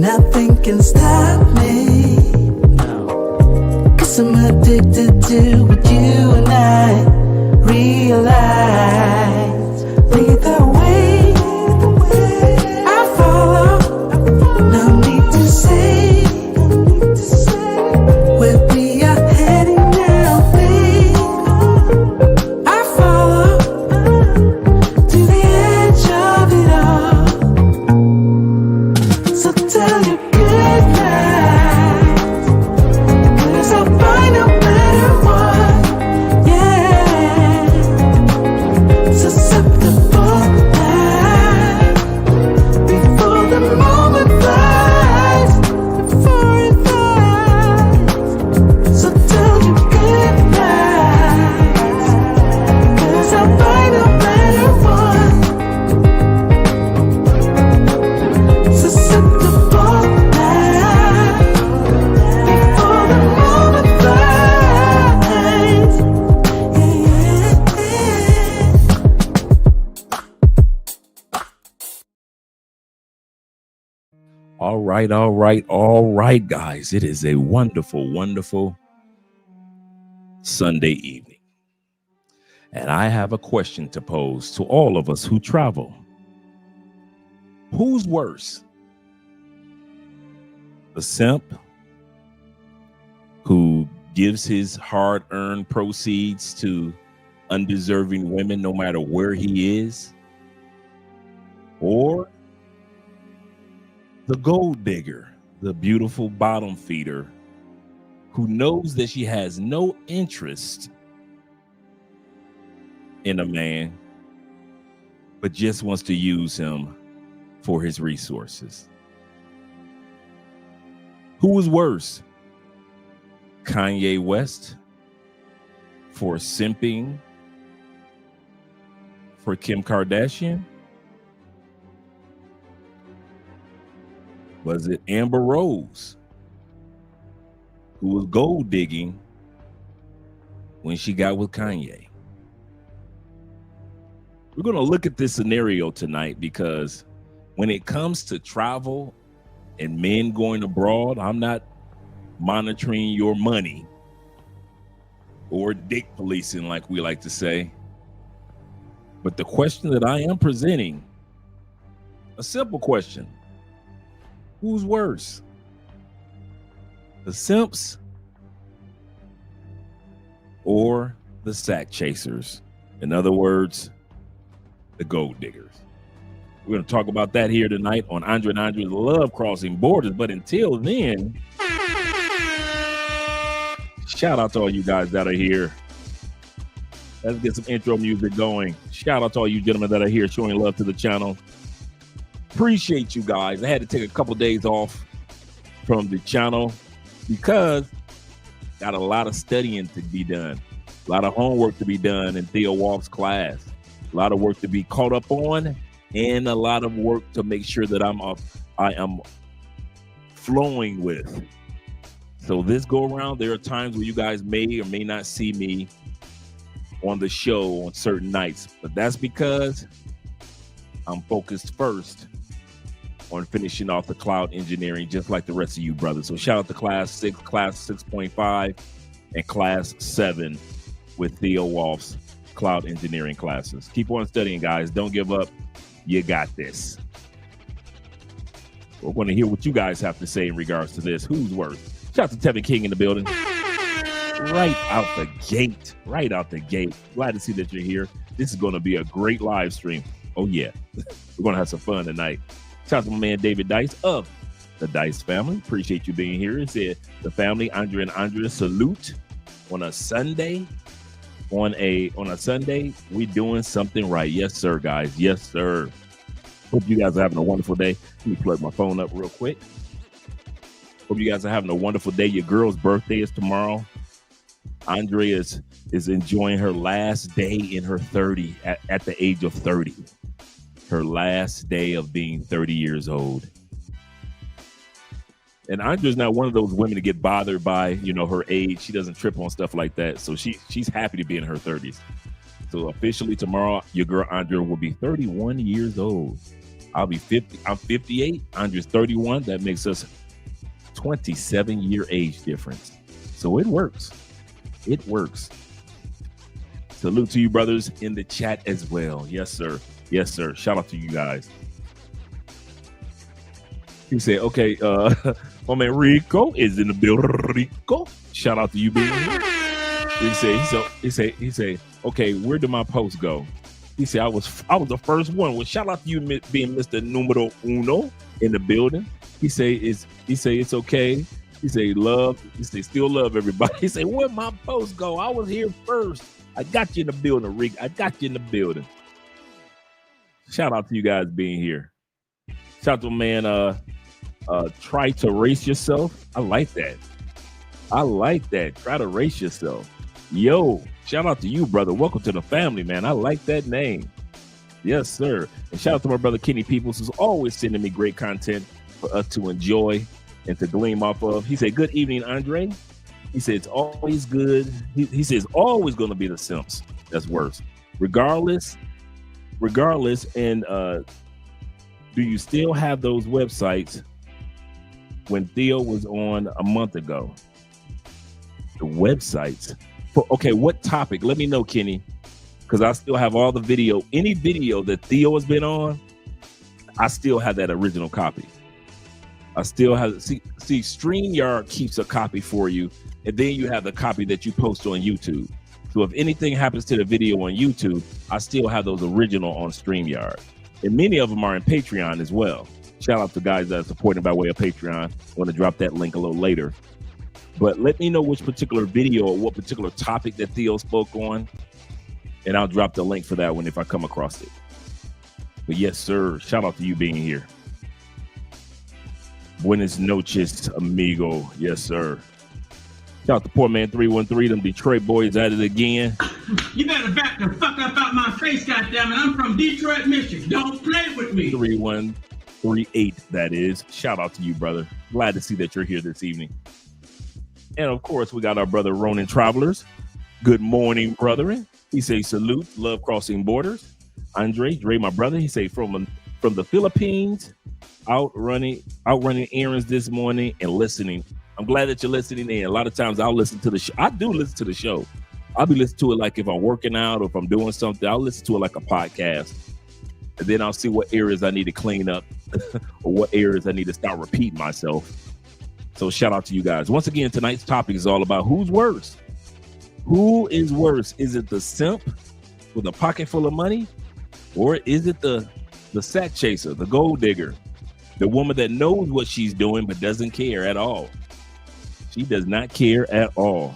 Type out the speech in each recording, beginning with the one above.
Nothing can stop me. Cause I'm addicted to what you and I realize. Lead the way, I follow. No need to say where we are heading now, babe. I follow to the edge of it all. So tell your good night, 'cause I'll find no matter what, yeah. Susceptible night, before the moment flies, before it flies. So tell your good night, 'cause I'll find no matter what. Susceptible night, before the moment flies, yeah. All right, guys. It is a wonderful, wonderful Sunday evening. And I have a question to pose to all of us who travel. Who's worse? The simp who gives his hard-earned proceeds to undeserving women no matter where he is? Or the gold digger, the beautiful bottom feeder who knows that she has no interest in a man, but just wants to use him for his resources? Who is worse? Kanye West for simping for Kim Kardashian? Was it Amber Rose who was gold digging when she got with Kanye? We're going to look at this scenario tonight because when it comes to travel and men going abroad, I'm not monitoring your money or dick policing, like we like to say. But the question that I am presenting, a simple question: who's worse? The simps or the sack chasers? In other words, the gold diggers. We're going to talk about that here tonight on Andre and Andre's Love Crossing Borders. But until then, shout out to all you guys that are here. Let's get some intro music going. Shout out to all you gentlemen that are here showing love to the channel. Appreciate you guys. I had to take a couple days off from the channel because got a lot of studying to be done, a lot of homework to be done in Theo Wolf's class, a lot of work to be caught up on, and a lot of work to make sure that I am flowing with. So this go around, there are times where you guys may or may not see me on the show on certain nights, but that's because I'm focused first on finishing off the cloud engineering, just like the rest of you brothers. So shout out to class 6, class 6.5, and class 7 with Theo Wolf's cloud engineering classes. Keep on studying, guys. Don't give up. You got this. We're going to hear what you guys have to say in regards to this. Who's worse? Shout out to Tevin King in the building. Right out the gate. Glad to see that you're here. This is going to be a great live stream. Oh, yeah. We're going to have some fun tonight. Shout out to my man David Dice of the Dice family. Appreciate you being here. It said the family, Andre and Andrea, salute on a Sunday. On a Sunday, we doing something right. Yes, sir, guys. Yes, sir. Hope you guys are having a wonderful day. Let me plug my phone up real quick. Hope you guys are having a wonderful day. Your girl's birthday is tomorrow. Andrea is enjoying her last day in her 30 at the age of 30. Her last day of being 30 years old. And Andrea's not one of those women to get bothered by, her age. She doesn't trip on stuff like that. So she's happy to be in her 30s. So officially tomorrow, your girl Andrea will be 31 years old. I'll be 50. I'm 58. Andre's 31. That makes us 27-year age difference. So it works. It works. Salute to you brothers in the chat as well. Yes, sir. Yes, sir. Shout out to you guys. He said, okay, my man Rico is in the building. Rico, shout out to you being here. He said, okay, where did my post go? He said, I was the first one. Well, shout out to you being Mr. Numero Uno in the building. He say it's okay. He say love. He say still love everybody. He say, where my post go? I was here first. I got you in the building, Rick. I got you in the building. Shout out to you guys being here. Shout out to man, try to race yourself. I like that. I like that. Try to race yourself. Yo, shout out to you, brother. Welcome to the family, man. I like that name. Yes, sir. And shout out to my brother Kenny Peoples, who's always sending me great content for us to enjoy and to gleam off of. He said, good evening, Andre. He said, it's always good. He says, always going to be the Simps. That's worse. Regardless. And do you still have those websites when Theo was on a month ago? The websites. Okay, what topic? Let me know, Kenny, because I still have all the video. Any video that Theo has been on, I still have that original copy. I still have, see, StreamYard keeps a copy for you, and then you have the copy that you post on YouTube. So if anything happens to the video on YouTube, I still have those original on StreamYard. And many of them are in Patreon as well. Shout out to guys that are supporting by way of Patreon. I'm going to drop that link a little later. But let me know which particular video or what particular topic that Theo spoke on, and I'll drop the link for that one if I come across it. But yes, sir. Shout out to you being here. Buenas noches, amigo. Yes, sir. Shout out to Poor Man 313. Them Detroit boys at it again. You better back the fuck up out my face, goddammit. I'm from Detroit, Michigan. Don't play with me. 3138, that is. Shout out to you, brother. Glad to see that you're here this evening. And of course, we got our brother Ronin Travelers. Good morning, brethren. He say salute, love crossing borders. Andre, Dre, my brother. He say from the Philippines, out running errands this morning and listening. I'm glad that you're listening in. A lot of times I'll listen to the show. I do listen to the show. I'll be listening to it like if I'm working out or if I'm doing something. I'll listen to it like a podcast. And then I'll see what areas I need to clean up or what areas I need to start repeating myself. So shout out to you guys. Once again, tonight's topic is all about who's worse. Who is worse? Is it the simp with a pocket full of money? Or is it the sack chaser, the gold digger, the woman that knows what she's doing but doesn't care at all? She does not care at all.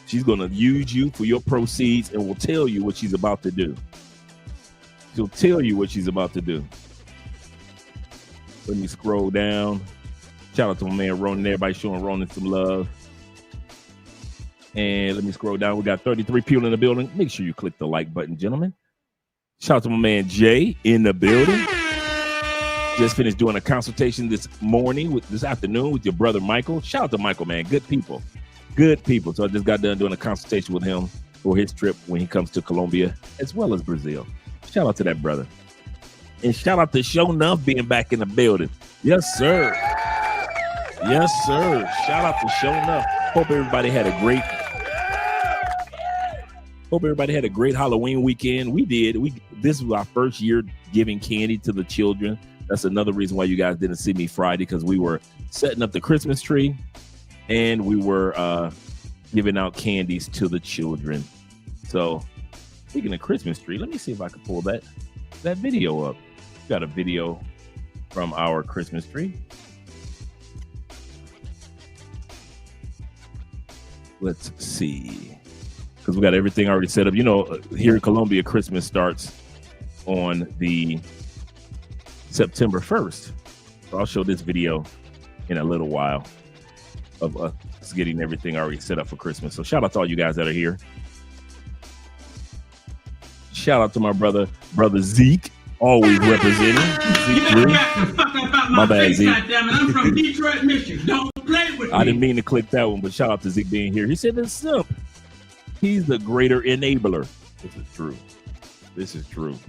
She's going to use you for your proceeds and will tell you what she's about to do. She'll tell you what she's about to do. Let me scroll down. Shout out to my man Ronin. Everybody showing Ronin some love. And let me scroll down. We got 33 people in the building. Make sure you click the like button, gentlemen. Shout out to my man Jay in the building. Just finished doing a consultation this afternoon with your brother Michael. Shout out to Michael, man. Good people. Good people. So I just got done doing a consultation with him for his trip when he comes to Colombia as well as Brazil. Shout out to that brother. And shout out to Show Enough being back in the building. Yes, sir. Yes, sir. Shout out to Show Enough. Hope everybody had a great Halloween weekend. We did. This was our first year giving candy to the children. That's another reason why you guys didn't see me Friday, because we were setting up the Christmas tree and we were giving out candies to the children. So speaking of Christmas tree, let me see if I can pull that video up. Got a video from our Christmas tree. Let's see, because we got everything already set up. You know, here in Colombia, Christmas starts on the September 1st. So I'll show this video in a little while of us getting everything already set up for Christmas. So shout out to all you guys that are here. Shout out to my brother Zeke, always representing. Zeke, you better back the fuck up out my face, goddammit. I'm from Detroit, Michigan. Don't play with me. I didn't mean to click that one, but shout out to Zeke being here. He said the simp, he's the greater enabler. This is true. This is true.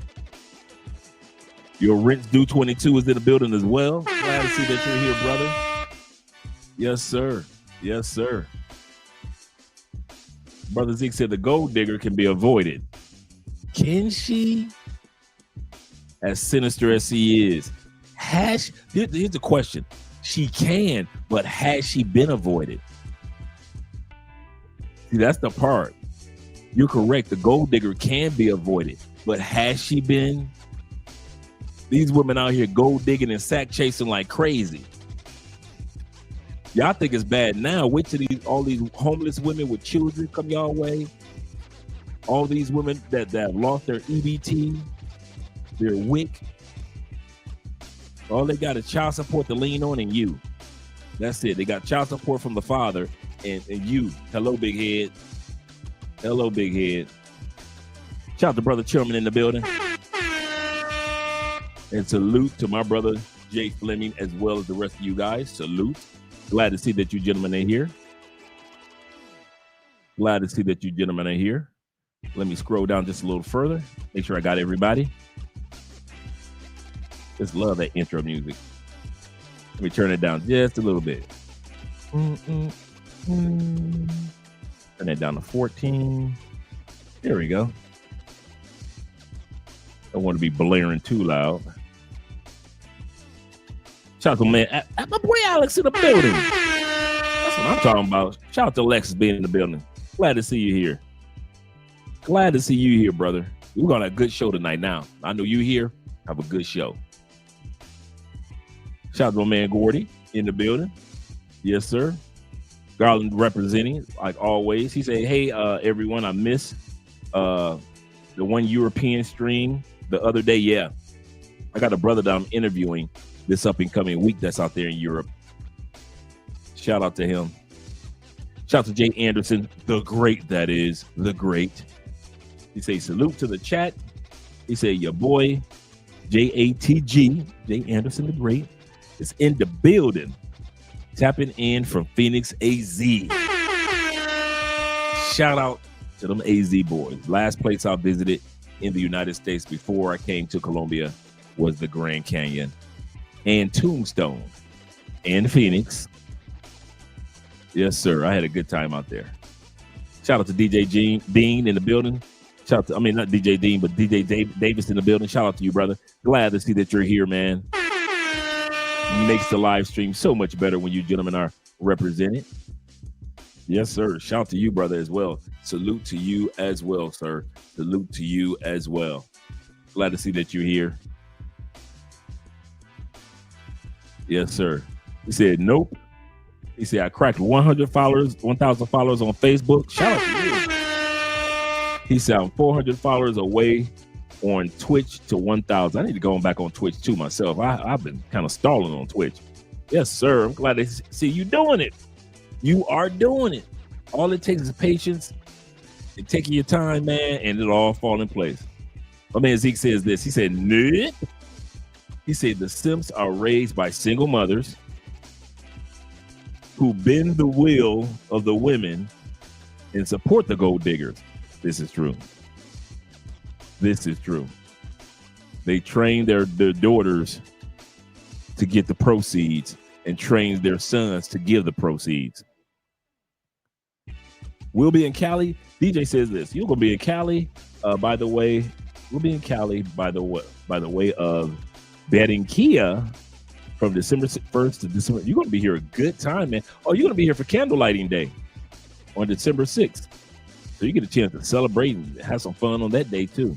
Your Rents Due 22 is in the building as well. Glad to see that you're here, brother. Yes, sir. Yes, sir. Brother Zeke said the gold digger can be avoided. Can she? As sinister as she is. Here's the question. She can, but has she been avoided? See, that's the part. You're correct. The gold digger can be avoided, but has she been? These women out here gold digging and sack chasing like crazy. Y'all think it's bad now. Wait till all these homeless women with children come y'all way. All these women that have lost their EBT, their WIC. All they got is child support to lean on and you. That's it. They got child support from the father and you. Hello, big head. Hello, big head. Shout out to Brother Chairman in the building. And salute to my brother Jay Fleming as well as the rest of you guys. Salute. Glad to see that you gentlemen are here. Glad to see that you gentlemen are here. Let me scroll down just a little further. Make sure I got everybody. Just love that intro music. Let me turn it down just a little bit. Turn that down to 14. There we go. Don't want to be blaring too loud. Shout out to man, my boy Alex in the building. That's what I'm talking about. Shout out to Alexis being in the building. Glad to see you here. Glad to see you here, brother. We're gonna have a good show tonight. Now I know you here. Have a good show. Shout out to my man Gordy in the building. Yes, sir. Garland representing like always. He said, "Hey, everyone, I missed the one European stream the other day. Yeah, I got a brother that I'm interviewing this up and coming week that's out there in Europe. Shout out to him. Shout out to Jay Anderson, the great, that is, the great. He say salute to the chat. He say your boy, JATG, Jay Anderson, the great, is in the building. Tapping in from Phoenix, AZ. Shout out to them AZ boys. Last place I visited in the United States before I came to Colombia was the Grand Canyon and Tombstone and Phoenix. Yes, sir. I had a good time out there. Shout out to DJ Dean in the building. Shout out to, I mean, not DJ Dean, but DJ Davis in the building. Shout out to you, brother. Glad to see that you're here, man. Makes the live stream so much better when you gentlemen are represented. Yes, sir. Shout out to you, brother, as well. Salute to you as well, sir. Salute to you as well. Glad to see that you're here. Yes, sir. He said, nope. He said, I cracked 1,000 followers on Facebook. Shout out to you. He said, I'm 400 followers away on Twitch to 1,000. I need to go back on Twitch too myself. I've been kind of stalling on Twitch. Yes, sir. I'm glad to see you doing it. You are doing it. All it takes is patience and taking your time, man, and it'll all fall in place. My man Zeke says this. He said, nope. He said the Simps are raised by single mothers who bend the will of the women and support the gold diggers. This is true. This is true. They train their daughters to get the proceeds and train their sons to give the proceeds. We'll be in Cali. DJ says this. You're gonna be in Cali. By the way, we'll be in Cali by the way of Barranquilla from December 1st to December. You're gonna be here a good time, man. Oh, you're gonna be here for candle lighting day on December 6th. So you get a chance to celebrate and have some fun on that day too.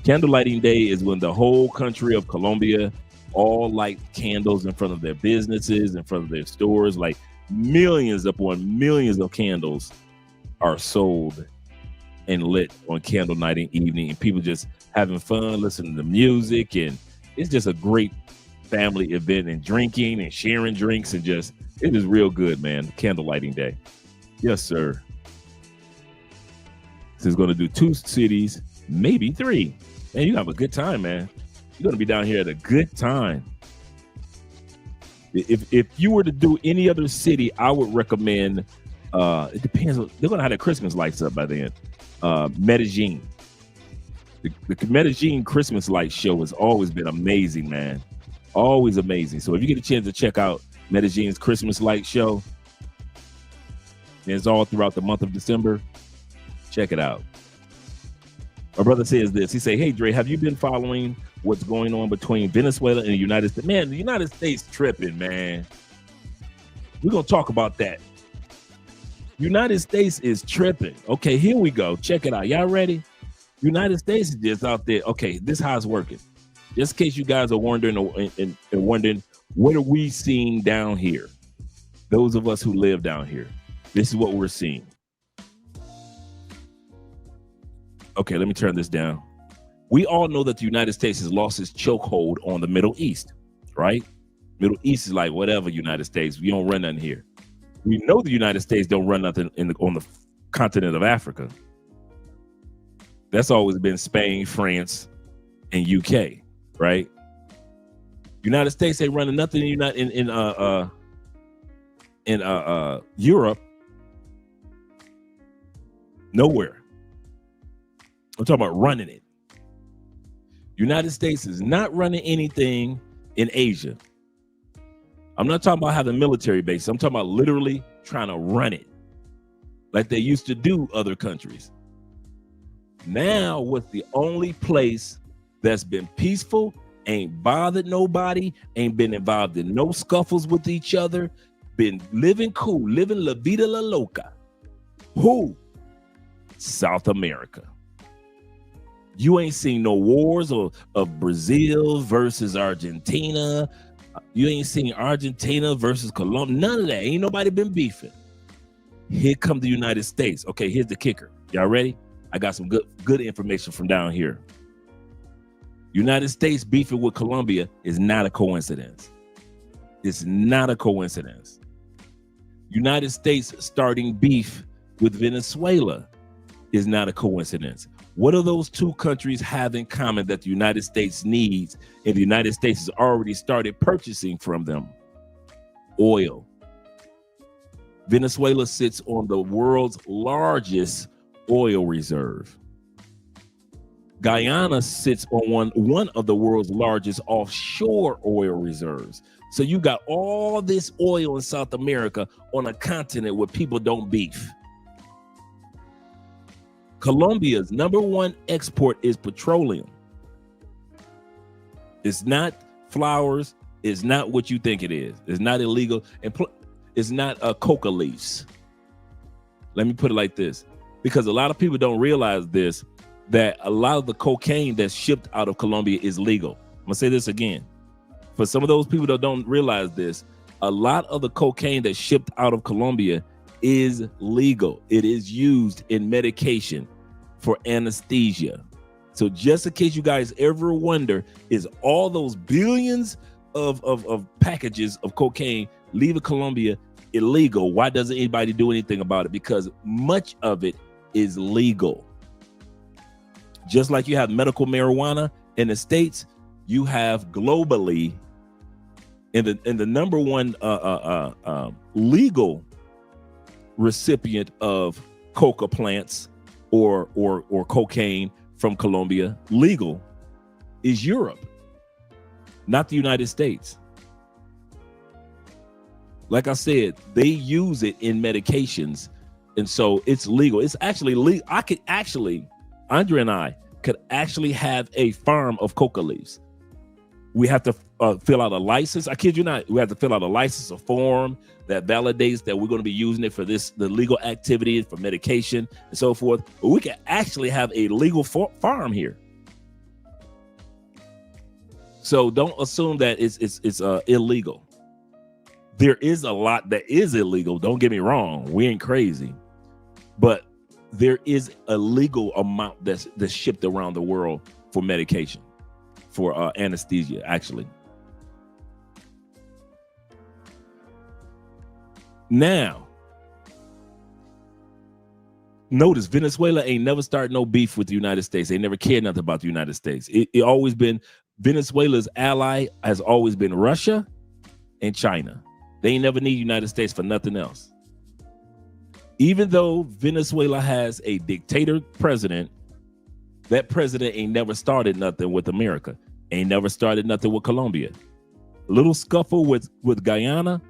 Candle lighting day is when the whole country of Colombia all light candles in front of their businesses, in front of their stores. Like millions upon millions of candles are sold and lit on candle lighting evening, and people just having fun, listening to music, and it's just a great family event, and drinking and sharing drinks, and just it is real good, man. Candle lighting day. Yes, sir. This is going to do 2 cities, maybe 3. Man, you have a good time, man. You're going to be down here at a good time. If you were to do any other city, I would recommend, it depends. They're going to have the Christmas lights up by then. Medellin. The Medellin Christmas light show has always been amazing, man. Always amazing. So if you get a chance to check out Medellin's Christmas light show, it's all throughout the month of December. Check it out. My brother says this. He say, "Hey Dre, have you been following what's going on between Venezuela and the United States?" Man, the United States tripping, man. We're gonna talk about that. United States is tripping. Okay, here we go. Check it out. Y'all ready? United States is just out there. Okay, this is how it's working. Just in case you guys are wondering and wondering, what are we seeing down here? Those of us who live down here, this is what we're seeing. Okay, let me turn this down. We all know that the United States has lost its chokehold on the Middle East, right? Middle East is like, whatever, United States, we don't run nothing here. We know the United States don't run nothing on the continent of Africa. That's always been Spain, France, and UK, right? United States ain't running nothing in Europe. Nowhere. I'm talking about running it. United States is not running anything in Asia. I'm not talking about having military bases. I'm talking about literally trying to run it like they used to do other countries. Now, what's the only place that's been peaceful, ain't bothered nobody, ain't been involved in no scuffles with each other, been living cool, living la vida la loca? Who? South America. You ain't seen no wars of Brazil versus Argentina. You ain't seen Argentina versus Colombia. None of that. Ain't nobody been beefing. Here come the United States. Okay, here's the kicker. Y'all ready? I got some good information from down here. United States beefing with Colombia is not a coincidence. It's not a coincidence. United States starting beef with Venezuela is not a coincidence. What do those two countries have in common that the United States needs, and the United States has already started purchasing from them? Oil. Venezuela sits on the world's largest oil reserve. Guyana sits on one of the world's largest offshore oil reserves. So you got all this oil in South America on a continent where people don't beef. Colombia's number one export is petroleum. It's not flowers. It's not what you think it is. It's not illegal. And it's not coca leaves. Let me put it like this, because a lot of people don't realize this, that a lot of the cocaine that's shipped out of Colombia is legal. I'm gonna say this again. For some of those people that don't realize this, a lot of the cocaine that's shipped out of Colombia is legal. It is used in medication for anesthesia. So just in case you guys ever wonder, is all those billions of packages of cocaine leaving Colombia illegal? Why doesn't anybody do anything about it? Because much of it is legal. Just like you have medical marijuana in the States, you have globally in the number one legal recipient of coca plants or cocaine from Colombia, legal, is Europe, not the United States. Like I said, they use it in medications, and so it's legal. It's actually legal. Andre and I could actually have a farm of coca leaves. We have to fill out a license. I kid you not. We have to fill out a license, a form that validates that we're going to be using it for the legal activity, for medication and so forth. But we can actually have a legal farm here. So don't assume that it's illegal. There is a lot that is illegal. Don't get me wrong. We ain't crazy, but there is a legal amount that's shipped around the world for medication, for anesthesia, actually. Now, notice Venezuela ain't never started no beef with the United States. They never cared nothing about the United States. It always been Venezuela's ally has always been Russia and China. They ain't never need United States for nothing else. Even though Venezuela has a dictator president That president ain't never started nothing with America, ain't never started nothing with Colombia. Little scuffle with Guyana,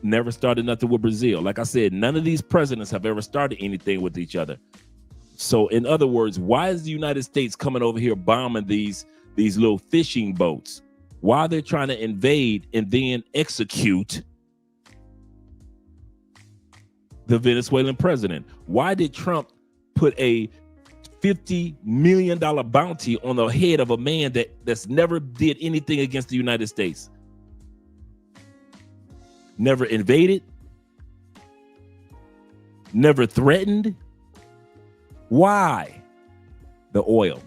never started nothing with Brazil. Like I said, none of these presidents have ever started anything with each other. So in other words, why is the United States coming over here bombing these little fishing boats? Why they're trying to invade and then execute the Venezuelan president? Why did Trump put a $50 million bounty on the head of a man that's never did anything against the United States? Never invaded, never threatened. Why? The oil.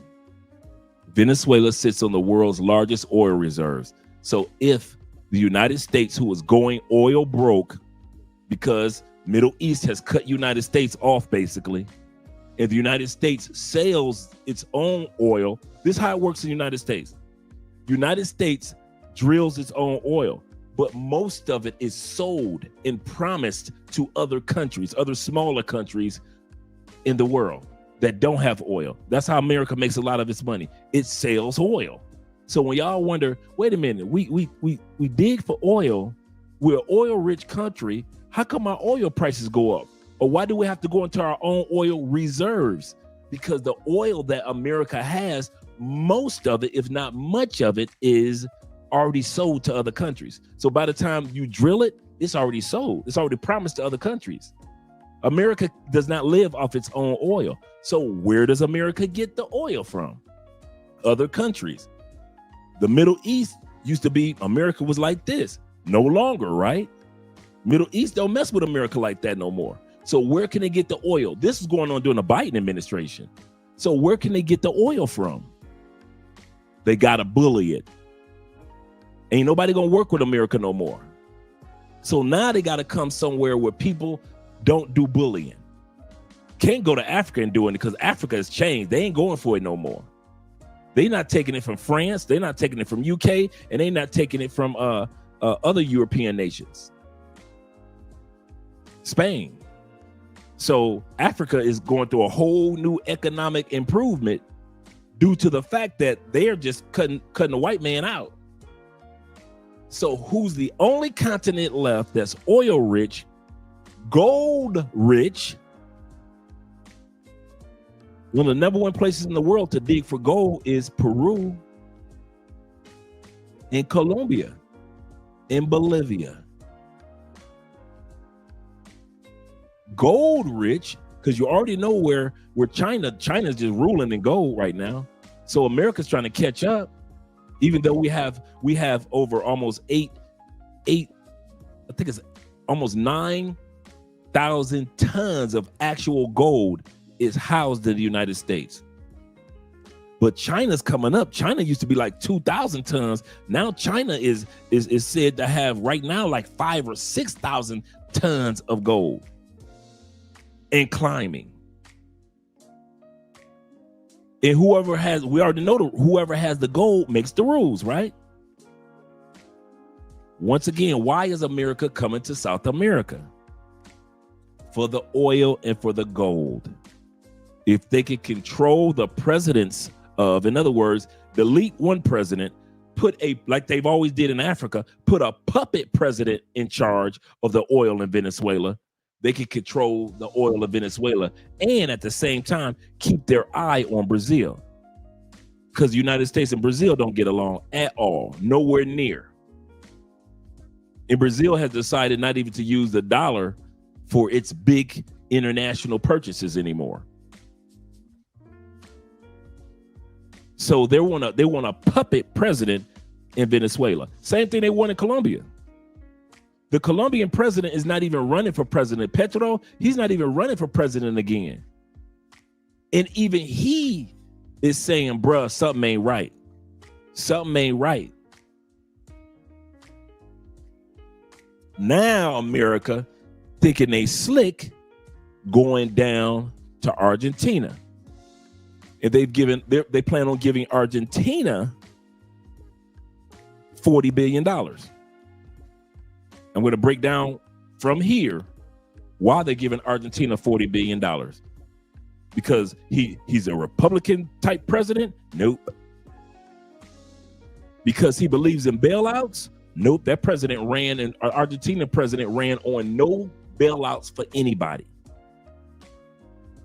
Venezuela sits on the world's largest oil reserves. So if the United States, who is going oil broke because Middle East has cut United States off basically, if the United States sells its own oil, this is how it works in the United States. United States drills its own oil, but most of it is sold and promised to other countries, other smaller countries in the world that don't have oil. That's how America makes a lot of its money. It sells oil. So when y'all wonder, wait a minute, we dig for oil, we're an oil-rich country, how come our oil prices go up? Or why do we have to go into our own oil reserves? Because the oil that America has, most of it, if not much of it, is already sold to other countries. So by the time you drill it, it's already sold. It's already promised to other countries. America does not live off its own oil. So where does America get the oil from? Other countries. The Middle East used to be, America was like this. No longer, right? Middle East don't mess with America like that no more. So where can they get the oil? This is going on during the Biden administration. So where can they get the oil from? They got to bully it. Ain't nobody going to work with America no more. So now they got to come somewhere where people don't do bullying. Can't go to Africa and do it because Africa has changed. They ain't going for it no more. They're not taking it from France. They're not taking it from UK, and they're not taking it from other European nations. Spain. So Africa is going through a whole new economic improvement due to the fact that they're just cutting the white man out. So who's the only continent left that's oil rich, gold rich? One of the number one places in the world to dig for gold is Peru and Colombia and Bolivia. Gold rich, because you already know where China's just ruling in gold right now. So America's trying to catch up, even though we have over almost I think it's almost 9,000 tons of actual gold is housed in the United States. But China's coming up. China used to be like 2,000 tons. Now China is said to have right now like 5,000 or 6,000 tons of gold and climbing. And we already know whoever has the gold makes the rules, right? Once again, why is America coming to South America? For the oil and for the gold. If they can control the presidents of, in other words, delete one president, like they've always did in Africa, put a puppet president in charge of the oil in Venezuela, they can control the oil of Venezuela and at the same time keep their eye on Brazil. Because the United States and Brazil don't get along at all, nowhere near. And Brazil has decided not even to use the dollar for its big international purchases anymore. So they want a puppet president in Venezuela. Same thing they want in Colombia. The Colombian president is not even running for president. Petro, he's not even running for president again. And even he is saying, bruh, something ain't right. Something ain't right. Now America thinking they slick going down to Argentina. And they plan on giving Argentina $40 billion. I'm going to break down from here why they're giving Argentina $40 billion. Because he's a Republican type president? Nope. Because he believes in bailouts? Nope. That president ran, and Argentina president ran on no bailouts for anybody.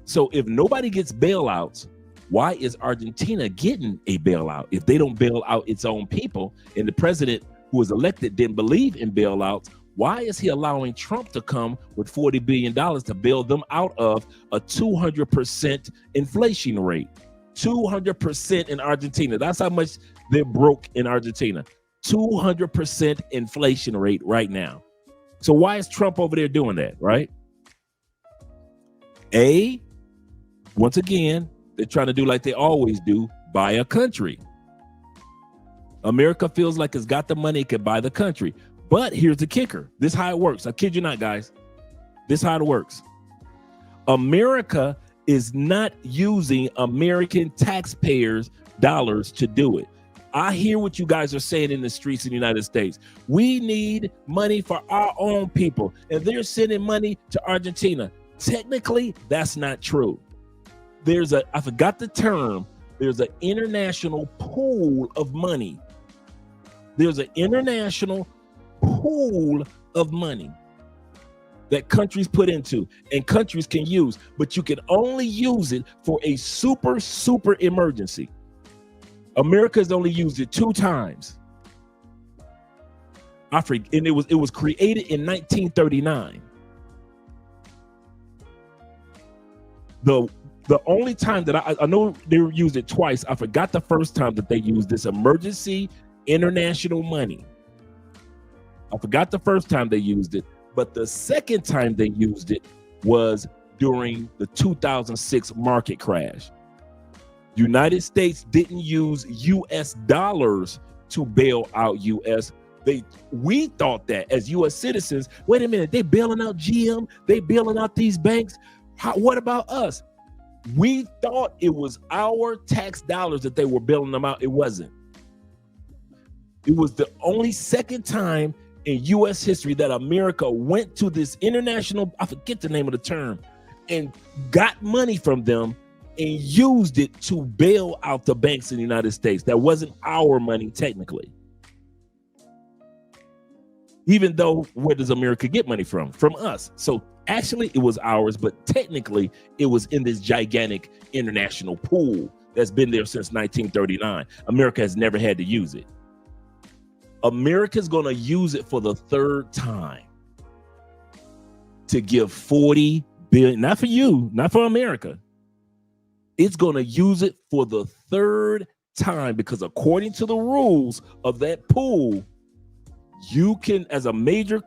So if nobody gets bailouts, why is Argentina getting a bailout? If they don't bail out its own people, and the president who was elected didn't believe in bailouts, why is he allowing Trump to come with $40 billion to bail them out of a 200% inflation rate? 200% in Argentina. That's how much they're broke in Argentina. 200% inflation rate right now. So why is Trump over there doing that, right? Once again, they're trying to do like they always do, buy a country. America feels like it's got the money, it can buy the country. But here's the kicker. This is how it works. I kid you not, guys. This is how it works. America is not using American taxpayers' dollars to do it. I hear what you guys are saying in the streets in the United States. We need money for our own people, and they're sending money to Argentina. Technically, that's not true. I forgot the term, there's an international pool of money. There's an international pool of money that countries put into and countries can use, but you can only use it for a super emergency. America's only used it 2 times. And it was created in 1939. The only time that I know they used it twice. I forgot the first time that they used this emergency international money. I forgot the first time they used it, but the second time they used it was during the 2006 market crash. United States didn't use US dollars to bail out US. We thought that as US citizens, wait a minute, they bailing out GM, they bailing out these banks. What about us? We thought it was our tax dollars that they were bailing them out. It wasn't. It was the only second time in US history that America went to this international, I forget the name of the term, and got money from them and used it to bail out the banks in the United States. That wasn't our money technically. Even though, where does America get money from? From us. So actually it was ours, but technically it was in this gigantic international pool that's been there since 1939. America has never had to use it. America's gonna use it for the 3rd time to give $40 billion, not for you, not for America. It's gonna use it for the 3rd time because according to the rules of that pool, you can, as a major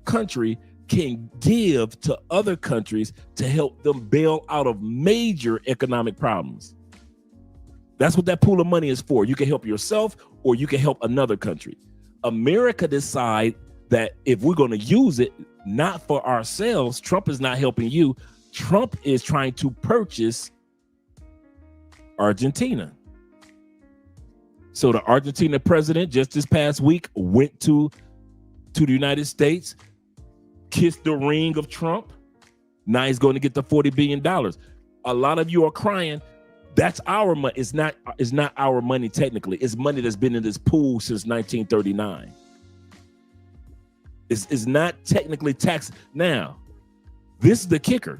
country, can give to other countries to help them bail out of major economic problems. That's what that pool of money is for. You can help yourself or you can help another country. America decide that if we're going to use it, not for ourselves, Trump is not helping you. Trump is trying to purchase Argentina. So the Argentina president just this past week went to the United States, kissed the ring of Trump. Now he's going to get the $40 billion. A lot of you are crying. That's our money. It's not our money technically. It's money that's been in this pool since 1939. It's not technically taxed. Now, this is the kicker.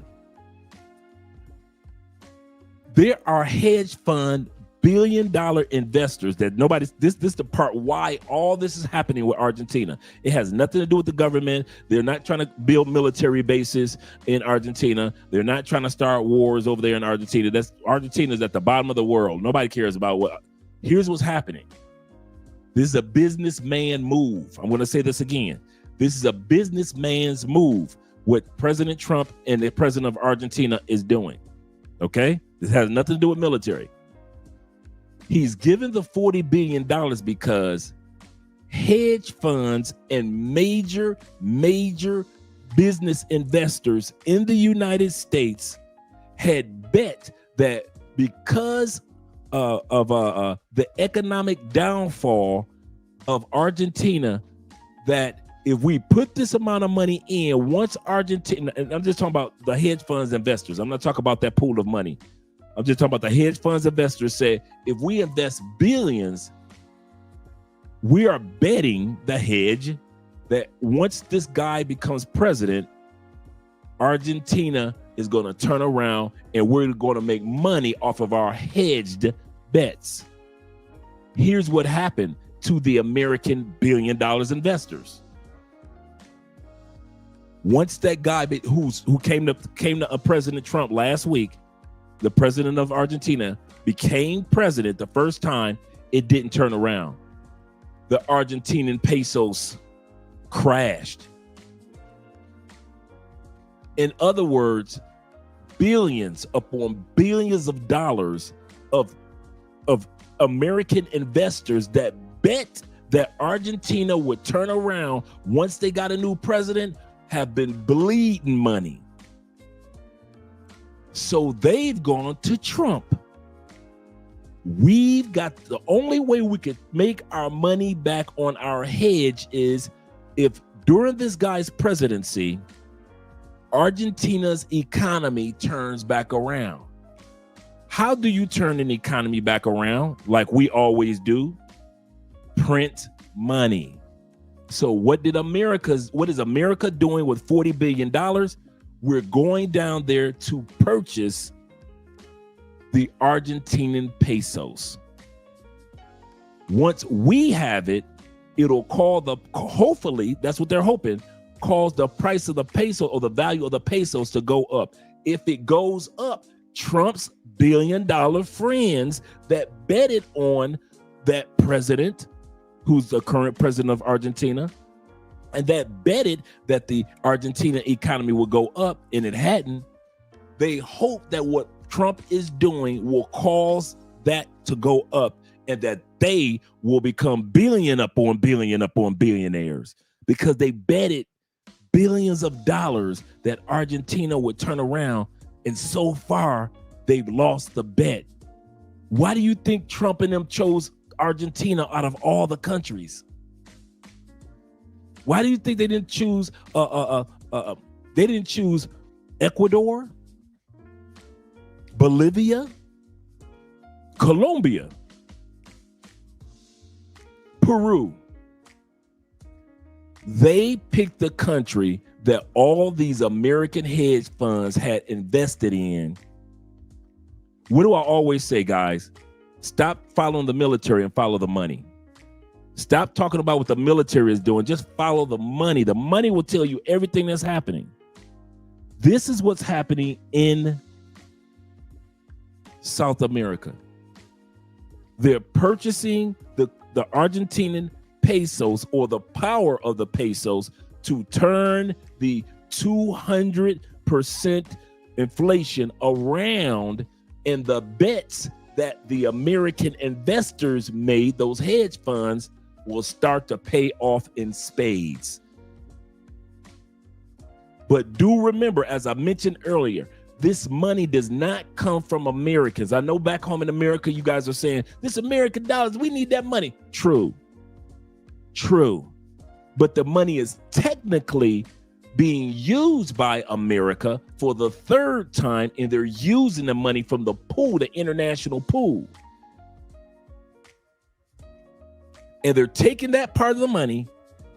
There are hedge fund billion-dollar investors that this is the part why all this is happening with Argentina. It has nothing to do with the government. They're not trying to build military bases in Argentina. They're not trying to start wars over there in Argentina. Argentina's at the bottom of the world. Nobody cares about what. Here's what's happening. This is a businessman move. I'm going to say this again. This is a businessman's move, what President Trump and the president of Argentina is doing. Okay? This has nothing to do with military. He's given the $40 billion because hedge funds and major business investors in the United States had bet that because of the economic downfall of Argentina, that if we put this amount of money in, once Argentina, and I'm just talking about the hedge funds investors, I'm not talking about that pool of money. I'm just talking about the hedge funds investors say, if we invest billions, we are betting the hedge that once this guy becomes president, Argentina is going to turn around and we're going to make money off of our hedged bets. Here's what happened to the American $1 billion investors. Once that guy who came to President Trump last week, the president of Argentina, became president the first time, it didn't turn around. The Argentinian pesos crashed. In other words, billions upon billions of dollars of American investors that bet that Argentina would turn around once they got a new president have been bleeding money. So they've gone to Trump. We've got, the only way we could make our money back on our hedge is if during this guy's presidency, Argentina's economy turns back around. How do you turn an economy back around? Like we always do, print money. So what is America doing with $40 billion? We're going down there to purchase the Argentinian pesos. Once we have it, it'll hopefully, that's what they're hoping, cause the price of the peso or the value of the pesos to go up. If it goes up, Trump's $1 billion friends that betted on that president, who's the current president of Argentina, and that betted that the Argentina economy would go up, and it hadn't, they hope that what Trump is doing will cause that to go up and that they will become billion upon billionaires because they betted billions of dollars that Argentina would turn around, and so far they've lost the bet. Why do you think Trump and them chose Argentina out of all the countries? Why do you think they didn't choose Ecuador, Bolivia, Colombia, Peru? They picked the country that all these American hedge funds had invested in. What do I always say, guys? Stop following the military and follow the money. Stop talking about what the military is doing. Just follow the money. The money will tell you everything that's happening. This is what's happening in South America. They're purchasing the Argentinian pesos, or the power of the pesos, to turn the 200% inflation around, and the bets that the American investors made, those hedge funds, will start to pay off in spades. But do remember, as I mentioned earlier, this money does not come from Americans. I know back home in America, you guys are saying, this American dollars, we need that money. True. But the money is technically being used by America for the third time, and they're using the money from the pool, the international pool. And they're taking that part of the money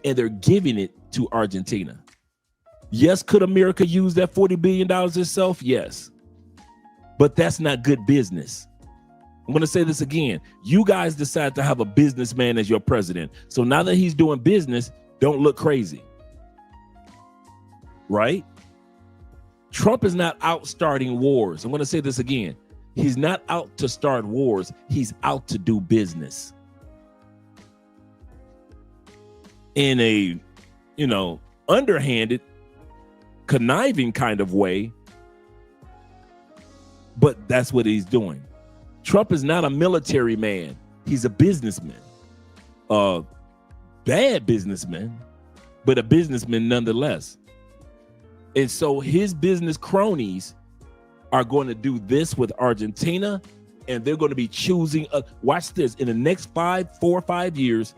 and they're giving it to Argentina. Yes, could America use that $40 billion itself? Yes. But that's not good business. I'm going to say this again. You guys decide to have a businessman as your president. So now that he's doing business, don't look crazy. Right? Trump is not out starting wars. I'm going to say this again. He's not out to start wars. He's out to do business. In a, underhanded, conniving kind of way. But that's what he's doing. Trump is not a military man. He's a businessman. A bad businessman, but a businessman nonetheless. And so his business cronies are going to do this with Argentina, and they're going to be choosing. Watch this. In the next 4 or 5 years,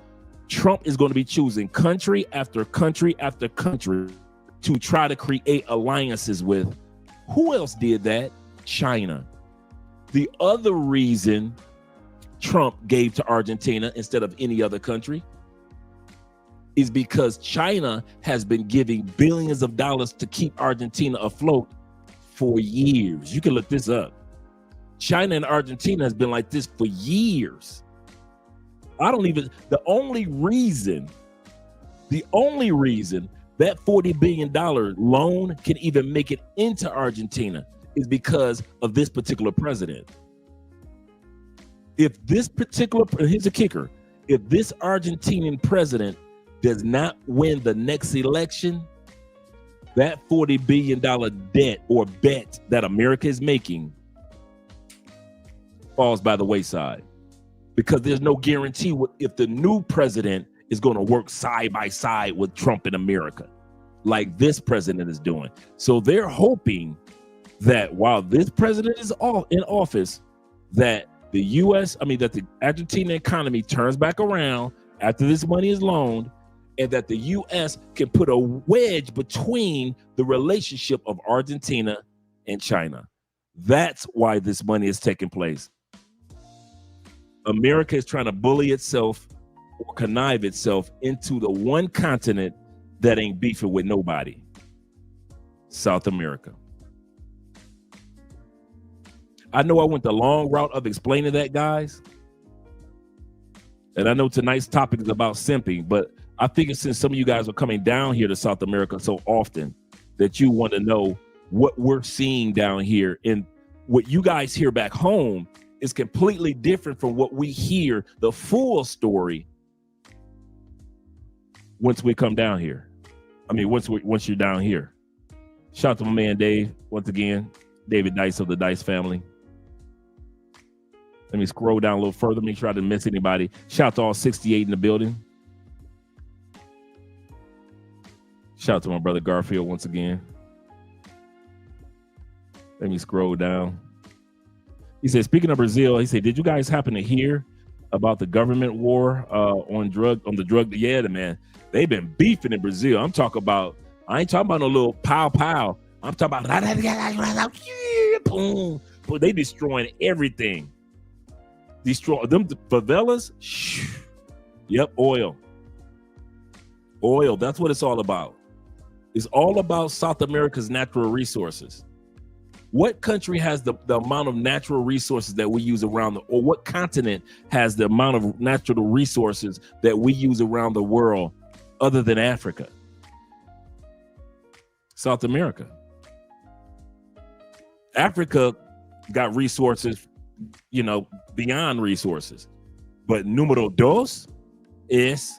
Trump is going to be choosing country after country after country to try to create alliances with. Who else did that? China. The other reason Trump gave to Argentina instead of any other country is because China has been giving billions of dollars to keep Argentina afloat for years. You can look this up. China and Argentina has been like this for years. The only reason that $40 billion loan can even make it into Argentina is because of this particular president. Here's the kicker. If this Argentinian president does not win the next election, that $40 billion debt or bet that America is making falls by the wayside, because there's no guarantee if the new president is going to work side by side with Trump in America like this president is doing. So they're hoping that while this president is in office, that the Argentina economy turns back around after this money is loaned, and that the U.S. can put a wedge between the relationship of Argentina and China. That's why this money is taking place. America is trying to bully itself or connive itself into the one continent that ain't beefing with nobody. South America. I know I went the long route of explaining that, guys. And I know tonight's topic is about simping, but I figure since some of you guys are coming down here to South America so often, that you want to know what we're seeing down here. And what you guys hear back home is completely different from what we hear, the full story, once we come down here. Once you're down here. Shout out to my man Dave, once again, David Dice of the Dice family. Let me scroll down a little further, make sure I didn't miss anybody. Shout out to all 68 in the building. Shout out to my brother Garfield once again. Let me scroll down. He said, speaking of Brazil, he said, did you guys happen to hear about the government war on the drug? Yeah, man, they've been beefing in Brazil. I ain't talking about no little pow. I'm talking about boom. But they destroying everything. Destroy them favelas. Yep, oil. That's what it's all about. It's all about South America's natural resources. What country has the amount of natural resources that we use around or what continent has the amount of natural resources that we use around the world other than Africa? South America. Africa got resources, beyond resources. But numero dos is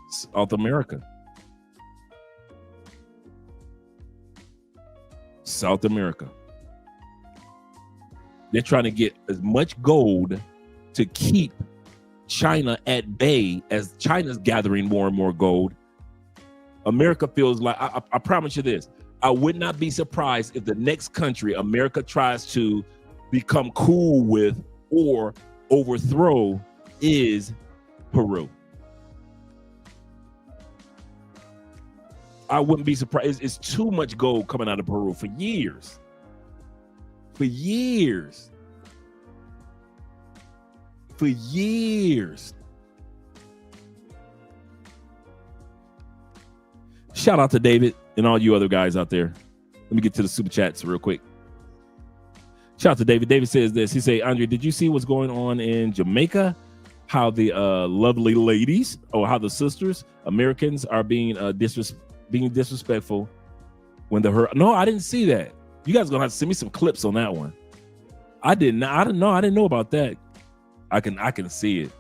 South America. South America. They're trying to get as much gold to keep China at bay as China's gathering more and more gold. America feels like, I promise you this, I would not be surprised if the next country America tries to become cool with or overthrow is Peru. I wouldn't be surprised. It's too much gold coming out of Peru for years. For years. Shout out to David and all you other guys out there. Let me get to the super chats real quick. Shout out to David. David says this. He say, Andre, did you see what's going on in Jamaica? How the lovely ladies, or how the sisters, Americans, are being disrespectful when no, I didn't see that. You guys are gonna have to send me some clips on that one. I didn't know about that. I can see it.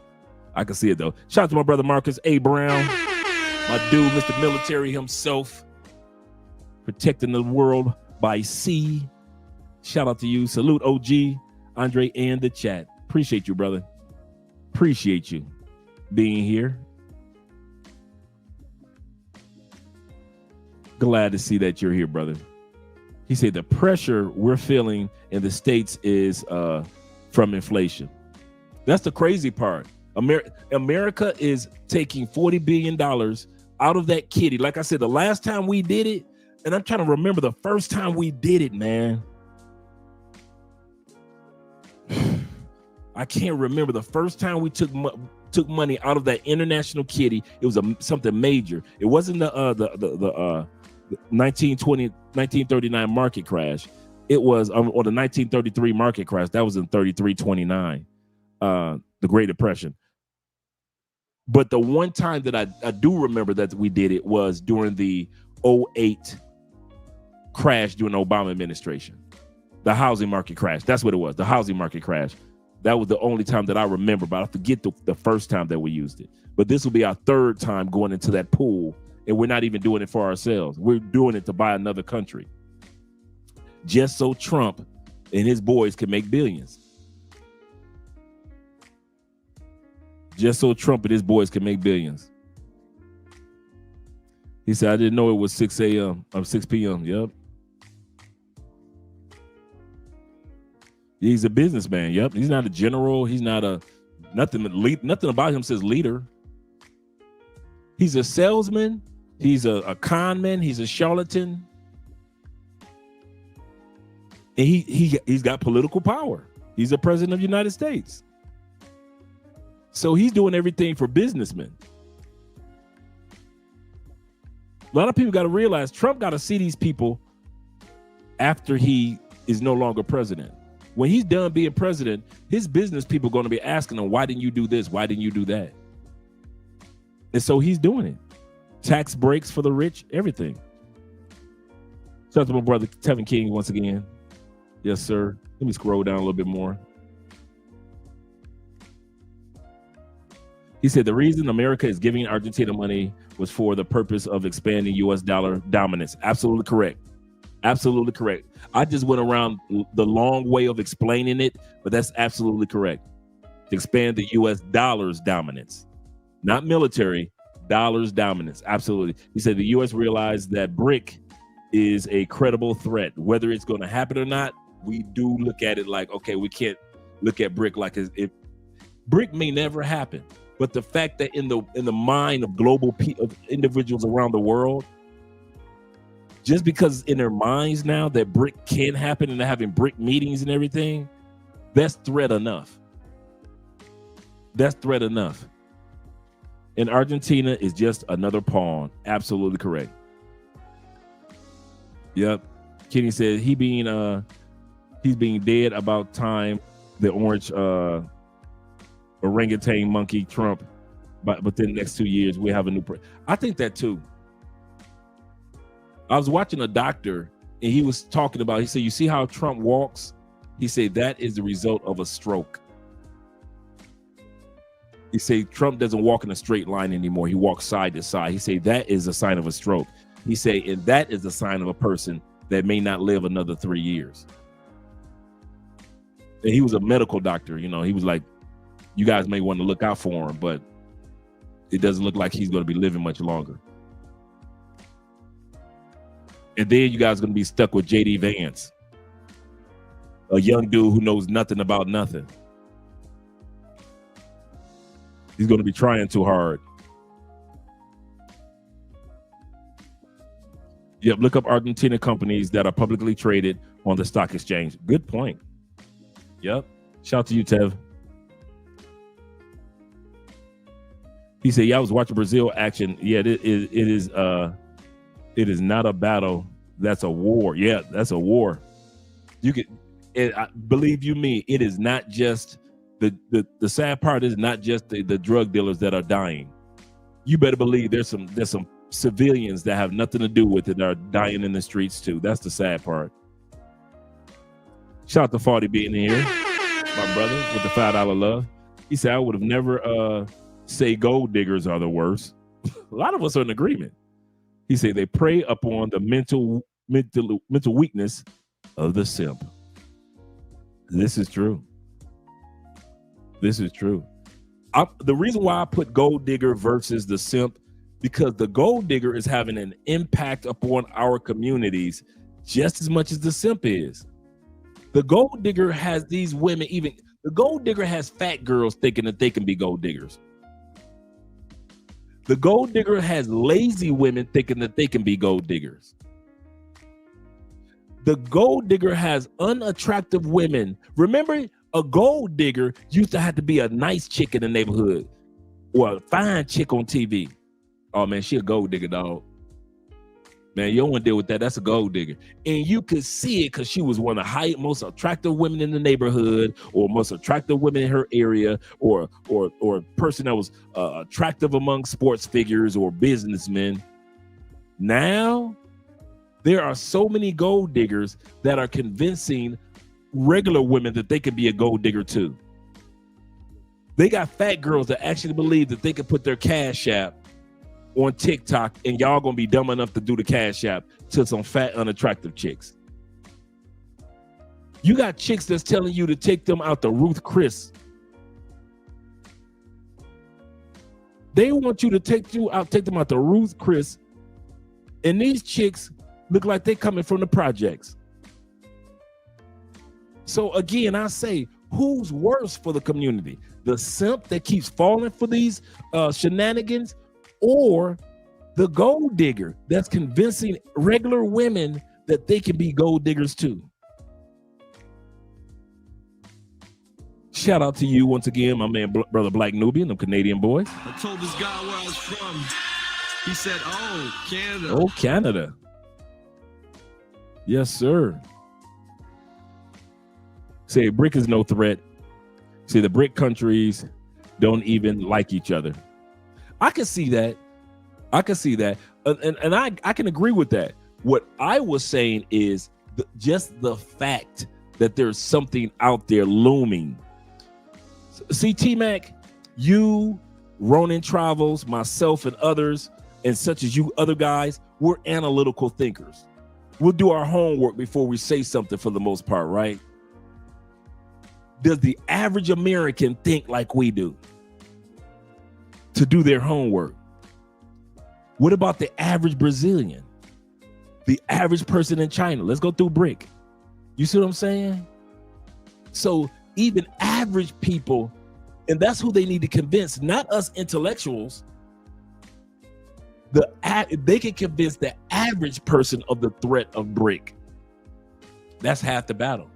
I can see it though. Shout out to my brother Marcus A. Brown, my dude, Mr. Military himself, protecting the world by sea. Shout out to you. Salute OG, Andre, and the chat. Appreciate you, brother. Appreciate you being here. Glad to see that you're here, brother. He said the pressure we're feeling in the States is from inflation. That's the crazy part. America is taking $40 billion out of that kitty. Like I said, the last time we did it, and I'm trying to remember the first time we did it, man. I can't remember the first time we took money out of that international kitty. It was something major. It wasn't the 1939 market crash. It was or the 1933 market crash. That was in 33-29, the Great Depression. But the one time that I do remember that we did it was during the 2008 crash during the Obama administration. The housing market crash. That's what it was. The housing market crash. That was the only time that I remember, but I forget the first time that we used it. But this will be our third time going into that pool, and we're not even doing it for ourselves. We're doing it to buy another country, just so Trump and his boys can make billions. Just so Trump and his boys can make billions. He said, I didn't know it was 6 a.m. or 6 p.m. Yep. He's a businessman. Yep. He's not a general. He's not nothing about him says leader. He's a salesman. He's a con man. He's a charlatan. And he's got political power. He's the president of the United States. So he's doing everything for businessmen. A lot of people got to realize Trump got to see these people after he is no longer president. When he's done being president, his business people are going to be asking him, why didn't you do this? Why didn't you do that? And so he's doing it. Tax breaks for the rich, everything. Shout out to my brother, Tevin King, once again. Yes, sir. Let me scroll down a little bit more. He said the reason America is giving Argentina money was for the purpose of expanding U.S. dollar dominance. Absolutely correct. Absolutely correct. I just went around the long way of explaining it, but that's absolutely correct. To expand the U.S. dollars dominance, not military, dollars dominance. Absolutely. He said the U.S. realized that BRIC is a credible threat. Whether it's going to happen or not, we do look at it like, okay, we can't look at BRIC like if BRIC may never happen. But the fact that in the mind of global of individuals around the world, just because in their minds now that BRIC can happen and they're having BRIC meetings and everything, that's threat enough. That's threat enough. And Argentina is just another pawn. Absolutely correct. Yep. Kenny said he's being dead about time. The orange orangutan monkey Trump, but within the next 2 years we have a new I think that too. I was watching a doctor and he was talking about, he said, you see how Trump walks? He said that is the result of a stroke. He said Trump doesn't walk in a straight line anymore. He walks side to side. He said that is a sign of a stroke. He said, and that is a sign of a person that may not live another 3 years. And he was a medical doctor, you know, he was like, you guys may want to look out for him, but it doesn't look like he's going to be living much longer. And then you guys are going to be stuck with J.D. Vance, a young dude who knows nothing about nothing. He's going to be trying too hard. Yep, look up Argentina companies that are publicly traded on the stock exchange. Good point. Yep. Shout out to you, Tev. He said, yeah, I was watching Brazil action. Yeah, it is not a battle. That's a war. Yeah, that's a war. You could, believe you me, it is not just the sad part is not just the drug dealers that are dying. You better believe there's some civilians that have nothing to do with it that are dying in the streets too. That's the sad part. Shout out to Farty being here, my brother with the $5 love. He said, I would have never say gold diggers are the worst. A lot of us are in agreement. He said they prey upon the mental weakness of the simp. This is true. This is true. The reason why I put gold digger versus the simp, because the gold digger is having an impact upon our communities just as much as the simp is. The gold digger has these women, even The gold digger has fat girls thinking that they can be gold diggers. The gold digger has lazy women thinking that they can be gold diggers. The gold digger has unattractive women. Remember, a gold digger used to have to be a nice chick in the neighborhood or a fine chick on TV. Oh man, she a gold digger, dog. Man, you don't want to deal with that. That's a gold digger. And you could see it because she was one of the most attractive women in the neighborhood, or most attractive women in her area, or a person that was attractive among sports figures or businessmen. Now, there are so many gold diggers that are convincing regular women that they can be a gold digger too. They got fat girls that actually believe that they can put their Cash App on TikTok and y'all gonna be dumb enough to do the Cash App to some fat, unattractive chicks. You got chicks that's telling you to take them out to Ruth Chris. They want you to take them out to Ruth Chris, and these chicks look like they coming from the projects. So again, I say, who's worse for the community? The simp that keeps falling for these shenanigans, or the gold digger that's convincing regular women that they can be gold diggers too? Shout out to you once again, my man, brother Black Nubian, them Canadian boys. I told this guy where I was from. He said, "Oh, Canada." Oh, Canada. Yes, sir. Say BRIC is no threat. See, the BRIC countries don't even like each other. I can see that. And I can agree with that. What I was saying is just the fact that there's something out there looming. See, T-Mac, you, Ronin Travels, myself, and others, and such as you other guys, we're analytical thinkers. We'll do our homework before we say something for the most part, right? Does the average American think like we do to do their homework? What about the average Brazilian? The average person in China? Let's go through BRIC. You see what I'm saying? So even average people, and that's who they need to convince, not us intellectuals. They can convince the average person of the threat of BRIC. That's half the battle.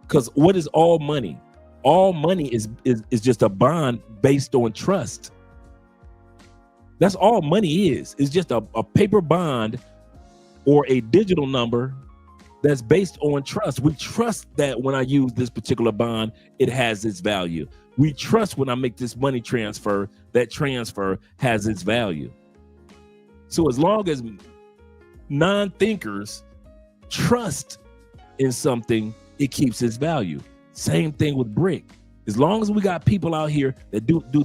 Because what is all money? All money is just a bond based on trust. That's all money is. It's just a paper bond or a digital number that's based on trust. We trust that when I use this particular bond, it has its value. We trust when I make this money transfer, that transfer has its value. So as long as non-thinkers trust in something, it keeps its value. Same thing with BRIC. As long as we got people out here that don't do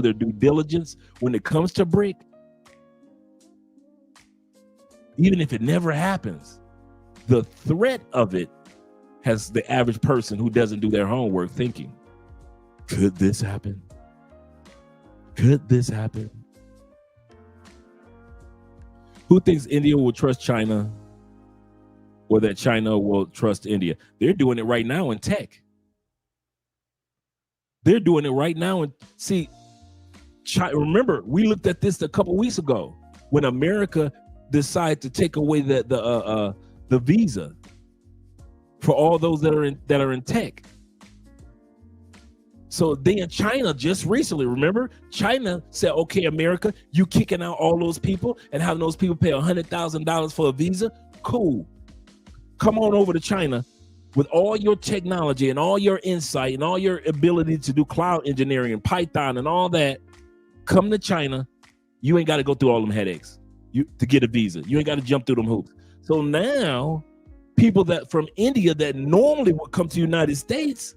their due diligence when it comes to BRIC, even if it never happens, the threat of it has the average person who doesn't do their homework thinking, could this happen? Could this happen? Who thinks India will trust China, or that China will trust India? They're doing it right now in tech. They're doing it right now. And see, remember, we looked at this a couple weeks ago when America decided to take away the visa for all those that are in tech. So then China just recently, remember, China said, okay, America, you kicking out all those people and having those people pay $100,000 for a visa? Cool. Come on over to China with all your technology and all your insight and all your ability to do cloud engineering and Python and all that. Come to China. You ain't got to go through all them headaches to get a visa. You ain't got to jump through them hoops. So now people that from India that normally would come to the United States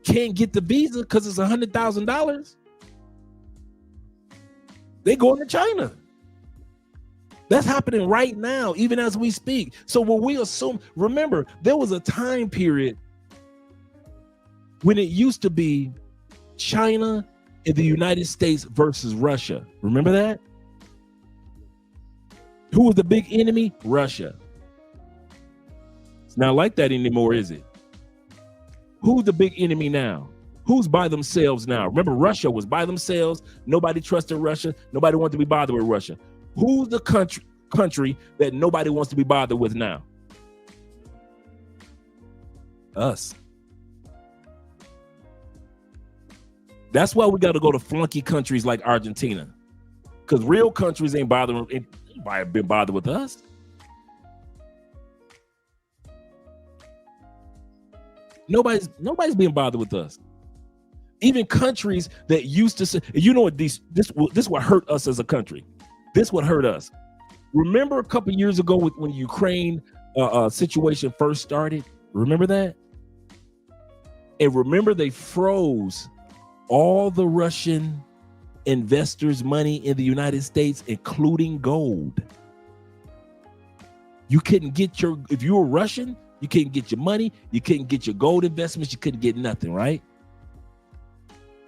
can't get the visa because it's $100,000. They going to China. That's happening right now, even as we speak. So when we assume, remember, there was a time period when it used to be China and the United States versus Russia. Remember that? Who was the big enemy? Russia. It's not like that anymore, is it? Who's the big enemy now? Who's by themselves now? Remember, Russia was by themselves. Nobody trusted Russia. Nobody wanted to be bothered with Russia. Who's the country that nobody wants to be bothered with now? Us. That's why we got to go to flunky countries like Argentina, because real countries ain't been bothered with us. Nobody's being bothered with us. Even countries that used to say, you know what, this what hurt us as a country. This what hurt us. Remember a couple years ago when Ukraine situation first started? Remember that? And remember they froze all the Russian investors' money in the United States, including gold. You couldn't get if you were Russian, you couldn't get your money, you couldn't get your gold investments, you couldn't get nothing, right?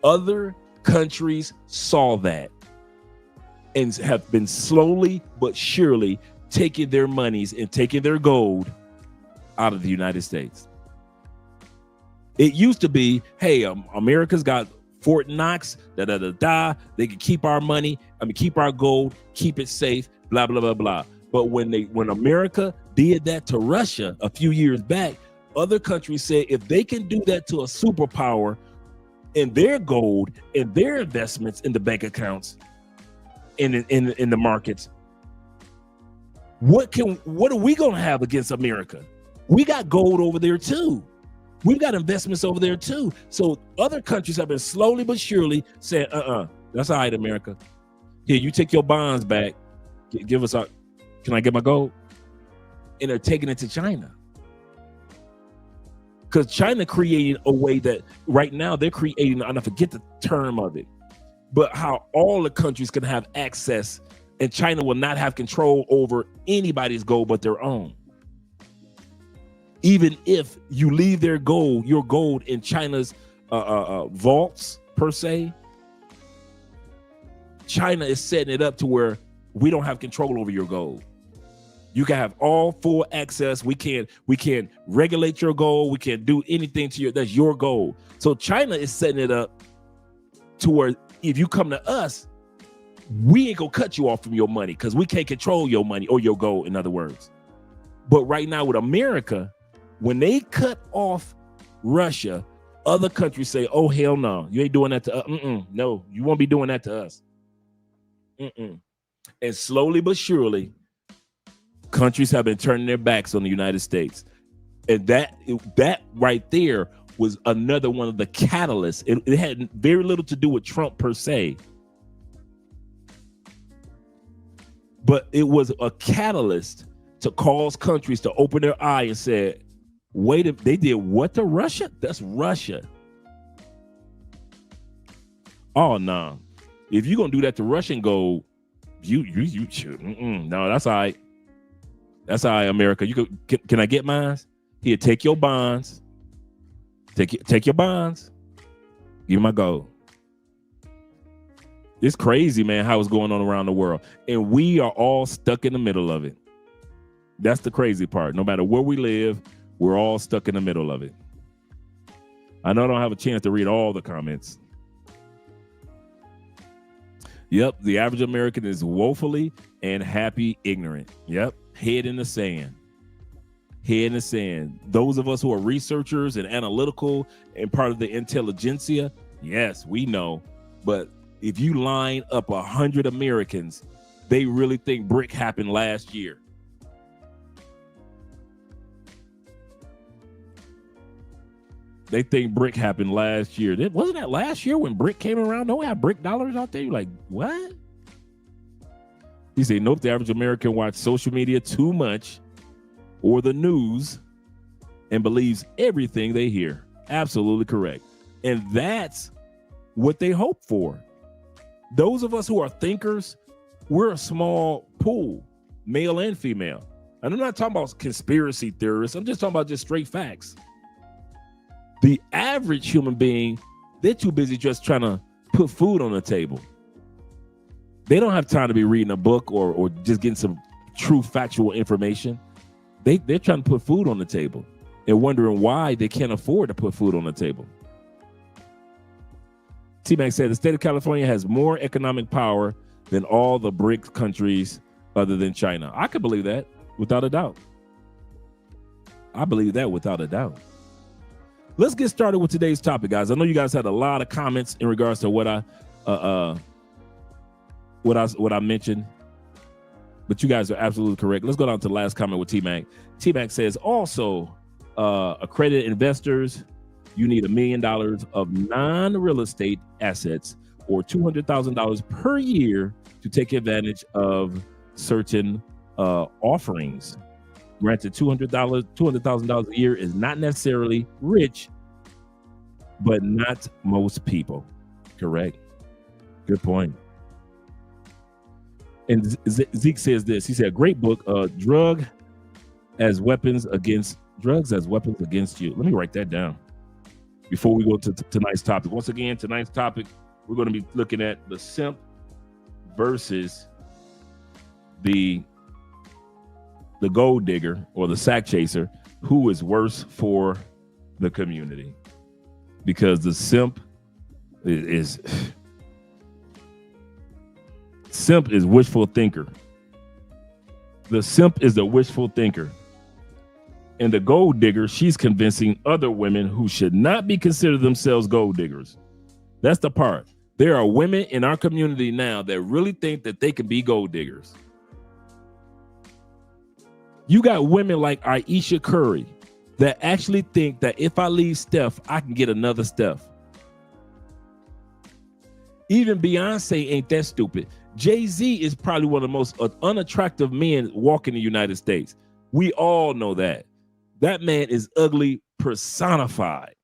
Other countries saw that and have been slowly but surely taking their monies and taking their gold out of the United States. It used to be, hey, America's got Fort Knox, they can keep our money, keep our gold, keep it safe, blah, blah, blah, blah. But when America did that to Russia a few years back, other countries said if they can do that to a superpower in their gold and their investments in the bank accounts in the markets, what are we gonna have against America? We got gold over there too. We've got investments over there too. So other countries have been slowly but surely saying, that's all right, America. Here, you take your bonds back. Give us can I get my gold? And they're taking it to China. Because China created a way that right now they're creating, and I forget the term of it, but how all the countries can have access and China will not have control over anybody's gold but their own. Even if you leave your gold in China's vaults per se, China is setting it up to where we don't have control over your gold. You can have all full access. We can't regulate your gold. We can't do anything to that's your gold. So China is setting it up to where if you come to us, we ain't gonna cut you off from your money because we can't control your money or your gold, in other words. But right now with America, when they cut off Russia, other countries say, oh, hell no, you ain't doing that to us. No, you won't be doing that to us. And slowly but surely, countries have been turning their backs on the United States. And that right there was another one of the catalysts. It had very little to do with Trump per se, but it was a catalyst to cause countries to open their eye and say, wait, they did what to Russia? That's Russia. Oh, no. If you're going to do that to Russian gold, you should. No, that's all right. That's all right, America. Can I get mine? Here, take your bonds. Take your bonds. Give me my gold. It's crazy, man, how it's going on around the world. And we are all stuck in the middle of it. That's the crazy part. No matter where we live, we're all stuck in the middle of it. I know I don't have a chance to read all the comments. Yep, the average American is woefully and happy ignorant. Yep, head in the sand. Head in the sand. Those of us who are researchers and analytical and part of the intelligentsia, yes, we know. But if you line up 100 Americans, they really think BRIC happened last year. They think BRIC happened last year. Wasn't that last year when BRIC came around? Don't we have BRIC dollars out there? You're like, what? He said, nope, the average American watches social media too much or the news and believes everything they hear. Absolutely correct. And that's what they hope for. Those of us who are thinkers, we're a small pool, male and female. And I'm not talking about conspiracy theorists. I'm just talking about just straight facts. The average human being, they're too busy just trying to put food on the table. They don't have time to be reading a book or just getting some true factual information. They're trying to put food on the table. and wondering why they can't afford to put food on the table. T-Mac said the state of California has more economic power than all the BRICS countries other than China. I could believe that without a doubt. I believe that without a doubt. Let's get started with today's topic, guys. I know you guys had a lot of comments in regards to what I mentioned, but you guys are absolutely correct. Let's go down to the last comment with T-Mac. T-Mac says also accredited investors, you need $1 million of non-real estate assets or $200,000 per year to take advantage of certain offerings. Granted, $200,000 a year is not necessarily rich, but not most people. Correct. Good point. And Zeke says this. He said, a great book, Drugs as Weapons Against You. Let me write that down before we go to tonight's topic. Once again, tonight's topic, we're going to be looking at the simp versus the gold digger or the sack chaser. Who is worse for the community? Because the simp is wishful thinker. The simp is the wishful thinker. And the gold digger, she's convincing other women who should not be considered themselves gold diggers. That's the part. There are women in our community now that really think that they can be gold diggers. You got women like Aisha Curry that actually think that if I leave Steph, I can get another Steph. Even Beyonce ain't that stupid. Jay-Z is probably one of the most unattractive men walking the United States. We all know that. That man is ugly personified.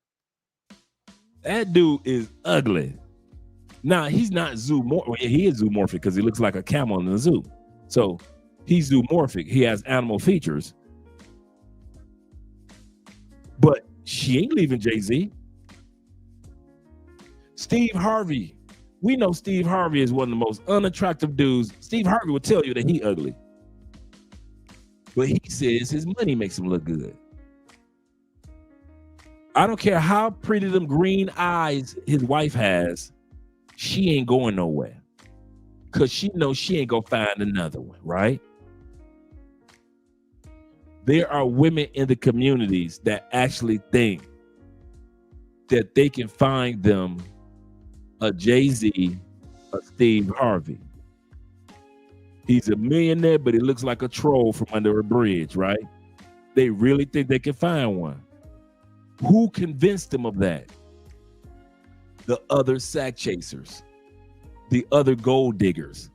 That dude is ugly. Now, he's not zoomorphic. Well, he is zoomorphic because he looks like a camel in the zoo. So he's zoomorphic. He has animal features. But she ain't leaving Jay-Z. Steve Harvey. We know Steve Harvey is one of the most unattractive dudes. Steve Harvey will tell you that he ugly. But he says his money makes him look good. I don't care how pretty them green eyes his wife has. She ain't going nowhere. Because she knows she ain't going to find another one, right? There are women in the communities that actually think that they can find them a Jay-Z, a Steve Harvey. He's a millionaire, but he looks like a troll from under a bridge, right? They really think they can find one. Who convinced them of that? The other sack chasers, the other gold diggers.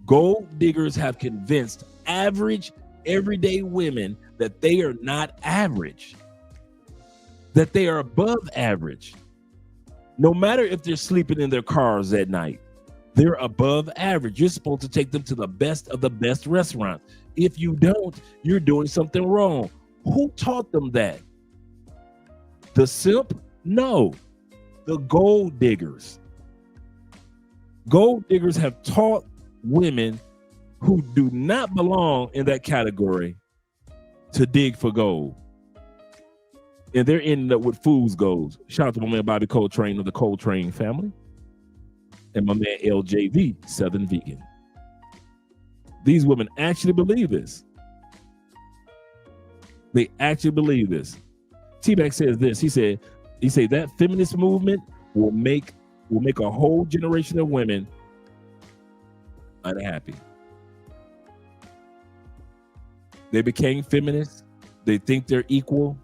Gold diggers have convinced average, everyday women that they are not average, that they are above average. No matter if they're sleeping in their cars at night, they're above average. You're supposed to take them to the best of the best restaurants. If you don't, you're doing something wrong. Who taught them that? The simp? No. The gold diggers. Gold diggers have taught women who do not belong in that category to dig for gold. And they're ending up with fool's gold. Shout out to my man Bobby Coltrane of the Coltrane family. And my man LJV, Southern Vegan. These women actually believe this. They actually believe this. T-Mac says this. He said that feminist movement will make a whole generation of women unhappy. They became feminists. They think they're equal.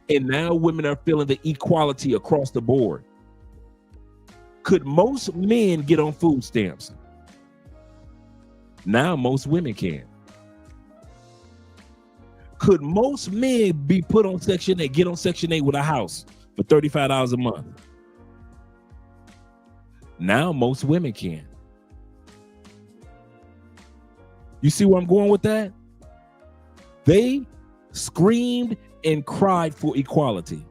And now women are feeling the equality across the board. Could most men get on food stamps? Now most women can. Could most men be put on Section 8, get on Section 8 with a house for $35 a month? Now most women can. You see where I'm going with that? They screamed and cried for equality.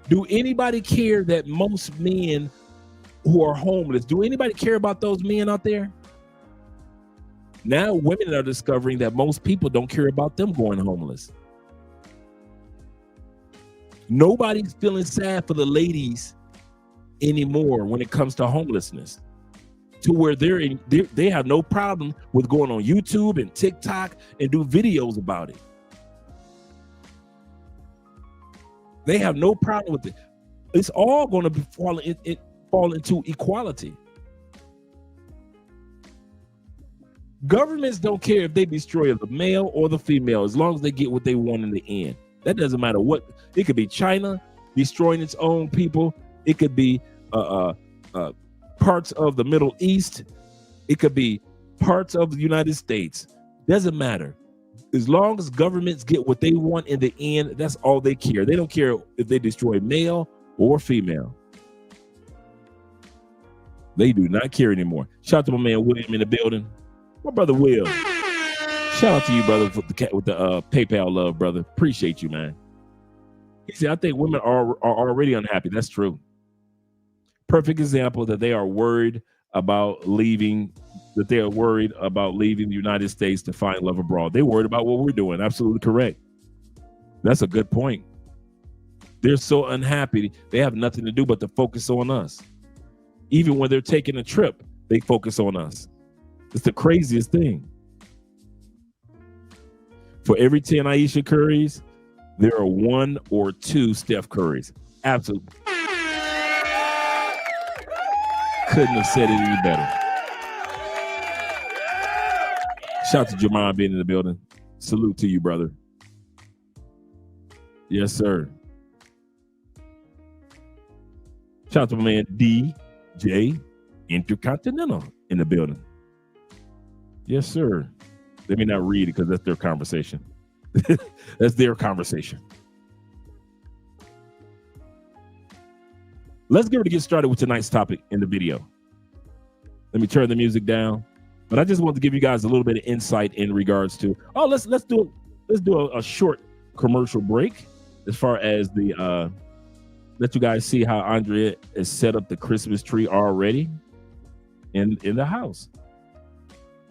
Do anybody care that most men who are homeless, do anybody care about those men out there? Now women are discovering that most people don't care about them going homeless. Nobody's feeling sad for the ladies anymore when it comes to homelessness, to where they have no problem with going on YouTube and TikTok and do videos about it. They have no problem with it. It's all going to fall into equality. Governments don't care if they destroy the male or the female, as long as they get what they want in the end. That doesn't matter what. It could be China destroying its own people. It could be parts of the Middle East. It could be parts of the United States. Doesn't matter. As long as governments get what they want in the end, that's all they care. They don't care if they destroy male or female. They do not care anymore. Shout out to my man William in the building. My brother Will. Shout out to you, brother, with the PayPal love, brother. Appreciate you, man. He said, I think women are already unhappy. That's true. Perfect example that they are worried about leaving, the United States to find love abroad. They're worried about what we're doing. Absolutely correct. That's a good point. They're so unhappy. They have nothing to do but to focus on us. Even when they're taking a trip, they focus on us. It's the craziest thing. For every 10 Aisha Currys, there are 1 or 2 Steph Currys. Absolutely. Couldn't have said it any better. Shout out to Jamon being in the building. Salute to you, brother. Yes, sir. Shout out to my man DJ Intercontinental in the building. Yes, sir. Let me not read it because that's their conversation. That's their conversation. Let's get started with tonight's topic in the video. Let me turn the music down. But I just want to give you guys a little bit of insight in regards to, let's do a short commercial break as far as the let you guys see how Andrea has set up the Christmas tree already in the house.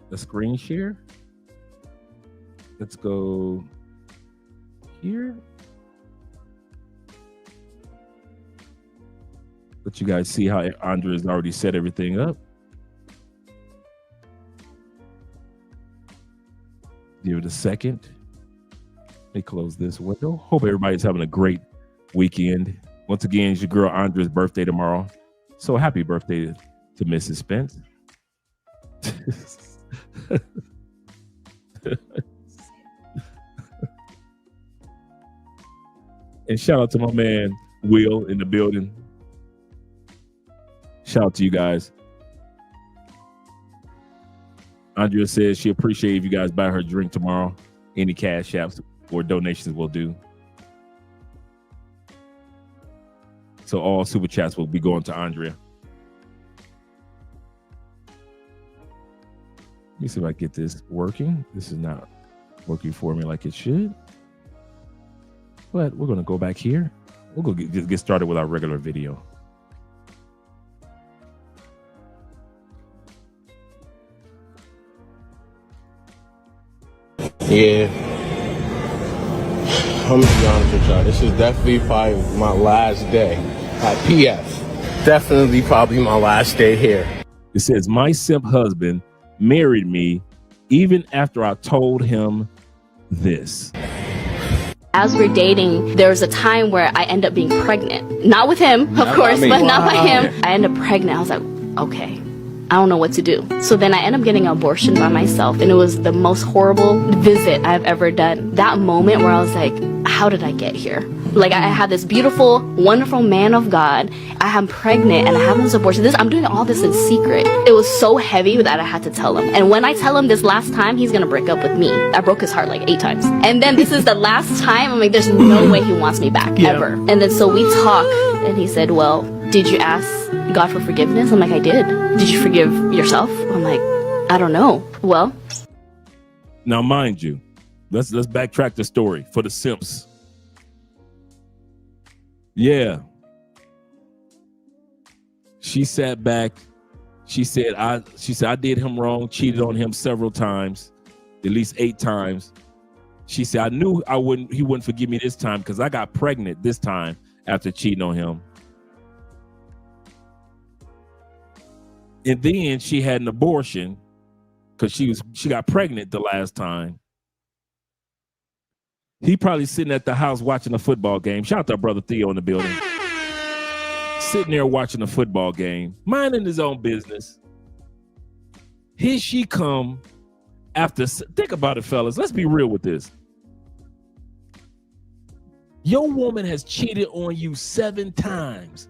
The screen share. Let's go here. Let you guys see how Andrea has already set everything up. Give it a second. Let me close this window. Hope everybody's having a great weekend. Once again, it's your girl Andrea's birthday tomorrow. So happy birthday to Mrs. Spence. And shout out to my man Will in the building. Shout out to you guys. Andrea says she appreciates if you guys buy her a drink tomorrow. Any cash apps or donations will do. So all super chats will be going to Andrea. Let me see if I get this working. This is not working for me like it should. But we're going to go back here. We'll go get started with our regular video. Yeah. I'm gonna be honest with y'all. This is definitely probably my last day at PF. Definitely probably my last day here. It says, my simp husband married me even after I told him this. As we're dating, there was a time where I end up being pregnant. Not with him, of course, but not by him. I end up pregnant. I was like, okay, I don't know what to do. So then I end up getting an abortion by myself, and it was the most horrible visit I've ever done. That moment where I was like, how did I get here? Like, I had this beautiful, wonderful man of God. I am pregnant and I have this abortion. I'm doing all this in secret. It was so heavy that I had to tell him. And when I tell him this last time, he's gonna break up with me. I broke his heart like 8 times. And then this is the last time. I'm like, there's no way he wants me back, ever. And then so we talk, and he said, well, did you ask God for forgiveness? I'm like, I did. Did you forgive yourself? I'm like, I don't know. Well. Now, mind you, let's backtrack the story for the Simps. Yeah. She sat back. She said I did him wrong, cheated on him several times, at least 8 times. She said I knew he wouldn't forgive me this time because I got pregnant this time after cheating on him. And then she had an abortion because she got pregnant the last time. He probably sitting at the house watching a football game. Shout out to our brother Theo in the building. Sitting there watching a football game, minding his own business. Here she come after, think about it, fellas. Let's be real with this. Your woman has cheated on you 7 times,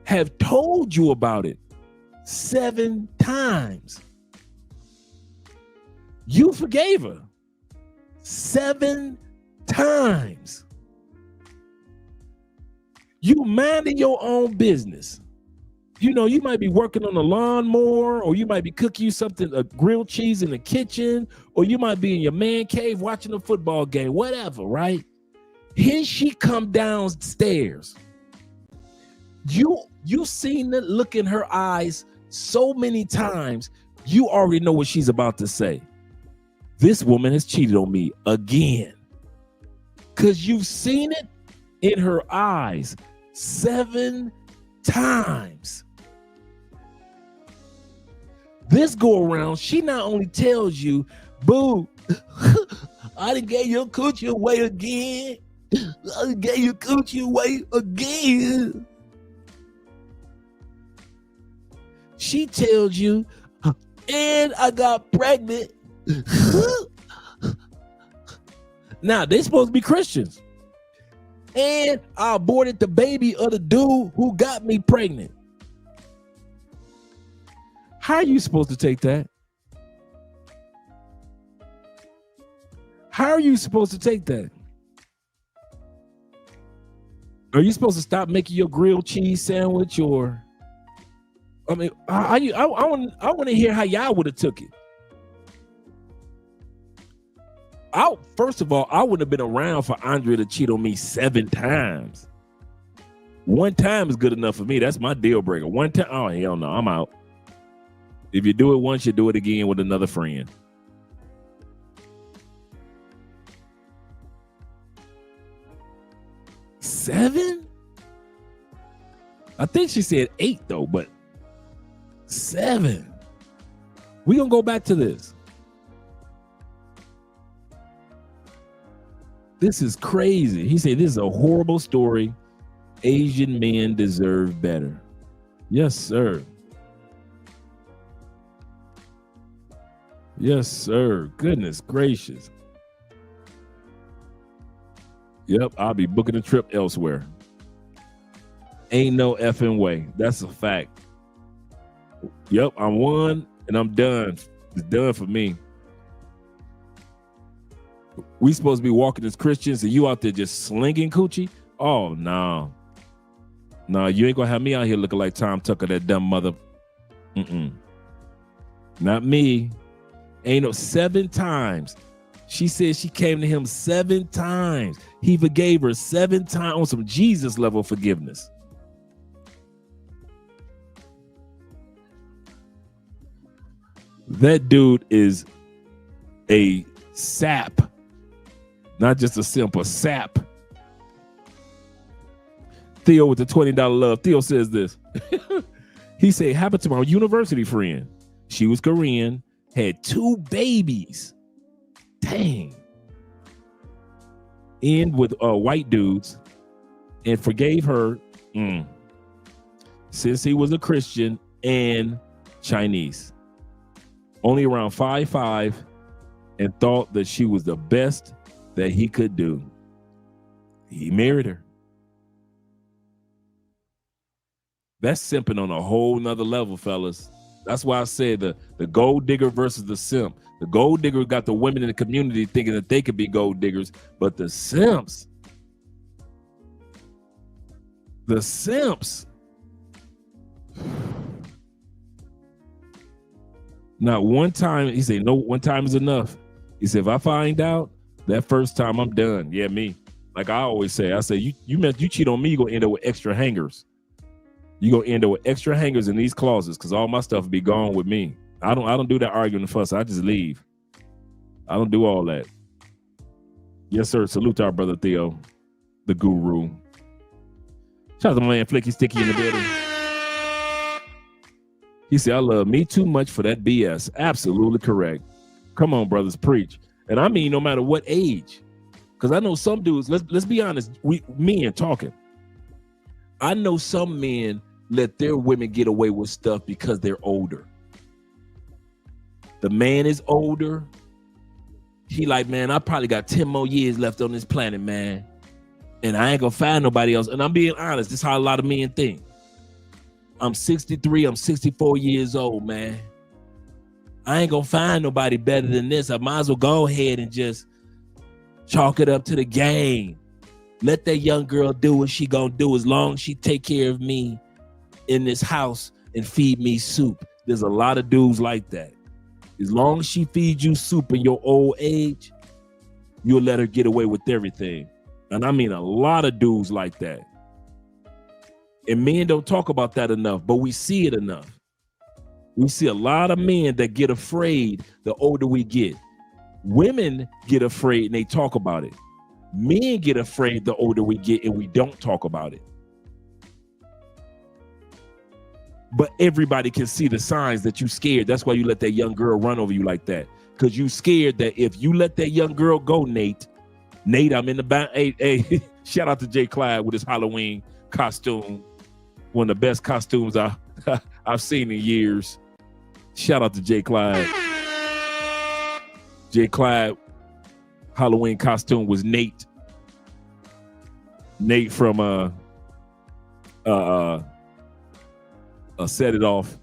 have told you about it 7 times. You forgave her 7 times. You minding your own business. You know, you might be working on the lawnmower, or you might be cooking you something, a grilled cheese in the kitchen, or you might be in your man cave watching a football game, whatever, right? Here she come downstairs. You seen the look in her eyes so many times, you already know what she's about to say. This woman has cheated on me again. Because you've seen it in her eyes 7 times. This go around, she not only tells you, boo, I done gave your coochie away again. I done gave your coochie away again. She tells you, and I got pregnant. Now, they supposed to be Christians. And I aborted the baby of the dude who got me pregnant. How are you supposed to take that? How are you supposed to take that? Are you supposed to stop making your grilled cheese sandwich? Or, I mean, I want to hear how y'all would have took it. First of all, I wouldn't have been around for Andre to cheat on me 7 times. 1 time is good enough for me. That's my deal breaker. 1 time, oh hell no, I'm out. If you do it once, you do it again with another friend. Seven? I think she said 8 though, but 7. We're gonna go back to this. This is crazy. He said, this is a horrible story. Asian men deserve better. Yes, sir. Yes, sir. Goodness gracious. Yep, I'll be booking a trip elsewhere. Ain't no effing way. That's a fact. Yep, I'm one and I'm done. It's done for me. We supposed to be walking as Christians and you out there just slinging coochie? Oh, no. No, you ain't gonna have me out here looking like Tom Tucker, that dumb mother. Not me. Ain't no 7 times. She said she came to him 7 times. He forgave her 7 times on some Jesus level forgiveness. That dude is a sap. Not just a simp, a sap. Theo with the $20 love. Theo says this. He said, happened to my university friend. She was Korean, had 2 babies. Dang. In with white dudes and forgave her since he was a Christian and Chinese. Only around 5'5", and thought that she was the best that he could do. He married her. That's simping on a whole nother level, fellas. That's why I said the gold digger versus the simp. The gold digger got the women in the community thinking that they could be gold diggers, but the simps, not one time, he said, no, 1 time is enough. He said, if I find out, that first time I'm done. Yeah, me. Like I always say, I say, you cheat on me, you're gonna end up with extra hangers. You're gonna end up with extra hangers in these closets because all my stuff will be gone with me. I don't do that arguing and fuss. I just leave. I don't do all that. Yes, sir. Salute to our brother Theo, the guru. Shout out to my man Flicky Sticky in the building. He said, I love me too much for that BS. Absolutely correct. Come on, brothers, preach. And I mean, no matter what age. Because I know some dudes, let's be honest, men talking. I know some men let their women get away with stuff because they're older. The man is older. He like, man, I probably got 10 more years left on this planet, man. And I ain't gonna find nobody else. And I'm being honest, this is how a lot of men think. I'm 63, I'm 64 years old, man. I ain't gonna find nobody better than this. I might as well go ahead and just chalk it up to the game. Let that young girl do what she gonna do as long as she take care of me in this house and feed me soup. There's a lot of dudes like that. As long as she feeds you soup in your old age, you'll let her get away with everything. And I mean a lot of dudes like that. And men don't talk about that enough, but we see it enough. We see a lot of men that get afraid the older we get. Women get afraid and they talk about it. Men get afraid the older we get and we don't talk about it. But everybody can see the signs that you scared. That's why you let that young girl run over you like that. Because you scared that if you let that young girl go, Nate, I'm in the back. Hey, shout out to Jay Clyde with his Halloween costume. One of the best costumes I've seen in years. Shout out to Jay Clyde. Jay Clyde Halloween costume was Nate. Nate from Set It Off.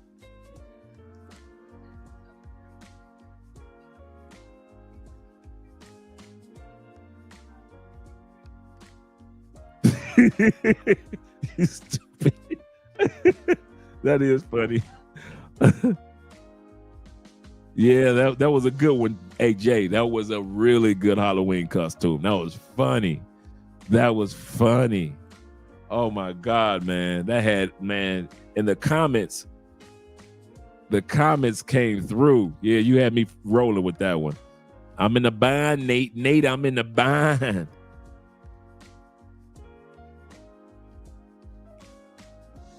You stupid. That is funny. Yeah, that was a good one. Hey, Jay, that was a really good Halloween costume. That was funny. That was funny. Oh, my God, man. That had, man, in the comments came through. Yeah, you had me rolling with that one. I'm in the bind, Nate. Nate, I'm in the bind.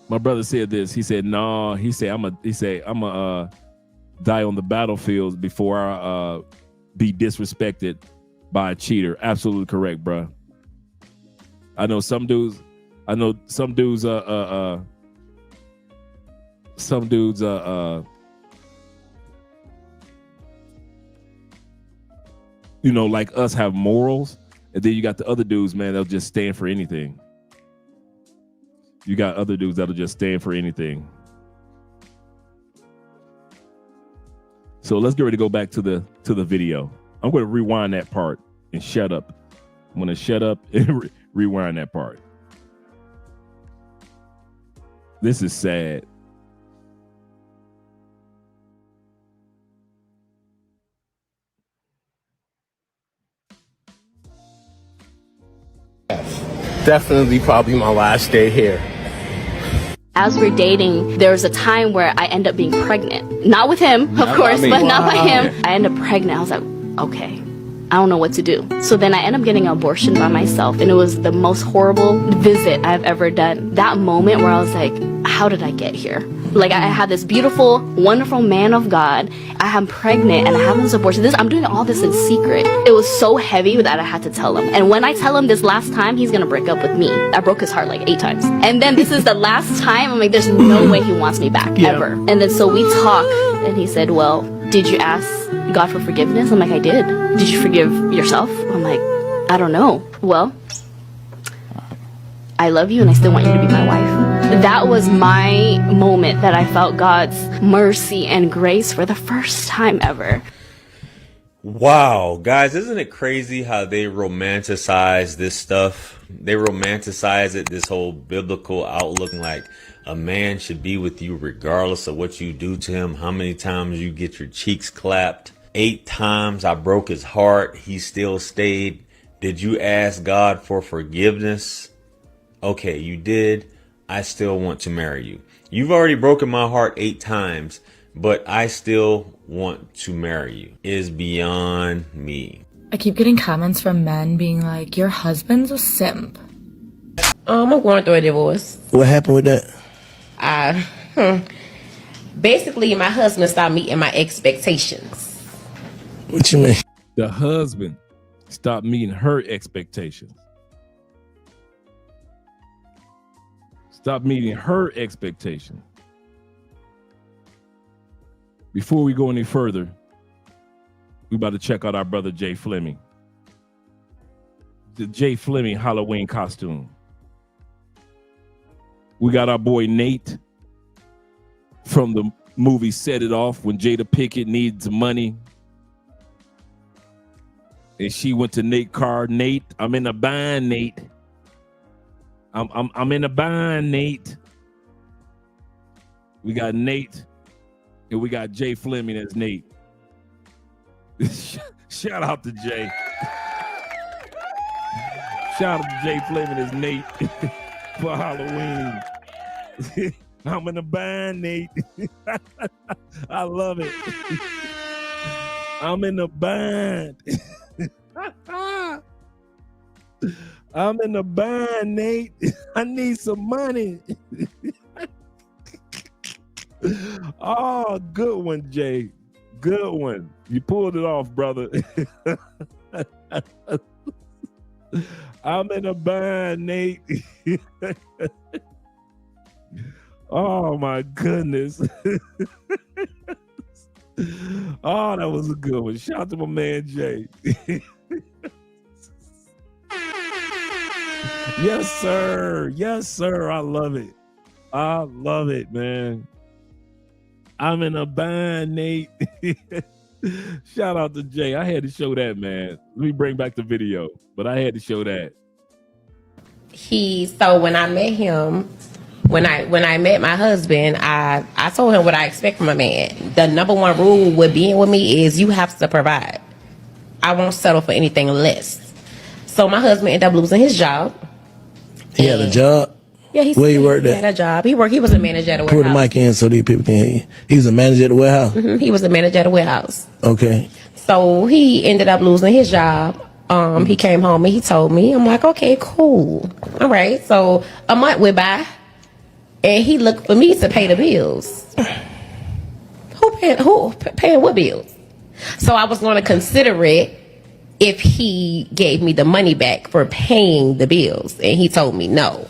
My brother said this. He said, "No." He said, "I'm a die on the battlefield before I be disrespected by a cheater." Absolutely correct, bro. I know some dudes. You know, like us, have morals, and then you got the other dudes, man. They'll just stand for anything. You got other dudes that'll just stand for anything. So let's get ready to go back to the video. I'm going to rewind that part and shut up. I'm going to shut up and rewind that part. This is sad. Definitely probably my last day here. As we're dating, there was a time where I end up being pregnant. Not with him, of course, but not by him. I end up pregnant. I was like, okay, I don't know what to do. So then I end up getting an abortion by myself, and it was the most horrible visit I've ever done. That moment where I was like, how did I get here? Like, I had this beautiful, wonderful man of God. I'm pregnant and I have this abortion. I'm doing all this in secret. It was so heavy that I had to tell him. And when I tell him this last time, he's gonna break up with me. I broke his heart like 8 times. And then this is the last time. I'm like, there's no way he wants me back, ever. And then so we talk, and he said, well, did you ask God for forgiveness? I'm like, I did. Did you forgive yourself? I'm like, I don't know. Well, I love you and I still want you to be my wife. That was my moment that I felt God's mercy and grace for the first time ever. Wow, guys, isn't it crazy how they romanticize this stuff? They romanticize it, this whole biblical outlook, like a man should be with you regardless of what you do to him, how many times you get your cheeks clapped. 8 times I broke his heart, he still stayed. Did you ask God for forgiveness? Okay, you did. I still want to marry you. You've already broken my heart 8 times, but I still want to marry you. It is beyond me. I keep getting comments from men being like, your husband's a simp. I'm going through a divorce. What happened with that? Basically, my husband stopped meeting my expectations. What you mean? The husband stopped meeting her expectations. Stop meeting her expectations. Before we go any further, we about to check out our brother Jay Fleming. The Jay Fleming Halloween costume. We got our boy Nate from the movie Set It Off when Jada Pinkett needs money. And she went to Nate's car. Nate, I'm in a bind, Nate. I'm in a bind, Nate. We got Nate, and we got Jay Fleming as Nate. Shout out to Jay. Shout out to Jay Fleming as Nate for Halloween. I'm in a bind, Nate. I love it. I'm in a bind. I'm in a bind, Nate. I need some money. Oh, good one, Jay. Good one. You pulled it off, brother. I'm in a bind, Nate. Oh, my goodness. Oh, that was a good one. Shout out to my man, Jay. Yes, sir. Yes, sir. I love it. I love it, man. I'm in a bind, Nate. Shout out to Jay. I had to show that, man. Let me bring back the video, but I had to show that. So when I met him, when I met my husband, I told him what I expect from a man. The number one rule with being with me is you have to provide. I won't settle for anything less. So my husband ended up losing his job. He had a job? Yeah, where he worked He at? had a job. He was a manager at a warehouse. Put the mic in so these people can hear you. He was a manager at the warehouse? He was a manager at a warehouse. Okay. So he ended up losing his job. He came home and he told me. I'm like, okay, cool. All right. So a month went by and he looked for me to pay the bills. Who paying what bills? So I was going to consider it if he gave me the money back for paying the bills. And he told me no.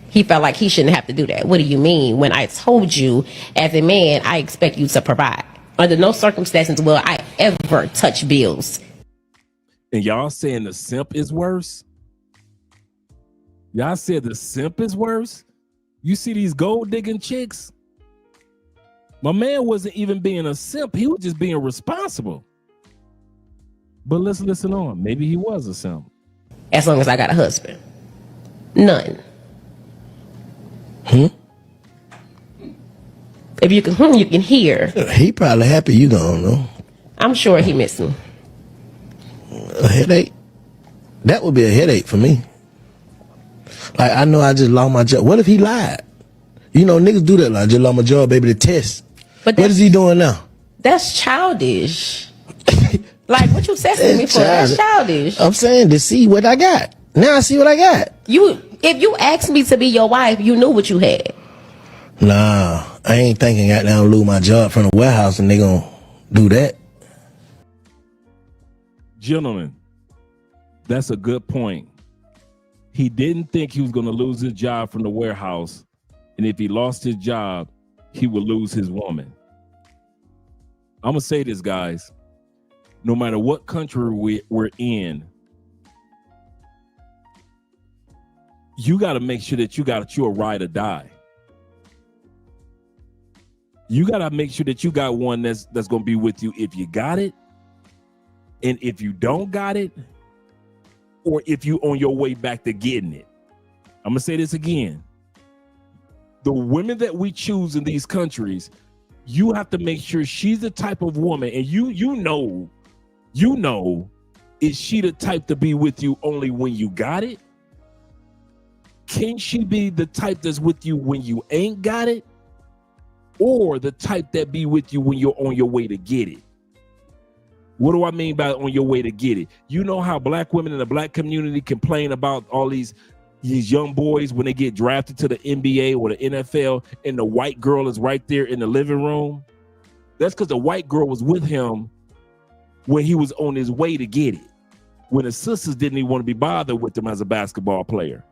He felt like he shouldn't have to do that. What do you mean? When I told you, as a man, I expect you to provide. Under no circumstances will I ever touch bills. And y'all saying the simp is worse? Y'all said the simp is worse? You see these gold digging chicks? My man wasn't even being a simp. He was just being responsible. But let's listen on. Maybe he was a simp. As long as I got a husband. None. If you can, you can hear. He probably happy you don't know. I'm sure he missed me. A headache? That would be a headache for me. Like, I know I just lost my job. What if he lied? You know, niggas do that. Like, I just lost my job, baby, to test. But what is he doing now? That's childish. Like, what you testing me for? That's childish. I'm saying to see what I got. Now I see what I got. If you asked me to be your wife, you knew what you had. Nah, I ain't thinking I down lose my job from the warehouse and they gonna do that. Gentlemen, that's a good point. He didn't think he was gonna lose his job from the warehouse. And if he lost his job, he would lose his woman. I'm gonna say this, guys. No matter what country we're in, you got to make sure that you're a ride or die. You got to make sure that you got one that's going to be with you if you got it, and if you don't got it, or if you on your way back to getting it. I'm going to say this again. The women that we choose in these countries, you have to make sure she's the type of woman, and you know, is she the type to be with you only when you got it? Can she be the type that's with you when you ain't got it, or the type that be with you when you're on your way to get it? What do I mean by on your way to get it? You know how black women in the black community complain about all these young boys when they get drafted to the NBA or the NFL and the white girl is right there in the living room? That's because the white girl was with him when he was on his way to get it, when the sisters didn't even want to be bothered with him as a basketball player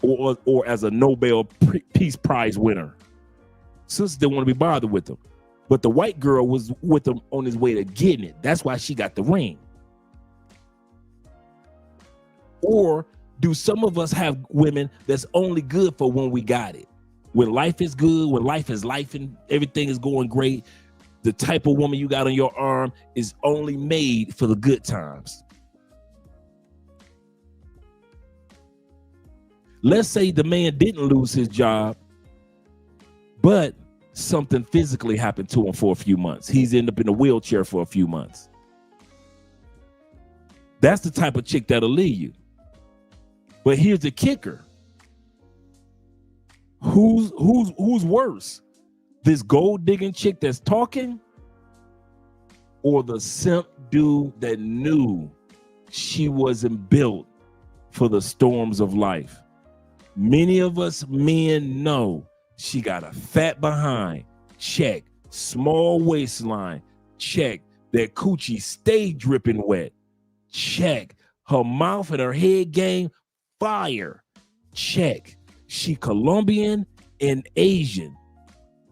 or as a Nobel Peace Prize winner. Sisters didn't want to be bothered with him. But the white girl was with him on his way to getting it. That's why she got the ring. Or do some of us have women that's only good for when we got it? When life is good, when life is life and everything is going great, the type of woman you got on your arm is only made for the good times. Let's say the man didn't lose his job, but something physically happened to him for a few months. He's ended up in a wheelchair for a few months. That's the type of chick that'll leave you. But here's the kicker. Who's worse? This gold digging chick that's talking, or the simp dude that knew she wasn't built for the storms of life? Many of us men know she got a fat behind, check. Small waistline, check. That coochie stay dripping wet, check. Her mouth and her head game, fire, check. She Colombian and Asian,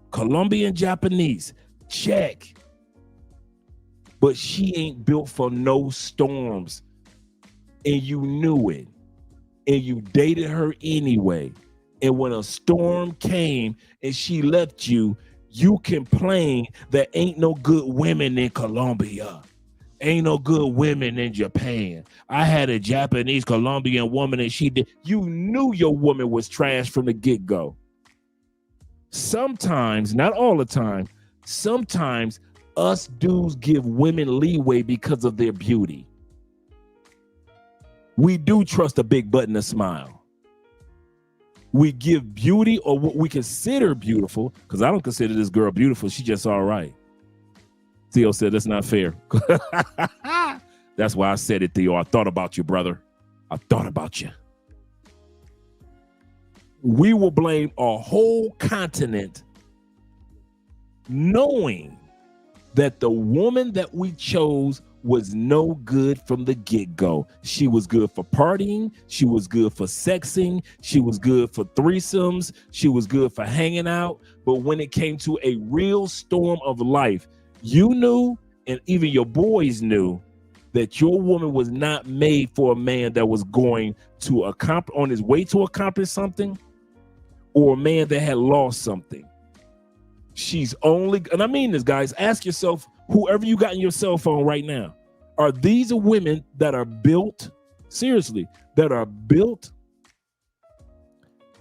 Colombian Japanese, check. But she ain't built for no storms, and you knew it, and you dated her anyway. And when a storm came and she left you, you complain that ain't no good women in Colombia. Ain't no good women in Japan. I had a Japanese Colombian woman and she did. You knew your woman was trash from the get-go. Sometimes, not all the time, sometimes us dudes give women leeway because of their beauty. We do trust a big butt and a smile. We give beauty, or what we consider beautiful, because I don't consider this girl beautiful. She's just all right. Theo said, that's not fair. That's why I said it, Theo. I thought about you, brother. I thought about you. We will blame a whole continent knowing that the woman that we chose was no good from the get-go. She was good for partying. She was good for sexing. She was good for threesomes. She was good for hanging out. But when it came to a real storm of life, you knew, and even your boys knew, that your woman was not made for a man that was going to accomplish, on his way to accomplish something, or a man that had lost something. She's only, and I mean this, guys, ask yourself, whoever you got in your cell phone right now, are these women that are built, seriously, that are built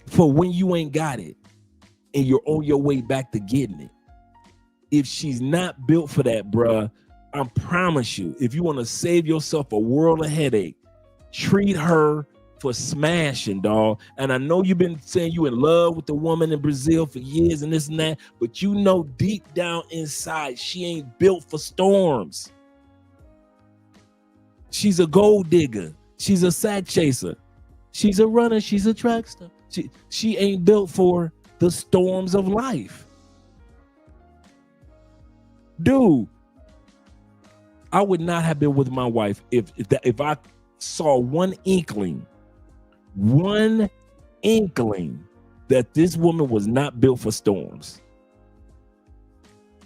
for when you ain't got it and you're on your way back to getting it? If she's not built for that, bruh, I promise you, if you want to save yourself a world of headache, treat her for smashing, dog. And I know you've been saying you in love with the woman in Brazil for years and this and that, but you know deep down inside, she ain't built for storms. She's a gold digger. She's a sack chaser. She's a runner. She's a track star. She ain't built for the storms of life. Dude, I would not have been with my wife if I saw one inkling that this woman was not built for storms.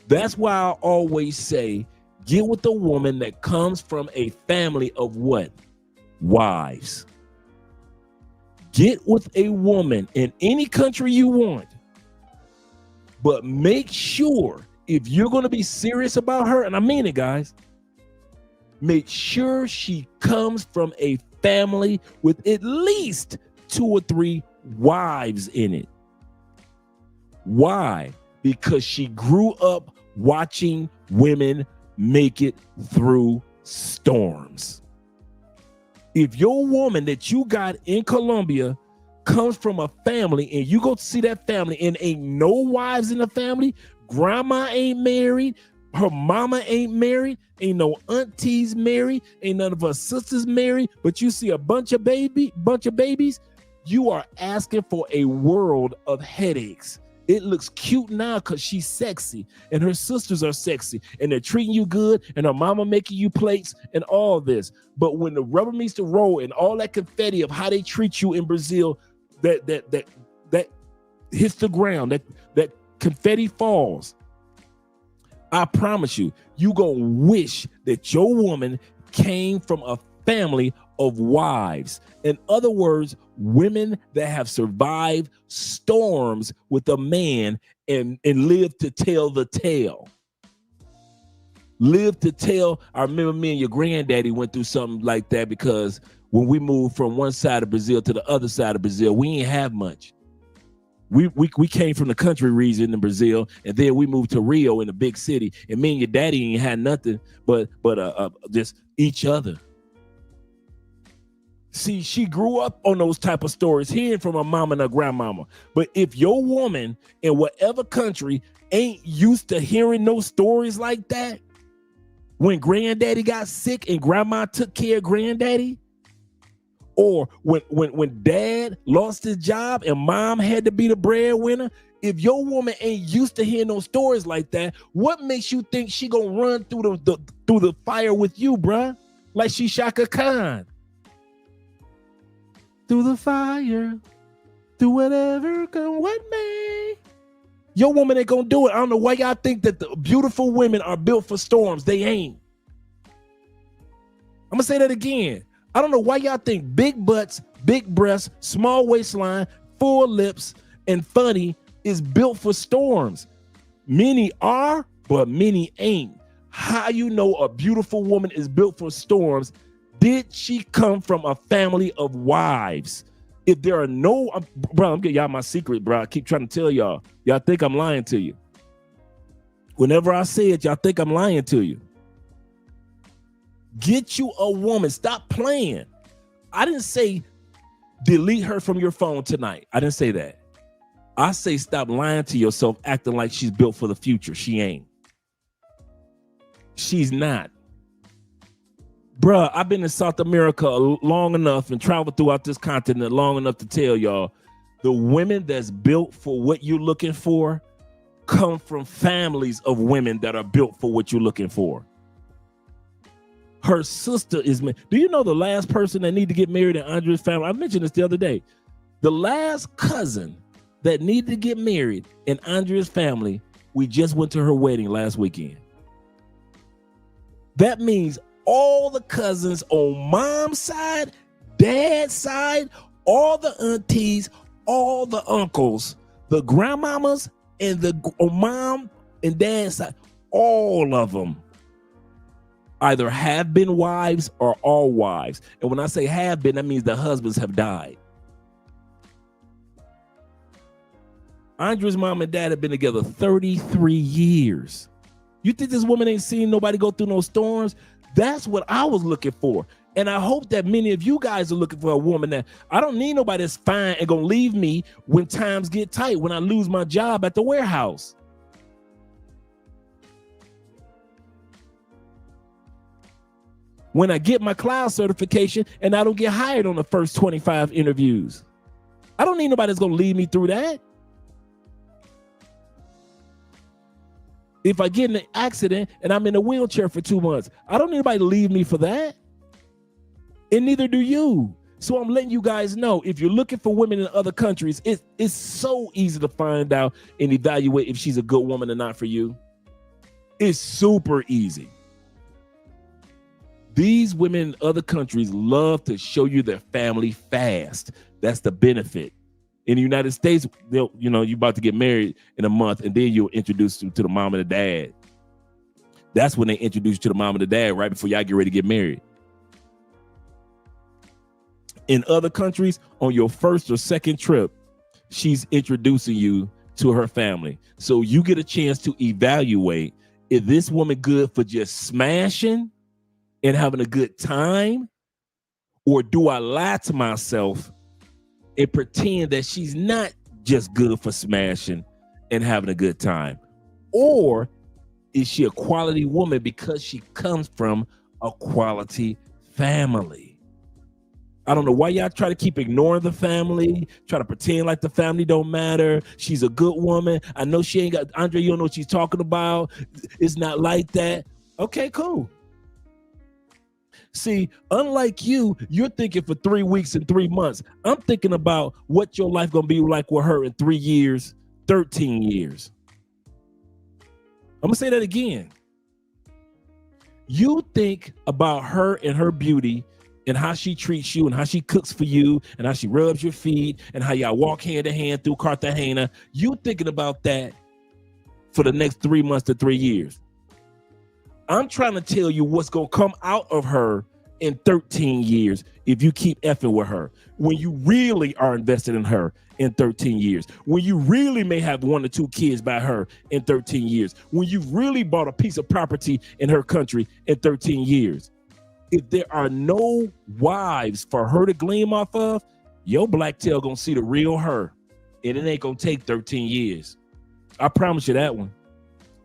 That's why I always say, get with a woman that comes from a family of what? Wives. Get with a woman in any country you want, but make sure, if you're going to be serious about her, and I mean it, guys, make sure she comes from a family with at least 2 or 3 wives in it. Why? Because she grew up watching women make it through storms. If your woman that you got in Colombia comes from a family, and you go to see that family, and ain't no wives in the family, grandma ain't married, her mama ain't married, ain't no aunties married, ain't none of her sisters married, but you see a bunch of babies, you are asking for a world of headaches. It looks cute now because she's sexy and her sisters are sexy and they're treating you good and her mama making you plates and all this. But when the rubber meets the road and all that confetti of how they treat you in Brazil, that hits the ground, that confetti falls, I promise you, you gonna wish that your woman came from a family of wives. In other words, women that have survived storms with a man and live to tell the tale. Live to tell. I remember me and your granddaddy went through something like that, because when we moved from one side of Brazil to the other side of Brazil, we ain't have much. We came from the country region in Brazil, and then we moved to Rio in the big city, and me and your daddy ain't had nothing but just each other. See, she grew up on those type of stories, hearing from her mama and her grandmama. But if your woman in whatever country ain't used to hearing those stories like that, when granddaddy got sick and grandma took care of granddaddy, or when dad lost his job and mom had to be the breadwinner, if your woman ain't used to hearing those stories like that, what makes you think she gonna run through the fire with you, bruh? Like she Shaka Khan. Through the fire, through whatever come what may. Your woman ain't gonna do it. I don't know why y'all think that the beautiful women are built for storms. They ain't. I'm gonna say that again. I don't know why y'all think big butts, big breasts, small waistline, full lips, and funny is built for storms. Many are, but many ain't. How you know a beautiful woman is built for storms? Did she come from a family of wives? If there are no, bro, I'm getting y'all my secret, bro. I keep trying to tell y'all. Y'all think I'm lying to you. Whenever I say it, y'all think I'm lying to you. Get you a woman. Stop playing. I didn't say delete her from your phone tonight. I didn't say that. I say stop lying to yourself, acting like she's built for the future. She ain't. She's not. Bruh, I've been in South America long enough and traveled throughout this continent long enough to tell y'all, the women that's built for what you're looking for come from families of women that are built for what you're looking for. Her sister is, do you know the last person that need to get married in Andre's family? I mentioned this the other day. The last cousin that needed to get married in Andrea's family, we just went to her wedding last weekend. That means all the cousins on mom's side, dad's side, all the aunties, all the uncles, the grandmamas, and the mom and dad's side, all of them either have been wives or are wives. And when I say have been, that means the husbands have died. Andre's mom and dad have been together 33 years. You think this woman ain't seen nobody go through no storms? That's what I was looking for. And I hope that many of you guys are looking for a woman that I don't need nobody that's fine and gonna leave me when times get tight, when I lose my job at the warehouse. When I get my cloud certification and I don't get hired on the first 25 interviews. I don't need nobody that's gonna lead me through that. If I get in an accident and I'm in a wheelchair for 2 months, I don't need anybody to leave me for that. And neither do you. So I'm letting you guys know, if you're looking for women in other countries, it's so easy to find out and evaluate if she's a good woman or not for you. It's super easy. These women in other countries love to show you their family fast. That's the benefit. In the United States, they'll, you're about to get married in a month, and then you'll introduce them to the mom and the dad. That's when they introduce you to the mom and the dad, right before y'all get ready to get married. In other countries, on your first or second trip, she's introducing you to her family. So you get a chance to evaluate, is this woman good for just smashing and having a good time? Or do I lie to myself and pretend that she's not just good for smashing and having a good time? Or is she a quality woman because she comes from a quality family? I don't know why y'all try to keep ignoring the family, try to pretend like the family don't matter. She's a good woman. I know she ain't got, Andre, you don't know what she's talking about. It's not like that. Okay, cool. See, unlike you, you're thinking for 3 weeks and 3 months. I'm thinking about what your life gonna be like with her in 3 years, 13 years. I'm gonna say that again. You think about her and her beauty and how she treats you and how she cooks for you and how she rubs your feet and how y'all walk hand in hand through Cartagena. You thinking about that for the next 3 months to 3 years. I'm trying to tell you what's going to come out of her in 13 years if you keep effing with her. When you really are invested in her in 13 years. When you really may have 1 or 2 kids by her in 13 years. When you really bought a piece of property in her country in 13 years. If there are no wives for her to gleam off of, your black tail going to see the real her. And it ain't going to take 13 years. I promise you that one.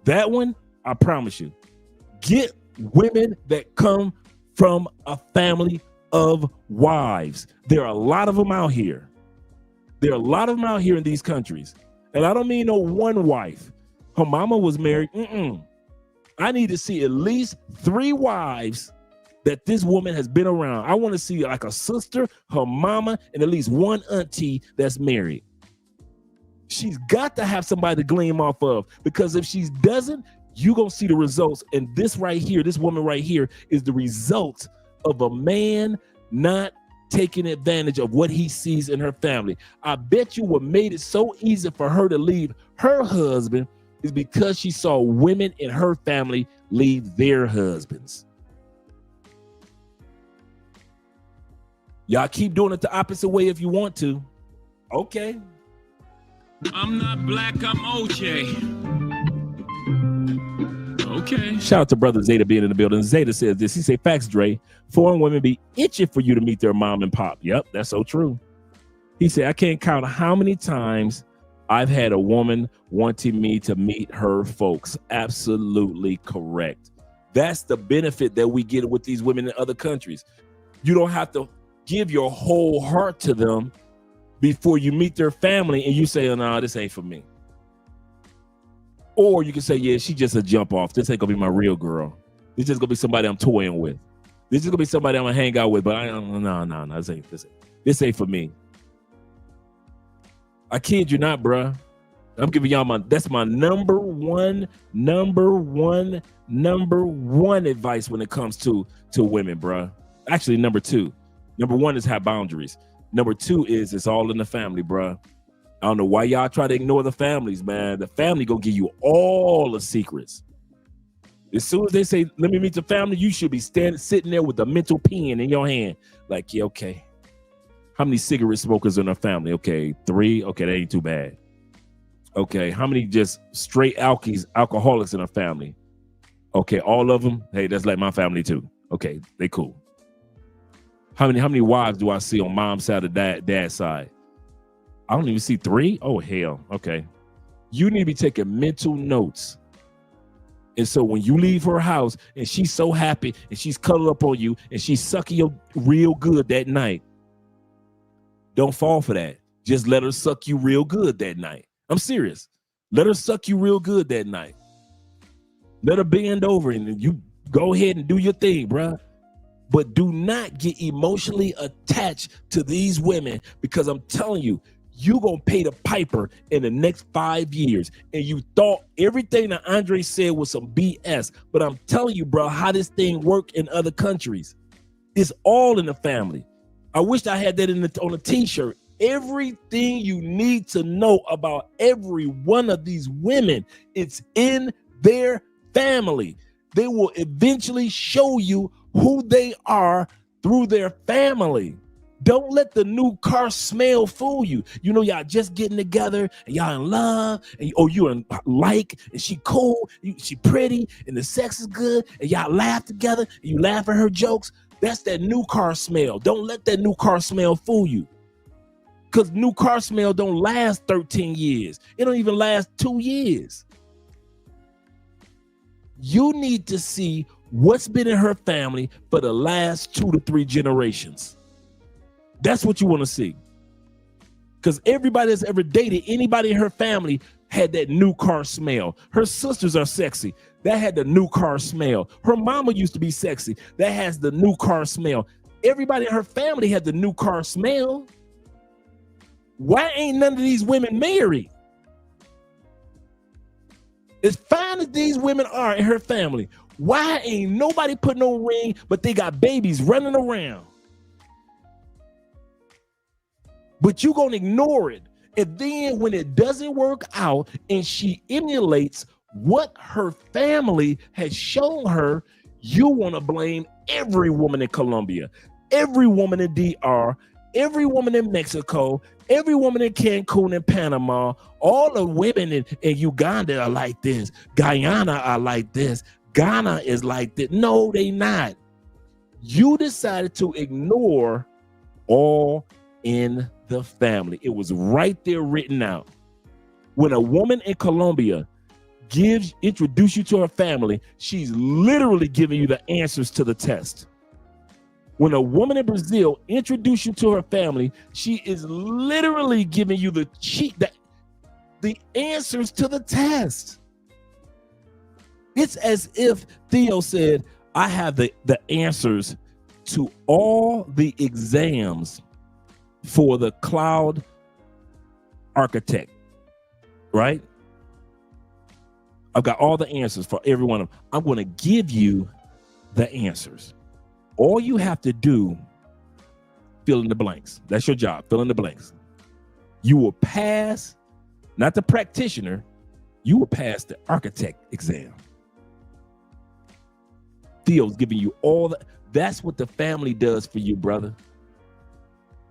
That one, I promise you. Get women that come from a family of wives. There are a lot of them out here. There are a lot of them out here in these countries. And I don't mean no one wife. Her mama was married. I need to see at least 3 wives that this woman has been around. I want to see like a sister, her mama, and at least 1 auntie that's married. She's got to have somebody to gleam off of, because if she doesn't, you're going to see the results. And this right here, this woman right here is the result of a man not taking advantage of what he sees in her family. I bet you what made it so easy for her to leave her husband is because she saw women in her family leave their husbands. Y'all keep doing it the opposite way if you want to. Okay. I'm not black, I'm OJ. Okay. Shout out to brother Zeta being in the building. Zeta says this. He say, facts, Dre. Foreign women be itching for you to meet their mom and pop. Yep, that's so true. He said, I can't count how many times I've had a woman wanting me to meet her folks. Absolutely correct. That's the benefit that we get with these women in other countries. You don't have to give your whole heart to them before you meet their family and you say, oh, no, this ain't for me. Or you can say, yeah, she just a jump off. This ain't gonna be my real girl. This just gonna be somebody I'm toying with. This is gonna be somebody I'm gonna hang out with, but no, this ain't for me. I kid you not, bruh. I'm giving y'all that's my number one advice when it comes to women, bruh. Actually, number 2. Number 1 is have boundaries. Number 2 is it's all in the family, bruh. I don't know why y'all try to ignore the families, man. The family gonna give you all the secrets. As soon as they say, let me meet the family, you should be sitting there with a mental pen in your hand. Like, yeah, okay. How many cigarette smokers in our family? Okay, 3. Okay, that ain't too bad. Okay, how many just straight alcoholics in our family? Okay, all of them? Hey, that's like my family too. Okay, they cool. How many wives do I see on mom's side or dad's side? I don't even see 3. Oh, hell. Okay. You need to be taking mental notes. And so when you leave her house and she's so happy and she's cuddled up on you and she's sucking you real good that night, don't fall for that. Just let her suck you real good that night. I'm serious. Let her suck you real good that night. Let her bend over and you go ahead and do your thing, bruh. But do not get emotionally attached to these women, because I'm telling you, you're going to pay the piper in the next 5 years. And you thought everything that Andre said was some BS. But I'm telling you, bro, how this thing work in other countries. It's all in the family. I wish I had that on a t-shirt. Everything you need to know about every one of these women, it's in their family. They will eventually show you who they are through their family. Don't let the new car smell fool you. You know, y'all just getting together and y'all in love, and you in like, and she cool, she pretty, and the sex is good, and y'all laugh together, and you laugh at her jokes. That's that new car smell. Don't let that new car smell fool you. Because new car smell don't last 13 years. It don't even last 2 years. You need to see what's been in her family for the last 2 to 3 generations. That's what you want to see. Because everybody that's ever dated anybody in her family had that new car smell. Her sisters are sexy. That had the new car smell. Her mama used to be sexy. That has the new car smell. Everybody in her family had the new car smell. Why ain't none of these women married? As fine as these women are in her family, why ain't nobody put no ring, but they got babies running around? But you gonna ignore it. And then when it doesn't work out and she emulates what her family has shown her, you want to blame every woman in Colombia, every woman in DR, every woman in Mexico, every woman in Cancun and Panama. All the women in Uganda are like this. Guyana are like this. Ghana is like this. No, they not. You decided to ignore all in the family. It was right there written out. When a woman in Colombia introduce you to her family, she's literally giving you the answers to the test. When a woman in Brazil introduce you to her family, she is literally giving you the answers to the test. It's as if Theo said, I have the answers to all the exams for the cloud architect, right? I've got all the answers for every one of them. I'm going to give you the answers. All you have to do, fill in the blanks. That's your job, fill in the blanks. You will pass, not the practitioner, you will pass the architect exam. Theo's giving you all the, that's what the family does for you, brother.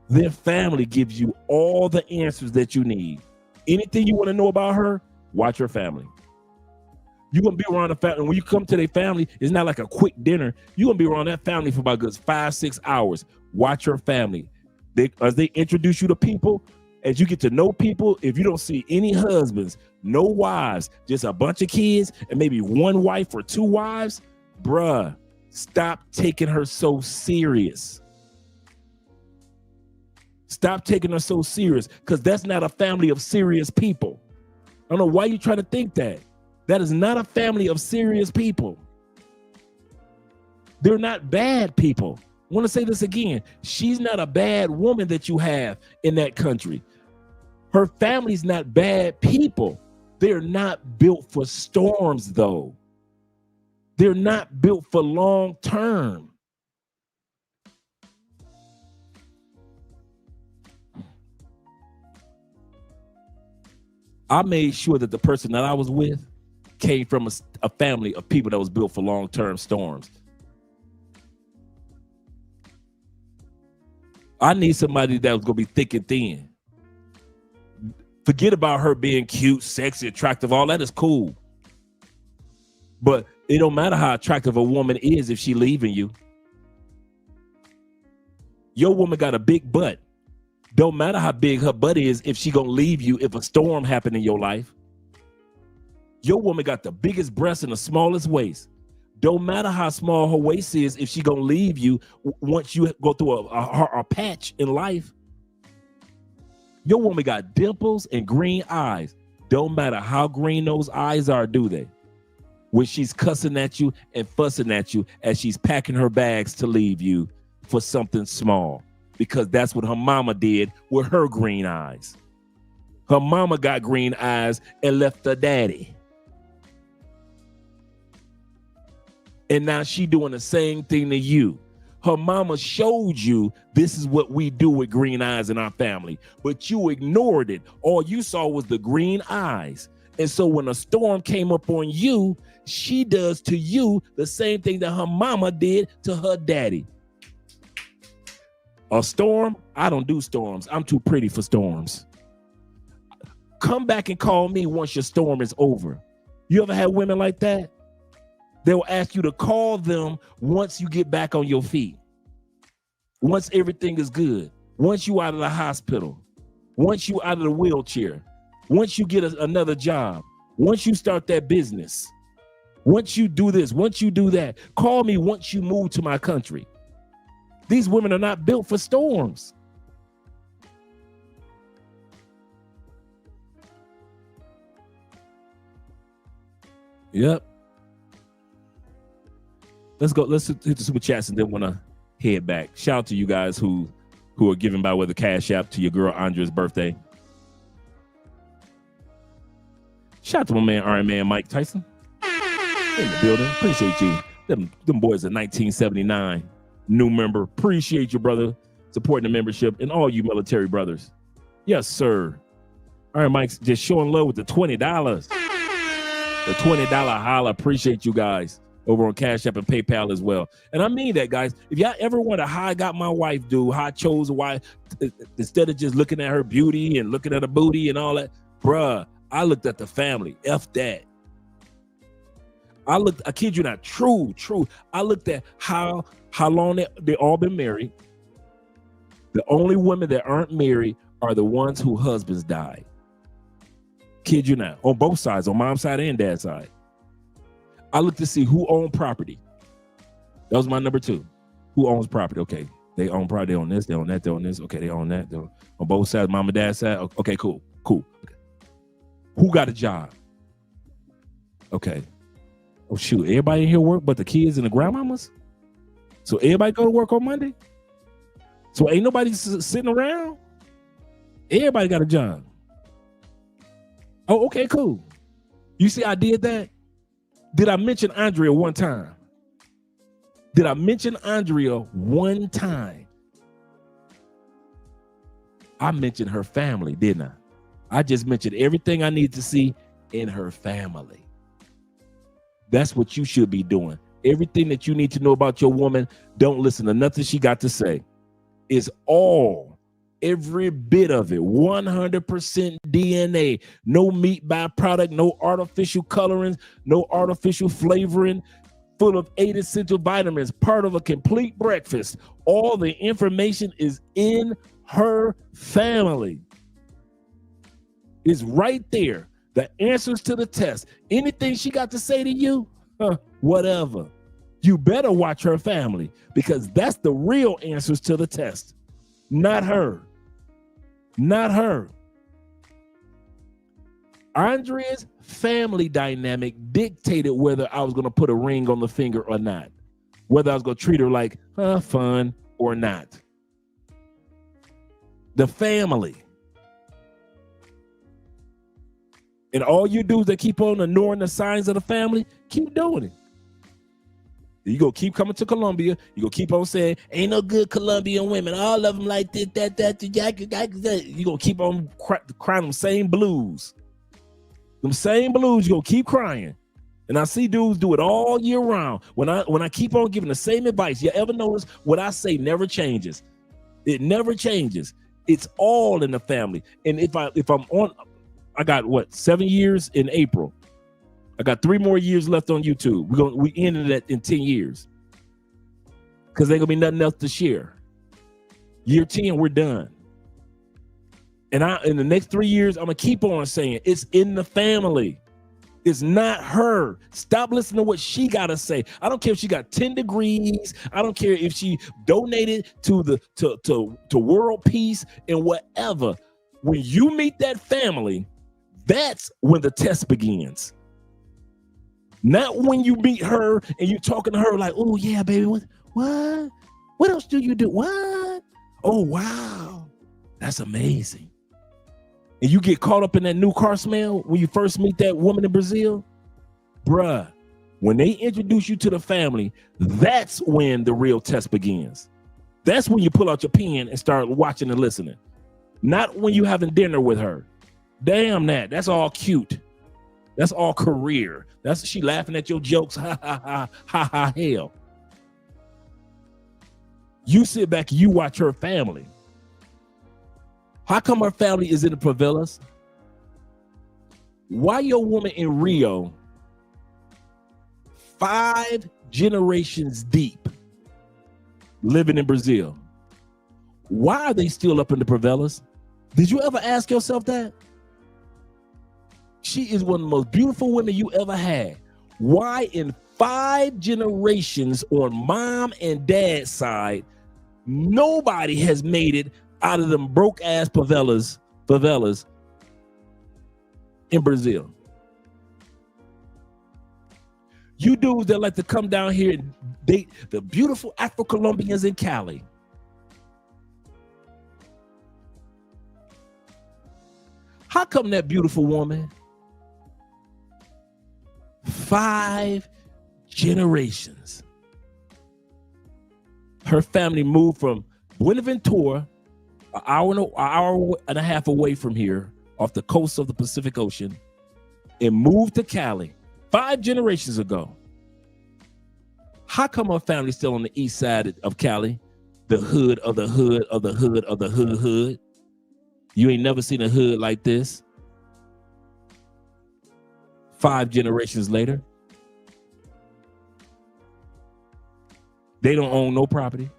Their family gives you all the answers that you need. Anything you want to know about her, watch her family. You're going to be around the family. When you come to their family, it's not like a quick dinner. You're going to be around that family for about a good 5-6 hours. Watch her family. As they introduce you to people, as you get to know people, if you don't see any husbands, no wives, just a bunch of kids, and maybe one wife or 2 wives, bruh, stop taking her so serious. Stop taking her so serious, because that's not a family of serious people. I don't know why you try to think that. That is not a family of serious people. They're not bad people. I want to say this again. She's not a bad woman that you have in that country. Her family's not bad people. They're not built for storms, though. They're not built for long term. I made sure that the person that I was with came from a family of people that was built for long-term storms. I need somebody that was going to be thick and thin. Forget about her being cute, sexy, attractive. All that is cool. But it don't matter how attractive a woman is if she leaving you. Your woman got a big butt. Don't matter how big her butt is if she gonna leave you if a storm happened in your life. Your woman got the biggest breasts and the smallest waist. Don't matter how small her waist is if she gonna leave you once you go through a patch in life. Your woman got dimples and green eyes. Don't matter how green those eyes are, do they? When she's cussing at you and fussing at you as she's packing her bags to leave you for something small. Because that's what her mama did with her green eyes. Her mama got green eyes and left her daddy. And now she doing the same thing to you. Her mama showed you this is what we do with green eyes in our family, but you ignored it. All you saw was the green eyes. And so when a storm came up on you, she does to you the same thing that her mama did to her daddy. A storm? I don't do storms. I'm too pretty for storms. Come back and call me once your storm is over. You ever had women like that? They'll ask you to call them once you get back on your feet. Once everything is good. Once you out of the hospital. once you out of the wheelchair, once you get another job, once you start that business, once you do this, once you do that, call me once you move to my country. These women are not built for storms. Yep. Let's go. Let's hit the super chats and then want to head back. Shout out to you guys who are giving by with the Cash App to your girl Andrea's birthday. Shout out to my man Iron Man Mike Tyson in the building. Appreciate you. Them boys at 1979. New member. Appreciate you, brother. Supporting the membership and all you military brothers. Yes, sir. All right, Mike's just showing love with the $20. The $20 holla. Appreciate you guys over on Cash App and PayPal as well. And I mean that, guys. If y'all ever wonder how I got my wife, how I chose a wife, instead of just looking at her beauty and looking at her booty and all that, bruh, I looked at the family. F that. I kid you not, true. I looked at how long they all been married. The only women that aren't married are the ones whose husbands died. Kid you not, on both sides, on mom's side and dad's side. I looked to see who owned property. That was my number 2. Who owns property? Okay, they own property. They own this, they own that, they own this. Okay, they own that. On both sides, mom and dad's side. Okay, cool. Okay. Who got a job? Okay. Oh shoot, everybody in here work but the kids and the grandmamas? So everybody go to work on Monday? So ain't nobody sitting around? Everybody got a job. Oh, okay, cool. You see I did that? Did I mention Andrea one time? I mentioned her family, didn't I? I just mentioned everything I need to see in her family. That's what you should be doing. Everything that you need to know about your woman, don't listen to nothing she got to say. It's every bit of it, 100% DNA, no meat byproduct, no artificial colorings, no artificial flavoring, full of 8 essential vitamins, part of a complete breakfast. All the information is in her family. It's right there. The answers to the test. Anything she got to say to you, whatever. You better watch her family because that's the real answers to the test. Not her. Andrea's family dynamic dictated whether I was going to put a ring on the finger or not. Whether I was going to treat her like fun or not. The family. And all you do is that keep on ignoring the signs of the family, keep doing it. You go keep coming to Colombia. You go keep on saying, ain't no good Colombian women. All of them like this, that. You go keep on crying them same blues. Them same blues, you go keep crying. And I see dudes do it all year round. When I keep on giving the same advice, you ever notice what I say never changes? It never changes. It's all in the family. And if I'm on, I got 7 years in April. I got 3 more years left on YouTube. We ended it in 10 years. Because there ain't gonna be nothing else to share. Year 10, we're done. And in the next 3 years, I'm gonna keep on saying it's in the family. It's not her. Stop listening to what she gotta say. I don't care if she got 10 degrees. I don't care if she donated to world peace and whatever. When you meet that family, that's when the test begins. Not when you meet her and you talking to her like, oh yeah, baby, what else do you do? What? Oh wow, that's amazing. And you get caught up in that new car smell when you first meet that woman in Brazil, bruh. When they introduce you to the family, that's when the real test begins. That's when you pull out your pen and start watching and listening. Not when you having dinner with her. Damn that. That's all cute. That's all career. That's she laughing at your jokes. Ha ha ha ha ha hell. You sit back and you watch her family. How come her family is in the favelas? Why your woman in Rio 5 generations deep living in Brazil? Why are they still up in the favelas? Did you ever ask yourself that? She is one of the most beautiful women you ever had. Why in 5 generations on mom and dad's side, nobody has made it out of them broke ass favelas in Brazil? You dudes that like to come down here and date the beautiful Afro-Colombians in Cali. How come that beautiful woman, 5 generations, her family moved from Buenaventura, an hour and a half away from here, off the coast of the Pacific Ocean, and moved to Cali 5 generations ago? How come her family's still on the east side of Cali, the hood of the hood of the hood of the hood? You ain't never seen a hood like this. 5 generations later, they don't own no property.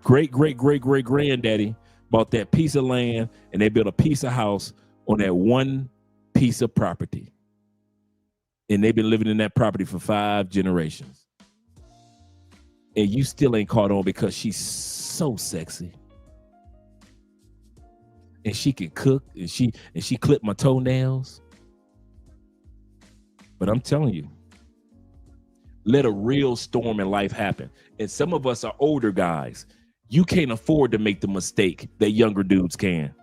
Great granddaddy bought that piece of land and they built a piece of house on that one piece of property. And they've been living in that property for 5 generations. And you still ain't caught on because she's so sexy. And she can cook, and she clipped my toenails. But I'm telling you, let a real storm in life happen. And some of us are older guys. You can't afford to make the mistake that younger dudes can.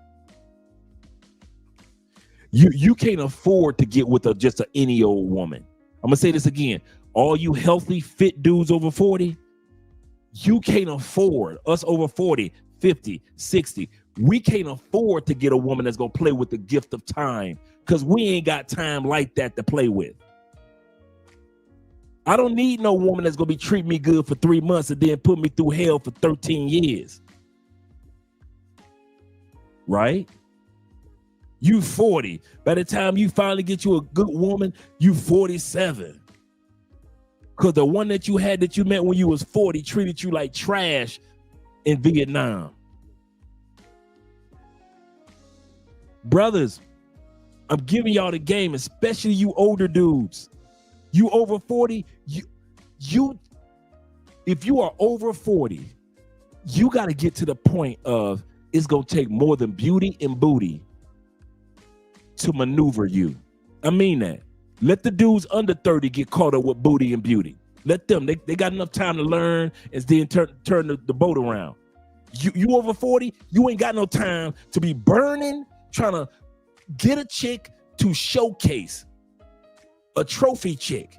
You can't afford to get with just any old woman. I'm gonna say this again. All you healthy, fit dudes over 40, you can't afford, us over 40, 50, 60, we can't afford to get a woman that's gonna play with the gift of time, because we ain't got time like that to play with. I don't need no woman that's gonna be treating me good for 3 months and then put me through hell for 13 years. Right? You 40. By the time you finally get you a good woman, you 47. Because the one that you had that you met when you was 40 treated you like trash in Vietnam. Brothers, I'm giving y'all the game, especially you older dudes. You over 40, you if you are over 40, you got to get to the point of it's going to take more than beauty and booty to maneuver you. I mean that. Let the dudes under 30 get caught up with booty and beauty. Let them. They got enough time to learn and then turn the boat around. You over 40, you ain't got no time to be burning, trying to get a chick to showcase, a trophy chick,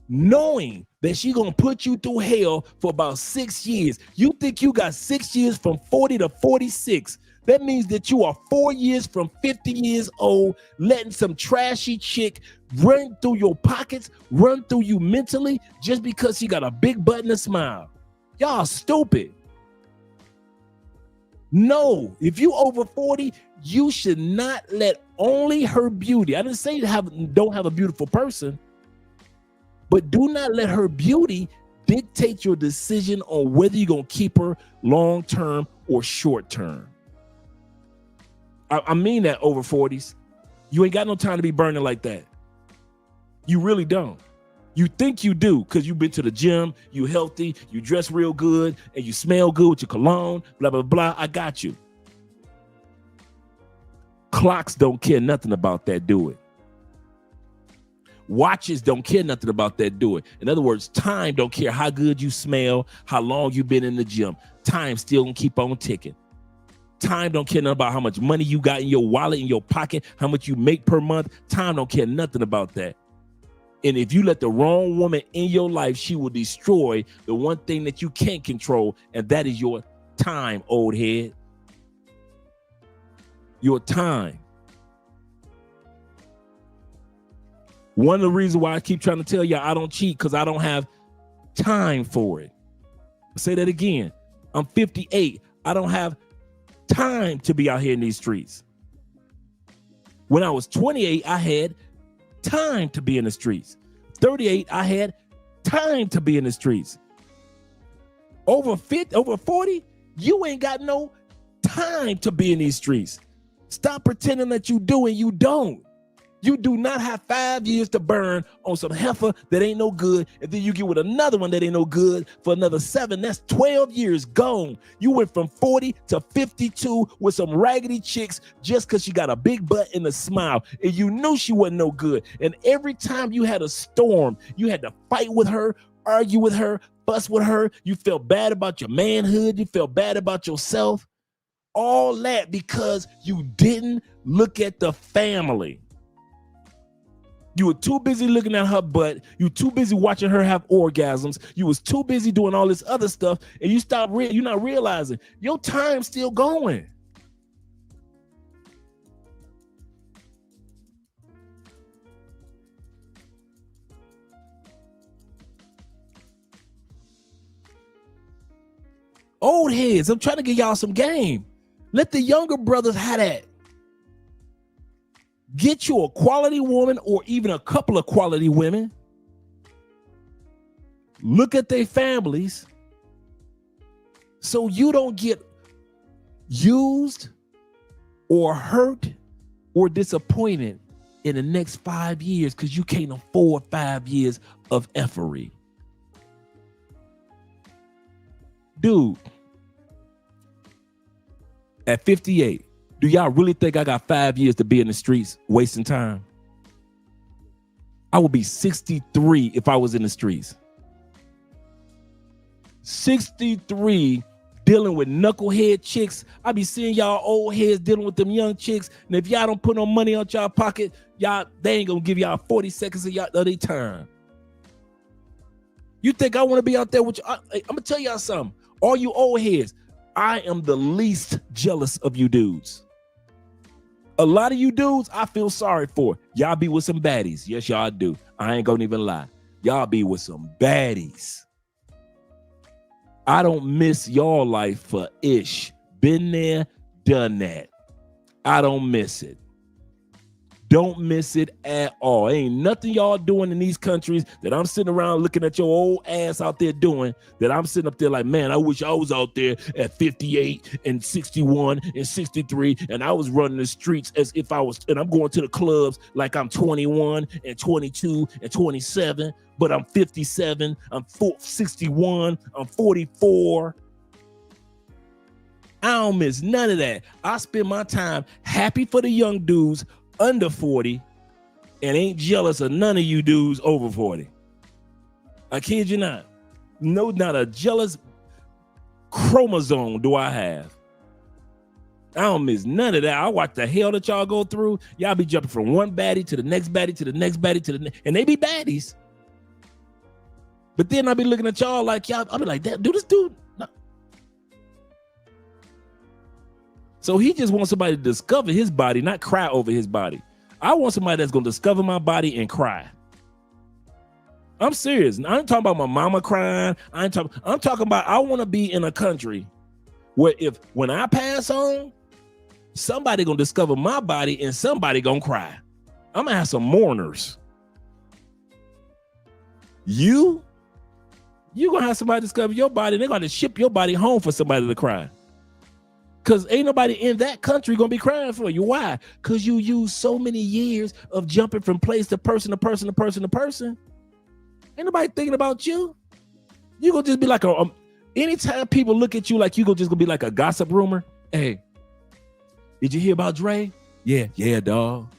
knowing that she gonna put you through hell for about 6 years. You think you got 6 years from 40 to 46. That means that you are 4 years from 50 years old, letting some trashy chick run through your pockets, run through you mentally, just because she got a big butt and a smile. Y'all stupid. No, if you over 40, you should not let only her beauty. I didn't say don't have a beautiful person, but do not let her beauty dictate your decision on whether you're going to keep her long-term or short-term. I mean that, over 40s. You ain't got no time to be burning like that. You really don't. You think you do because you've been to the gym, you healthy, you dress real good, and you smell good with your cologne, blah, blah, blah. I got you. Clocks don't care nothing about that, do it. Watches don't care nothing about that, do it. In other words, time don't care how good you smell, how long you've been in the gym. Time still gonna keep on ticking. Time don't care nothing about how much money you got in your wallet, in your pocket, how much you make per month. Time don't care nothing about that. And if you let the wrong woman in your life, she will destroy the one thing that you can't control, and that is your time, old head. Your time. One of the reasons why I keep trying to tell y'all I don't cheat, because I don't have time for it. I'll say that again. I'm 58. I don't have time to be out here in these streets. When I was 28, I had time to be in the streets. 38, I had time to be in the streets. Over 50, over 40, You ain't got no time to be in these streets. Stop pretending that you do and you don't. You do not have 5 years to burn on some heifer that ain't no good, and then you get with another one that ain't no good for another 7. That's 12 years gone. You went from 40 to 52 with some raggedy chicks just because she got a big butt and a smile, and you knew she wasn't no good. And every time you had a storm, you had to fight with her, argue with her, fuss with her. You felt bad about your manhood. You felt bad about yourself. All that because you didn't look at the family. You were too busy looking at her butt. You were too busy watching her have orgasms. You was too busy doing all this other stuff, and you stopped. You're not realizing your time's still going. Old heads, I'm trying to get y'all some game. Let the younger brothers have that. Get you a quality woman or even a couple of quality women. Look at their families so you don't get used or hurt or disappointed in the next 5 years because you can't afford 5 years of effery. Dude, at 58, do y'all really think I got 5 years to be in the streets wasting time? I would be 63 if I was in the streets. 63 dealing with knucklehead chicks. I be seeing y'all old heads dealing with them young chicks. And if y'all don't put no money out y'all pocket, they ain't gonna give y'all 40 seconds of their time. You think I want to be out there with you? I'm gonna tell y'all something. All you old heads, I am the least jealous of you dudes. A lot of you dudes, I feel sorry for. Y'all be with some baddies. Yes, y'all do. I ain't gonna even lie. Y'all be with some baddies. I don't miss y'all life for ish. Been there, done that. I don't miss it. Don't miss it at all. Ain't nothing y'all doing in these countries that I'm sitting around looking at your old ass out there doing that I'm sitting up there like, man, I wish I was out there at 58 and 61 and 63 and I was running the streets as if I was, and I'm going to the clubs like I'm 21 and 22 and 27, but I'm 57, I'm 61, I'm 44. I don't miss none of that. I spend my time happy for the young dudes under 40 and ain't jealous of none of you dudes over 40. I kid you not. No, not a jealous chromosome do I have. I don't miss none of that. I watch the hell that y'all go through. Y'all be jumping from one baddie to the next baddie to the next baddie to the next, and they be baddies. But then I be looking at y'all like y'all, I be like, do this dude. No. So he just wants somebody to discover his body, not cry over his body. I want somebody that's going to discover my body and cry. I'm serious. I ain't talking about my mama crying. I'm talking about I want to be in a country where when I pass on, somebody going to discover my body and somebody going to cry. I'm going to have some mourners. You're going to have somebody discover your body. They're going to ship your body home for somebody to cry. Because ain't nobody in that country going to be crying for you. Why? Because you use so many years of jumping from place to person to person to person to person. Ain't nobody thinking about you. You going to just be like anytime people look at you like you just going to be like a gossip rumor. Hey, did you hear about Dre? Yeah, dog.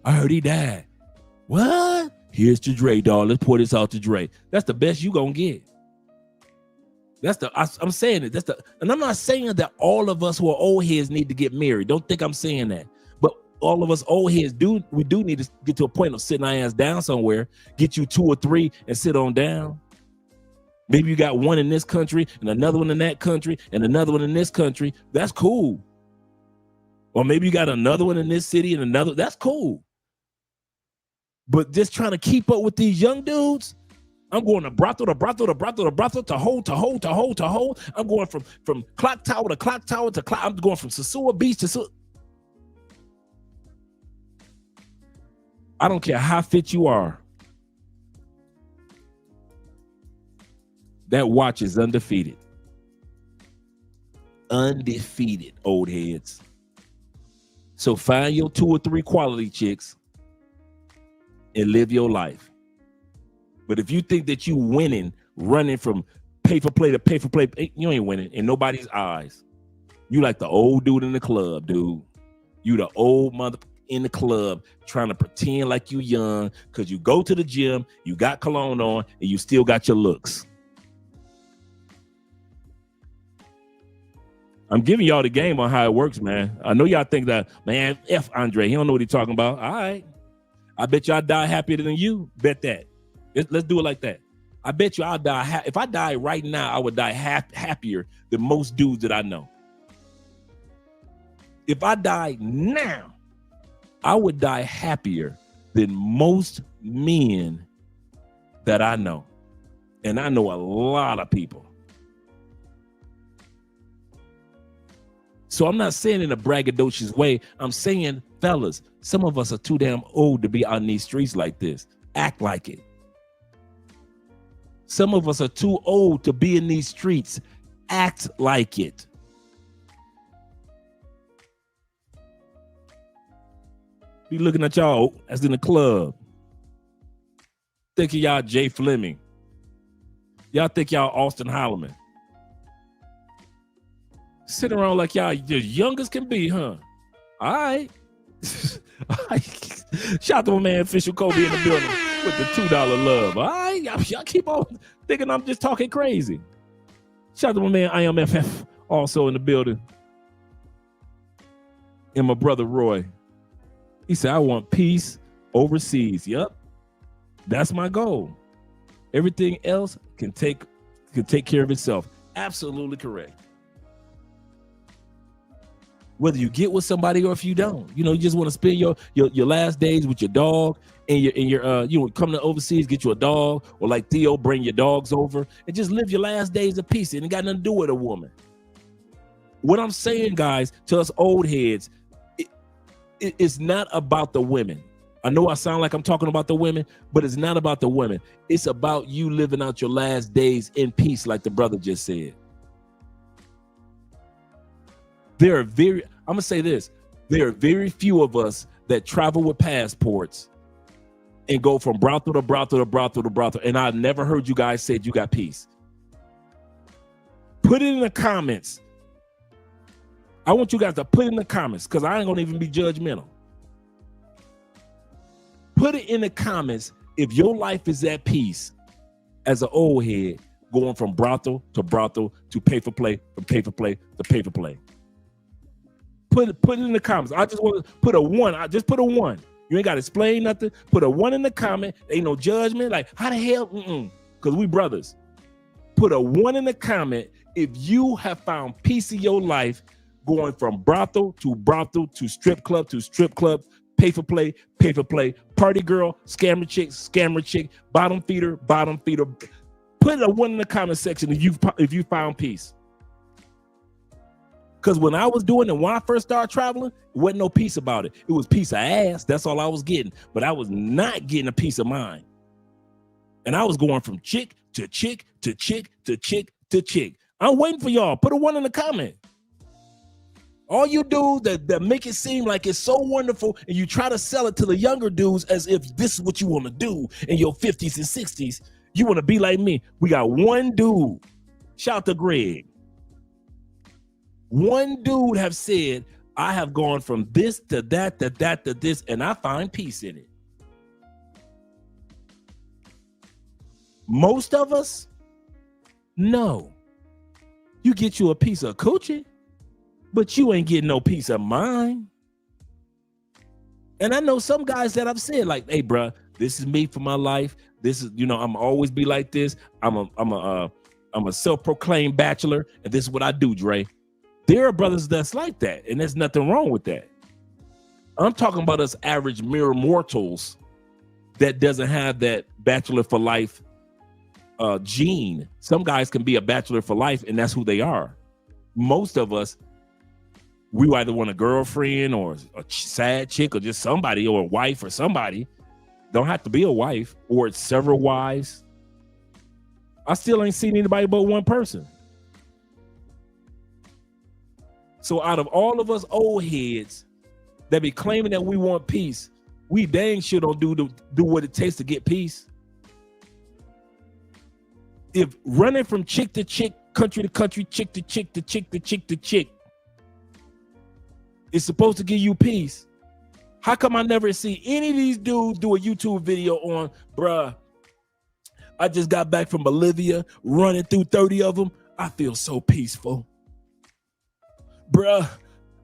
I heard he died. What? Here's to Dre, dog. Let's pour this out to Dre. That's the best you going to get. I'm saying it. And I'm not saying that all of us who are old heads need to get married. Don't think I'm saying that. But all of us old heads we do need to get to a point of sitting our ass down somewhere, get you 2 or 3 and sit on down. Maybe you got one in this country and another one in that country and another one in this country. That's cool. Or maybe you got another one in this city and another. That's cool. But just trying to keep up with these young dudes, I'm going to brothel to brothel to brothel to brothel to hole to hole to hole to hole. I'm going from clock tower to clock tower to clock. I'm going from Sasua Beach to I don't care how fit you are. That watch is undefeated. undefeated, old heads. So find your 2 or 3 quality chicks and live your life. But if you think that you winning, running from paper play to paper play, you ain't winning in nobody's eyes. You like the old dude in the club, dude. You the old mother in the club trying to pretend like you young because you go to the gym, you got cologne on, and you still got your looks. I'm giving y'all the game on how it works, man. I know y'all think that, man, F Andre, he don't know what he's talking about. All right. I bet you I'll die happier than you. Bet that. Let's do it like that. I bet you I'll die. If I die right now, I would die happier than most dudes that I know. If I die now, I would die happier than most men that I know. And I know a lot of people. So I'm not saying in a braggadocious way. I'm saying, fellas, some of us are too damn old to be out in these streets like this. Act like it. Some of us are too old to be in these streets. Act like it. Be looking at y'all as in the club. Thinking y'all Jay Fleming. Y'all think y'all Austin Holloman. Sitting around like y'all just young as can be, huh? All right. Shout out to my man Official Kobe in the building with the $2 love. All right. Y'all keep on thinking I'm just talking crazy. Shout out to my man IMFF also in the building. And my brother Roy. He said, I want peace overseas. Yep. That's my goal. Everything else can take care of itself. Absolutely correct. Whether you get with somebody or if you don't, you just want to spend your last days with your dog and your come to overseas, get you a dog, or like Theo, bring your dogs over and just live your last days of peace. It ain't got nothing to do with a woman. What I'm saying, guys, to us old heads, it's not about the women. I know I sound like I'm talking about the women, but it's not about the women. It's about you living out your last days in peace, like the brother just said. I'm going to say this. There are very few of us that travel with passports and go from brothel to brothel to brothel to brothel. And I've never heard you guys say you got peace. Put it in the comments. I want you guys to put it in the comments because I ain't going to even be judgmental. Put it in the comments if your life is at peace as an old head going from brothel to pay for play, from pay for play to pay for play. Put it in the comments. I just want to put a 1. I just put a 1. You ain't got to explain nothing. Put a 1 in the comment. Ain't no judgment. Like, how the hell? Because we brothers. Put a 1 in the comment if you have found peace in your life going from brothel to strip club, pay for play, party girl, scammer chick, bottom feeder. Put a 1 in the comment section if you found peace. Because when I was doing it, when I first started traveling, it wasn't no peace about it. It was piece of ass. That's all I was getting. But I was not getting a peace of mind. And I was going from chick to chick to chick to chick to chick. I'm waiting for y'all. Put a 1 in the comment. All you dudes that make it seem like it's so wonderful and you try to sell it to the younger dudes as if this is what you want to do in your 50s and 60s. You want to be like me. We got 1 dude. Shout out to Greg. 1 dude have said, I have gone from this to that to this, and I find peace in it. Most of us, no. You get you a piece of coochie, but you ain't getting no peace of mind. And I know some guys that I've said, like, hey, bro, this is me for my life. This is, I'm always be like this. I'm a self-proclaimed bachelor, and this is what I do, Dre. There are brothers that's like that, and there's nothing wrong with that. I'm talking about us average mere mortals that doesn't have that bachelor for life gene. Some guys can be a bachelor for life, and that's who they are. Most of us, we either want a girlfriend or a sad chick or just somebody, or a wife or somebody. Don't have to be a wife or several wives. I still ain't seen anybody but 1 person. So out of all of us old heads that be claiming that we want peace, we dang sure don't do what it takes to get peace. If running from chick to chick, country to country, chick to chick to chick to chick to chick is supposed to give you peace, how come I never see any of these dudes do a YouTube video on, bruh, I just got back from Bolivia, running through 30 of them. I feel so peaceful. Bruh,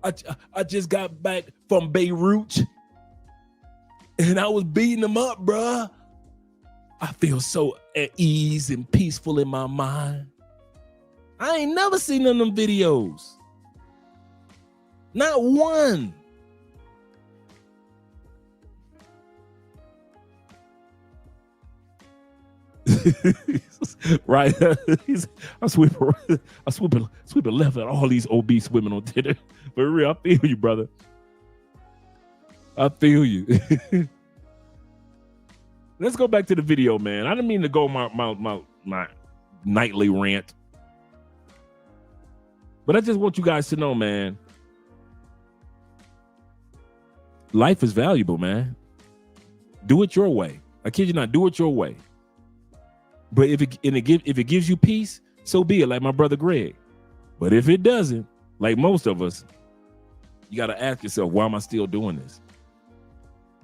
I just got back from Beirut and I was beating them up, bruh. I feel so at ease and peaceful in my mind. I ain't never seen none of them videos. Not one. Right. I sweep left at all these obese women on Twitter. For real, I feel you, brother. I feel you. Let's go back to the video, man. I didn't mean to go my nightly rant. But I just want you guys to know, man, life is valuable, man. Do it your way. I kid you not, do it your way. But if it gives you peace, so be it, like my brother Greg. But if it doesn't, like most of us, you got to ask yourself, why am I still doing this?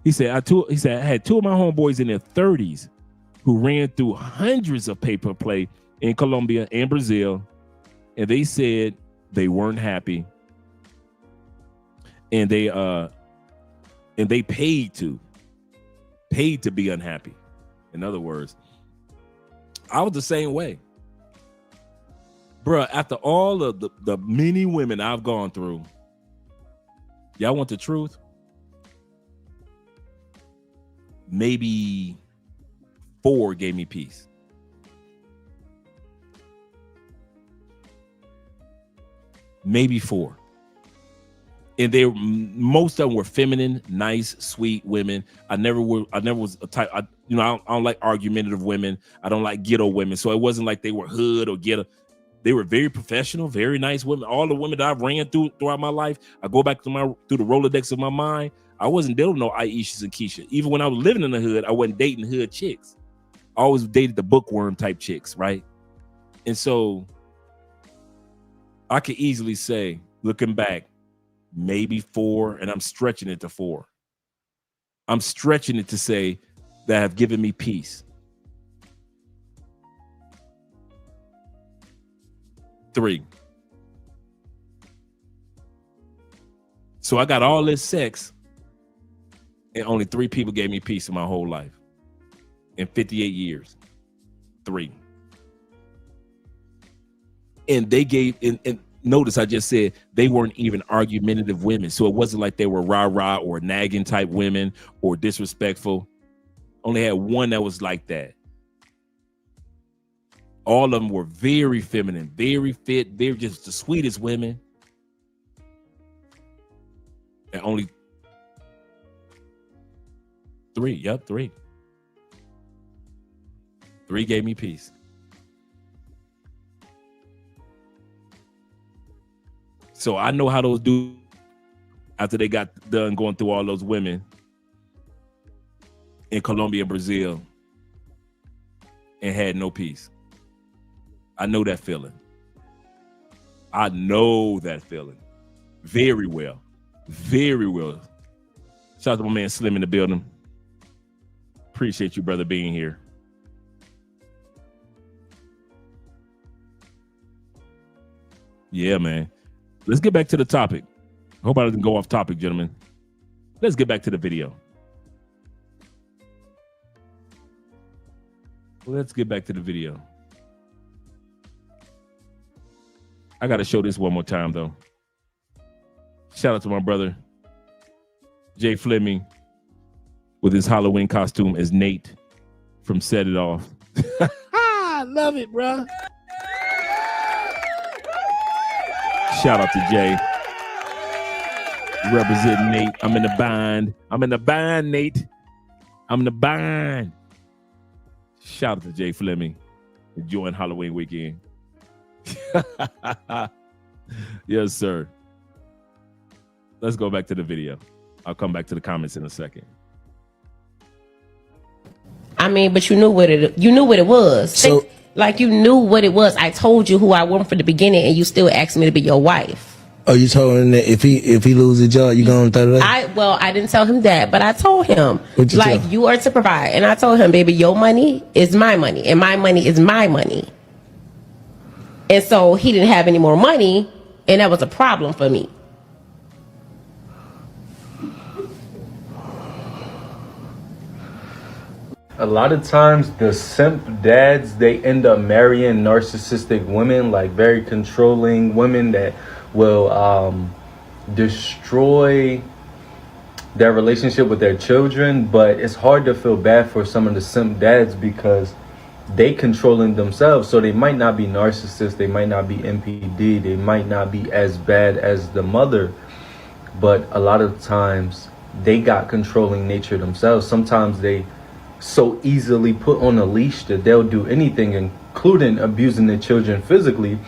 He said, I had two of my homeboys in their 30s who ran through hundreds of paper play in Colombia and Brazil, and they said they weren't happy, and they paid to be unhappy. In other words, I was the same way. Bruh, after all of the many women I've gone through, y'all want the truth? Maybe 4 gave me peace. Maybe 4. And most of them were feminine, nice, sweet women. I never was a type. I don't like argumentative women. I don't like ghetto women. So it wasn't like they were hood or ghetto. They were very professional, very nice women. All the women that I ran throughout my life, I go back through the Rolodex of my mind. I wasn't dealing with no Aishas and Keisha. Even when I was living in the hood, I wasn't dating hood chicks. I always dated the bookworm type chicks, right? And so I could easily say, looking back, maybe 4, and I'm stretching it to 4. I'm stretching it to say that have given me peace. 3. So I got all this sex, and only 3 people gave me peace in my whole life. In 58 years. 3. And they gave, and notice I just said they weren't even argumentative women. So it wasn't like they were rah-rah or nagging type women or disrespectful. Only had one that was like that. All of them were very feminine, very fit. They were just the sweetest women. And only 3. Yep, 3. 3 gave me peace. So I know how those dudes, after they got done going through all those women in Colombia and Brazil and had no peace. I know that feeling. I know that feeling very well. Very well. Shout out to my man Slim in the building. Appreciate you, brother, being here. Yeah, man. Let's get back to the topic. Hope I didn't go off topic, gentlemen. Let's get back to the video. Let's get back to the video. I got to show this one more time, though. Shout out to my brother, Jay Fleming, with his Halloween costume as Nate from Set It Off. I love it, bro. Shout out to Jay. Representing Nate. I'm in the bind. I'm in the bind, Nate. I'm in the bind. Shout out to Jay Fleming. Enjoying Halloween weekend. Yes, sir. let's go back to the video. I'll come back to the comments in a second. I mean, but you knew what it was. So- Like you knew what it was. I told you who I want from the beginning, and you still asked me to be your wife. Oh, you told him that if he loses his job, you gonna throw it away? I didn't tell him that, but I told him What'd you like tell him? you are to provide, and I told him, baby, your money is my money, and my money is my money. And so he didn't have any more money, and that was a problem for me. A lot of times the simp dads, they end up marrying narcissistic women, like very controlling women that will destroy their relationship with their children. But it's hard to feel bad for some of the simp dads because they controlling themselves. So they might not be narcissists, they might not be NPD, they might not be as bad as the mother, but a lot of times they got controlling nature themselves. Sometimes they so easily put on a leash that they'll do anything, including abusing their children physically.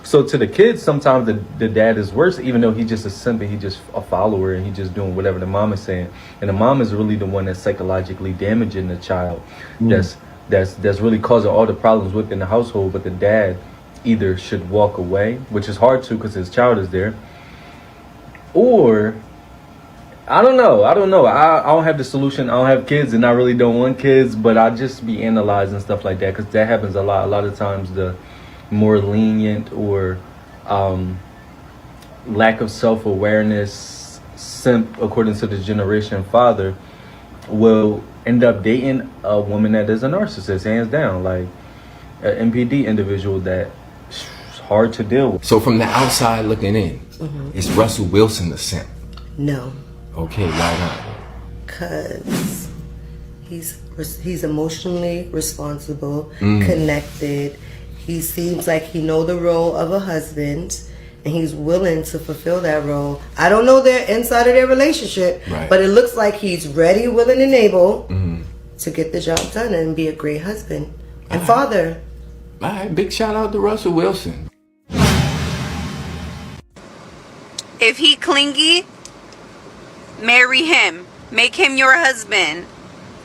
So to the kids, sometimes the dad is worse, even though he's just a simp and he's just a follower and he's just doing whatever the mom is saying. And the mom is really the one that's psychologically damaging the child. That's really causing all the problems within the household. But the dad either should walk away, which is hard to because his child is there, or I don't know. I don't have the solution. I don't have kids and I really don't want kids, but I just be analyzing stuff like that because that happens a lot. A lot of times the more lenient or lack of self-awareness simp, according to the generation father, will end up dating a woman that is a narcissist, hands down, like an MPD individual that is hard to deal with. So from the outside looking in, is Russell Wilson the simp? No, Okay, why not? because he's emotionally responsible, connected. He seems like he know the role of a husband, and he's willing to fulfill that role. I don't know their inside of their relationship, Right. but it looks like he's ready, willing, and able to get the job done and be a great husband and father. All right, big shout out to Russell Wilson. If he clingy, marry him. Make him your husband.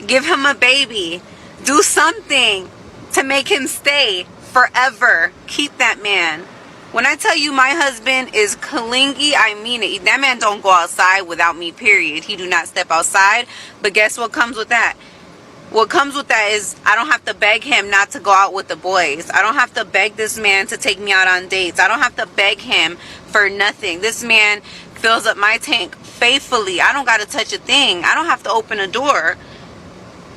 Give him a baby. Do something to make him stay forever. Keep that man. When I tell you my husband is clingy, I mean it. That man don't go outside without me, period. He do not step outside. But guess what comes with that? What comes with that is I don't have to beg him not to go out with the boys. I don't have to beg this man to take me out on dates. I don't have to beg him for nothing. This man fills up my tank faithfully. I don't got to touch a thing. I don't have to open a door.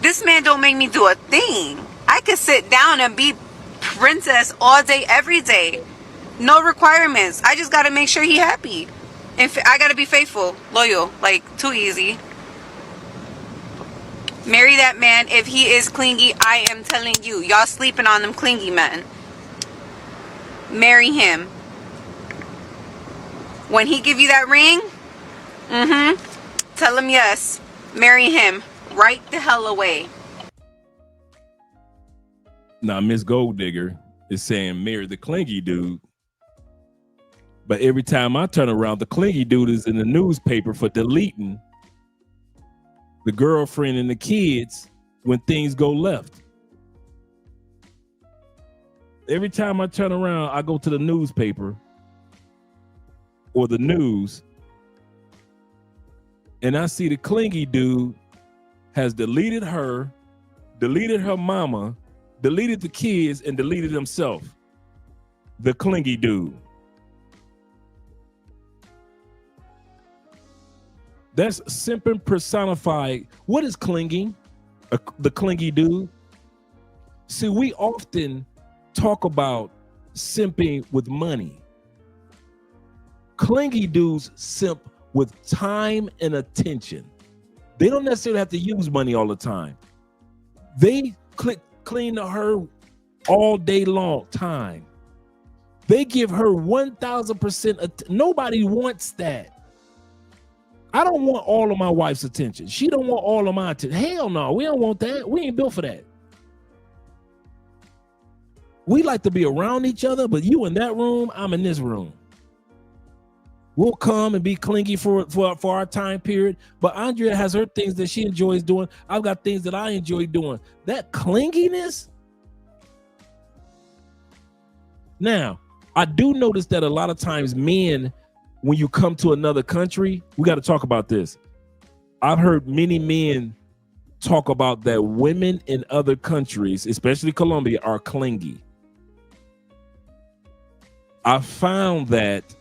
This man don't make me do a thing. I could sit down and be princess all day, every day. No requirements. I just got to make sure he happy. And I got to be faithful, loyal, like too easy. Marry that man if he is clingy. I am telling you, y'all sleeping on them clingy men. Marry him. When he give you that ring, tell him yes. Marry him. Right the hell away. Now, Miss Gold Digger is saying marry the clingy dude. But every time I turn around, the clingy dude is in the newspaper for deleting the girlfriend and the kids when things go left. Every time I turn around, I go to the newspaper or the news, and I see the clingy dude has deleted her, deleted her mama, deleted the kids, and deleted himself. The clingy dude. That's simping personified. What is clinging? The clingy dude. See, we often talk about simping with money. Clingy dudes simp with time and attention. They don't necessarily have to use money all the time. They clean to her all day long time. They give her 1,000%. Nobody wants that. I don't want all of my wife's attention. She don't want all of my attention. Hell no, we don't want that. We ain't built for that. We like to be around each other, but you in that room, I'm in this room. We'll come and be clingy for our time period. But Andrea has her things that she enjoys doing. I've got things that I enjoy doing. That clinginess. Now, I do notice that a lot of times men, when you come to another country, we got to talk about this. I've heard many men talk about that women in other countries, especially Colombia, are clingy. I found that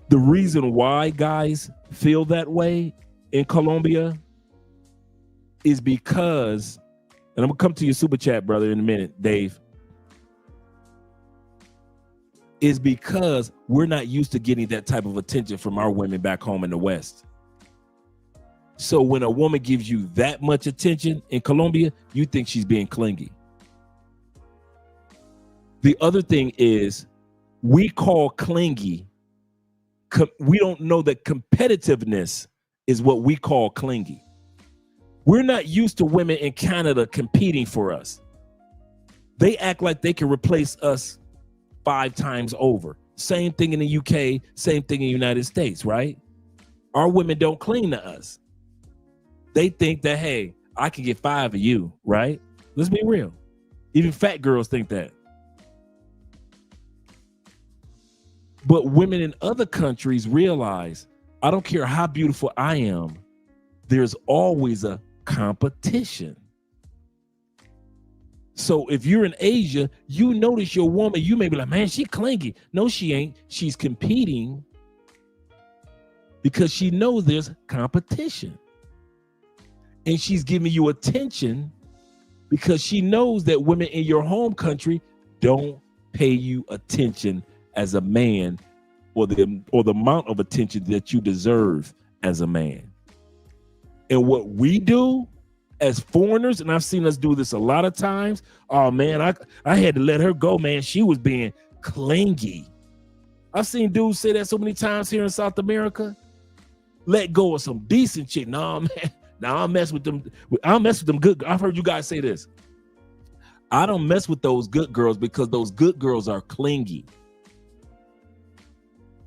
the reason why guys feel that way in Colombia is because, and I'm gonna come to your super chat, brother, in a minute, Dave, is because we're not used to getting that type of attention from our women back home in the West. So when a woman gives you that much attention in Colombia, you think she's being clingy. The other thing is, we call clingy, we don't know that competitiveness is what we call clingy. We're not used to women in Canada competing for us. They act like they can replace us 5 times over. Same thing in the UK, same thing in the United States, right? Our women don't cling to us. They think that, hey, I can get 5 of you, right? Let's be real. Even fat girls think that. But women in other countries realize, I don't care how beautiful I am, there's always a competition. So if you're in Asia, you notice your woman, you may be like, man, she clingy. No, she ain't. She's competing because she knows there's competition. And she's giving you attention because she knows that women in your home country don't pay you attention as a man, or the amount of attention that you deserve as a man. And what we do as foreigners, and I've seen us do this a lot of times, oh man, I had to let her go, man. She was being clingy. I've seen dudes say that so many times here in South America. Let go of some decent chick. Nah, man. Now I'll mess with them. I'll mess with them good. I've heard you guys say this. I don't mess with those good girls because those good girls are clingy.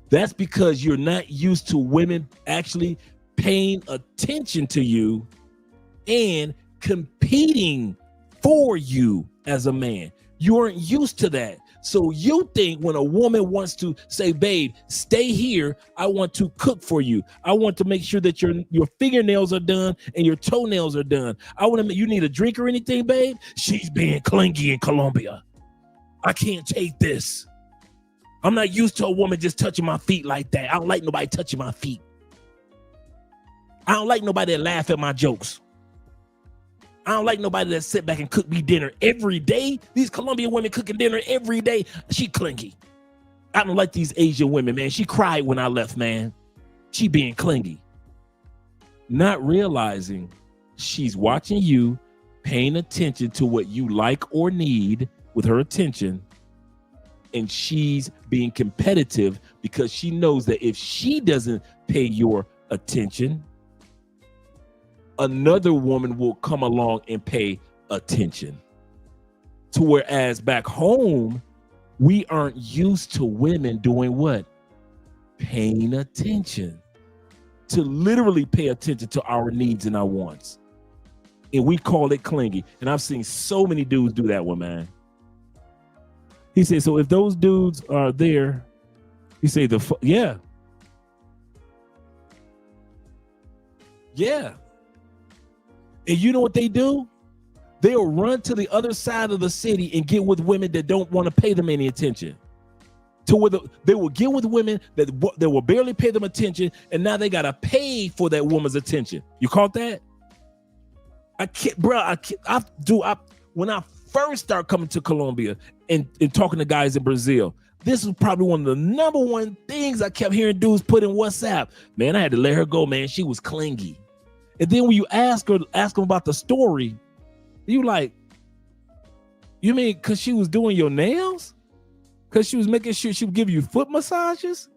That's because you're not used to women actually paying attention to you and competing for you as a man. You aren't used to that. So you think when a woman wants to say, babe, stay here, I want to cook for you. I want to make sure that your fingernails are done and your toenails are done. I want to, you need a drink or anything, babe? She's being clingy in Colombia. I can't take this. I'm not used to a woman just touching my feet like that. I don't like nobody touching my feet. I don't like nobody that laugh at my jokes. I don't like nobody that sit back and cook me dinner every day. These Colombian women cooking dinner every day. She clingy. I don't like these Asian women, man. She cried when I left, man. She being clingy. Not realizing she's watching you, paying attention to what you like or need with her attention. And she's being competitive because she knows that if she doesn't pay your attention, another woman will come along and pay attention. To whereas back home, we aren't used to women doing what? Paying attention. To literally pay attention to our needs and our wants. And we call it clingy. And I've seen so many dudes do that one, man. He said, so if those dudes are there, he said, yeah. Yeah. And you know what they do? They'll run to the other side of the city and get with women that don't want to pay them any attention. To where they will get with women that will barely pay them attention, and now they gotta pay for that woman's attention. You caught that? I can't, bro. When I first started coming to Colombia and talking to guys in Brazil, this was probably one of the number one things I kept hearing dudes put in WhatsApp. Man, I had to let her go, man. She was clingy. And then when you ask them about the story, you like, you mean because she was doing your nails? Because she was making sure she would give you foot massages?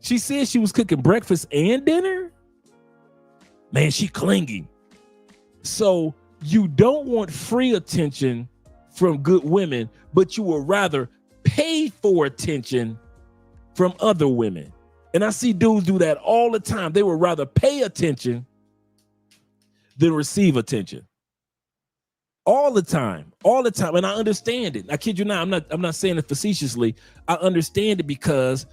She said she was cooking breakfast and dinner? Man, she clingy. So you don't want free attention from good women, but you would rather pay for attention from other women. And I see dudes do that all the time. They would rather pay attention than receive attention. All the time. And I understand it. I kid you not, I'm not saying it facetiously. I understand it because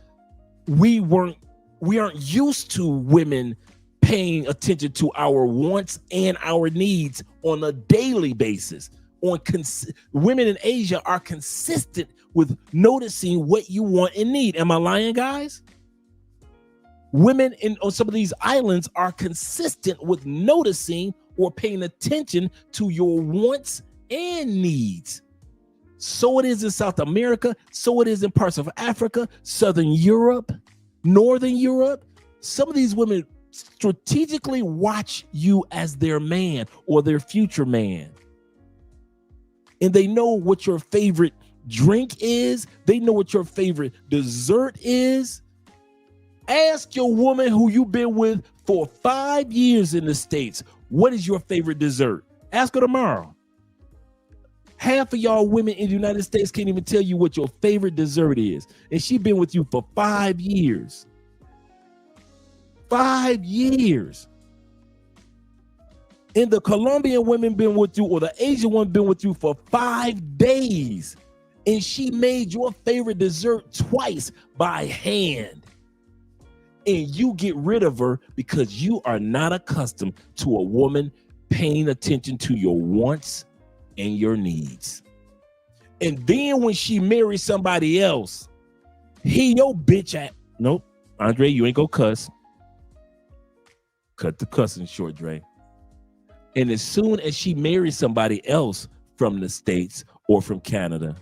we aren't used to women paying attention to our wants and our needs on a daily basis. Women in Asia are consistent with noticing what you want and need. Am I lying, guys? Women on some of these islands are consistent with noticing or paying attention to your wants and needs. So it is in South America. So it is in parts of Africa, Southern Europe, Northern Europe. Some of these women strategically watch you as their man or their future man. And they know what your favorite drink is. They know what your favorite dessert is. Ask your woman who you've been with for 5 years in the States, what is your favorite dessert? Ask her tomorrow. Half of y'all women in the United States can't even tell you what your favorite dessert is. And she's been with you for 5 years. 5 years. And the Colombian women been with you, or the Asian one been with you for 5 days. And she made your favorite dessert twice by hand. And you get rid of her because you are not accustomed to a woman paying attention to your wants and your needs. And then when she marries somebody else, your bitch at, nope, Andre, you ain't gonna cuss. Cut the cussing short, Dre. And as soon as she marries somebody else from the States or from Canada,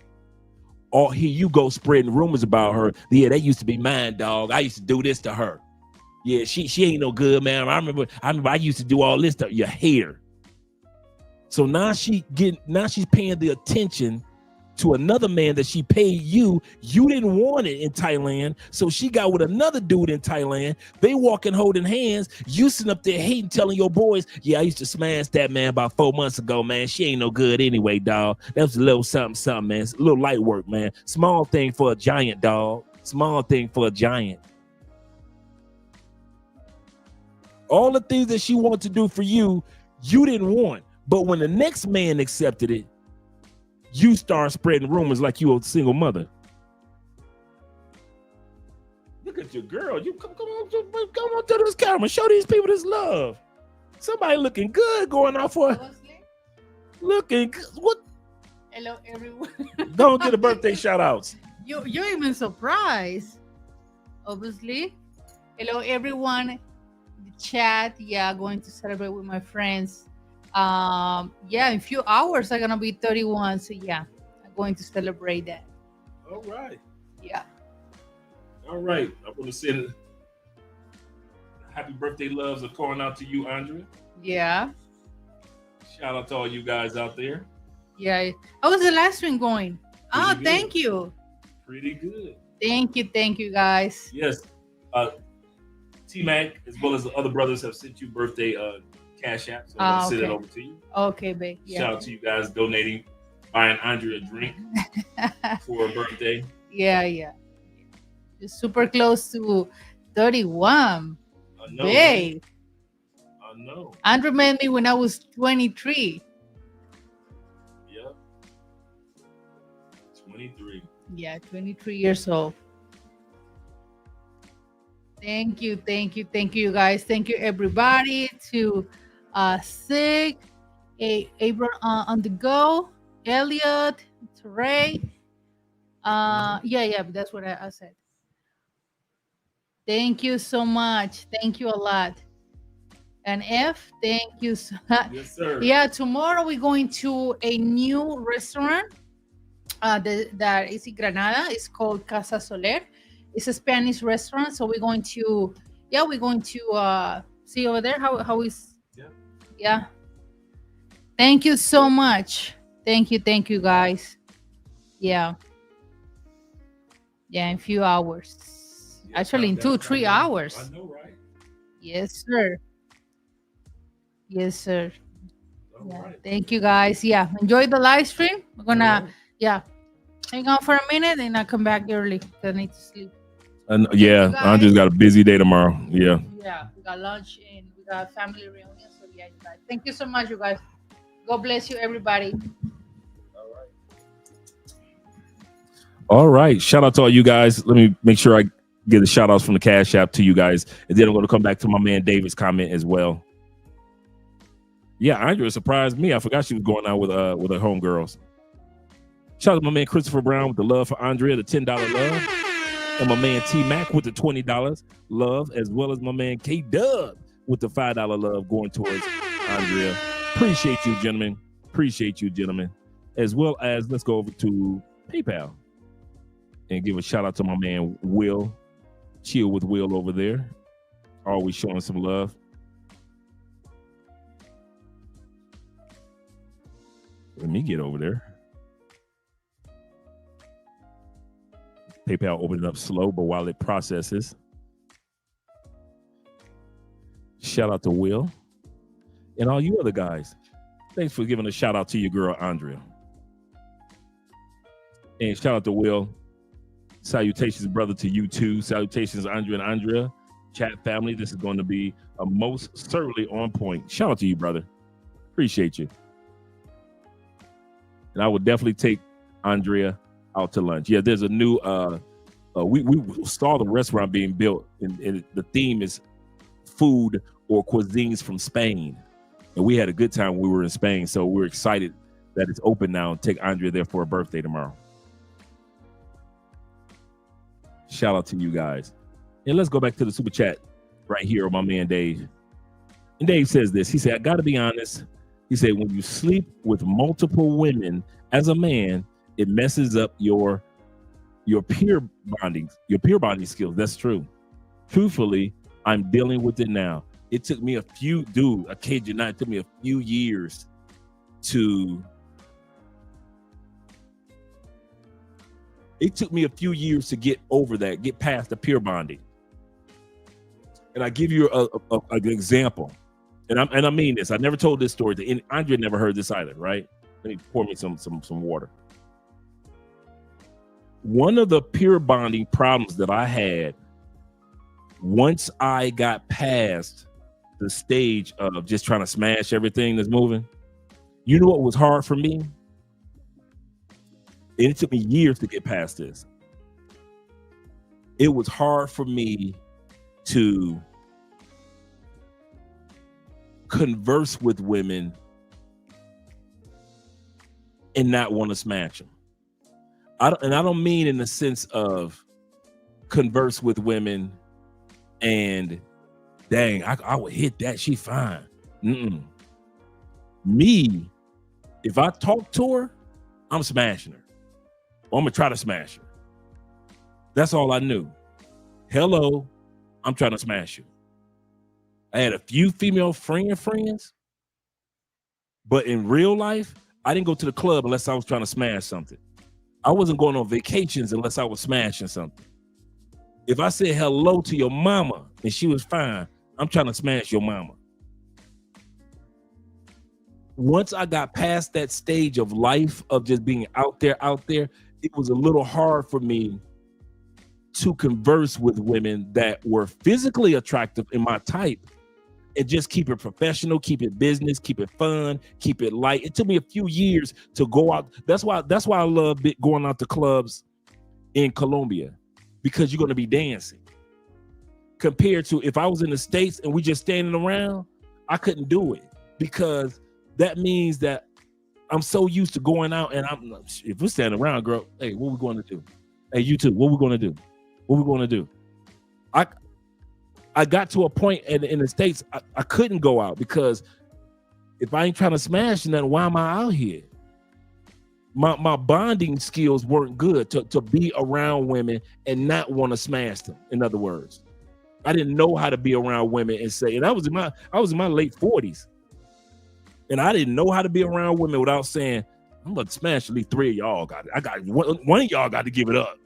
here you go spreading rumors about her. Yeah, that used to be mine, dog. I used to do this to her. Yeah, she ain't no good, man. I remember I used to do all this to your hair. So now she's paying the attention to another man that she paid you. You didn't want it in Thailand, so she got with another dude in Thailand. They walking holding hands. You sitting up there hating, telling your boys, yeah, I used to smash that man about 4 months ago, man. She ain't no good anyway, dog. That was a little something, man. It's a little light work, man. Small thing for a giant, dog. Small thing for a giant. All the things that she wanted to do for you, you didn't want. But when the next man accepted it, you start spreading rumors like you a single mother. Look at your girl. You come on to this camera. Show these people this love. Somebody looking good going out for looking good. What? Hello, everyone. Don't get a birthday shout outs. You're even surprised. Obviously. Hello, everyone. The chat. Yeah, going to celebrate with my friends. Yeah, in a few hours I'm gonna be 31, so yeah, I'm going to celebrate that. All right. Yeah. All right. I want to send happy birthday loves are calling out to you, Andrea. Yeah. Shout out to all you guys out there. Yeah. How was the live stream going? Pretty good. Thank you. Pretty good. Thank you, guys. Yes. T-Mac, as well as the other brothers, have sent you birthday Cash App, so I'm gonna send it over to you. Okay, babe. Yeah. Shout out to you guys donating, buying Andrea a drink for her birthday. Yeah. You're super close to 31. I know. Babe. I know. Andrew met me when I was 23. Yep. 23. Yeah, 23 years old. Thank you, you guys. Thank you, everybody. To Sig, Abram on the go, Elliot, Ray. Yeah, but that's what I said. Thank you so much. Thank you a lot. And F, thank you so much. Yes, sir. Yeah, tomorrow we're going to a new restaurant that is in Granada. It's called Casa Soler. It's a Spanish restaurant, so we're going to see over there how is. Yeah. Thank you so much. Thank you, guys. Yeah, in a few hours. Yeah, actually, in 2-3 hours. I know, right? Yes, sir. All Yeah. right. Thank you, guys. Yeah, enjoy the live stream. We're gonna hang out for a minute and I'll come back early because I need to sleep. And yeah, Andrea's got a busy day tomorrow. Yeah. Yeah, we got lunch and we got family reunion. So yeah, you guys. Thank you so much, you guys. God bless you, everybody. All right. Shout out to all you guys. Let me make sure I get the shout outs from the Cash App to you guys. And then I'm going to come back to my man David's comment as well. Yeah, Andrea surprised me. I forgot she was going out with her homegirls. Shout out to my man Christopher Brown with the love for Andrea, the $10 love. And my man T Mac with the $20 love, as well as my man K Dub with the $5 love going towards Andrea. Appreciate you, gentlemen. Appreciate you, gentlemen. As well as let's go over to PayPal and give a shout out to my man Will. Chill with Will over there. Always showing some love. Let me get over there. PayPal opening up slow, but while it processes, shout out to Will and all you other guys. Thanks for giving a shout out to your girl, Andrea. And shout out to Will. Salutations, brother, to you too. Salutations, Andrea and Andrea. Chat family, this is going to be a most certainly on point. Shout out to you, brother. Appreciate you. And I would definitely take Andrea out to lunch. Yeah, there's a new we saw the restaurant being built, and the theme is food or cuisines from Spain. And we had a good time when we were in Spain, so we're excited that it's open now and take Andrea there for her birthday tomorrow. Shout out to you guys. And let's go back to the super chat right here with my man Dave. And Dave says this. He said, I got to be honest. He said, when you sleep with multiple women as a man, it messes up your peer bonding skills. That's true. Truthfully, I'm dealing with it now. It took me I kid you not, it took me a few years to get over that, get past the peer bonding. And I give you an example. And I mean this. I never told this story. And Andrea never heard this either, right? Let me pour me some water. One of the peer bonding problems that I had once I got past the stage of just trying to smash everything that's moving, you know what was hard for me? And it took me years to get past this. It was hard for me to converse with women and not want to smash them. I don't mean in the sense of converse with women and dang, I would hit that. She fine. Me, if I talk to her, I'm smashing her. Or I'm gonna try to smash her. That's all I knew. Hello, I'm trying to smash you. I had a few female friends, but in real life, I didn't go to the club unless I was trying to smash something. I wasn't going on vacations unless I was smashing something. If I said hello to your mama and she was fine, I'm trying to smash your mama. Once I got past that stage of life of just being out there, it was a little hard for me to converse with women that were physically attractive in my type and just keep it professional, keep it business, keep it fun, keep it light. It took me a few years to go out. That's why I love going out to clubs in Colombia, because you're going to be dancing. Compared to if I was in the States and we just standing around, I couldn't do it, because that means that I'm so used to going out, and if we're standing around, girl, hey, what we going to do? Hey, you too, what we going to do? What we going to do? I got to a point in the States, I couldn't go out, because if I ain't trying to smash nothing, why am I out here? My bonding skills weren't good to be around women and not want to smash them. In other words, I didn't know how to be around women and say, and I was in my late 40s, and I didn't know how to be around women without saying, I'm about to smash at least 3 of y'all. I got one of y'all got to give it up.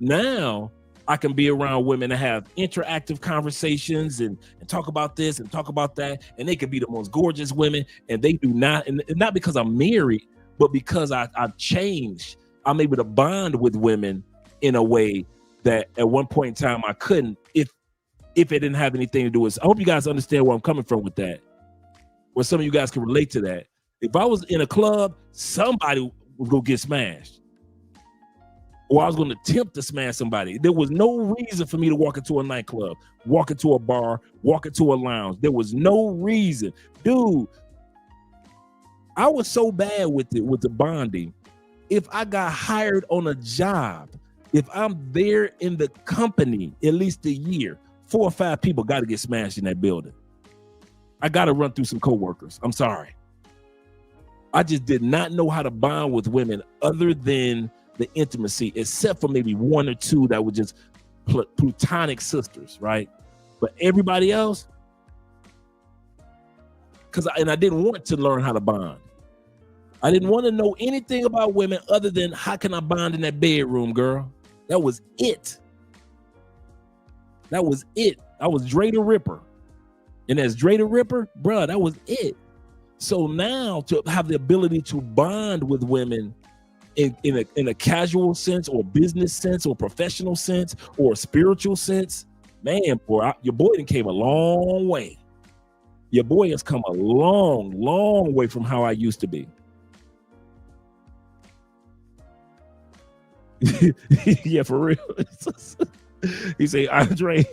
Now I can be around women and have interactive conversations and talk about this and talk about that. And they could be the most gorgeous women, and they do not. And not because I'm married, but because I've changed. I'm able to bond with women in a way that at one point in time I couldn't if it didn't have anything to do with. I hope you guys understand where I'm coming from with that. Where some of you guys can relate to that. If I was in a club, somebody was gonna get smashed. Or I was gonna attempt to smash somebody. There was no reason for me to walk into a nightclub, walk into a bar, walk into a lounge. There was no reason. Dude, I was so bad with the bonding. If I got hired on a job, if I'm there in the company at least a year, 4 or 5 people got to get smashed in that building. I got to run through some coworkers. I'm sorry. I just did not know how to bond with women other than the intimacy, except for maybe 1 or 2 that were just platonic sisters, right? But everybody else, I didn't want to learn how to bond. I didn't want to know anything about women other than how can I bond in that bedroom, girl? That was it. That was it. I was Dre the Ripper. And as Dre the Ripper, bro, that was it. So now to have the ability to bond with women in a casual sense or business sense or professional sense or spiritual sense, man, boy, your boy done came a long way. Your boy has come a long, long way from how I used to be. Yeah, for real. He say Andre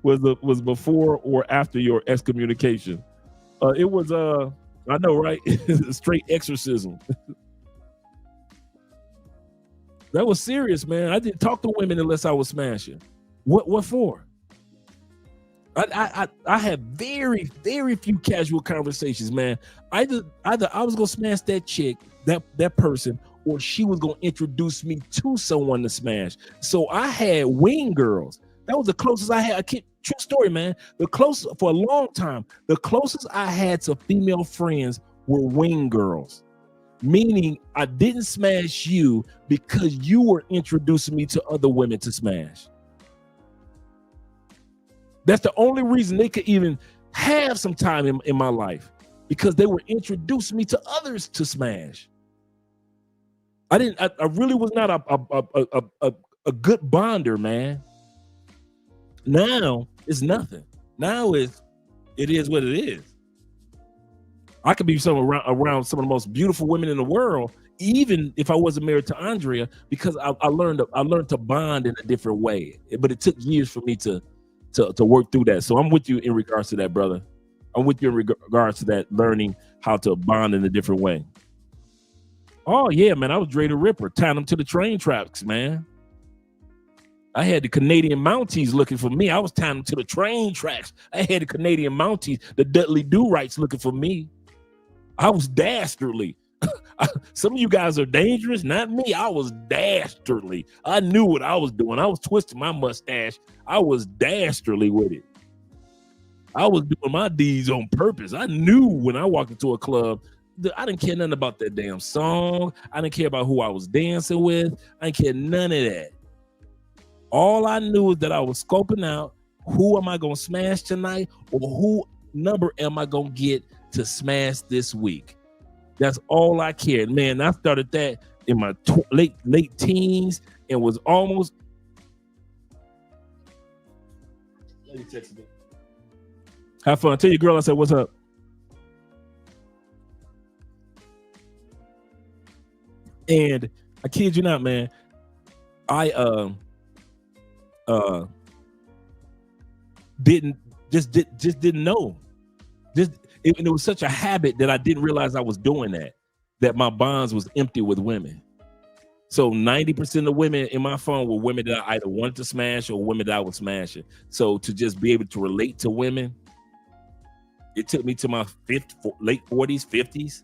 was before or after your excommunication. It was I know, right? Straight exorcism. That was serious, man. I didn't talk to women unless I was smashing. What for? I had very, very few casual conversations, man. Either I was gonna smash that chick, that person, or she was gonna introduce me to someone to smash. So I had wing girls. That was the closest I had. True story, man. The closest for a long time, the closest I had to female friends were wing girls. Meaning I didn't smash you because you were introducing me to other women to smash. That's the only reason they could even have some time in my life, because they were introducing me to others to smash. I really was not a good bonder, man. Now it's nothing. Now it is what it is. I could be around some of the most beautiful women in the world, even if I wasn't married to Andrea, because I learned to bond in a different way. But it took years for me to work through that. So I'm with you in regards to that, brother. I'm with you in regards to that, learning how to bond in a different way. Oh yeah, man, I was Dre the Ripper, tying them to the train tracks, man. I had the Canadian Mounties looking for me. I was tying them to the train tracks. I had the Canadian Mounties, the Dudley Do-Rights looking for me. I was dastardly. Some of you guys are dangerous, not me. I was dastardly. I knew what I was doing. I was twisting my mustache. I was dastardly with it. I was doing my deeds on purpose. I knew when I walked into a club, I didn't care nothing about that damn song. I didn't care about who I was dancing with. I didn't care none of that. All I knew is that I was scoping out who am I going to smash tonight, or who number am I going to get to smash this week. That's all I cared, man. I started that in my late teens and was almost. Let me text me. Have fun. Tell your girl I said what's up. And I kid you not, man. I didn't know. It was such a habit that I didn't realize I was doing that my bonds was empty with women. So 90% of women in my phone were women that I either wanted to smash or women that I was smashing. So to just be able to relate to women, it took me to my late 40s, 50s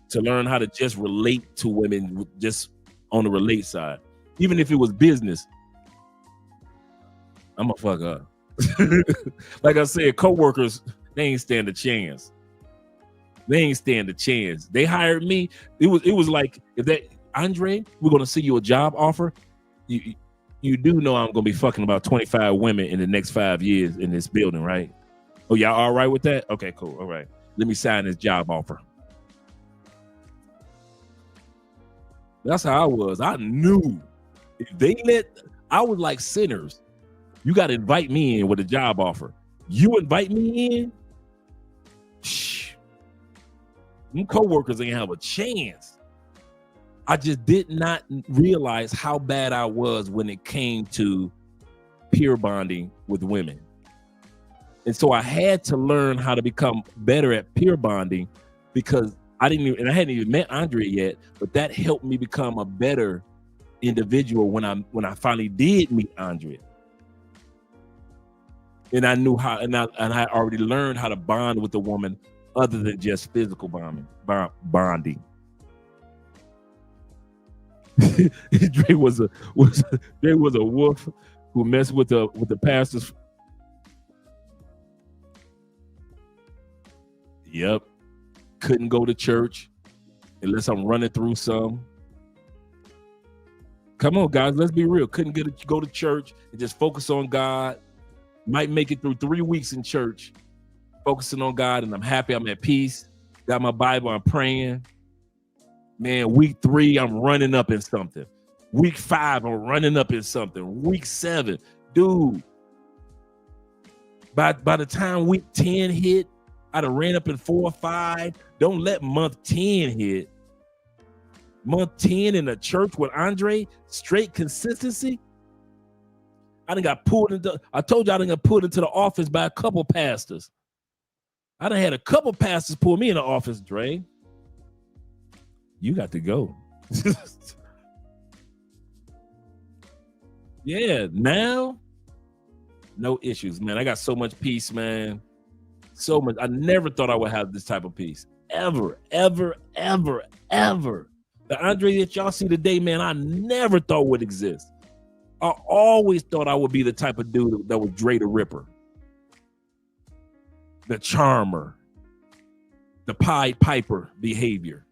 to learn how to just relate to women just on the relate side. Even if it was business, I'm a fuck up. Like I said, coworkers, they ain't stand a chance. They ain't stand a chance. They hired me. It was like, if that Andre, we're gonna see you a job offer. You do know I'm gonna be fucking about 25 women in the next 5 years in this building, right? Oh, y'all all right with that? Okay, cool. All right. Let me sign this job offer. That's how I was. I knew if they let I was like sinners. You got to invite me in with a job offer. You invite me in, them coworkers ain't have a chance. I just did not realize how bad I was when it came to peer bonding with women. And so I had to learn how to become better at peer bonding, because I hadn't even met Andrea yet, but that helped me become a better individual when I finally did meet Andrea. And I knew how, and I already learned how to bond with a woman other than just physical bonding. Dre was a wolf who messed with the pastors. Yep. Couldn't go to church unless I'm running through some. Come on, guys, let's be real. Couldn't go to church and just focus on God. Might make it through 3 weeks in church, focusing on God, and I'm happy, I'm at peace. Got my Bible, I'm praying. Man, week 3, I'm running up in something. Week 5, I'm running up in something. Week 7, dude. By the time week 10 hit, I'd have ran up in 4 or 5. Don't let month 10 hit. Month 10 in a church with Andre, straight consistency. I done got pulled into, I told you I done got pulled into the office by a couple pastors. I done had a couple pastors pull me in the office, Dre. You got to go. Yeah, now, no issues, man. I got so much peace, man. So much. I never thought I would have this type of peace. Ever, ever, ever, ever. The Andre that y'all see today, man, I never thought would exist. I always thought I would be the type of dude that was Dre the Ripper, the charmer, the Pied Piper behavior.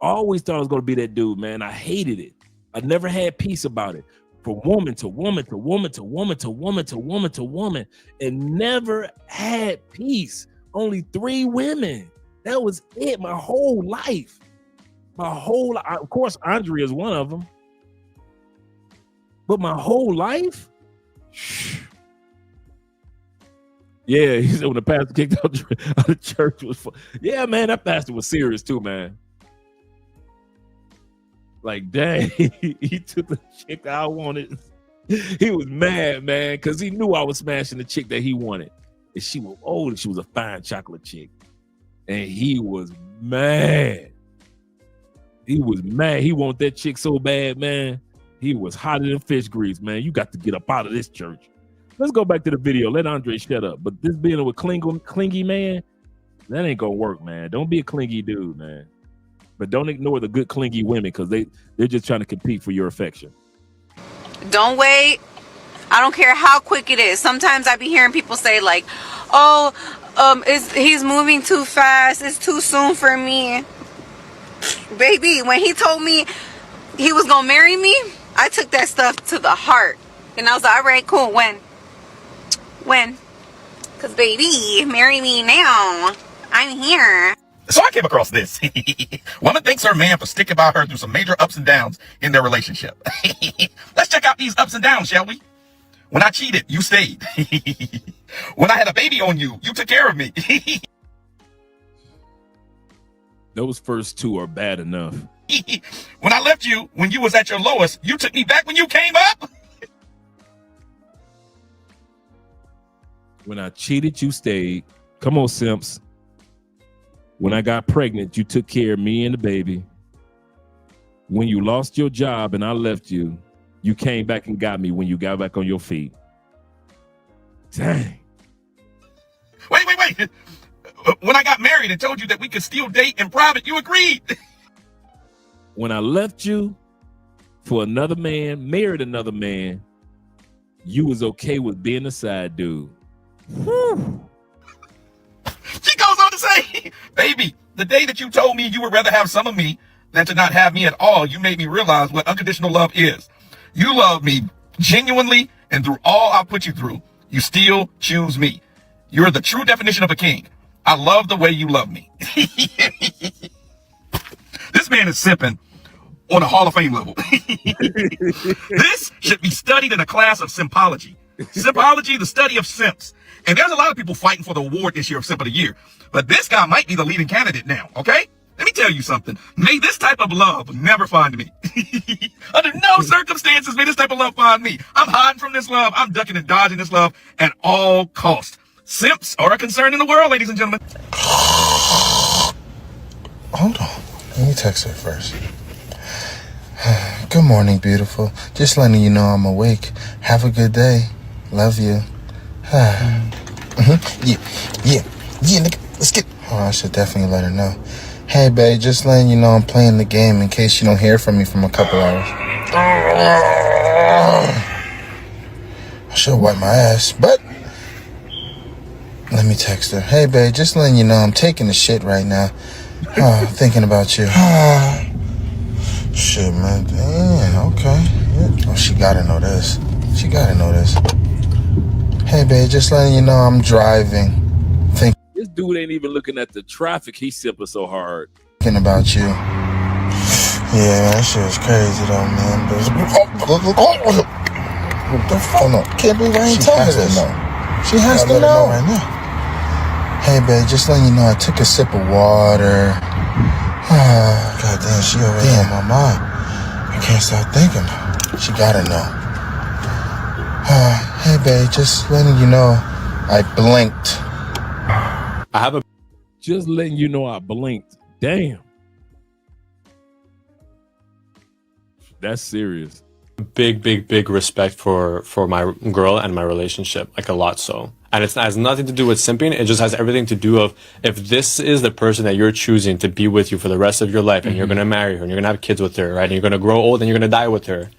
I always thought I was going to be that dude, man. I hated it. I never had peace about it. From woman to woman to woman to woman to woman to woman to woman, and never had peace. Only 3 women. That was it. My whole life. Of course, Andrea is one of them. But my whole life? Yeah, he said when the pastor kicked out of the church was fun. Yeah, man, that pastor was serious too, man. Like, dang, he took the chick that I wanted. He was mad, man, because he knew I was smashing the chick that he wanted. And she was old, and she was a fine chocolate chick. And he was mad. He was mad. He wanted that chick so bad, man. He was hotter than fish grease, man. You got to get up out of this church. Let's go back to the video. Let Andre shut up. But this being with clingy man, that ain't gonna work, man. Don't be a clingy dude, man. But don't ignore the good clingy women, because they're just trying to compete for your affection. Don't wait. I don't care how quick it is. Sometimes I be hearing people say like, "Oh, he's moving too fast. It's too soon for me." Baby, when he told me he was gonna marry me, I took that stuff to the heart, and I was like, "All right, cool. When? Because baby, marry me now. I'm here." So I came across this. Woman thanks her man for sticking by her through some major ups and downs in their relationship. Let's check out these ups and downs, shall we? When I cheated, you stayed. When I had a baby on you, you took care of me. Those first 2 are bad enough. When I left you, when you was at your lowest, you took me back when you came up. When I cheated, you stayed. Come on, Simps. When I got pregnant, you took care of me and the baby. When you lost your job and I left you, you came back and got me when you got back on your feet. Dang. Wait. When I got married and told you that we could still date in private, you agreed. When I left you for another man, married another man, you was okay with being a side dude. Whew. She goes on to say, baby, the day that you told me you would rather have some of me than to not have me at all, you made me realize what unconditional love is. You love me genuinely, and through all I put you through, you still choose me. You're the true definition of a king. I love the way you love me. This man is simping on a Hall of Fame level. This should be studied in a class of simpology. Simpology, the study of simps. And there's a lot of people fighting for the award this year of Simp of the Year. But this guy might be the leading candidate now, okay? Let me tell you something. May this type of love never find me. Under no circumstances may this type of love find me. I'm hiding from this love. I'm ducking and dodging this love at all costs. Simps are a concern in the world, ladies and gentlemen. Hold on. Let me text her first. Good morning, beautiful. Just letting you know I'm awake. Have a good day. Love you. Yeah, nigga. Let's get... Oh, I should definitely let her know. Hey, babe, just letting you know I'm playing the game in case you don't hear from me from a couple hours. I should wipe my ass, but... Let me text her. Hey, babe, just letting you know I'm taking the shit right now. Thinking about you. Shit, man. Damn, okay. Yeah. Oh, she gotta know this. She gotta know this. Hey, babe, just letting you know I'm driving. This dude ain't even looking at the traffic. He's sipping so hard. Thinking about you. Yeah, that shit is crazy though, man. But the fuck? No. Can't believe I ain't telling her this. She has to know right now. Hey, babe, just letting you know I took a sip of water. God damn, she already on my mind. I can't stop thinking. She gotta know. Hey, babe, just letting you know I blinked. I have a... Just letting you know I blinked. Damn. That's serious. Big respect for my girl and my relationship, like a lot so. And it has nothing to do with simping. It just has everything to do of if this is the person that you're choosing to be with you for the rest of your life and you're going to marry her and you're going to have kids with her, right? And you're going to grow old and you're going to die with her.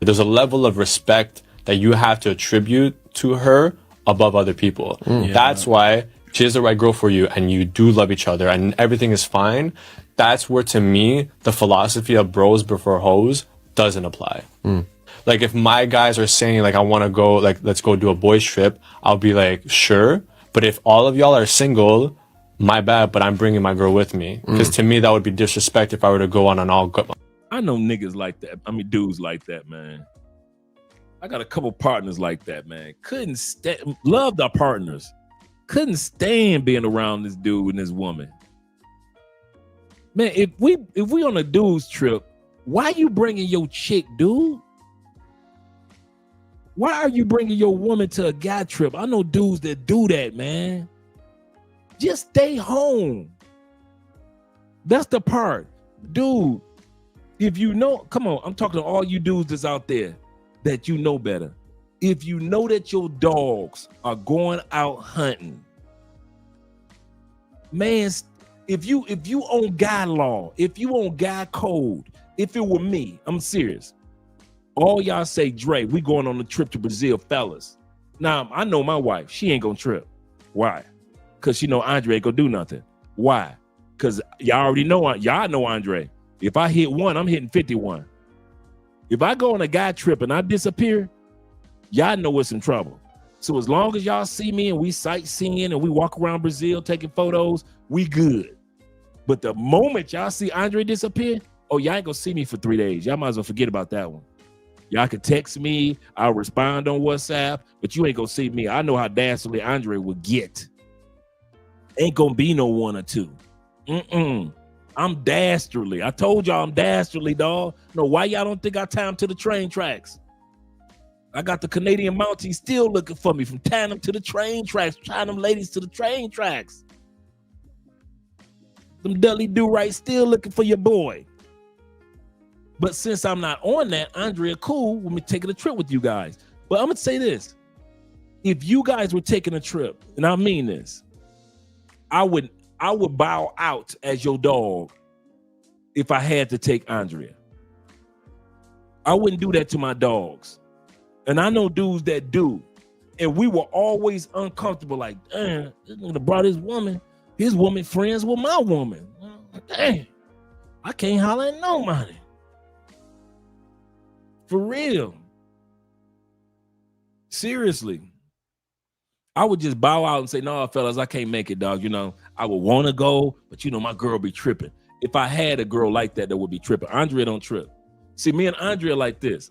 There's a level of respect that you have to attribute to her above other people. Yeah. That's why she is the right girl for you and you do love each other and everything is fine. That's where, to me, the philosophy of bros before hoes doesn't apply. Like if my guys are saying like I want to go, like let's go do a boys trip, I'll be like sure, but if all of y'all are single, my bad, but I'm bringing my girl with me, because to me that would be disrespect if I were to go on an all go. I know niggas like that. I mean dudes like that, man. I got a couple partners like that, man. Couldn't stand, loved our partners, couldn't stand being around this dude and this woman. Man, if we on a dude's trip, why you bringing your chick, dude? Why are you bringing your woman to a guy trip? I know dudes that do that, man. Just stay home. That's the part. Dude, if you know, come on, I'm talking to all you dudes that's out there that you know better. If you know that your dogs are going out hunting, man, if you on guy law, if you on guy code, if it were me, I'm serious. All y'all say, Dre, we going on a trip to Brazil, fellas. Now, I know my wife. She ain't gonna trip. Why? Because she know Andre ain't gonna do nothing. Why? Because y'all already know, y'all know Andre. If I hit one, I'm hitting 51. If I go on a guy trip and I disappear, y'all know it's in trouble. So as long as y'all see me and we sightseeing and we walk around Brazil taking photos, we good. But the moment y'all see Andre disappear, oh, y'all ain't gonna see me for 3 days. Y'all might as well forget about that one. Y'all can text me, I'll respond on WhatsApp, but you ain't gonna see me. I know how dastardly Andre will get. Ain't gonna be no 1 or 2. I'm dastardly. I told y'all I'm dastardly, dog. No, why y'all don't think I tie him to the train tracks? I got the Canadian Mounties still looking for me from tying them to the train tracks, tying them ladies to the train tracks. Them Dudley Do-Right still looking for your boy. But since I'm not on that, Andrea cool with me taking a trip with you guys. But I'm gonna say this. If you guys were taking a trip, and I mean this, I would bow out as your dog if I had to take Andrea. I wouldn't do that to my dogs. And I know dudes that do. And we were always uncomfortable, like, damn, this nigga brought his woman friends with my woman. Damn, I can't holler at nobody. For real. Seriously. I would just bow out and say, no, fellas, I can't make it, dog. You know, I would want to go, but you know, my girl be tripping. if I had a girl like that would be tripping. Andrea don't trip. See, me and Andrea like this.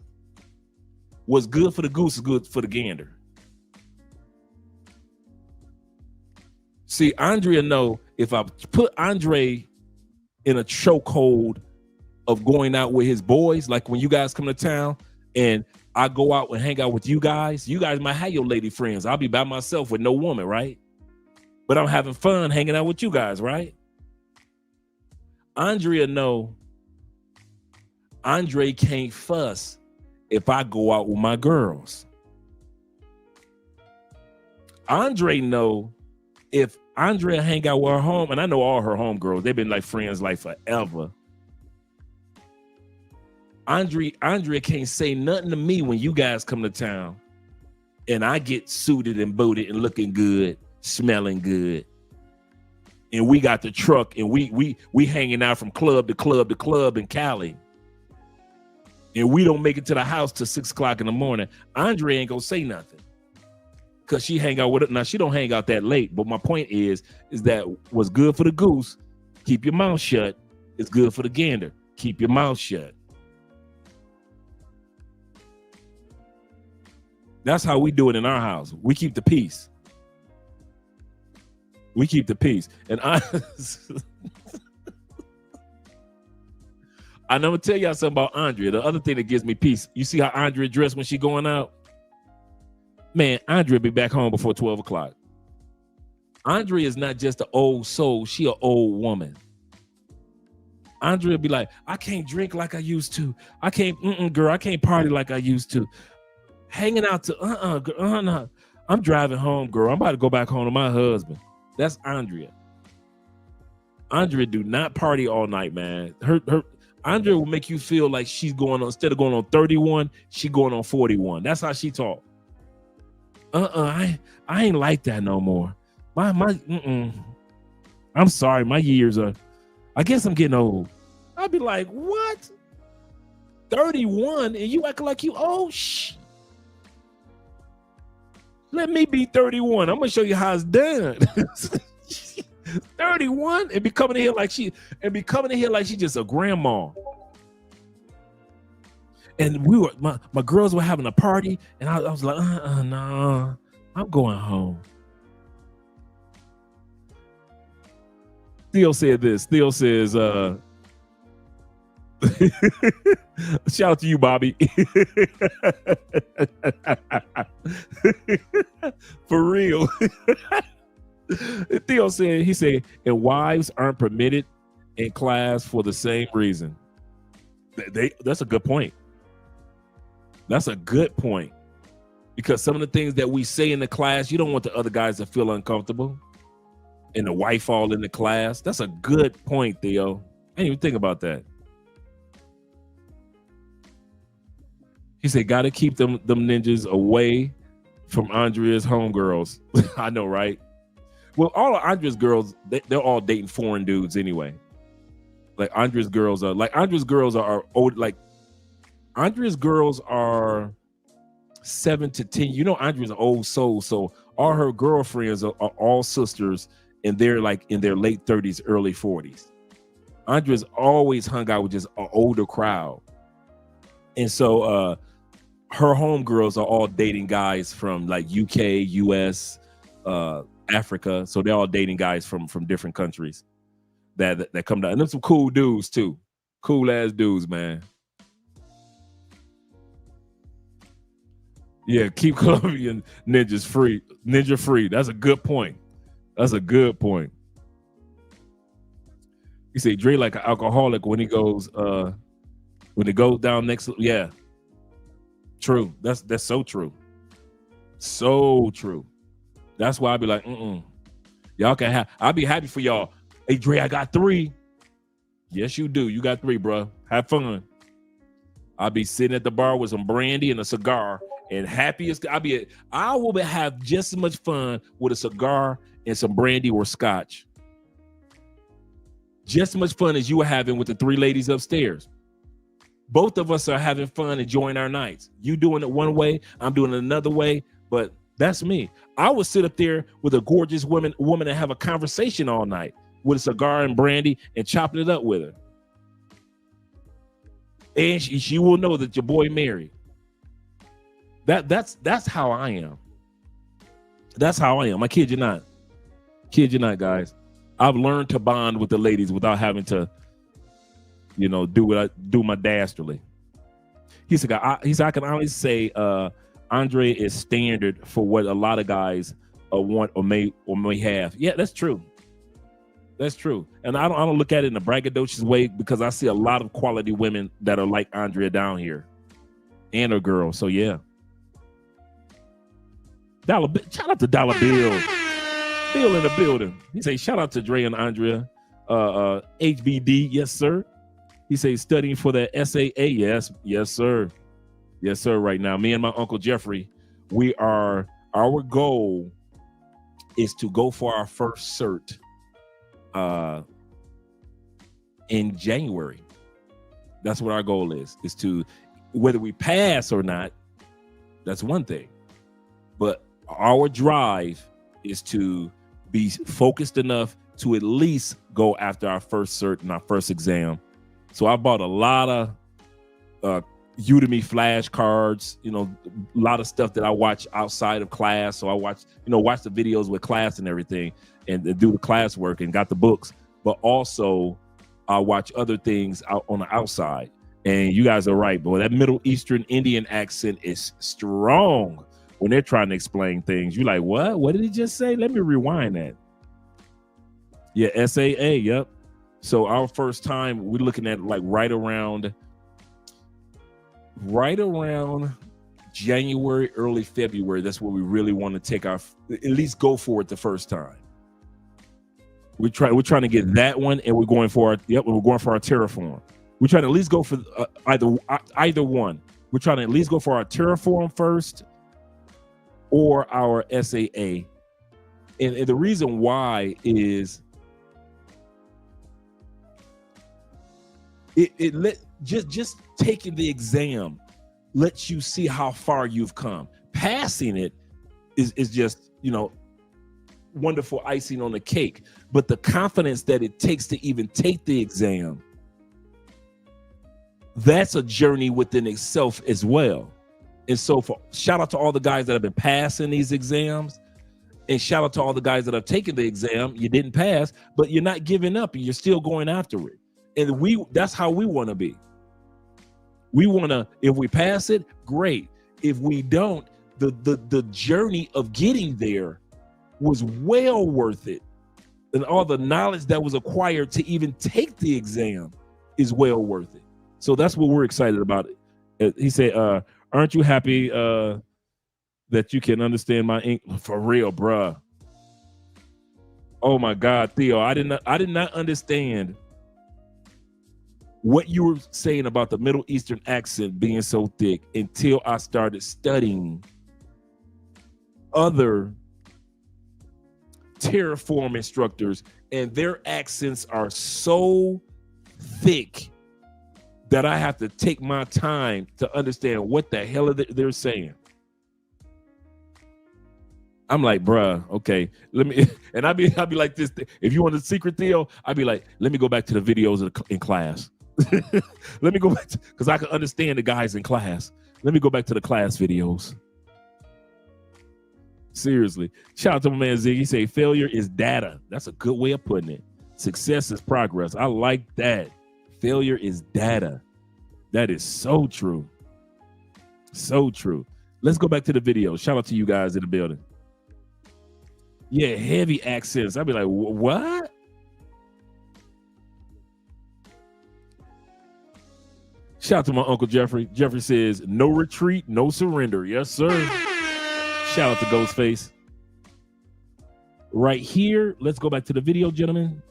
What's good for the goose is good for the gander. See, Andrea know if I put Andre in a chokehold of going out with his boys, like when you guys come to town and I go out and hang out with you guys might have your lady friends. I'll be by myself with no woman, right? But I'm having fun hanging out with you guys, right? Andrea know Andre can't fuss if I go out with my girls. Andre know if Andrea hang out with her home, and I know all her homegirls, they've been like friends like forever. Andrea can't say nothing to me when you guys come to town and I get suited and booted and looking good, smelling good. And we got the truck and we hanging out from club to club to club in Cali. And we don't make it to the house till 6 o'clock in the morning. Andre ain't gonna say nothing. Cause she hang out with it. Now she don't hang out that late. But my point is that what's good for the goose, keep your mouth shut. It's good for the gander. Keep your mouth shut. That's how we do it in our house. We keep the peace. We keep the peace. And I'm gonna tell y'all something about Andrea. The other thing that gives me peace. You see how Andrea dressed when she going out? Man, Andrea be back home before 12 o'clock. Andrea is not just an old soul. She an old woman. Andrea be like, I can't drink like I used to. I can't, girl, I can't party like I used to. Hanging out to, no. I'm driving home, girl. I'm about to go back home to my husband. That's Andrea. Andrea do not party all night, man. Her Andrea will make you feel like she's going on, instead of going on 31, she going on 41. That's how she talk. I ain't like that no more. I'm sorry, my years are, I guess I'm getting old. I'd be like, what? 31 and you acting like you old? Shh. Let me be 31. I'm gonna show you how it's done. 31 and be coming in here like she just a grandma. And we were my girls were having a party, and I was like, no, I'm going home. Theo said this. Theo says, shout out to you, Bobby. For real. Theo said, he said, and wives aren't permitted in class for the same reason. That's a good point. That's a good point. Because some of the things that we say in the class, you don't want the other guys to feel uncomfortable. And the wife all in the class. That's a good point, Theo. I didn't even think about that. He said, gotta keep them ninjas away from Andrea's homegirls. I know, right? Well, all of Andrea's girls, they're all dating foreign dudes anyway. Like Andrea's girls are old, like Andrea's girls are 7 to 10. You know, Andrea's an old soul, so all her girlfriends are all sisters, and they're like in their late 30s, early 40s. Andrea's always hung out with just an older crowd. And so her homegirls are all dating guys from like UK, US, Africa. So they're all dating guys from different countries that come down. And there's some cool dudes too. Cool ass dudes, man. Yeah, keep Colombian ninjas free. Ninja free. That's a good point. That's a good point. You say Dre like an alcoholic when he goes down next. Yeah. True. That's so true. So true. That's why I'd be like, y'all can have, I'll be happy for y'all. Hey Dre, I got 3. Yes, you do. You got 3, bro. Have fun. I'll be sitting at the bar with some brandy and a cigar, and happiest I will have just as much fun with a cigar and some brandy or scotch. Just as much fun as you were having with the 3 ladies upstairs. Both of us are having fun, enjoying our nights. You doing it one way, I'm doing it another way, but that's me. I would sit up there with a gorgeous woman and have a conversation all night. with a cigar and brandy and chopping it up with her. And she will know that your boy married. That's how I am. That's how I am. I kid you not. Kid you not, guys. I've learned to bond with the ladies without having to, do my dastardly. He said, I can honestly say Andre is standard for what a lot of guys want or may have. Yeah, that's true. That's true. And I don't look at it in a braggadocious way, because I see a lot of quality women that are like Andrea down here and her girl. So yeah. Shout out to Dollar Bill. Bill in the building. He say, shout out to Dre and Andrea. HBD, yes, sir. He says studying for the SAA. Yes, sir. Yes, sir. Right now, me and my Uncle Jeffrey, our goal is to go for our first cert in January. That's what our goal is to, whether we pass or not, that's one thing. But our drive is to be focused enough to at least go after our first cert and our first exam. So I bought a lot of Udemy flashcards, a lot of stuff that I watch outside of class. So I watch the videos with class and everything, and do the classwork, and got the books. But also I watch other things out on the outside. And you guys are right, boy. That Middle Eastern Indian accent is strong when they're trying to explain things. You're like, what? What did he just say? Let me rewind that. Yeah, SAA, yep. So our first time, we're looking at like right around January, early February. That's where we really want to take at least go for it the first time. We're trying to get that one, and we're going for our Terraform. We're trying to at least go for either one. We're trying to at least go for our Terraform first or our SAA. And the reason why is just taking the exam lets you see how far you've come. Passing it is just, wonderful icing on the cake. But the confidence that it takes to even take the exam, that's a journey within itself as well. And so shout out to all the guys that have been passing these exams, and shout out to all the guys that have taken the exam. You didn't pass, but you're not giving up, and you're still going after it. And that's how we want to be. We want to, if we pass it, great. If we don't, the journey of getting there was well worth it. And all the knowledge that was acquired to even take the exam is well worth it. So that's what we're excited about. He said, aren't you happy that you can understand my English? For real, bruh. Oh my God, Theo, I did not understand what you were saying about the Middle Eastern accent being so thick until I started studying other Terraform instructors, and their accents are so thick that I have to take my time to understand what the hell they're saying. I'm like, bruh, okay, let me, and I'll be like this. If you want a secret, Theo, I'd be like, let me go back to the videos in class. Let me go back because I can understand the guys in class. Let me go back to the class videos. Seriously. Shout out to my man Ziggy. Say failure is data. That's a good way of putting it. Success is progress. I like that. Failure is data. That is so true. So true. Let's go back to the video. Shout out to you guys in the building. Yeah, heavy accents. I'd be like, what? Shout out to my Uncle Jeffrey. Jeffrey says, no retreat, no surrender. Yes, sir. Shout out to Ghostface. Right here, let's go back to the video, gentlemen.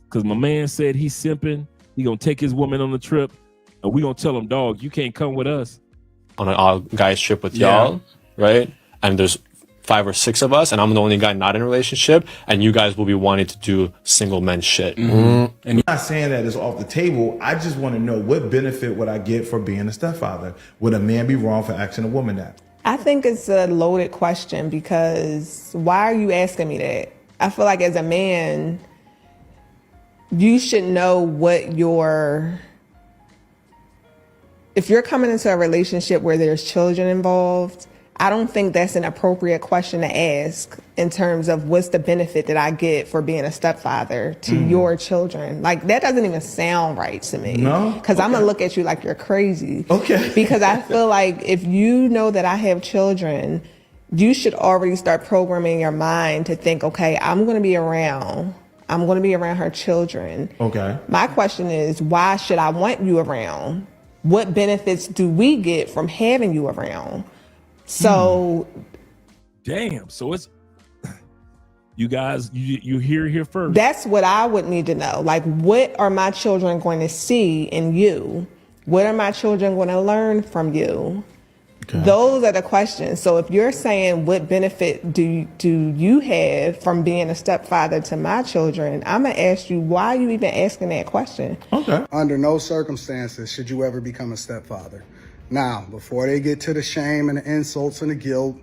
Because my man said he's simping. He gonna take his woman on the trip, and we gonna tell him, dog, you can't come with us. On an all guys trip with y'all, right? And there's 5 or 6 of us, and I'm the only guy not in a relationship, and you guys will be wanting to do single men shit. Mm-hmm. And I'm not saying that it's off the table. I just want to know, what benefit would I get for being a stepfather? Would a man be wrong for asking a woman that? I think it's a loaded question, because why are you asking me that? I feel like as a man, you should know what if you're coming into a relationship where there's children involved, I don't think that's an appropriate question to ask in terms of what's the benefit that I get for being a stepfather to your children. Like, that doesn't even sound right to me. No? Because I'm going to look at you like you're crazy. Okay. Because I feel like if you know that I have children, you should already start programming your mind to think, okay, I'm going to be around her children. Okay. My question is, why should I want you around? What benefits do we get from having you around? So, damn. So it's you guys. You hear here first. That's what I would need to know. Like, what are my children going to see in you? What are my children going to learn from you? Okay. Those are the questions. So if you're saying what benefit do you have from being a stepfather to my children, I'm going to ask you, why are you even asking that question? Okay. Under no circumstances should you ever become a stepfather. Now, before they get to the shame and the insults and the guilt,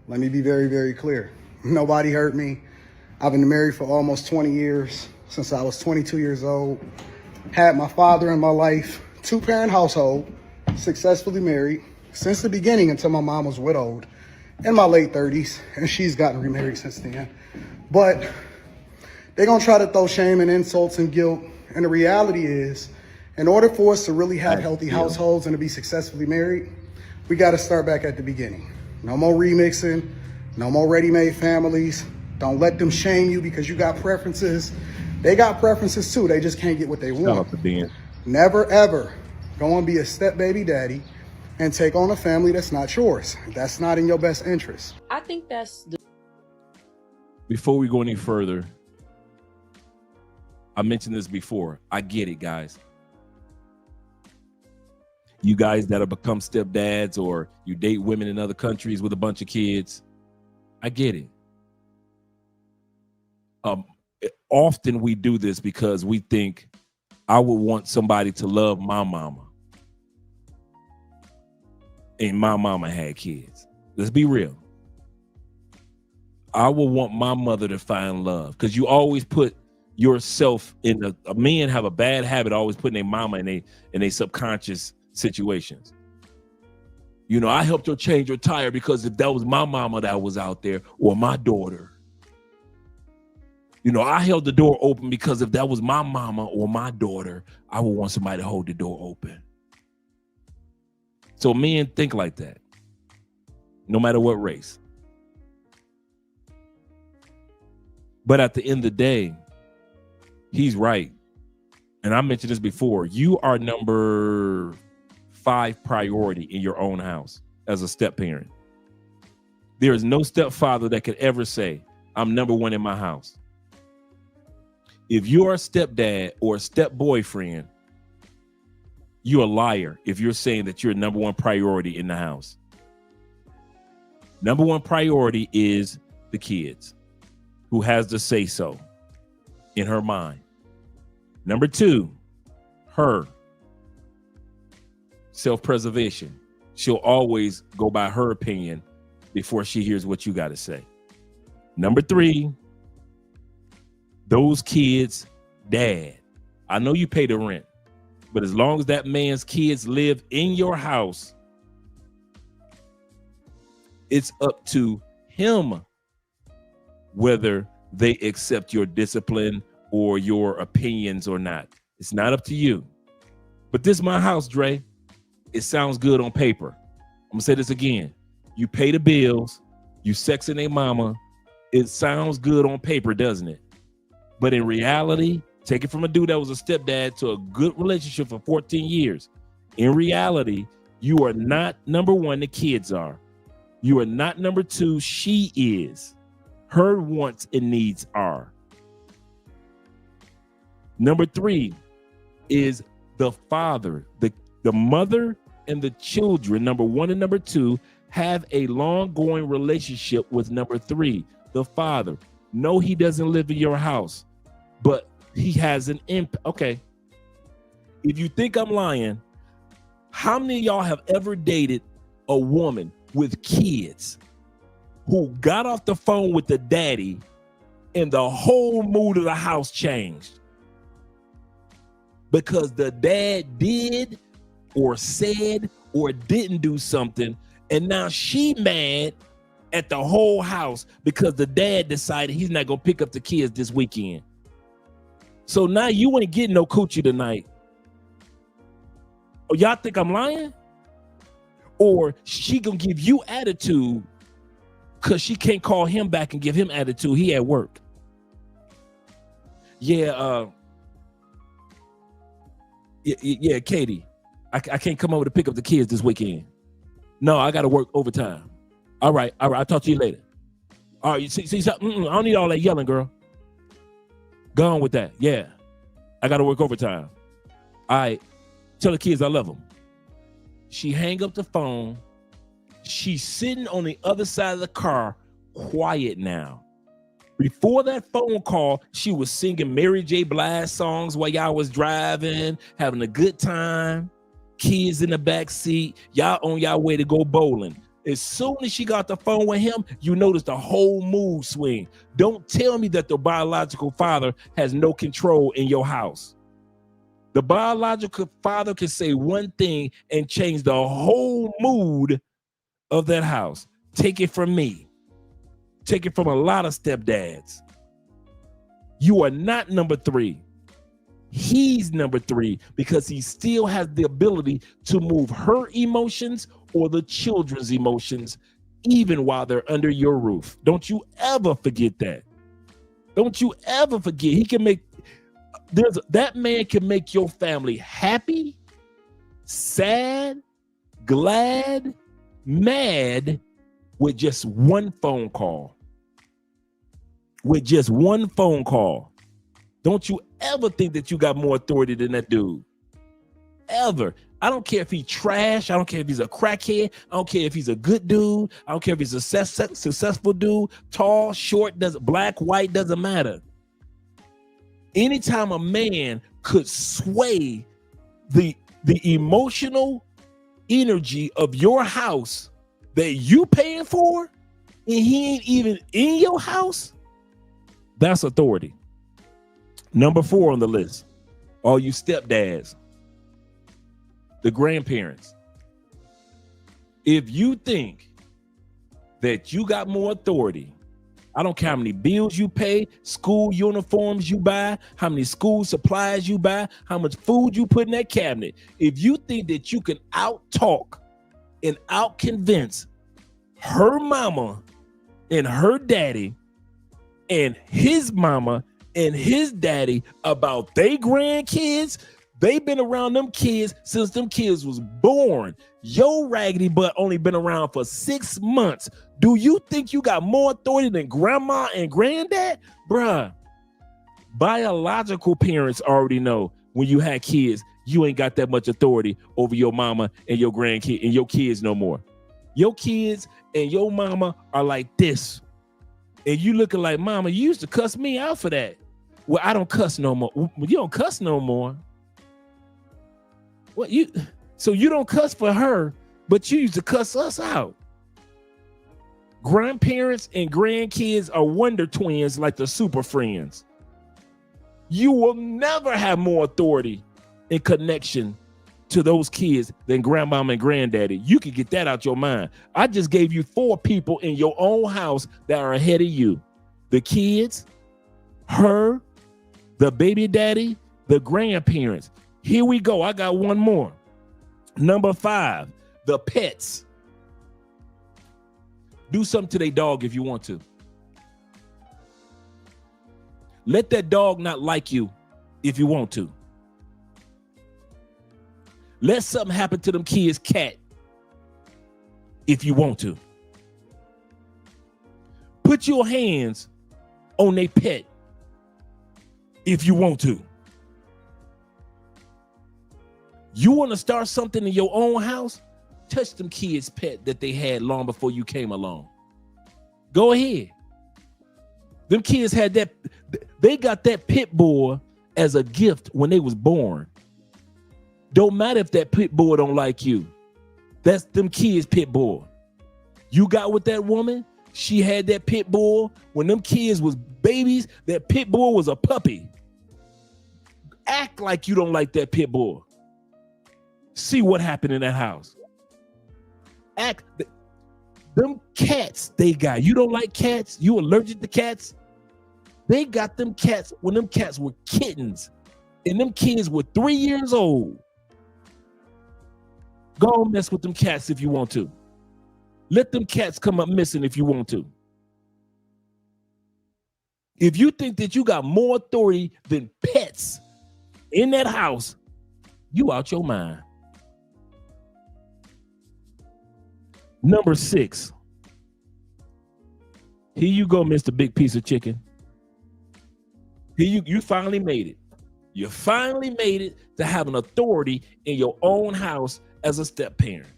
let me be very, very clear. Nobody hurt me. I've been married for almost 20 years, since I was 22 years old. Had my father in my life, 2-parent household, successfully married since the beginning until my mom was widowed in my late 30s, and she's gotten remarried since then. But they're gonna try to throw shame and insults and guilt, and the reality is, in order for us to really have healthy households and to be successfully married, we gotta start back at the beginning. No more remixing, no more ready-made families. Don't let them shame you because you got preferences. They got preferences too, they just can't get what they want. Shout out to Ben. Never ever go and be a step baby daddy and take on a family that's not yours. That's not in your best interest. I think that's Before we go any further, I mentioned this before. I get it, guys. You guys that have become stepdads or you date women in other countries with a bunch of kids, I get it. Often we do this because we think I would want somebody to love my mama. And my mama had kids. Let's be real. I would want my mother to find love, because you always put yourself in a men have a bad habit of always putting their mama in a subconscious situations. You know, I helped her change her tire because if that was my mama that was out there, or my daughter. You know, I held the door open because if that was my mama or my daughter, I would want somebody to hold the door open. So men think like that, no matter what race. But at the end of the day, he's right. And I mentioned this before. You are number 5 priority in your own house as a step parent. There is no stepfather that could ever say, I'm number 1 in my house. If you're a stepdad or a step boyfriend, you're a liar if you're saying that you're number 1 priority in the house. Number 1 priority is the kids, who has to say so in her mind. Number 2, her. Self-preservation. She'll always go by her opinion before she hears what you got to say. Number 3, those kids' dad. I know you pay the rent, but as long as that man's kids live in your house, it's up to him whether they accept your discipline or your opinions or not. It's not up to you. But this is my house, Dre. It sounds good on paper. I'm gonna say this again. You pay the bills, you sexing a mama. It sounds good on paper, doesn't it? But in reality, take it from a dude that was a stepdad to a good relationship for 14 years. In reality, you are not number 1, the kids are. You are not number 2, she is. Her wants and needs are. Number 3 is the father. The mother and the children, number 1 and number 2, have a long-going relationship with number 3, the father. No, he doesn't live in your house, but he has an impact. Okay. If you think I'm lying, how many of y'all have ever dated a woman with kids who got off the phone with the daddy and the whole mood of the house changed. Because the dad did or said or didn't do something, and now she mad at the whole house because the dad decided he's not gonna pick up the kids this weekend. So now you ain't getting no coochie tonight. Oh, y'all think I'm lying? Or she gonna give you attitude because she can't call him back and give him attitude. He at work. Yeah, Katie, I can't come over to pick up the kids this weekend. No, I got to work overtime. All right, I'll talk to you later. All right, you see something? I don't need all that yelling, girl. Go on with that. Yeah, I got to work overtime. All right, tell the kids I love them. She hang up the phone. She's sitting on the other side of the car, quiet now. Before that phone call, she was singing Mary J. Blige songs while y'all was driving, having a good time. Kids in the back seat. Y'all on y'all way to go bowling. As soon as she got the phone with him, you notice the whole mood swing. Don't tell me that the biological father has no control in your house. The biological father can say one thing and change the whole mood of that house. Take it from me. Take it from a lot of stepdads. You are not number 3. He's number 3 because he still has the ability to move her emotions or the children's emotions even while they're under your roof. Don't you ever forget that. Don't you ever forget. He can make that man can make your family happy, sad, glad, mad with just one phone call. With just one phone call. Don't you ever think that you got more authority than that dude. Ever. I don't care if he's trash. I don't care if he's a crackhead. I don't care if he's a good dude. I don't care if he's a successful dude. Tall, short, black, white, doesn't matter. Anytime a man could sway the emotional energy of your house that you paying for, and he ain't even in your house, that's authority. Number 4 on the list, all you stepdads, the grandparents. If you think that you got more authority, I don't care how many bills you pay, school uniforms you buy, how many school supplies you buy, how much food you put in that cabinet. If you think that you can out-talk and out-convince her mama and her daddy and his mama and his daddy about they grandkids, they've been around them kids since them kids was born. Your raggedy butt only been around for 6 months. Do you think you got more authority than grandma and granddad? Bruh, biological parents already know when you had kids, you ain't got that much authority over your mama and your grandkid and your kids no more. Your kids and your mama are like this. And you looking like, mama, you used to cuss me out for that. Well, I don't cuss no more. You don't cuss no more. What so you don't cuss for her, but you used to cuss us out. Grandparents and grandkids are wonder twins like the Super Friends. You will never have more authority and connection to those kids than grandmama and granddaddy. You can get that out your mind. I just gave you 4 people in your own house that are ahead of you. The kids, her, the baby daddy, the grandparents. Here we go. I got one more. Number 5, the pets. Do something to their dog if you want to. Let that dog not like you if you want to. Let something happen to them kids' cat if you want to. Put your hands on their pet if you want to. You want to start something in your own house? Touch them kids' pet that they had long before you came along. Go ahead. Them kids had that, they got that pit bull as a gift when they was born. Don't matter if that pit bull don't like you. That's them kids' pit bull. You got with that woman, She had that pit bull when them kids was babies. That pit bull was a puppy. Act like you don't like that pit bull. See what happened in that house. Act. Them cats they got. You don't like cats? You allergic to cats? They got them cats when them cats were kittens. And them kids were 3 years old. Go mess with them cats if you want to. Let them cats come up missing if you want to. If you think that you got more authority than pets in that house, you out your mind. Number 6. Here you go, Mr. Big Piece of Chicken. Here you finally made it. You finally made it to have an authority in your own house as a step parent.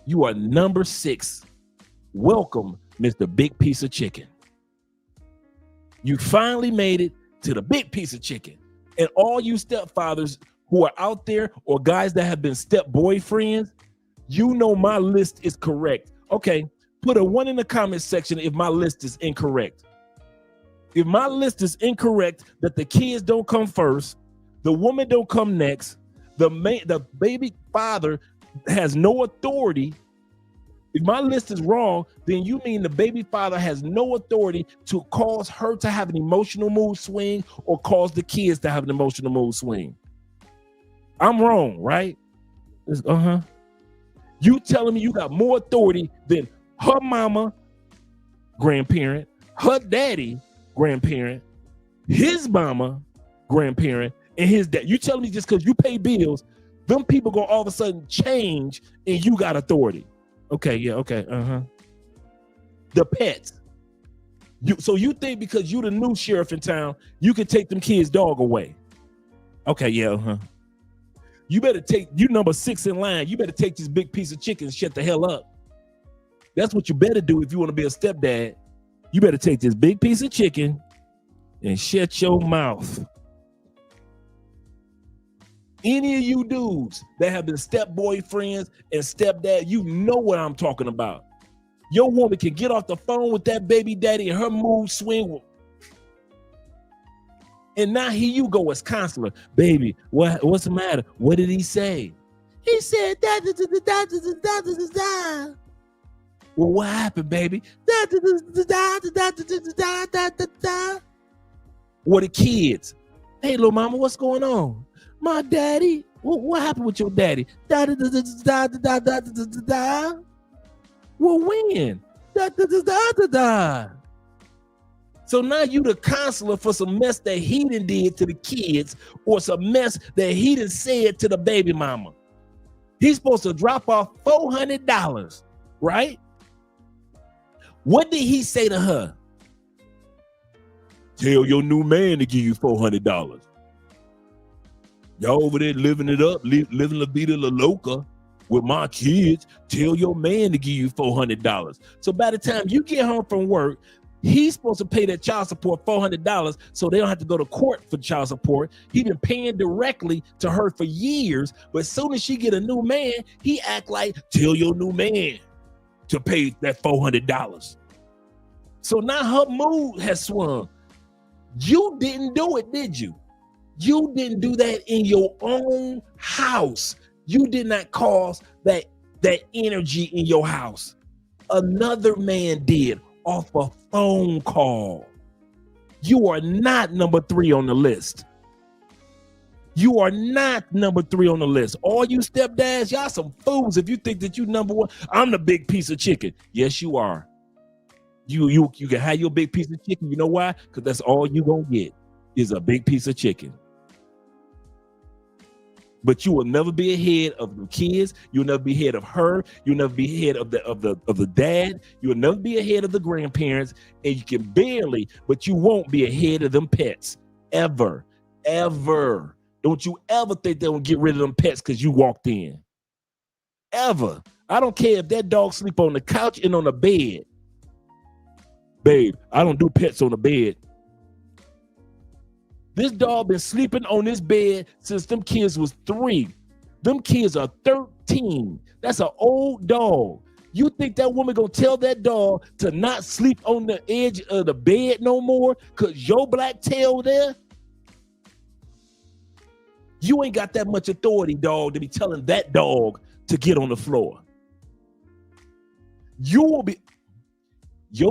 You are number 6. Welcome, Mr. Big Piece of Chicken. You finally made it to the big piece of chicken. And all you stepfathers who are out there or guys that have been step boyfriends, you know my list is correct. Okay, put a 1 in the comment section if my list is incorrect. If my list is incorrect, that the kids don't come first, the woman don't come next, the baby father has no authority. If my list is wrong, then you mean the baby father has no authority to cause her to have an emotional mood swing or cause the kids to have an emotional mood swing. I'm wrong, right? You telling me you got more authority than her mama, grandparent, her daddy, grandparent, his mama, grandparent, and his dad. You telling me just because you pay bills, them people gonna all of a sudden change and you got authority. Okay, yeah, okay, The pets. So you think because you the new sheriff in town, you can take them kids' dog away. Okay, yeah, You better you number 6 in line. You better take this big piece of chicken and shut the hell up. That's what you better do if you want to be a stepdad. You better take this big piece of chicken and shut your mouth. Any of you dudes that have been step boyfriends and stepdad, you know what I'm talking about. Your woman can get off the phone with that baby daddy and her mood swing. And now here you go as counselor. Baby, what's the matter? What did he say? He said da. Well, what happened, baby? What the kids? Hey, little mama, what's going on? My daddy. What happened with your daddy? Well, when? So now you the counselor for some mess that he done did to the kids or some mess that he done said to the baby mama. He's supposed to drop off $400, right? What did he say to her? Tell your new man to give you $400. Y'all over there living it up, living la vida la loca with my kids. Tell your man to give you $400. So by the time you get home from work, he's supposed to pay that child support $400 so they don't have to go to court for child support. He been paying directly to her for years, but as soon as she get a new man, he act like, tell your new man to pay that $400. So now her mood has swung. You didn't do it, did you? You didn't do that in your own house. You did not cause that energy in your house. Another man did off a phone call. You are not number 3 on the list. You are not number 3 on the list. All you stepdads, y'all some fools if you think that you number 1. I'm the big piece of chicken. Yes, you are. You can have your big piece of chicken. You know why? Because that's all you gonna get is a big piece of chicken. But you will never be ahead of the kids. You'll never be ahead of her. You'll never be ahead of the dad. You'll never be ahead of the grandparents. And you can barely, but you won't be ahead of them pets. Ever. Ever. Don't you ever think they'll get rid of them pets because you walked in. Ever. I don't care if that dog sleep on the couch and on the bed. Babe, I don't do pets on the bed. This dog been sleeping on this bed since them kids was 3. Them kids are 13. That's an old dog. You think that woman gonna tell that dog to not sleep on the edge of the bed no more because your black tail there? You ain't got that much authority, dog, to be telling that dog to get on the floor. Your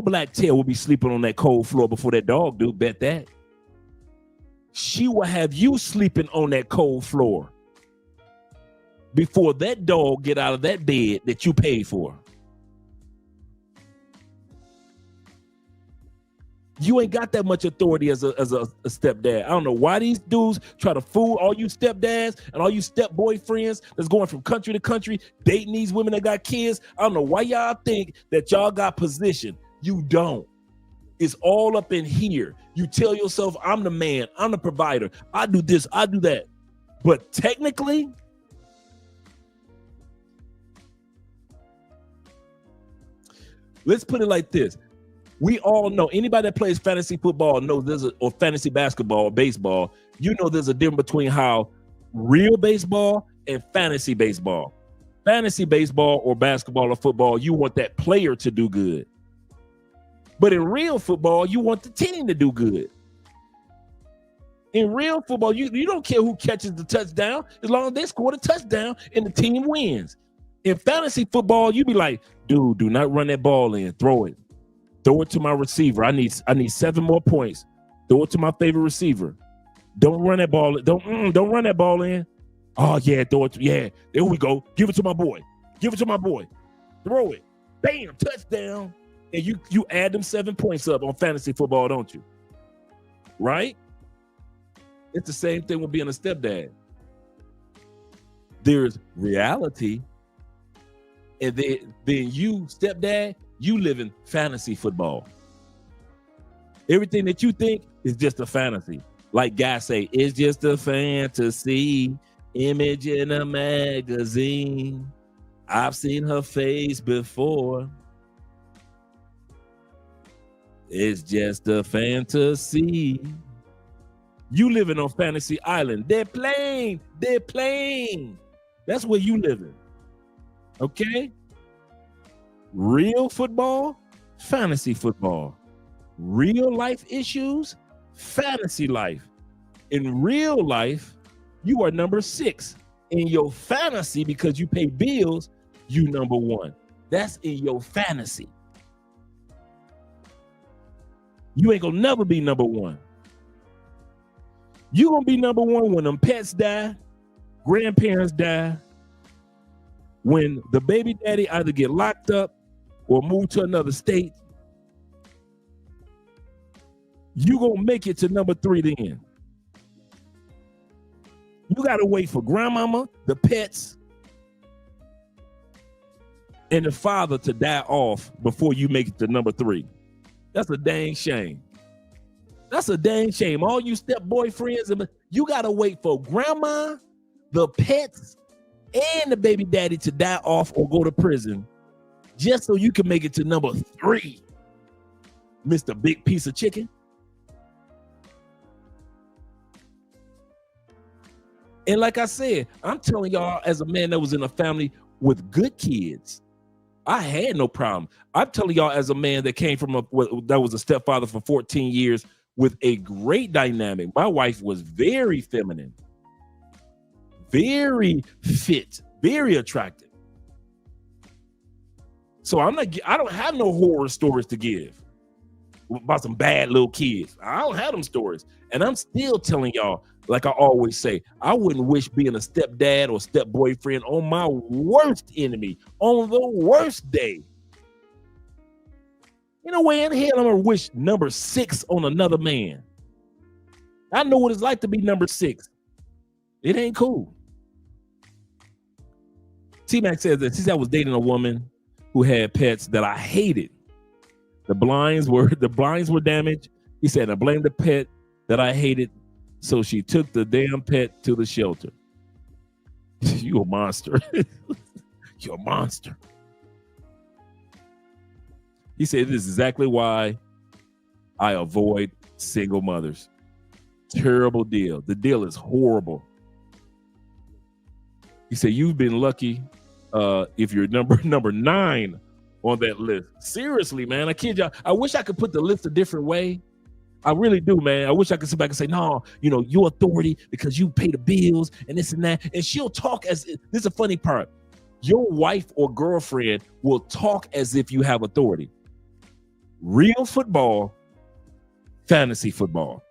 black tail will be sleeping on that cold floor before that dog do, bet that. She will have you sleeping on that cold floor before that dog get out of that bed that you paid for. You ain't got that much authority as a stepdad. I don't know why these dudes try to fool all you stepdads and all you step boyfriends that's going from country to country, dating these women that got kids. I don't know why y'all think that y'all got position. You don't. It's all up in here. You tell yourself, I'm the man, I'm the provider. I do this, I do that. But technically, let's put it like this. We all know, anybody that plays fantasy football knows or fantasy basketball or baseball, you know there's a difference between how real baseball and fantasy baseball. Fantasy baseball or basketball or football, you want that player to do good. But in real football, you want the team to do good. In real football, you don't care who catches the touchdown as long as they score the touchdown and the team wins. In fantasy football, you be like, dude, do not run that ball in, throw it. Throw it to my receiver. I need 7 more points. Throw it to my favorite receiver. Don't run that ball. Don't run that ball in. Oh yeah, throw it. Yeah, there we go. Give it to my boy. Give it to my boy. Throw it. Bam, touchdown. And you add them 7 points up on fantasy football, don't you? Right? It's the same thing with being a stepdad. There's reality, and then you, stepdad, you live in fantasy football. Everything that you think is just a fantasy. Like guys say, it's just a fantasy, image in a magazine. I've seen her face before. It's just a fantasy. You living on Fantasy Island. They're playing. That's where you living. Okay? Real football, fantasy football. Real life issues, fantasy life. In real life, you are number 6. In your fantasy, because you pay bills, you number 1. That's in your fantasy. You ain't gonna never be number 1. You gonna be number 1 when them pets die, grandparents die, when the baby daddy either get locked up or move to another state. You gonna make it to number 3 then. You gotta wait for grandmama, the pets, and the father to die off before you make it to number 3. That's a dang shame. That's a dang shame. All you step boyfriends, you gotta wait for grandma, the pets, and the baby daddy to die off or go to prison just so you can make it to number 3. Mr. Big Piece of Chicken. And like I said, I'm telling y'all, as a man that was in a family with good kids, I had no problem. I'm telling y'all, as a man that came from that was a stepfather for 14 years with a great dynamic. My wife was very feminine, very fit, very attractive. So I don't have no horror stories to give about some bad little kids. I don't have them stories. And I'm still telling y'all, like I always say, I wouldn't wish being a stepdad or step boyfriend on my worst enemy, on the worst day. You know where in the hell I'm gonna wish number 6 on another man? I know what it's like to be number 6. It ain't cool. T-Mac says that since I was dating a woman who had pets that I hated, the blinds were damaged. He said, I blamed the pet that I hated, so she took the damn pet to the shelter. You a monster. You're a monster. He said, this is exactly why I avoid single mothers. Terrible deal. The deal is horrible. He said, you've been lucky if you're number 9 on that list. Seriously, man, I kid y'all. I wish I could put the list a different way. I really do, man. I wish I could sit back and say, no, you know, your authority because you pay the bills and this and that. And she'll talk as this is a funny part. Your wife or girlfriend will talk as if you have authority. Real football, fantasy football.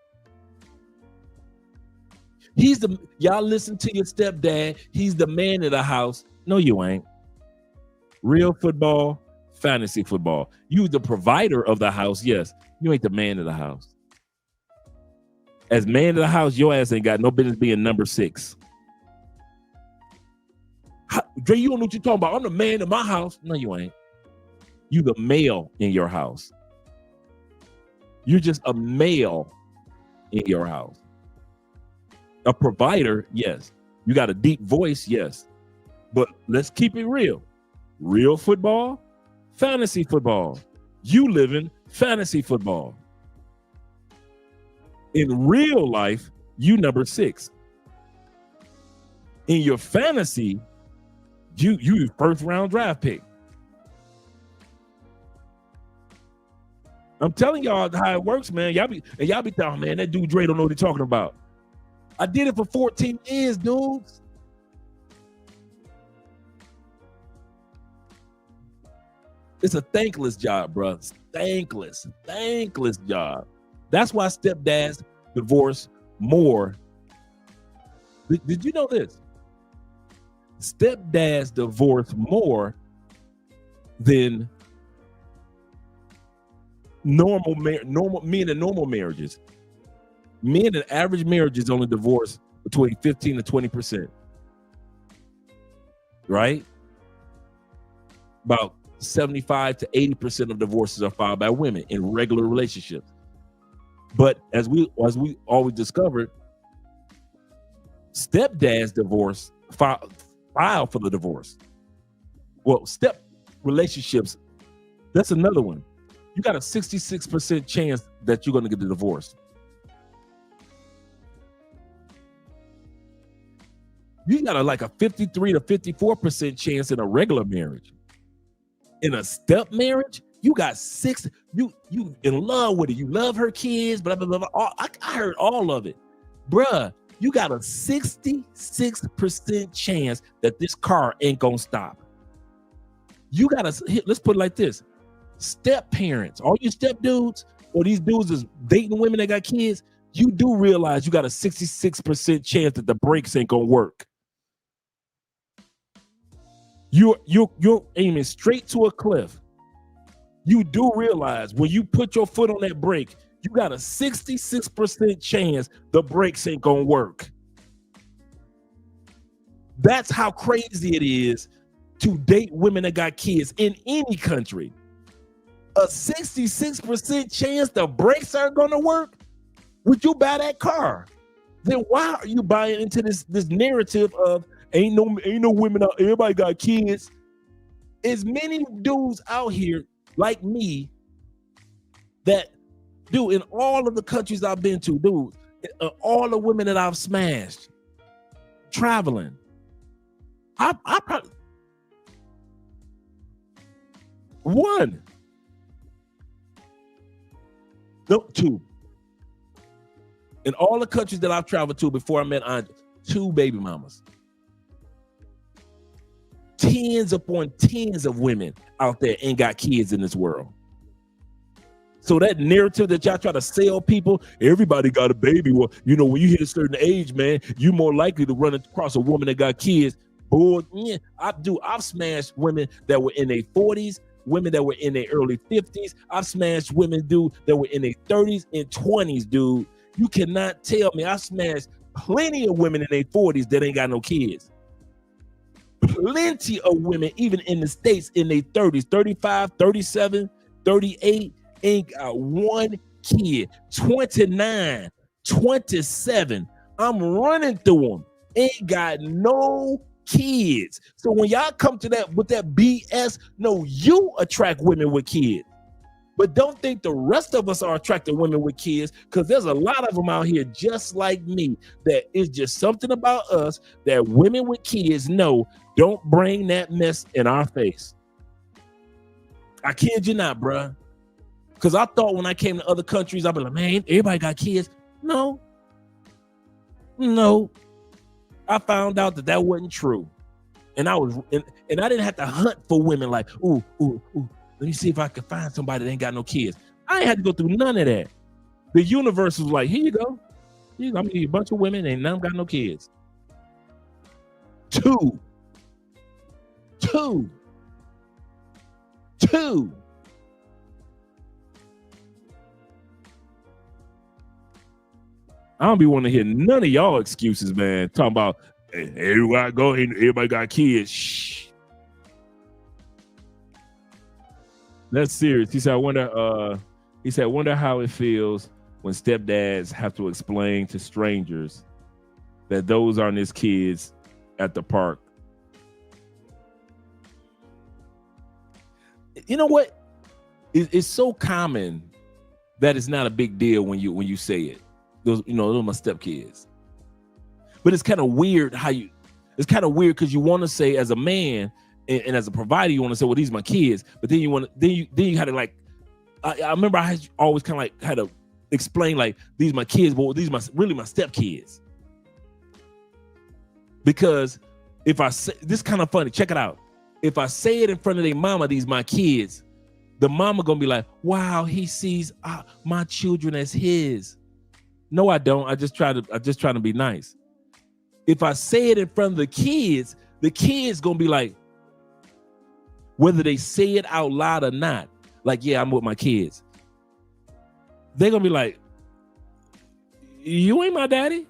Y'all listen to your stepdad. He's the man of the house. No, you ain't. Real football, fantasy football. You the provider of the house, yes. You ain't the man of the house. As man of the house, your ass ain't got no business being number 6. Dre, you don't know what you're talking about. I'm the man of my house. No, you ain't. You the male in your house. You're just a male in your house. A provider, yes. You got a deep voice, yes. But let's keep it real. Real football, fantasy football. You live in fantasy football. In real life, you number 6. In your fantasy, you first round draft pick. I'm telling y'all how it works, man. Y'all be thinking, oh, man, that dude Dre don't know what he's talking about. I did it for 14 years, dudes. It's a thankless job, bro. Thankless job. That's why stepdads divorce more. Did you know this? Stepdads divorce more than normal men in normal marriages. Men in average marriages only divorce between 15 to 20%. Right? About 75 to 80% of divorces are filed by women in regular relationships. But as we always discovered, stepdads divorce file for the divorce. Well, step relationships, that's another one. You got a 66% chance that you're going to get a divorce. You got like a 53 to 54% chance in a regular marriage. In a step marriage, you got 6. You in love with it. You love her kids. Blah blah blah. blah. I heard all of it, bruh. You got a 66% chance that this car ain't gonna stop. You gotta let's put it like this: step parents, all you step dudes, or these dudes is dating women that got kids. You do realize you got a 66% chance that the brakes ain't gonna work. You're aiming straight to a cliff. You do realize when you put your foot on that brake, you got a 66% chance the brakes ain't gonna work. That's how crazy it is to date women that got kids in any country. A 66% chance the brakes aren't gonna work. Would you buy that car? Then why are you buying into this narrative of ain't no women out, everybody got kids? As many dudes out here like me that do in all of the countries I've been to, dude, all the women that I've smashed traveling. I probably one. No, 2. In all the countries that I've traveled to before I met Andre, 2 baby mamas. Tens upon tens of women out there ain't got kids in this world. So that narrative that y'all try to sell people, everybody got a baby. Well, you know, when you hit a certain age, man, you're more likely to run across a woman that got kids. Boy, yeah, I've smashed women that were in their 40s, women that were in their early 50s. I've smashed women, dude, that were in their 30s and 20s, dude. You cannot tell me. I smashed plenty of women in their 40s that ain't got no kids. Plenty of women, even in the States, in their 30s, 35, 37, 38, ain't got one kid. 29, 27. I'm running through them. Ain't got no kids. So when y'all come to that with that BS, no, you attract women with kids. But don't think the rest of us are attracting women with kids, because there's a lot of them out here just like me that is just something about us that women with kids know. Don't bring that mess in our face. I kid you not, bruh. Because I thought when I came to other countries, I'd be like, man, everybody got kids. No. I found out that wasn't true. And I didn't have to hunt for women like, ooh, let me see if I can find somebody that ain't got no kids. I ain't had to go through none of that. The universe was like, here you go. I'm gonna give you a bunch of women and none got no kids. Two. I don't be wanting to hear none of y'all excuses, man. Talking about everywhere I go, everybody got kids. Shh. That's serious. He said, I wonder how it feels when stepdads have to explain to strangers that those aren't his kids at the park. You know what? It's so common that it's not a big deal when you say it. Those are my stepkids. But it's kind of weird it's kind of weird because you want to say as a man and as a provider, you want to say, well, these are my kids. But then you had to like, I remember I always kind of like had to explain like, these are my kids, but these are really my stepkids. Because if I say, this is kind of funny, check it out. If I say it in front of their mama, these my kids, the mama gonna be like, wow, he sees my children as his. No, I don't. I just try to be nice. If I say it in front of the kids gonna be like, whether they say it out loud or not, like, yeah, I'm with my kids. They're gonna be like, you ain't my daddy.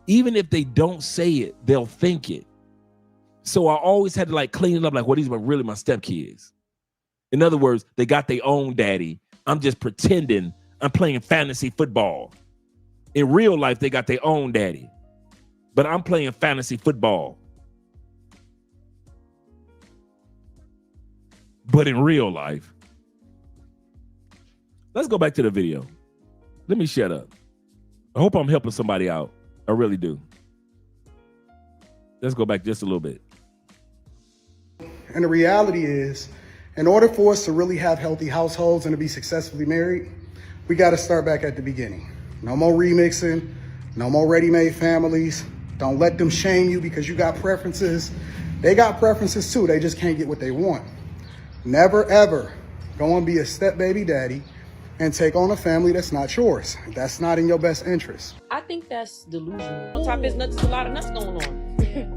Even if they don't say it, they'll think it. So I always had to like clean it up, like, well, these are really my stepkids. In other words, they got their own daddy. I'm just pretending I'm playing fantasy football. In real life, they got their own daddy. But I'm playing fantasy football. But in real life, let's go back to the video. Let me shut up. I hope I'm helping somebody out. I really do. Let's go back just a little bit. And the reality is, in order for us to really have healthy households and to be successfully married, we got to start back at the beginning. No more remixing, no more ready-made families. Don't let them shame you because you got preferences. They got preferences too. They just can't get what they want. Never, ever go and be a step baby daddy and take on a family that's not yours. That's not in your best interest. I think that's delusional. On top of his nuts, there's a lot of nuts going on.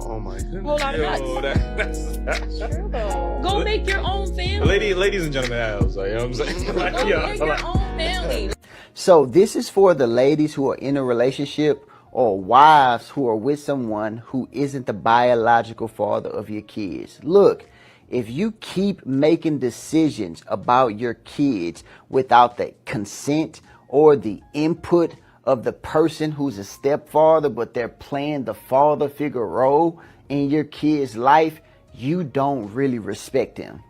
Oh my goodness. Whole lot of nuts. That's true though. Go make your own family. Ladies and gentlemen, I was like, you know what I'm saying? Go make your own family. So this is for the ladies who are in a relationship or wives who are with someone who isn't the biological father of your kids. Look, if you keep making decisions about your kids without the consent or the input of the person who's a stepfather, but they're playing the father figure role in your kid's life, you don't really respect him.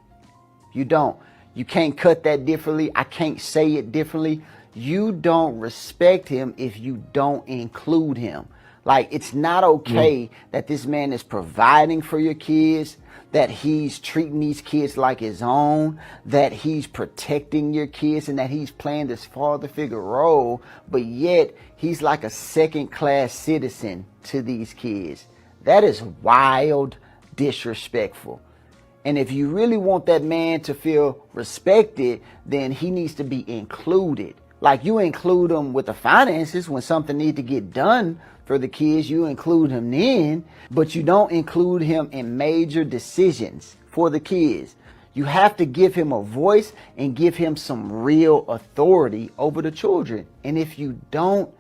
You don't. You can't cut that differently. I can't say it differently. You don't respect him if you don't include him. Like, it's not okay that this man is providing for your kids, that he's treating these kids like his own, that he's protecting your kids, and that he's playing this father figure role, but yet he's like a second-class citizen to these kids. That is wild, disrespectful. And if you really want that man to feel respected, then he needs to be included. Like, you include him with the finances when something needs to get done for the kids, you include him then, but you don't include him in major decisions for the kids. You have to give him a voice and give him some real authority over the children. And if you don't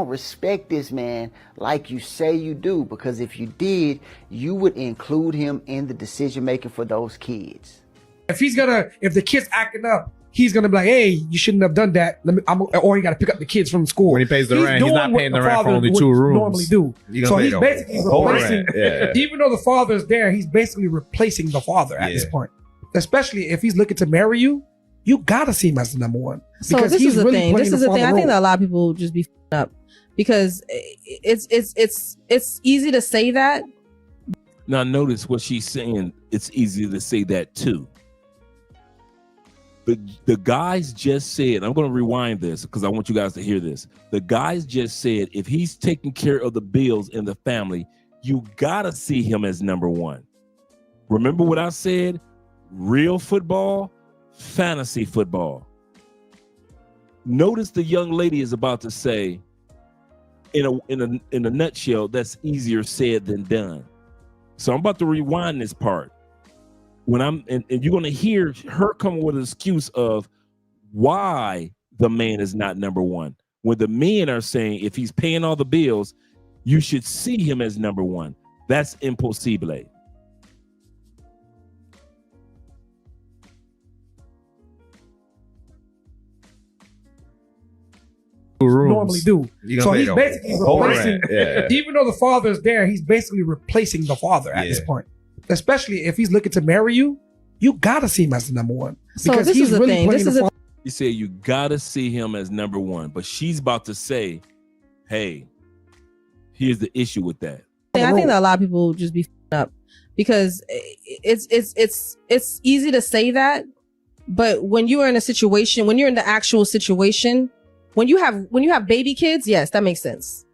respect this man like you say you do, because if you did, you would include him in the decision making for those kids. If the kid's acting up, he's gonna be like, hey, you shouldn't have done that. Or you gotta pick up the kids from school. When he pays the rent, he's not paying the rent for only 2 rooms. Normally do. So he's basically replacing, even though the father's there, he's basically replacing the father at this point. Especially if he's looking to marry you, you gotta see him as the number one. So this is the thing. This is the thing. I think that a lot of people just be up because it's easy to say that. Now notice what she's saying. It's easy to say that too. The guys just said, I'm going to rewind this because I want you guys to hear this. The guys just said, if he's taking care of the bills in the family, you got to see him as number one. Remember what I said? Real football, fantasy football. Notice the young lady is about to say, in a nutshell, that's easier said than done. So I'm about to rewind this part. When and you're going to hear her come with an excuse of why the man is not number one. When the men are saying if he's paying all the bills, you should see him as number one. That's impossible. Normally do. So he's basically replacing, even though the father's there, he's basically replacing the father at this point. Especially if he's looking to marry you, you gotta see him as the number one. Because this he's is the really thing. playing This the is You said you gotta see him as number one, but she's about to say, hey, here's the issue with that. I think that a lot of people just be up because it's easy to say that, but when you are in a situation, when you're in the actual situation, when you have baby kids, yes, that makes sense.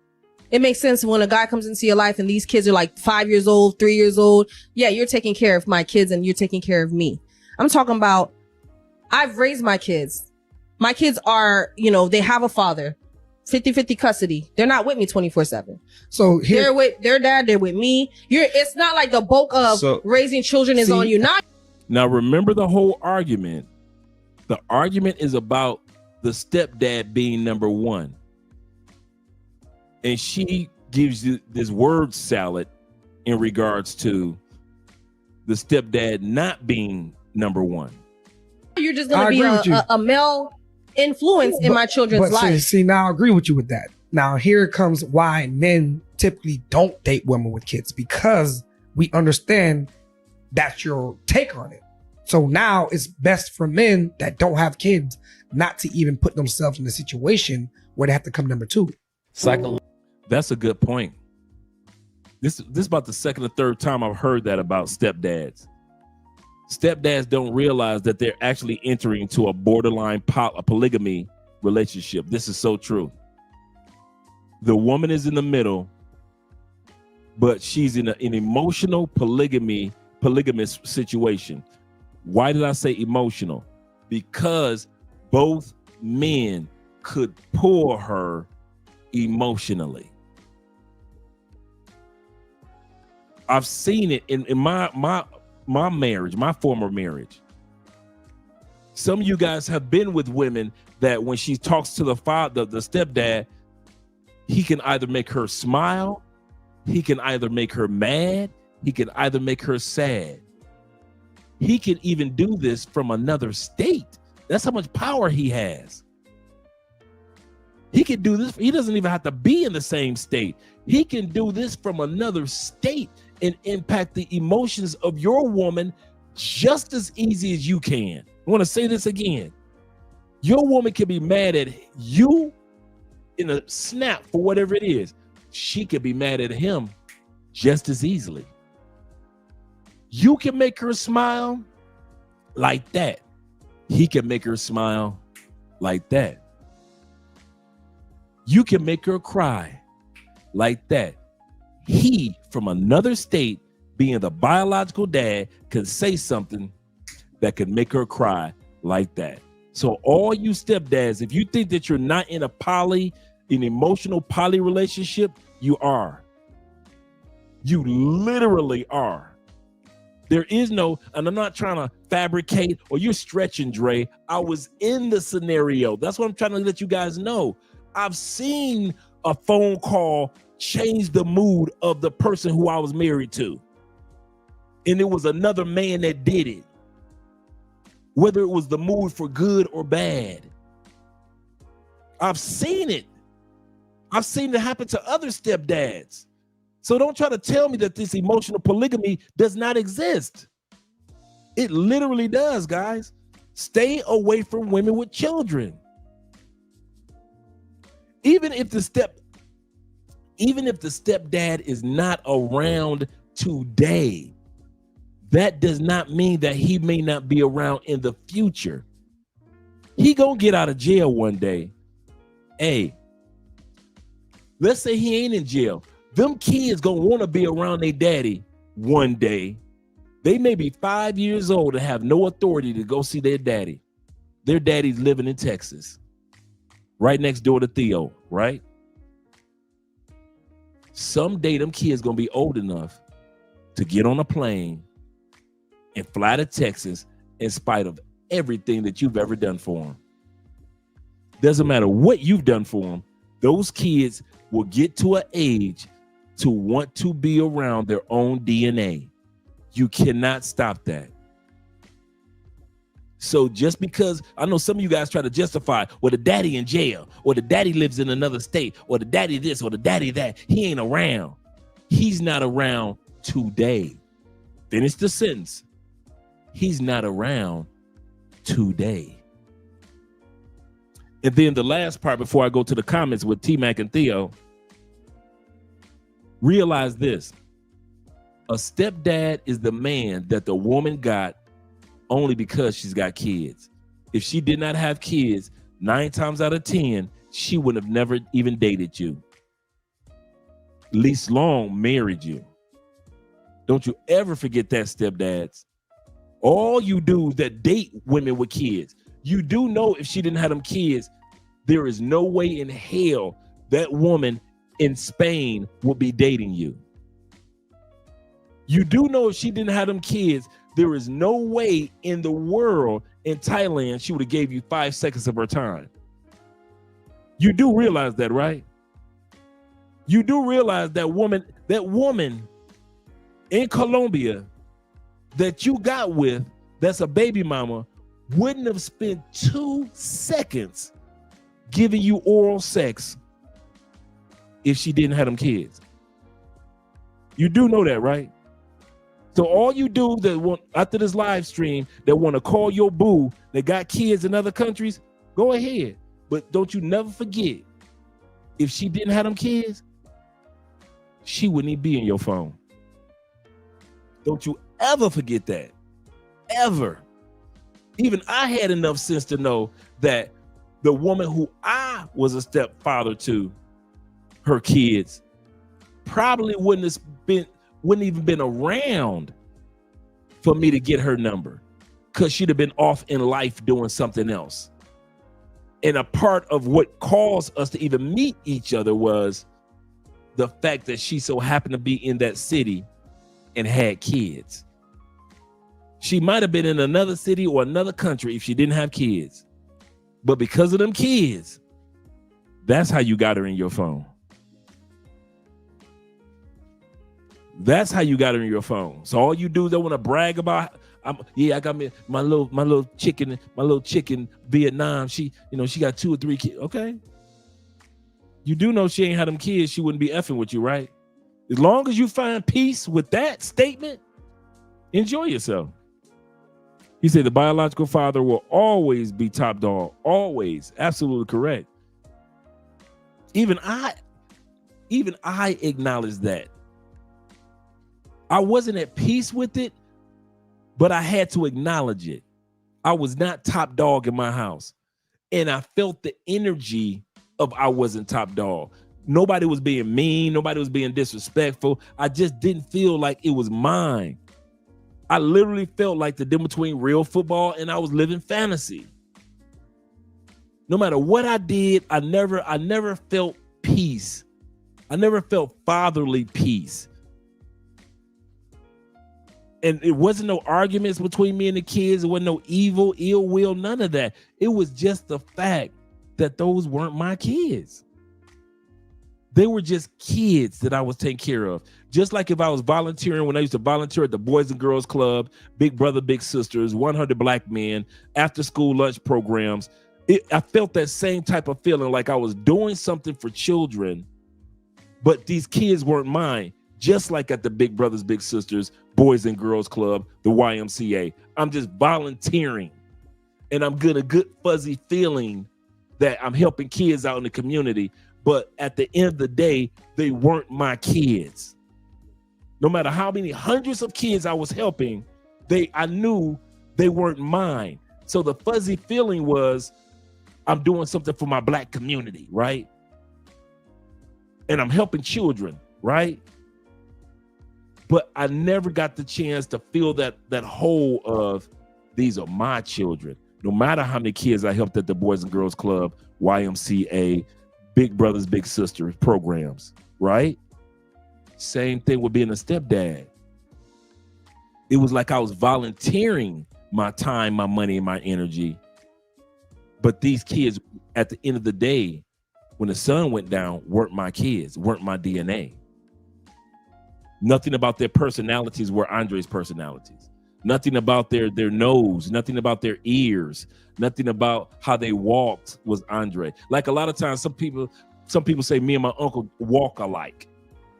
It makes sense when a guy comes into your life and these kids are like 5 years old, 3 years old. Yeah, you're taking care of my kids and you're taking care of me. I'm talking about, I've raised my kids. My kids are, they have a father, 50-50 custody. They're not with me 24/7. So they're with their dad. They're with me. It's not like the bulk of raising children is on you. Now remember the whole argument. The argument is about the stepdad being number one. And she gives you this word salad in regards to the stepdad not being number one. You're just going to be a male influence in my children's life. See, now I agree with you with that. Now here comes why men typically don't date women with kids, because we understand that's your take on it. So now it's best for men that don't have kids not to even put themselves in a situation where they have to come number two. That's a good point. This is about the second or third time I've heard that about stepdads. Stepdads don't realize that they're actually entering into a borderline polygamy relationship. This is so true. The woman is in the middle, but she's in an emotional polygamous situation. Why did I say emotional? Because both men could pull her emotionally. I've seen it in my marriage, my former marriage. Some of you guys have been with women that when she talks to the father, the stepdad, he can either make her smile, he can either make her mad, he can either make her sad. He can even do this from another state. That's how much power he has. He can do this. He doesn't even have to be in the same state. He can do this from another state and impact the emotions of your woman just as easy as you can. I want to say this again. Your woman can be mad at you in a snap for whatever it is. She could be mad at him just as easily. You can make her smile like that. He can make her smile like that. You can make her cry like that. He, from another state, being the biological dad, can say something that can make her cry like that. So all you stepdads, if you think that you're not in an emotional poly relationship, you are. You literally are. There is no, and I'm not trying to fabricate or you're stretching, Dre. I was in the scenario. That's what I'm trying to let you guys know. I've seen a phone call change the mood of the person who I was married to. And it was another man that did it. Whether it was the mood for good or bad. I've seen it. I've seen it happen to other stepdads. So don't try to tell me that this emotional polygamy does not exist. It literally does, guys. Stay away from women with children. Even if the stepdad is not around today, that does not mean that he may not be around in the future. He gonna get out of jail one day. Hey, let's say he ain't in jail. Them kids gonna want to be around their daddy one day. They may be 5 years old and have no authority to go see their daddy. Their daddy's living in Texas, right next door to Theo, right? Someday them kids gonna be old enough to get on a plane and fly to Texas in spite of everything that you've ever done for them. Doesn't matter what you've done for them, those kids will get to an age to want to be around their own DNA. You cannot stop that. So just because I know some of you guys try to justify, well, the daddy in jail, or the daddy lives in another state, or the daddy this, or the daddy that, he ain't around. He's not around today. Finish the sentence. He's not around today. And then the last part before I go to the comments with T-Mac and Theo, realize this. A stepdad is the man that the woman got only because she's got kids. If she did not have kids, 9 times out of 10, she would have never even dated you. Least long married you. Don't you ever forget that, stepdads. All you dudes that date women with kids, you do know if she didn't have them kids, there is no way in hell that woman in Spain would be dating you. You do know if she didn't have them kids, there is no way in the world in Thailand she would have gave you 5 seconds of her time. You do realize that, right? You do realize that woman in Colombia that you got with, that's a baby mama, wouldn't have spent 2 seconds giving you oral sex if she didn't have them kids. You do know that, right? So all you do that want after this live stream that want to call your boo that got kids in other countries, go ahead. But don't you never forget, if she didn't have them kids, she wouldn't even be in your phone. Don't you ever forget that. Ever. Even I had enough sense to know that the woman who I was a stepfather to, her kids, probably wouldn't even been around for me to get her number, because she'd have been off in life doing something else. And a part of what caused us to even meet each other was the fact that she so happened to be in that city and had kids. She might have been in another city or another country if she didn't have kids. But because of them kids, that's how you got her in your phone. That's how you got her in your phone. So all you dudes that want to brag about, I got me my little chicken Vietnam. She got 2 or 3 kids. Okay. You do know she ain't had them kids, she wouldn't be effing with you, right? As long as you find peace with that statement, enjoy yourself. He said the biological father will always be top dog. Always. Absolutely correct. Even I acknowledge that. I wasn't at peace with it, but I had to acknowledge it. I was not top dog in my house. And I felt the energy of I wasn't top dog. Nobody was being mean. Nobody was being disrespectful. I just didn't feel like it was mine. I literally felt like the difference between real football and I was living fantasy. No matter what I did, I never felt peace. I never felt fatherly peace. And it wasn't no arguments between me and the kids. It wasn't no ill will, none of that. It was just the fact that those weren't my kids. They were just kids that I was taking care of. Just like if I was volunteering, when I used to volunteer at the Boys and Girls Club, Big Brother, Big Sisters, 100 Black Men, after school lunch programs, I felt that same type of feeling like I was doing something for children, but these kids weren't mine. Just like at the Big Brothers, Big Sisters, Boys and Girls Club, the YMCA. I'm just volunteering. And I'm getting a good fuzzy feeling that I'm helping kids out in the community. But at the end of the day, they weren't my kids. No matter how many hundreds of kids I was helping, I knew they weren't mine. So the fuzzy feeling was, I'm doing something for my black community, right? And I'm helping children, right? But I never got the chance to feel that hole of these are my children. No matter how many kids I helped at the Boys and Girls Club, YMCA, Big Brothers, Big Sisters programs, right? Same thing with being a stepdad. It was like I was volunteering my time, my money, and my energy. But these kids, at the end of the day, when the sun went down, weren't my kids, weren't my DNA. Nothing about their personalities were Andre's personalities. Nothing about their nose, nothing about their ears, nothing about how they walked was Andre. Like a lot of times, some people say me and my uncle walk alike.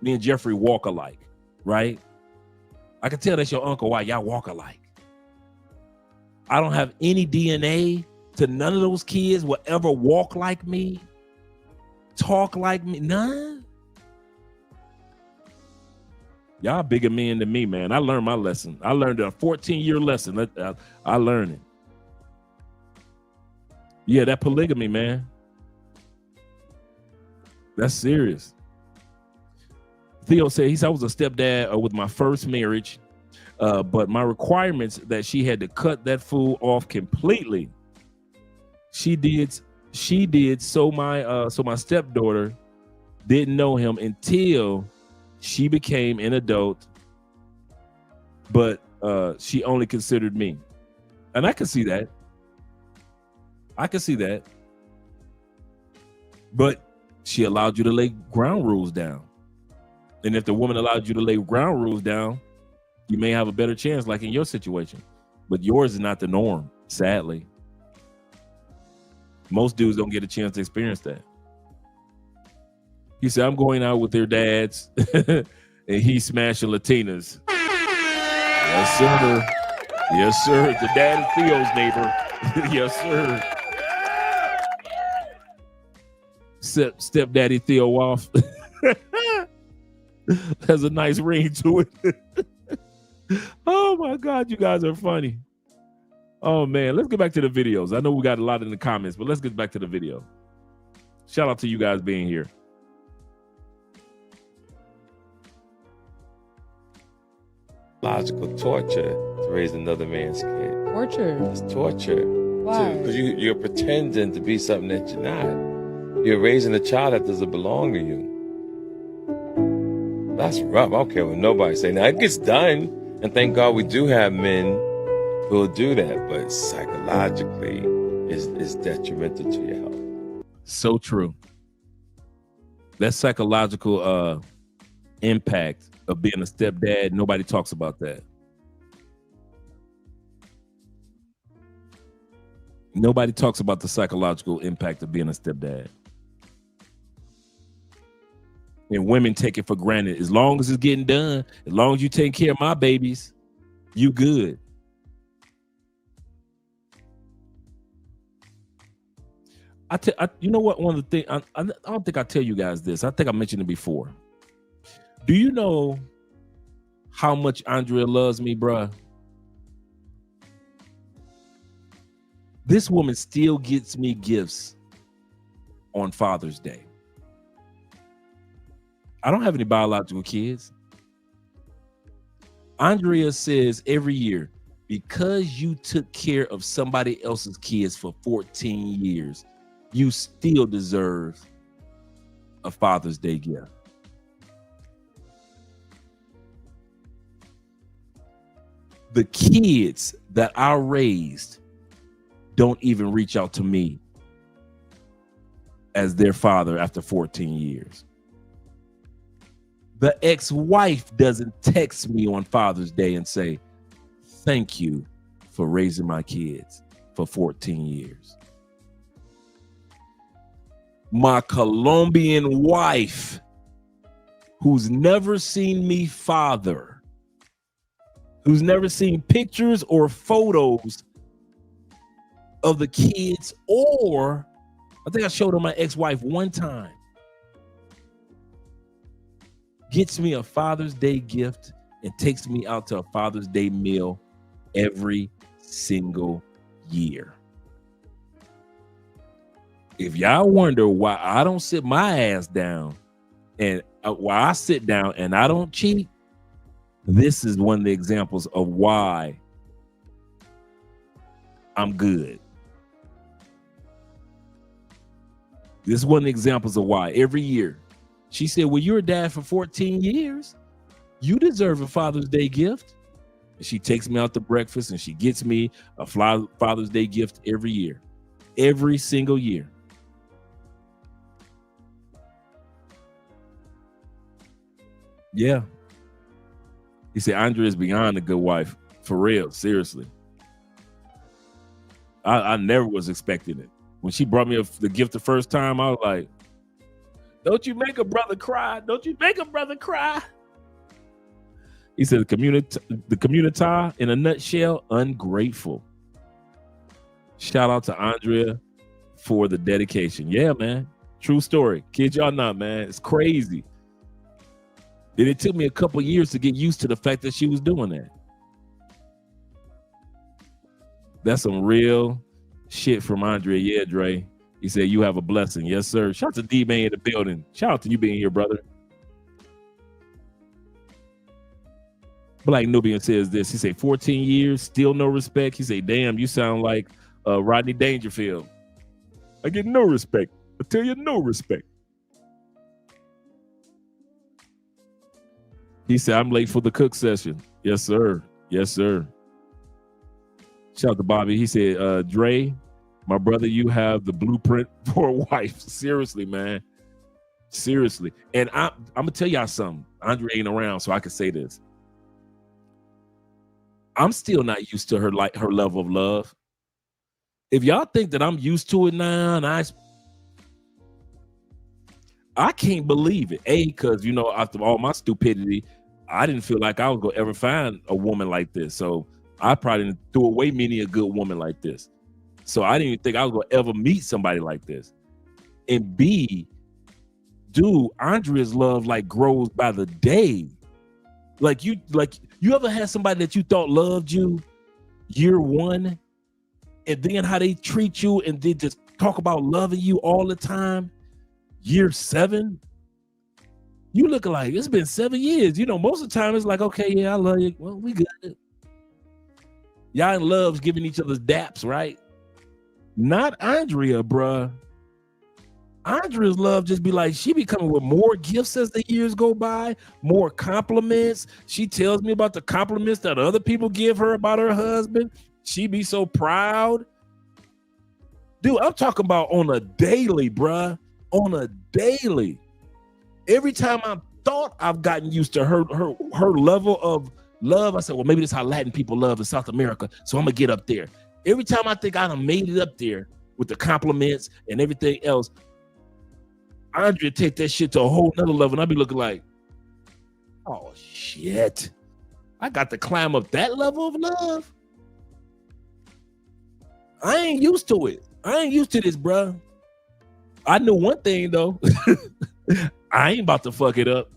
Me and Jeffrey walk alike, right? I can tell that's your uncle. Why? Y'all walk alike. I don't have any DNA to none of those kids will ever walk like me, talk like me, none. Y'all bigger men than me, man. I learned my lesson. I learned a 14-year lesson. I learned it. Yeah, that polygamy, man. That's serious. Theo said, he said, I was a stepdad with my first marriage, but my requirements that she had to cut that fool off completely. She did. So my stepdaughter didn't know him until she became an adult, but she only considered me. And I can see that. But she allowed you to lay ground rules down. And if the woman allowed you to lay ground rules down, you may have a better chance, like in your situation. But yours is not the norm, sadly. Most dudes don't get a chance to experience that. He said, I'm going out with their dads, and he's smashing Latinas. Yes, sir. Yes, sir. The dad is Theo's neighbor. Yes, sir. Stepdaddy Theo off. Has a nice ring to it. Oh my God, you guys are funny. Oh man, let's get back to the videos. I know we got a lot in the comments, but let's get back to the video. Shout out to you guys being here. Logical torture to raise another man's kid. Torture. It's torture. Why? Because you're pretending to be something that you're not. You're raising a child that doesn't belong to you. That's rough. I don't care what nobody say. Now it gets done, and thank God we do have men who will do that, but psychologically is detrimental to your health. So true. That psychological impact of being a stepdad, nobody talks about that. Nobody talks about the psychological impact of being a stepdad. And women take it for granted. As long as it's getting done, as long as you take care of my babies, you good. You know what? One of the things, I don't think I tell you guys this. I think I mentioned it before. Do you know how much Andrea loves me, bruh? This woman still gets me gifts on Father's Day. I don't have any biological kids. Andrea says every year, because you took care of somebody else's kids for 14 years, you still deserve a Father's Day gift. The kids that I raised don't even reach out to me as their father after 14 years. The ex-wife doesn't text me on Father's Day and say, thank you for raising my kids for 14 years. My Colombian wife, who's never seen me father, who's never seen pictures or photos of the kids, or I think I showed her my ex-wife one time, gets me a Father's Day gift and takes me out to a Father's Day meal every single year. If y'all wonder why I don't sit my ass down and why I sit down and I don't cheat, this is one of the examples of why I'm good. This is one of the examples of why every year. She said, well, you're a dad for 14 years. You deserve a Father's Day gift. And she takes me out to breakfast and she gets me a Father's Day gift every year. Every single year. Yeah. He said, Andrea is beyond a good wife. For real, seriously. I never was expecting it. When she brought me the gift the first time, I was like, don't you make a brother cry. Don't you make a brother cry. He said, the community in a nutshell, ungrateful. Shout out to Andrea for the dedication. Yeah, man. True story. Kid y'all not, man. It's crazy. And it took me a couple years to get used to the fact that she was doing that. That's some real shit from Andrea. Yeah, Dre. He said, you have a blessing. Yes, sir. Shout out to D-Man in the building. Shout out to you being here, brother. Black Nubian says this. He said, 14 years, still no respect. He said, damn, you sound like Rodney Dangerfield. I get no respect. I tell you, no respect. He said, I'm late for the cook session. Yes, sir. Yes, sir. Shout out to Bobby. He said, Dre, my brother, you have the blueprint for a wife. Seriously, man. Seriously. And I'm going to tell y'all something. Andre ain't around, so I can say this. I'm still not used to her level of love. If y'all think that I'm used to it now, and I can't believe it. Because, you know, after all my stupidity, I didn't feel like I was going to ever find a woman like this. So I probably didn't throw away many a good woman like this. So I didn't even think I was going to ever meet somebody like this. And B, dude, Andrea's love like grows by the day. Like you ever had somebody that you thought loved you year one, and then how they treat you and they just talk about loving you all the time? Year 7, you look like it's been 7 years. You know, most of the time it's like, okay, yeah, I love you. Well, we good. Y'all in love's giving each other's daps, right? Not Andrea, bruh. Andrea's love just be like, she be coming with more gifts as the years go by, more compliments. She tells me about the compliments that other people give her about her husband. She be so proud. Dude, I'm talking about on a daily, bruh. On a daily. Every time I thought I've gotten used to her level of love, I said, well, maybe that's how Latin people love in South America, so I'm gonna get up there. Every time I think I done made it up there with the compliments and everything else, Andrea take that shit to a whole nother level, and I be looking like, oh shit, I got to climb up that level of love. I ain't used to it. I ain't used to this, bruh. I know one thing though. I ain't about to fuck it up.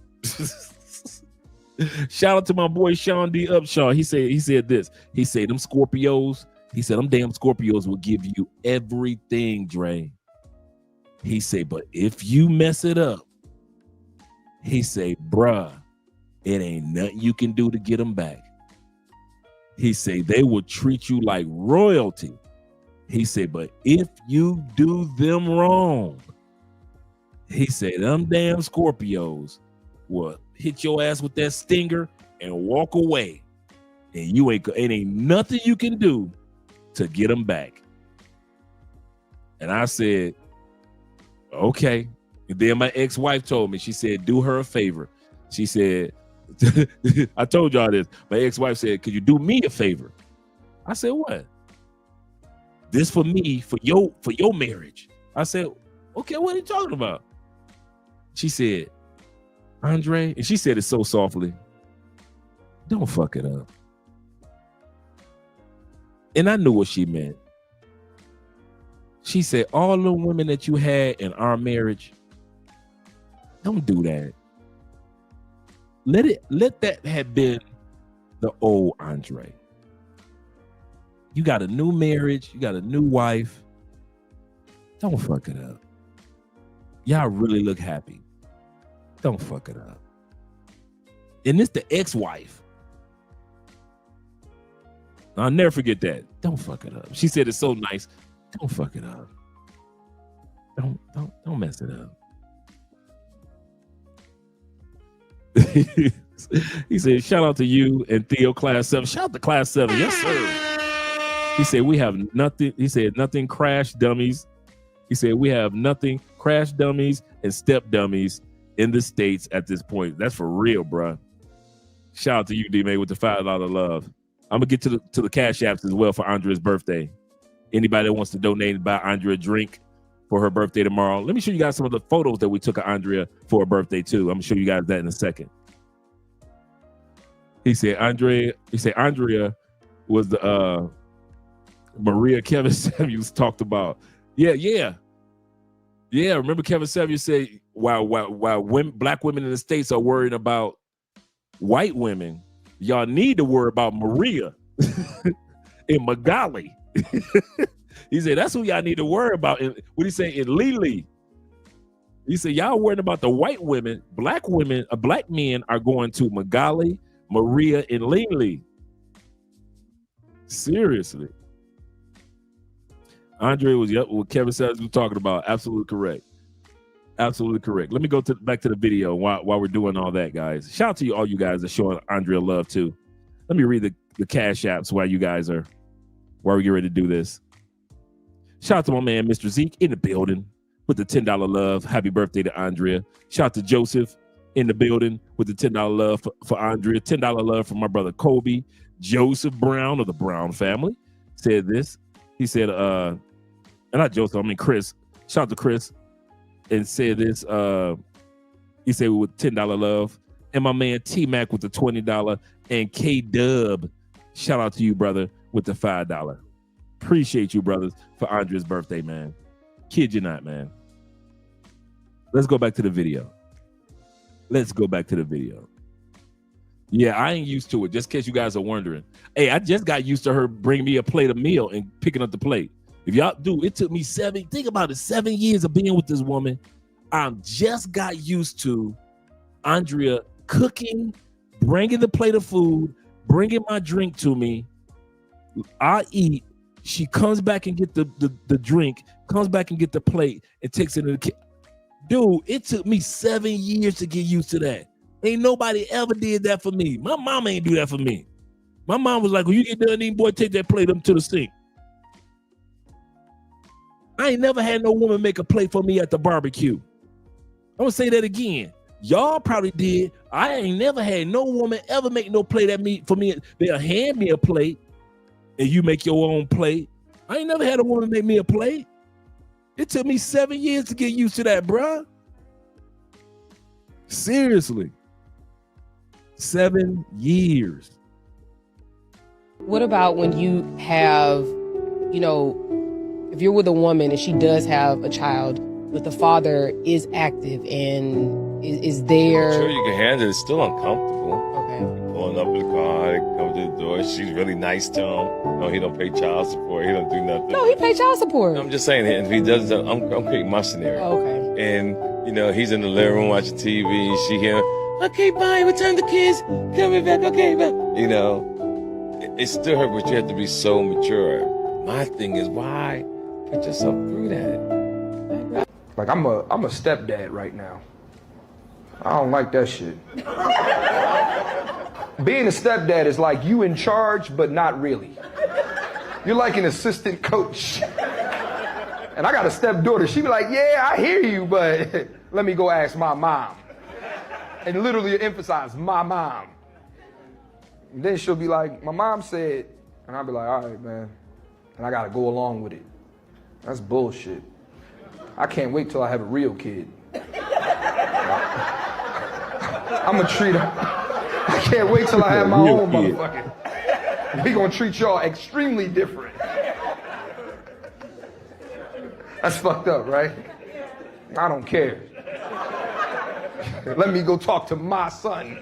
Shout out to my boy Sean D. Upshaw. He said this. He said them Scorpios. He said them damn Scorpios will give you everything, Dre. He said, but if you mess it up, he said, bruh, it ain't nothing you can do to get them back. He said they will treat you like royalty. He said, but if you do them wrong, he said them damn Scorpios will hit your ass with that stinger and walk away. And it ain't nothing you can do to get them back. And I said, okay. And then my ex-wife told me, she said, do her a favor. She said, I told y'all this. My ex-wife said, could you do me a favor? I said, what? This for me, for your marriage. I said, okay, what are you talking about? She said, Andre, and she said it so softly, don't fuck it up. And I knew what she meant. She said, all the women that you had in our marriage, don't do that. Let that have been the old Andre. You got a new marriage, you got a new wife. Don't fuck it up. Y'all really look happy. Don't fuck it up. And this the ex-wife. I'll never forget that. Don't fuck it up. She said it's so nice. Don't fuck it up. Don't mess it up. He said, shout out to you and Theo Class 7. Shout out to Class 7. Yes, sir. He said, we have nothing. He said, nothing crash dummies. He said, we have nothing crash dummies and step dummies in the States at this point. That's for real, bro. Shout out to you, D-May, with the $5 love. I'm going to get to the cash apps as well for Andrea's birthday. Anybody that wants to donate and buy Andrea a drink for her birthday tomorrow. Let me show you guys some of the photos that we took of Andrea for her birthday, too. I'm going to show you guys that in a second. He said Andrea was the Maria Kevin Samuels talked about. Yeah. Remember Kevin Samuels said while black women in the States are worrying about white women, y'all need to worry about Maria in Magali. He said that's who y'all need to worry about. What did he say in Lily? He said y'all worrying about the white women. Black men are going to Magali, Maria, and Lily. Seriously. Andre was what Kevin says was talking about. Absolutely correct. Absolutely correct. Let me go back to the video while we're doing all that, guys. Shout out to all you guys that showing Andrea love too. Let me read the cash apps while we get ready to do this. Shout out to my man, Mr. Zeke, in the building with the $10 love. Happy birthday to Andrea. Shout out to Joseph in the building with the $10 love for Andrea. $10 love for my brother Kobe. Joseph Brown of the Brown family said this. He said, not Joseph, I mean Chris. Shout out to Chris. And said this. He said with $10 love. And my man T-Mac with the $20. And K-Dub. Shout out to you, brother, with the $5. Appreciate you, brothers, for Andrea's birthday, man. Kid you not, man. Let's go back to the video. Yeah, I ain't used to it, just in case you guys are wondering. Hey, I just got used to her bringing me a plate of meal and picking up the plate. If y'all do, it took me 7 years of being with this woman. I just got used to Andrea cooking, bringing the plate of food, bringing my drink to me. I eat. She comes back and get the drink, comes back and get the plate and takes it in the kitchen. Dude, it took me 7 years to get used to that. Ain't nobody ever did that for me. My mom ain't do that for me. My mom was like, when you get done eating, boy, take that plate up to the sink. I ain't never had no woman make a plate for me at the barbecue. I'm gonna say that again. Y'all probably did. I ain't never had no woman ever make no plate for me. They'll hand me a plate and you make your own plate. I ain't never had a woman make me a plate. It took me 7 years to get used to that, bruh. Seriously. 7 years. What about when you have, if you're with a woman and she does have a child, but the father is active and is there? I'm sure you can handle it. It's still uncomfortable. Okay. Pulling up in the car, come to the door. She's really nice to him. No, he don't pay child support. He don't do nothing. No, he pays child support. I'm just saying, if he does, I'm creating my scenario. Oh, okay. And he's in the living room watching TV. She hear, okay, bye. Return the kids. Coming back. Okay, bye. It still hurt, but you have to be so mature. My thing is, why put yourself through that? Like I'm a stepdad right now. I don't like that shit. Being a stepdad is like you in charge, but not really. You're like an assistant coach. And I got a stepdaughter. She be like, yeah, I hear you, but let me go ask my mom. And literally emphasize my mom. And then she'll be like, my mom said, and I'll be like, all right, man. And I gotta go along with it. That's bullshit. I can't wait till I have a real kid. I'm gonna treat her. I can't wait till I have my own motherfucker. We gonna treat y'all extremely different. That's fucked up, right? I don't care. Let me go talk to my son.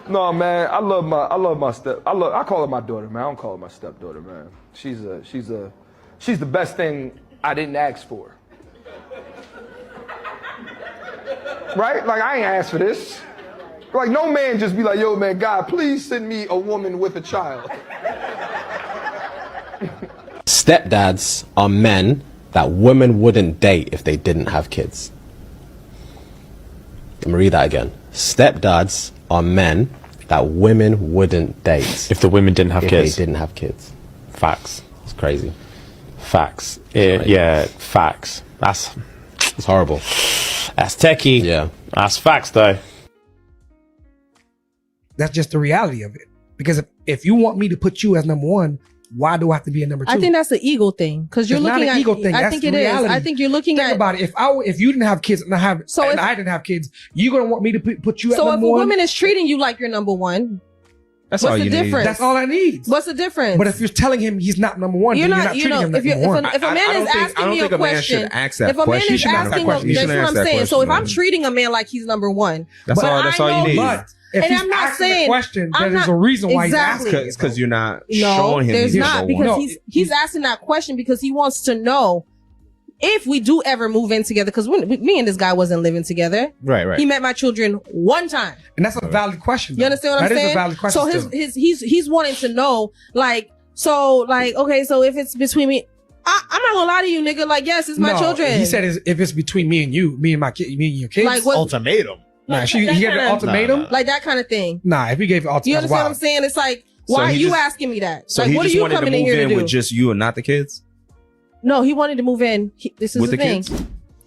No, man, I call her my daughter, man. I don't call her my stepdaughter, man. She's the best thing I didn't ask for. Right? Like, I ain't asked for this. Like, no man just be like, yo, man, God, please send me a woman with a child. Stepdads are men that women wouldn't date if they didn't have kids. Let me read that again. Stepdads are men that women wouldn't date if the women didn't have kids. They didn't have kids. Facts. It's crazy. Facts. Yeah, facts. It's horrible. That's techie. Yeah. That's facts, though. That's just the reality of it. Because if you want me to put you as number one, why do I have to be a number two? I think that's the ego thing, because you're looking not an ego thing. I That's think the it is. reality. I think you're looking Think at. about it. If you didn't have kids and I didn't have kids, you're gonna want me to put you at So if number a one. woman is treating you like you're number one, That's what's all the you need. difference? That's all I need. What's the difference? But if you're telling him he's not number one, You're then not, you're not treating him like number one. if a man is asking me a question, should ask that if a man question. is He shouldn't ask that asking, question. He that's shouldn't what ask I'm that saying. So if question, I'm treating a man like he's number one, That's but all. I That's all know you need. But if and he's I'm not asking saying the question, I'm there's not- a reason why exactly. he's asking. It's because you're not No, showing him there's he's not, number because one. he's asking that question because he wants to know if we do ever move in together. Because me and this guy wasn't living together. Right. He met my children one time. And that's a valid question. You understand what I'm That saying? is a valid question. So he's wanting to know, okay, so if it's between me, I'm not gonna lie to you, nigga. Like, yes, it's my children. He said if it's between me and you, me and my kid, me and your kids. Like what- Ultimatum. Nah, he that gave an kinda- ultimatum. like that kind of thing. Nah, if he gave an ultimatum, You that's understand what I'm wild. saying? It's like, why are he you just- asking me that? So like, he what are just you wanted to coming in move here in to do? with just you and not the kids? No, he wanted to move in. This is With the the thing. kids?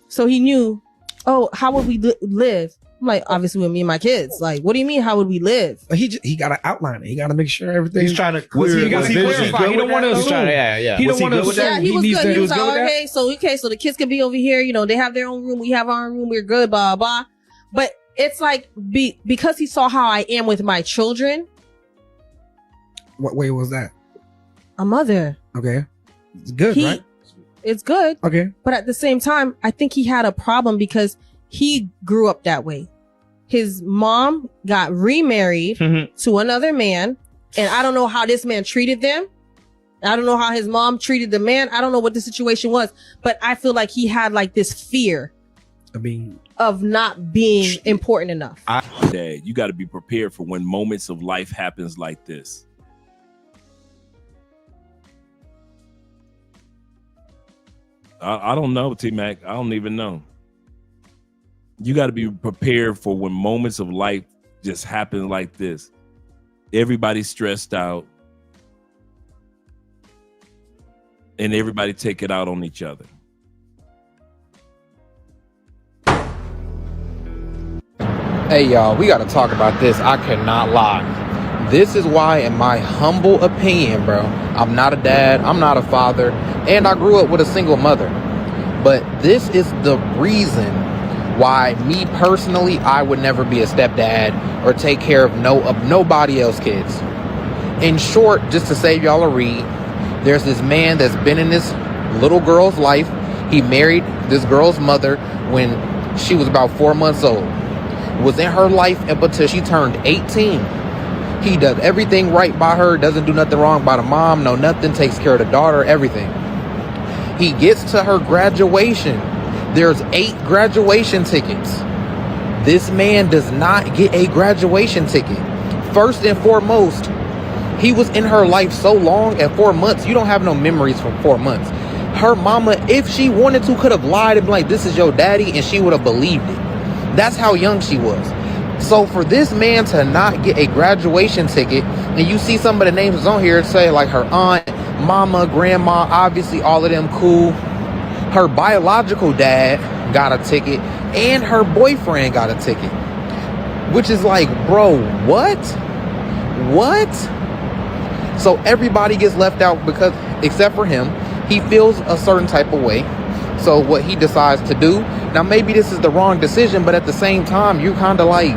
So he knew, how would we live? I'm like, obviously with me and my kids. Like, what do you mean? How would we live? But he got to outline it. He got to make sure everything. He's trying to Was clear he got to clarify. He don't want to assume. Yeah. He Was don't want to good with assume. that? Yeah, he was needs good. to- He was like, good with that? so the kids can be over here. You know, they have their own room. We have our own room. We're good, blah, blah. But it's like, because he saw how I am with my children. What way was that? A mother. Okay, it's good, right? It's good. Okay, but at the same time, I think he had a problem because he grew up that way. His mom got remarried to another man, and I don't know how this man treated them. I don't know how his mom treated the man. I don't know what the situation was, but I feel like he had like this fear of not being important enough. Dad, you got to be prepared for when moments of life happens like this. I don't know, T-Mac. I don't even know. You got to be prepared for when moments of life just happen like this. Everybody's stressed out. And everybody take it out on each other. Hey y'all, we gotta talk about this. I cannot lie. This is why, in my humble opinion, bro, I'm not a dad, I'm not a father, and I grew up with a single mother. But this is the reason why, me personally, I would never be a stepdad or take care of nobody else's kids. In short, just to save y'all a read, there's this man that's been in this little girl's life. He married this girl's mother when she was about 4 months old. Was in her life up until she turned 18. He does everything right by her, doesn't do nothing wrong by the mom, no nothing, takes care of the daughter, everything. He gets to her graduation. There's 8 graduation tickets. This man does not get a graduation ticket. First and foremost, he was in her life so long, at 4 months, you don't have no memories from 4 months. Her mama, if she wanted to, could have lied and been like, this is your daddy, and she would have believed it. That's how young she was. So for this man to not get a graduation ticket, and you see some of the names on here say like her aunt, mama, grandma, obviously all of them cool. Her biological dad got a ticket, and her boyfriend got a ticket. Which is like, bro, what? What? So everybody gets left out because, except for him, he feels a certain type of way. So what he decides to do, now maybe this is the wrong decision, but at the same time, you're kind of like,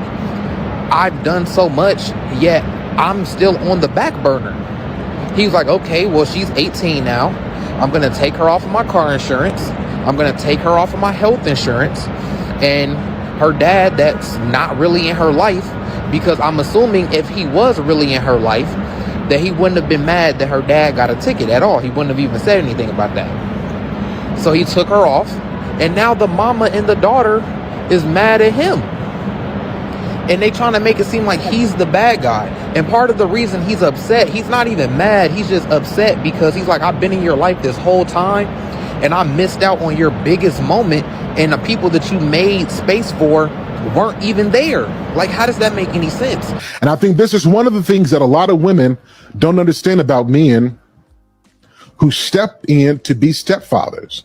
I've done so much, yet I'm still on the back burner. He's like, okay, well, she's 18 now. I'm going to take her off of my car insurance. I'm going to take her off of my health insurance. And her dad, that's not really in her life, because I'm assuming if he was really in her life, that he wouldn't have been mad that her dad got a ticket at all. He wouldn't have even said anything about that. So he took her off, and now the mama and the daughter is mad at him. And they trying to make it seem like he's the bad guy. And part of the reason he's upset, he's not even mad, he's just upset because he's like, I've been in your life this whole time, and I missed out on your biggest moment, and the people that you made space for weren't even there. Like, how does that make any sense? And I think this is one of the things that a lot of women don't understand about men who step in to be stepfathers.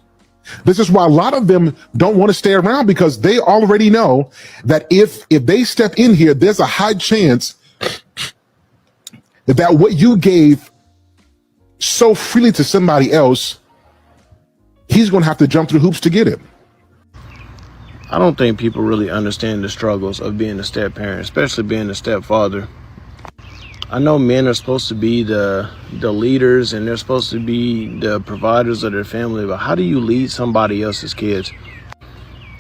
This is why a lot of them don't want to stay around, because they already know that if they step in here, there's a high chance that what you gave so freely to somebody else, he's going to have to jump through hoops to get it. I don't think people really understand the struggles of being a step parent, especially being a stepfather. I know men are supposed to be the leaders, and they're supposed to be the providers of their family, but how do you lead somebody else's kids?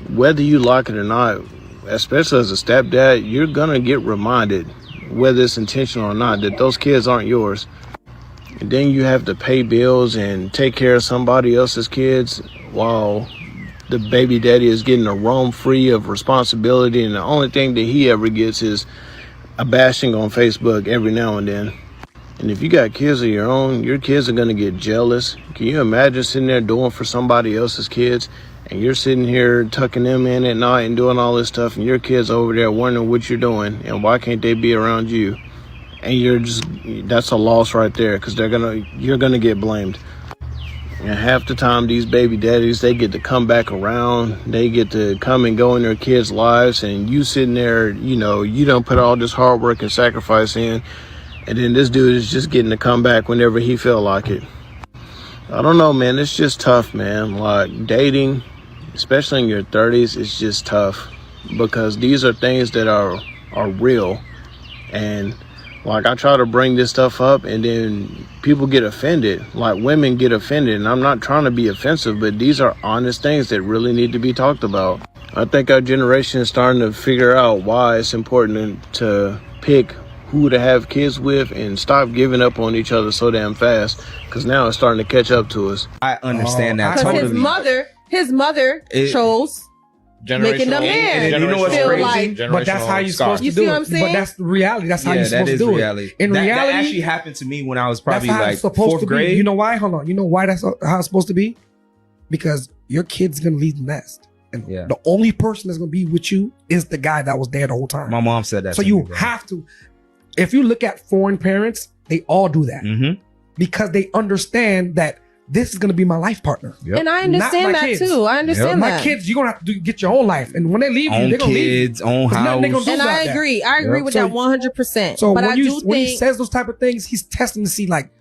Whether you like it or not, especially as a stepdad, you're gonna get reminded, whether it's intentional or not, that those kids aren't yours. And then you have to pay bills and take care of somebody else's kids while the baby daddy is getting to roam free of responsibility, and the only thing that he ever gets is a bashing on Facebook every now and then. And if you got kids of your own, your kids are gonna get jealous. Can you imagine sitting there doing for somebody else's kids, and you're sitting here tucking them in at night and doing all this stuff, and your kids over there wondering what you're doing and why can't they be around you? And that's a loss right there, because you're gonna get blamed. And half the time, these baby daddies, they get to come back around. They get to come and go in their kids' lives, and you sitting there, you don't put all this hard work and sacrifice in, and then this dude is just getting to come back whenever he feel like it. I don't know, man. It's just tough, man. Like, dating, especially in your 30s, it's just tough, because these are things that are real. And like, I try to bring this stuff up, and then people get offended. Like, women get offended, and I'm not trying to be offensive, but these are honest things that really need to be talked about. I think our generation is starting to figure out why it's important to pick who to have kids with and stop giving up on each other so damn fast, because now it's starting to catch up to us. I understand that Because totally. his mother chose making them married. And you know what's crazy? But that's how you're supposed to You do see what it. I'm saying? But that's the reality. That's how you're supposed to do reality. it. In reality, that actually happened to me when I was probably that's how like it's supposed fourth to grade. be. You know why? Hold on. You know why that's how it's supposed to be? Because your kid's gonna leave the nest, and the only person that's gonna be with you is the guy that was there the whole time. My mom said that. So to you me, bro. have to. If you look at foreign parents, they all do that because they understand that this is gonna be my life partner. And I understand Not my that kids. too. I understand My that. kids, you're gonna have to get your own life, and when they leave you, Own they're gonna kids, leave. own There's nothing they gonna do And about I that. agree. I agree with that 100%. So but when I you do when he think, says those type of things, he's testing to see, like,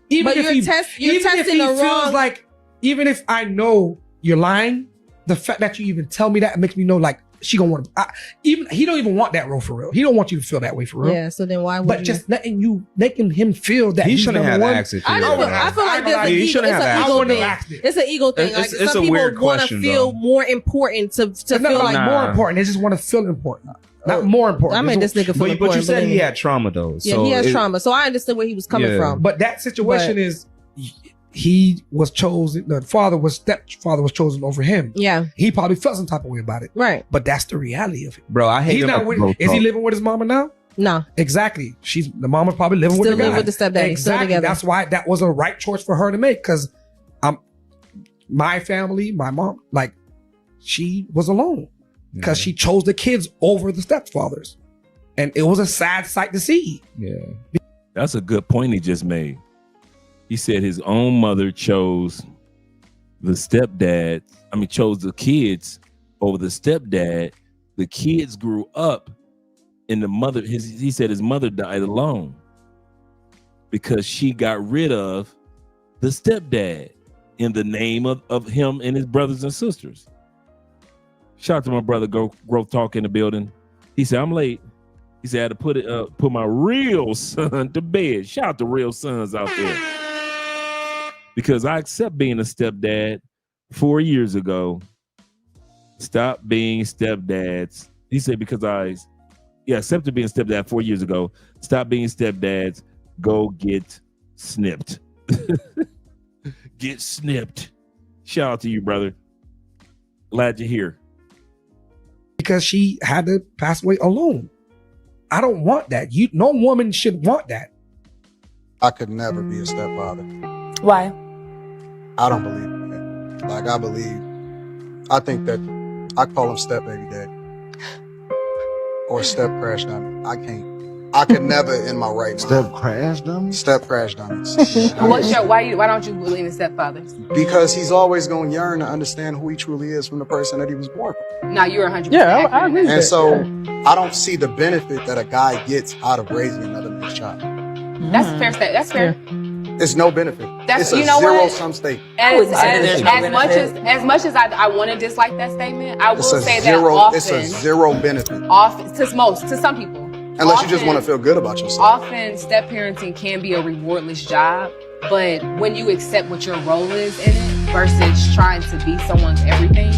even But if you're he you're even if testing he the feels wrong- like, even if I know you're lying, the fact that you even tell me that makes me know, like, she gonna want to. Even he don't even want that role for real. He don't want you to feel that way for real. yeah. So then why would But you? just making him feel that He he's shouldn't number have one. asked if he I, was just, gonna I feel like there's an He ego, shouldn't it's have an asked ego him thing. that. It's an ego thing. It's Like, a some weird people want to question, feel though. more important to It's not feel like like more important. They just want to feel important, not more important. I made this nigga feel But important. you said believe he me. had trauma though. Yeah, so he has it- trauma. So I understand where he was coming Yeah. from. But that situation is, he was chosen. The stepfather was chosen over him. Yeah, he probably felt some type of way about it. Right. But that's the reality of it. Bro, I hate He's them not up with, bro is he talk. living with his mama now? No. Exactly. The mama's probably living with Still the guy. living with the stepdaddy, still Exactly. together. That's why that was a right choice for her to make. Because my family, my mom, like, she was alone because she chose the kids over the stepfathers, and it was a sad sight to see. Yeah, that's a good point he just made. He said his own mother chose chose the kids over the stepdad. The kids grew up, and he said his mother died alone because she got rid of the stepdad in the name of him and his brothers and sisters. Shout out to my brother Growth Talk in the building. He said, I'm late. He said, I had to put my real son to bed. Shout out to real sons out there. Because I accept being a stepdad 4 years ago. Stop being stepdads. He said, because Yeah, accepted being stepdad 4 years ago. Stop being stepdads. Go get snipped. Get snipped. Shout out to you, brother. Glad you're here. Because she had to pass away alone. I don't want that. No woman should want that. I could never be a stepfather. Why? I don't believe in it. Like, I think that I call him step baby dad or step crash dummy. I could never in my right mind. Step crash dummies? Step crash dummies. Why don't you believe in stepfathers? Because he's always going to yearn to understand who he truly is from the person that he was born from. Now you're 100%. Yeah, I accurate. agree. And so I don't see the benefit that a guy gets out of raising another man's child. That's fair. That's fair. It's no benefit. That's, it's a you know zero what? sum state. As much as I want to dislike that statement, I will say that often. It's a zero benefit. Often, to some people. Unless you just want to feel good about yourself. Often, step parenting can be a rewardless job, but when you accept what your role is in it versus trying to be someone's everything,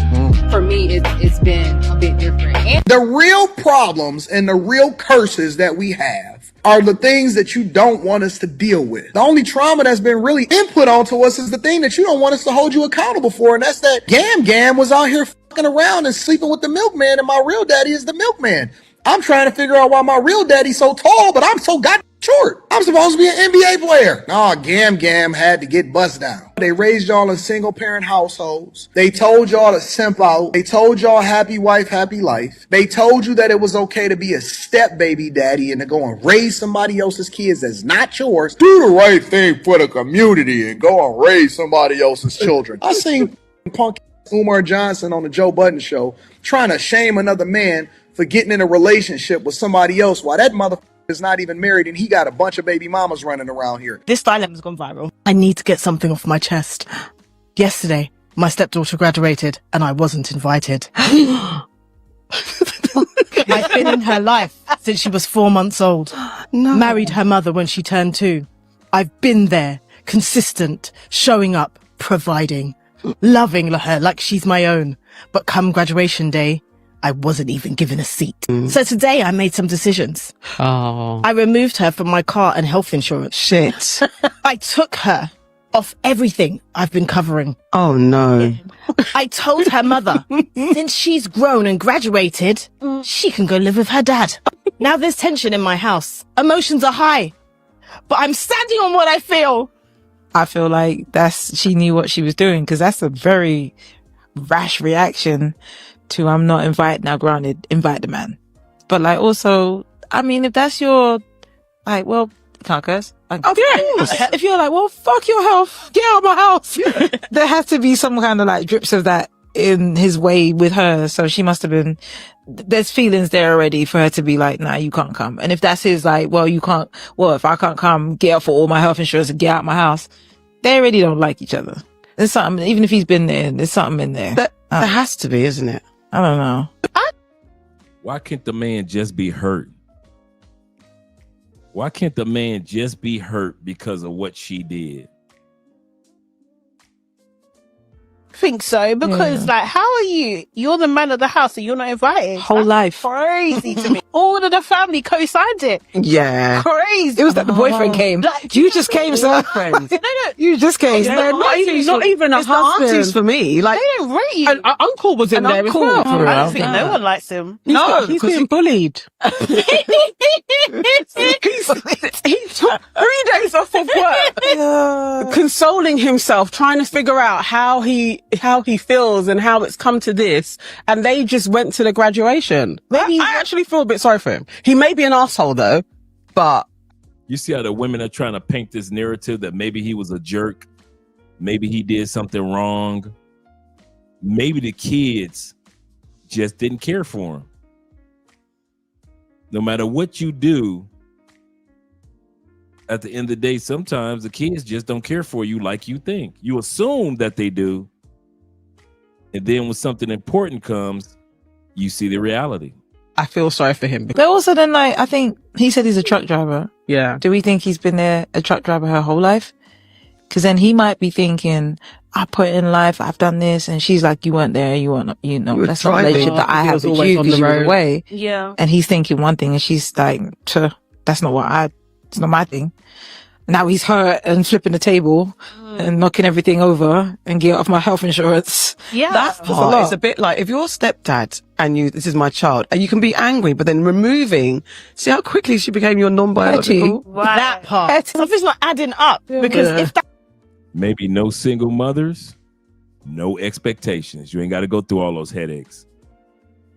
for me, it's been a bit different. And the real problems and the real curses that we have are the things that you don't want us to deal with. The only trauma that's been really input onto us is the thing that you don't want us to hold you accountable for, and that's that Gam was out here fucking around and sleeping with the milkman, and my real daddy is the milkman. I'm trying to figure out why my real daddy's so tall, but I'm so goddamn short. I'm supposed to be an NBA player. Nah, Gam had to get bust down. They raised y'all in single parent households. They told y'all to simp out. They told y'all happy wife, happy life. They told you that it was okay to be a step baby daddy and to go and raise somebody else's kids that's not yours. Do the right thing for the community and go and raise somebody else's children. I seen punk Umar Johnson on the Joe Budden show trying to shame another man for getting in a relationship with somebody else while that motherfucker is not even married and he got a bunch of baby mamas running around here. This dilemma's gone viral. I need to get something off my chest. Yesterday, my stepdaughter graduated and I wasn't invited. I've been in her life since she was 4 months old. No. Married her mother when she turned 2. I've been there, consistent, showing up, providing, loving her like she's my own. But come graduation day, I wasn't even given a seat. So today I made some decisions. Oh. I removed her from my car and health insurance. Shit. I took her off everything I've been covering. Oh no. I told her mother, since she's grown and graduated, she can go live with her dad. Now there's tension in my house. Emotions are high. But I'm standing on what I feel. I feel like she knew what she was doing, because that's a very rash reaction to I'm not invited. Now granted, invite the man. But like also, I mean, if that's your, like, well, can't curse. Like, if you're like, well, fuck your health, get out of my house. There has to be some kind of like drips of that in his way with her. So she must have been, there's feelings there already for her to be like, nah, you can't come. And if that's his like, well, you can't, well, if I can't come, get out for all my health insurance and get out of my house. They already don't like each other. There's something, even if he's been there, there's something in there. There has to be, isn't it? I don't know. Why can't the man just be hurt? Why can't the man just be hurt because of what she did? Think so, because like, how are you're the man of the house and you're not invited? Whole life. Crazy to me. All of the family co-signed it. Yeah. Crazy. It was that the boyfriend came. Like, you just came, sir. No. You just came. No, not even a it's the husband. aunties for me. Like, they don't rate you. an uncle was in there as well. I don't think no one likes him. He's being bullied. He took 3 days off of work, consoling himself, trying to figure out how he feels and how it's come to this, and they just went to the graduation. Maybe I actually feel a bit sorry for him. He may be an asshole though, but you see how the women are trying to paint this narrative that maybe he was a jerk, maybe he did something wrong, maybe the kids just didn't care for him. No matter what you do, at the end of the day, sometimes the kids just don't care for you like you think. You assume that they do. And then when something important comes, you see the reality. I feel sorry for him. But also then, like, I think he said he's a truck driver. Yeah. Do we think he's been a truck driver her whole life? Because then he might be thinking, I put in life, I've done this, and she's like, you weren't there, you weren't, you know, You were that's not a trying to- relationship that I he have was with always you on because the you were road. away. Yeah. And he's thinking one thing, and she's like, that's not it's not my thing. Now he's hurt and flipping the table and knocking everything over and getting off my health insurance. Yeah. That's a part. lot. It's a bit like if you're stepdad and this is my child, and you can be angry, but then see how quickly she became your non-biological. That part. Something's not adding up because if that Maybe no single mothers, no expectations. You ain't got to go through all those headaches.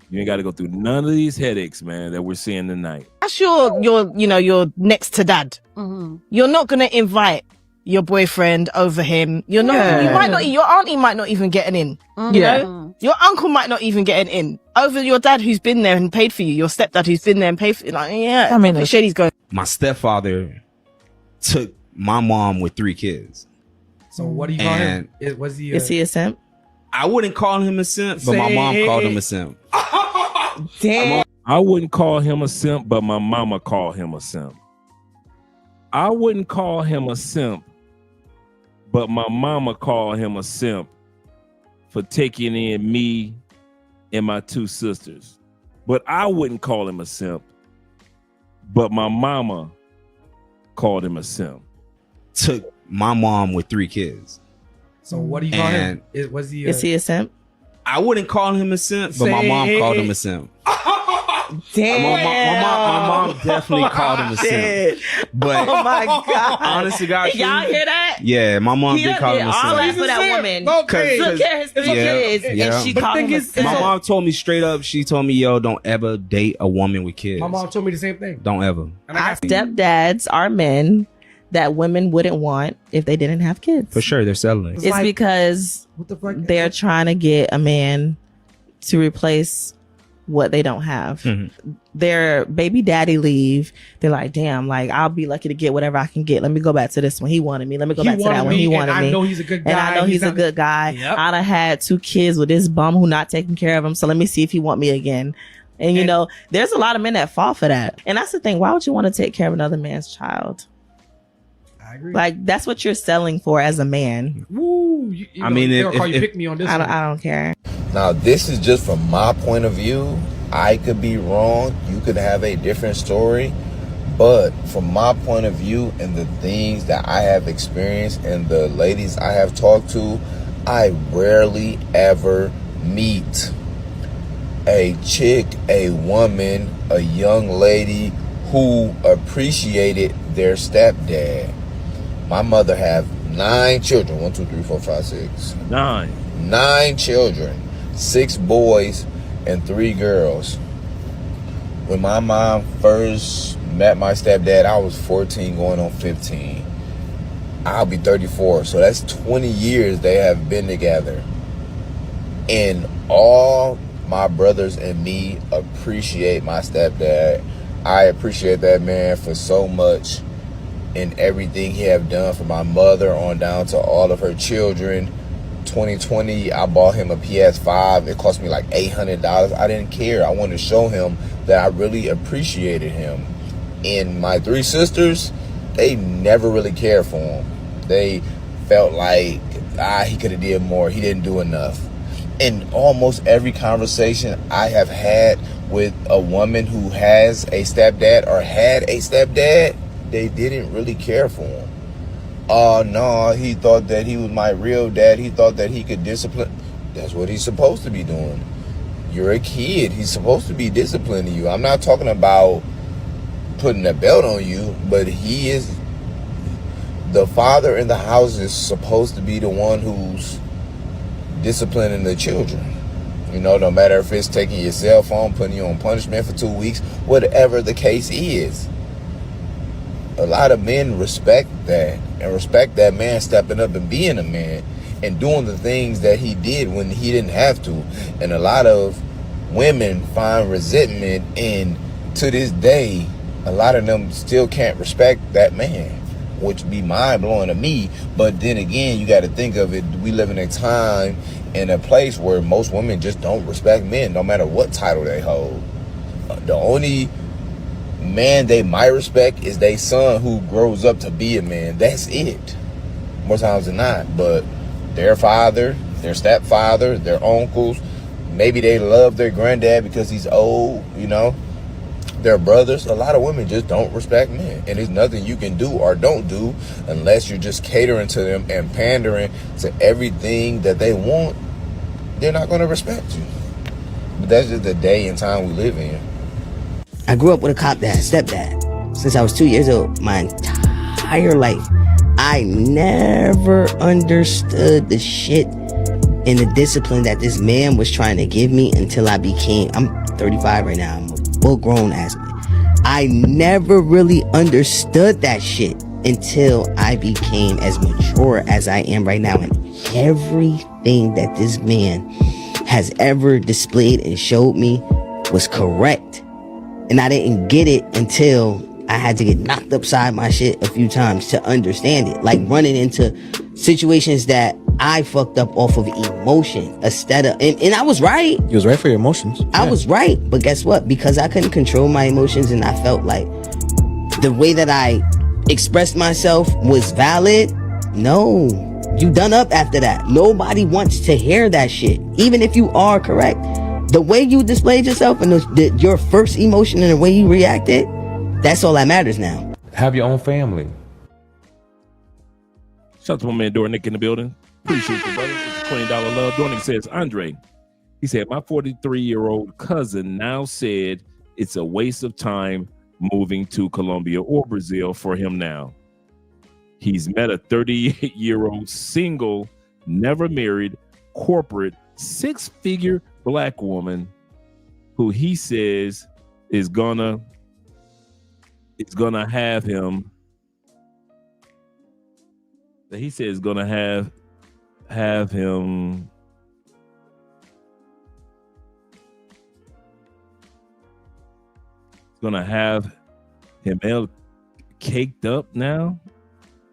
You ain't got to go through none of these headaches, man, that we're seeing tonight. that's your next to dad. You're not gonna invite your boyfriend over him. You're not. Yeah. You might not. Your auntie might not even get an in. You know, your uncle might not even get an in over your dad who's been there and paid for you. Your stepdad who's been there and paid for you. Like, yeah, I mean, Shady's going. My stepfather took my mom with 3 kids. So what do you call him? Was he? Is he a simp? I wouldn't call him a simp, but my mom called him a simp. Damn. I wouldn't call him a simp, but my mama called him a simp. I wouldn't call him a simp, but my mama called him a simp for taking in me and my 2 sisters. But I wouldn't call him a simp, but my mama called him a simp. Took my mom with 3 kids. So what do you call him? And Was he? Is he a simp? I wouldn't call him a simp, but my mom called him a simp. Damn. My mom definitely called him a simp. But Oh my God. honest to God, Y'all hear that? yeah, my mom did call him a all that simp. for that woman. Okay. Took care of his 3 kids, yeah. and she But called the thing him a is, simp. My mom told me straight up, she told me, yo, don't ever date a woman with kids. My mom told me the same thing. Don't ever. And I got Stepdads are men that women wouldn't want if they didn't have kids. For sure, they're settling. It's because what the fuck? they're trying to get a man to replace what they don't have. Their baby daddy leave. They're like, damn, like I'll be lucky to get whatever I can get. Let me go back to this one. He wanted me. Let me go He Oh, back to that wanted one. me, He and wanted I me. know he's a good And I guy. know He's he's a not- good guy. Yep. I done had 2 kids with this bum who not taking care of him. So let me see if he want me again. And you know, there's a lot of men that fall for that. And that's the thing. Why would you want to take care of another man's child? I agree. Like that's what you're selling for as a man. Woo! I mean, they'll if- call you if- pick me on this. I one. don't care. Now, this is just from my point of view. I could be wrong. You could have a different story. But from my point of view and the things that I have experienced and the ladies I have talked to, I rarely ever meet a chick, a woman, a young lady who appreciated their stepdad. My mother have 9 children. 1, 2, 3, 4, 5, 6. 9 children. 6 boys and 3 girls. When my mom first met my stepdad, I was 14 going on 15. I'll be 34. So that's 20 years they have been together. And all my brothers and me appreciate my stepdad. I appreciate that man for so much and everything he have done for my mother on down to all of her children. 2020, I bought him a PS5. It cost me like $800. I didn't care. I wanted to show him that I really appreciated him. And my 3 sisters, they never really cared for him. They felt like, he could have did more. He didn't do enough. In almost every conversation I have had with a woman who has a stepdad or had a stepdad, they didn't really care for him. Oh, no, he thought that he was my real dad. He thought that he could discipline. That's what he's supposed to be doing. You're a kid. He's supposed to be disciplining you. I'm not talking about putting a belt on you, but he is the father in the house is supposed to be the one who's disciplining the children. You know, no matter if it's taking your cell phone, putting you on punishment for 2 weeks, whatever the case is. A lot of men respect that and respect that man stepping up and being a man and doing the things that he did when he didn't have to. And a lot of women find resentment, and to this day, a lot of them still can't respect that man, which be mind-blowing to me. But then again, you got to think of it. We live in a time in a place where most women just don't respect men, no matter what title they hold. The only man they might respect is their son who grows up to be a man. That's it. more times than not. But their father, their stepfather, their uncles, maybe they love their granddad because he's old, you know, their brothers. A lot of women just don't respect men, and there's nothing you can do or don't do unless you're just catering to them and pandering to everything that they want. They're not going to respect you. But that's just the day and time we live in. I grew up with a cop dad, stepdad, since I was 2 years old. My entire life, I never understood the shit and the discipline that this man was trying to give me until I'm 35 right now. I'm a full-grown ass man. I never really understood that shit until I became as mature as I am right now. And everything that this man has ever displayed and showed me was correct. And I didn't get it until I had to get knocked upside my shit a few times to understand it. Like running into situations that I fucked up off of emotion instead of, and I was right. You was right for your emotions. I was right. But guess what? Because I couldn't control my emotions and I felt like the way that I expressed myself was valid. No, you done up after that. Nobody wants to hear that shit. Even if you are correct. The way you displayed yourself and your first emotion and the way you reacted, that's all that matters now. Have your own family. Shout out to my man Dornick in the building. Appreciate you, brother. It's $20 love. Dornick says, Andre, he said, my 43-year-old cousin now said it's a waste of time moving to Colombia or Brazil for him now. He's met a 38-year-old single, never married, corporate, six-figure black woman who he says is gonna have him. That he says is gonna have him. Gonna have him caked up now.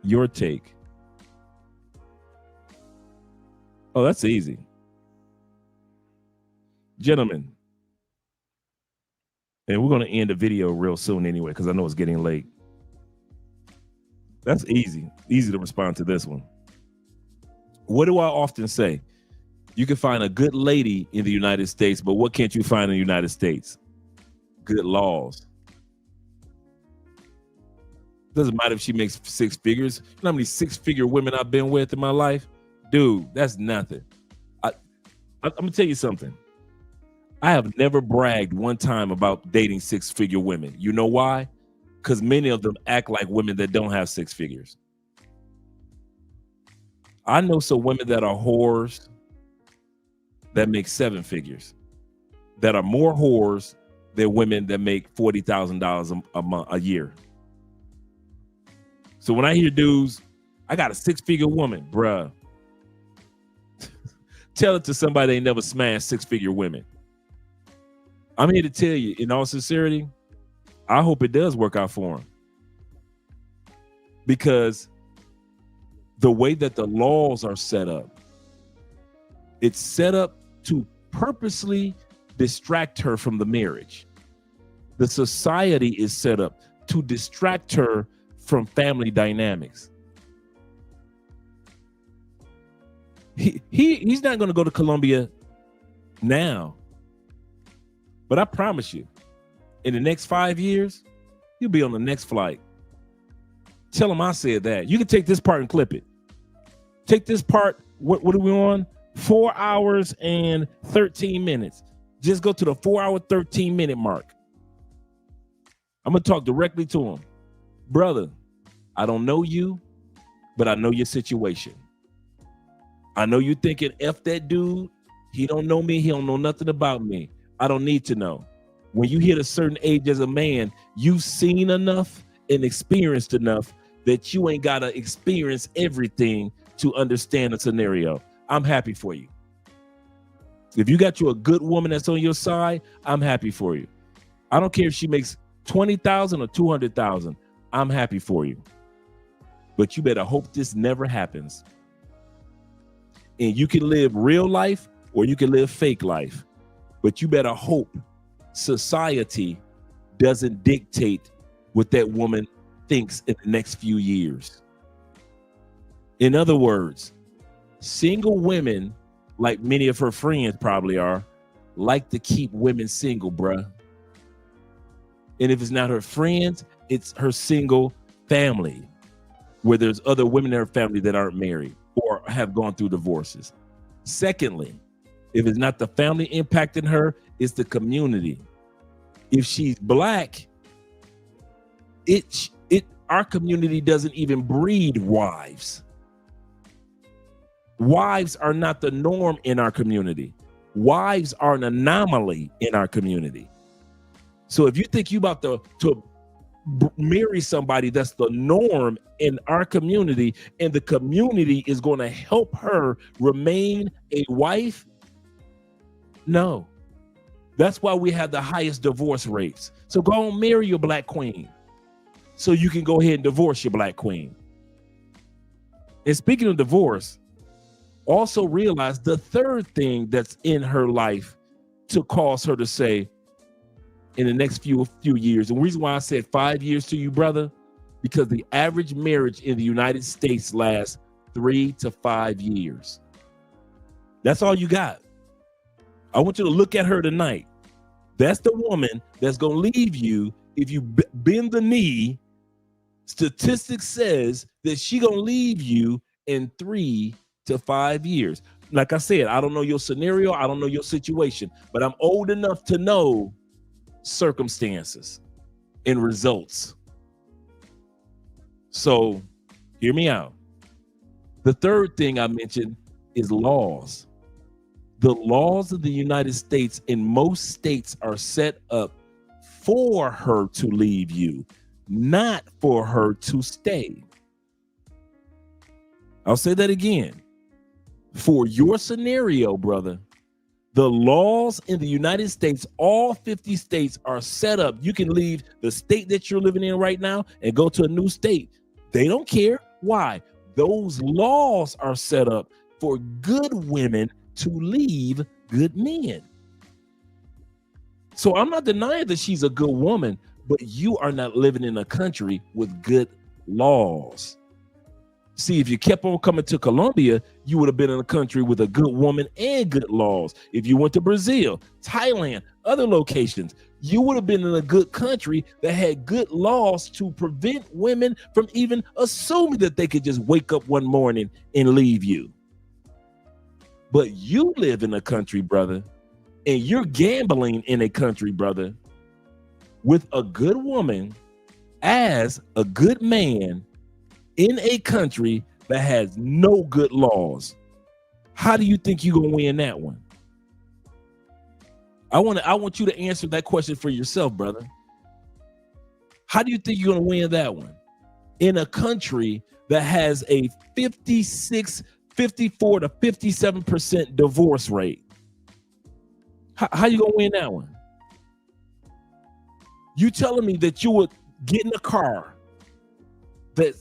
Your take. Oh, that's easy. Gentlemen, and we're going to end the video real soon anyway, because I know it's getting late. That's easy to respond to this one. What do I often say? You can find a good lady in the United States, but what can't you find in the United States? Good laws. Doesn't matter if she makes six figures. You know how many six-figure women I've been with in my life? Dude, that's nothing. I'm going to tell you something. I have never bragged one time about dating six-figure women. You know why? Because many of them act like women that don't have six figures. I know some women that are whores that make seven figures, that are more whores than women that make $40,000 a year. So when I hear dudes, I got a six-figure woman, bruh. Tell it to somebody they never smashed six-figure women. I'm here to tell you, in all sincerity, I hope it does work out for them. Because the way that the laws are set up, it's set up to purposely distract her from the marriage. The society is set up to distract her from family dynamics. He's not going to go to Colombia now. But I promise you, in the next 5 years, you'll be on the next flight. Tell him I said that. You can take this part and clip it. Take this part. What are we on? 4 hours and 13 minutes. Just go to the 4 hour, 13 minute mark. I'm going to talk directly to him. Brother, I don't know you, but I know your situation. I know you're thinking, F that dude. He don't know me. He don't know nothing about me. I don't need to know. When you hit a certain age as a man, you've seen enough and experienced enough that you ain't got to experience everything to understand a scenario. I'm happy for you. If you got you a good woman that's on your side, I'm happy for you. I don't care if she makes 20,000 or 200,000. I'm happy for you. But you better hope this never happens. And you can live real life or you can live fake life. But you better hope society doesn't dictate what that woman thinks in the next few years. In other words, single women, like many of her friends probably are, like to keep women single, bruh. And if it's not her friends, it's her single family, where there's other women in her family that aren't married or have gone through divorces. Secondly, if it's not the family impacting her, it's the community. If she's black, our community doesn't even breed wives. Wives are not the norm in our community. Wives are an anomaly in our community. So if you think you about to marry somebody that's the norm in our community, and the community is going to help her remain a wife, no. That's why we have the highest divorce rates. So go and marry your black queen, so you can go ahead and divorce your black queen. And speaking of divorce, also realize the third thing that's in her life to cause her to say, in the next few years, and the reason why I said 5 years to you, brother, because the average marriage in the United States lasts 3 to 5 years. That's all you got. I want you to look at her tonight. That's the woman that's going to leave you if you bend the knee. Statistics says that she going to leave you in 3 to 5 years. Like I said, I don't know your scenario. I don't know your situation, but I'm old enough to know circumstances and results. So hear me out. The third thing I mentioned is laws. The laws of the United States in most states are set up for her to leave you, not for her to stay. I'll say that again. For your scenario, brother, the laws in the United States, all 50 states are set up. You can leave the state that you're living in right now and go to a new state. They don't care. Why? Those laws are set up for good women to leave good men. So I'm not denying that she's a good woman, but you are not living in a country with good laws. See, if you kept on coming to Colombia, you would have been in a country with a good woman and good laws. If you went to Brazil, Thailand, other locations, you would have been in a good country that had good laws to prevent women from even assuming that they could just wake up one morning and leave you. But you live in a country, brother, and you're gambling in a country, brother, with a good woman as a good man in a country that has no good laws. How do you think you're gonna win that one? I want you to answer that question for yourself, brother. How do you think you're gonna win that one? In a country that has a 54 to 57% divorce rate. How you gonna win that one? You telling me that you would get in a car that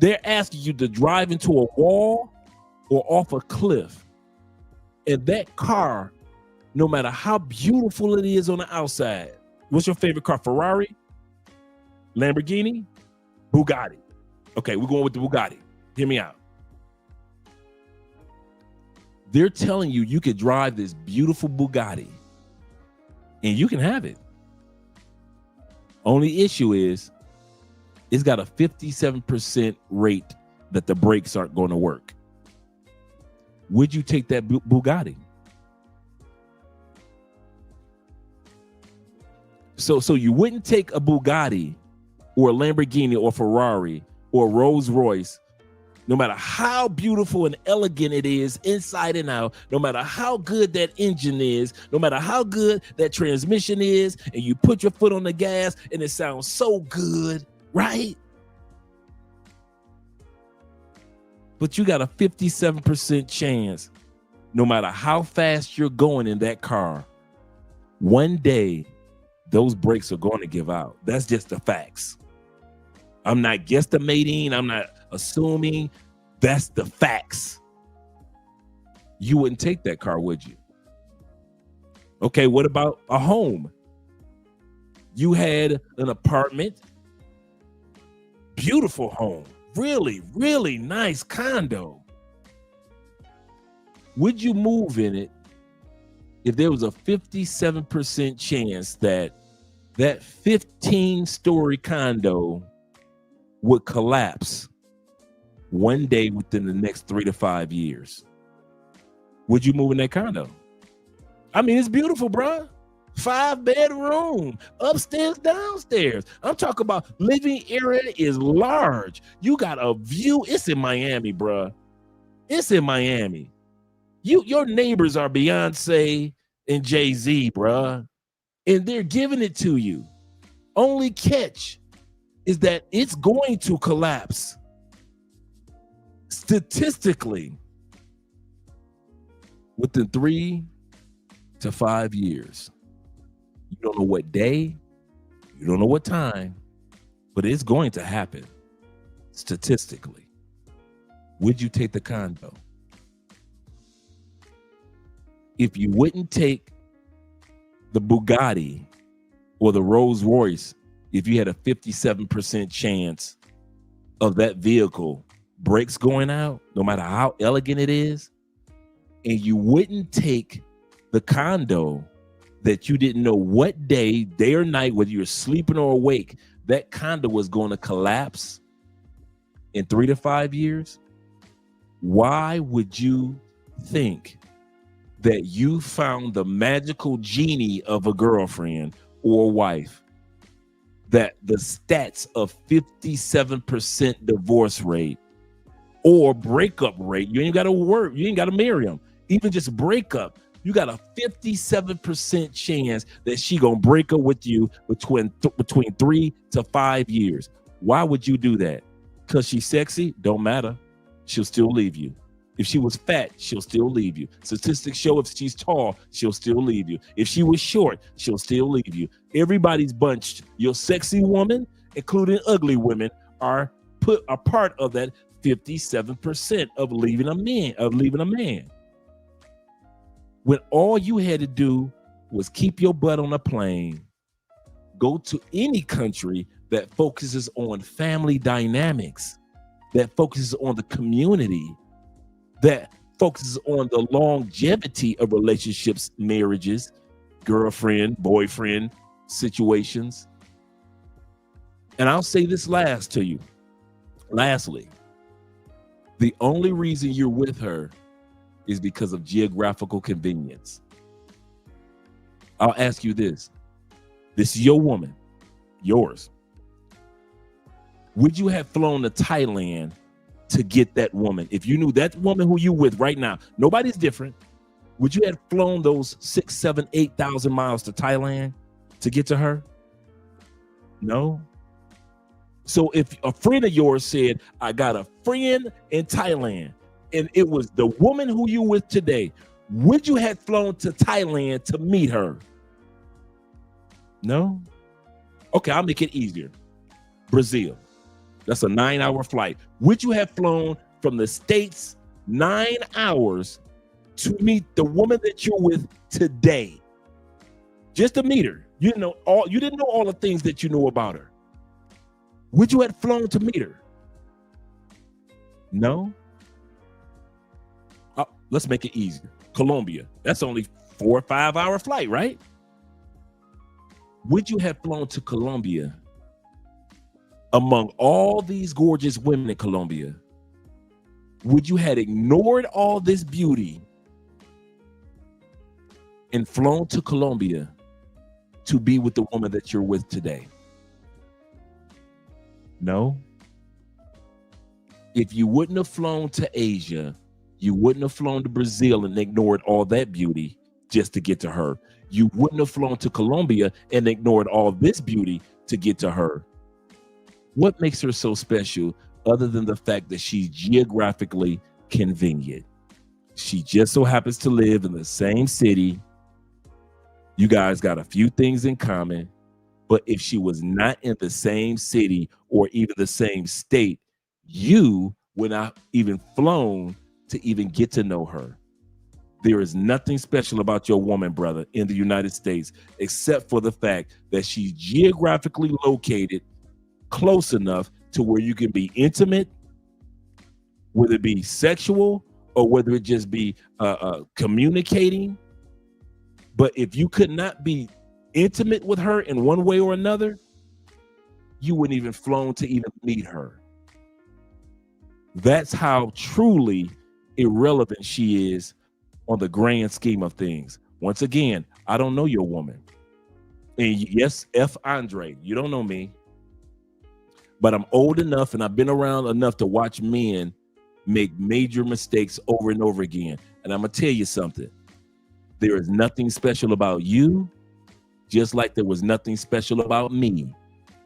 they're asking you to drive into a wall or off a cliff, and that car, no matter how beautiful it is on the outside, what's your favorite car? Ferrari, Lamborghini, Bugatti? Okay, we're going with the Bugatti. Hear me out. They're telling you you could drive this beautiful Bugatti and you can have it. Only issue is it's got a 57% rate that the brakes aren't going to work. Would you take that Bugatti? So you wouldn't take a Bugatti or a Lamborghini or Ferrari or Rolls Royce, no matter how beautiful and elegant it is inside and out, no matter how good that engine is, no matter how good that transmission is, and you put your foot on the gas and it sounds so good, right? But you got a 57% chance, no matter how fast you're going in that car, one day those brakes are going to give out. That's just the facts. I'm not guesstimating. I'm not assuming. That's the facts. You wouldn't take that car, would you? Okay, what about a home? You had an apartment, beautiful home, really, really nice condo, would you move in it if there was a 57% chance that 15-story condo would collapse one day within the next 3 to 5 years? Would you move in that condo? I mean, it's beautiful, bruh. 5-bedroom, upstairs, downstairs. I'm talking about living area is large. You got a view. It's in Miami, bruh. It's in Miami. Your neighbors are Beyonce and Jay-Z, bruh. And they're giving it to you. Only catch is that it's going to collapse. Statistically, within 3 to 5 years. You don't know what day, you don't know what time, but it's going to happen statistically. Would you take the condo? If you wouldn't take the Bugatti or the Rolls Royce, if you had a 57% chance of that vehicle brakes going out, no matter how elegant it is, and you wouldn't take the condo that you didn't know what day or night, whether you're sleeping or awake, that condo was going to collapse in 3 to 5 years, why would you think that you found the magical genie of a girlfriend or wife, that the stats of 57% divorce rate or breakup rate, you ain't got to work, you ain't got to marry them, even just breakup, you got a 57% chance that she gonna break up with you between 3 to 5 years. Why would you do that? Because she's sexy? Don't matter. She'll still leave you. If she was fat, she'll still leave you. Statistics show if she's tall, she'll still leave you. If she was short, she'll still leave you. Everybody's bunched. Your sexy woman, including ugly women, are part of that 57% of leaving a man. When all you had to do was keep your butt on a plane, go to any country that focuses on family dynamics, that focuses on the community, that focuses on the longevity of relationships, marriages, girlfriend, boyfriend situations. And I'll say this lastly, the only reason you're with her is because of geographical convenience. I'll ask you this. This is your woman, yours. Would you have flown to Thailand to get that woman? If you knew that woman who you with right now, nobody's different. Would you have flown those 6, 7, 8,000 miles to Thailand to get to her? No. So if a friend of yours said, I got a friend in Thailand, and it was the woman who you with today, would you have flown to Thailand to meet her? No? Okay, I'll make it easier. Brazil. That's a 9-hour flight. Would you have flown from the States 9 hours to meet the woman that you're with today? Just to meet her. You didn't know all the things that you know about her. Would you have flown to meet her? No? Let's make it easier. Colombia. That's only 4 or 5 hour flight, right? Would you have flown to Colombia among all these gorgeous women in Colombia? Would you have ignored all this beauty and flown to Colombia to be with the woman that you're with today? No. If you wouldn't have flown to Asia, you wouldn't have flown to Brazil and ignored all that beauty just to get to her. You wouldn't have flown to Colombia and ignored all this beauty to get to her. What makes her so special other than the fact that she's geographically convenient? She just so happens to live in the same city. You guys got a few things in common, but if she was not in the same city or even the same state, you would not even flown to even get to know her. There is nothing special about your woman, brother, in the United States, except for the fact that she's geographically located close enough to where you can be intimate whether it be sexual or whether it just be communicating. But if you could not be intimate with her in one way or another, you wouldn't even flown to even meet her. That's how truly irrelevant she is on the grand scheme of things. Once again, I don't know your woman. And yes, F. Andre, you don't know me. But I'm old enough and I've been around enough to watch men make major mistakes over and over again. And I'm going to tell you something. There is nothing special about you, just like there was nothing special about me.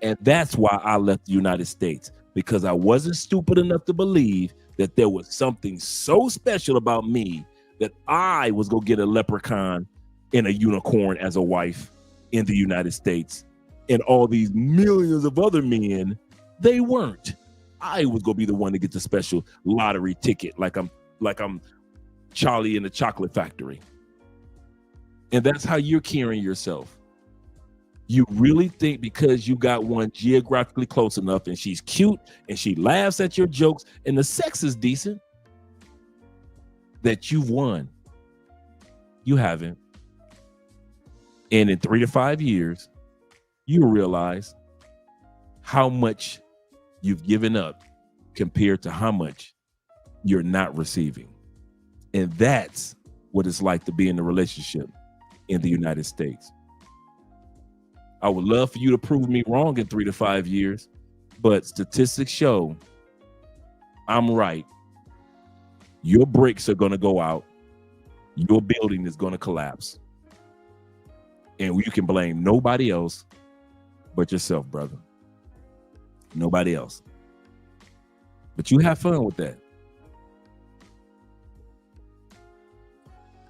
And that's why I left the United States, because I wasn't stupid enough to believe that there was something so special about me that I was going to get a leprechaun and a unicorn as a wife in the United States. And all these millions of other men, they weren't. I was going to be the one to get the special lottery ticket like I'm Charlie in the Chocolate Factory. And that's how you're carrying yourself. You really think because you got one geographically close enough and she's cute and she laughs at your jokes and the sex is decent that you've won. You haven't. And in 3 to 5 years, you realize how much you've given up compared to how much you're not receiving. And that's what it's like to be in a relationship in the United States. I would love for you to prove me wrong in 3 to 5 years, but statistics show I'm right. Your bricks are going to go out. Your building is going to collapse. And you can blame nobody else but yourself, brother. Nobody else. But you have fun with that.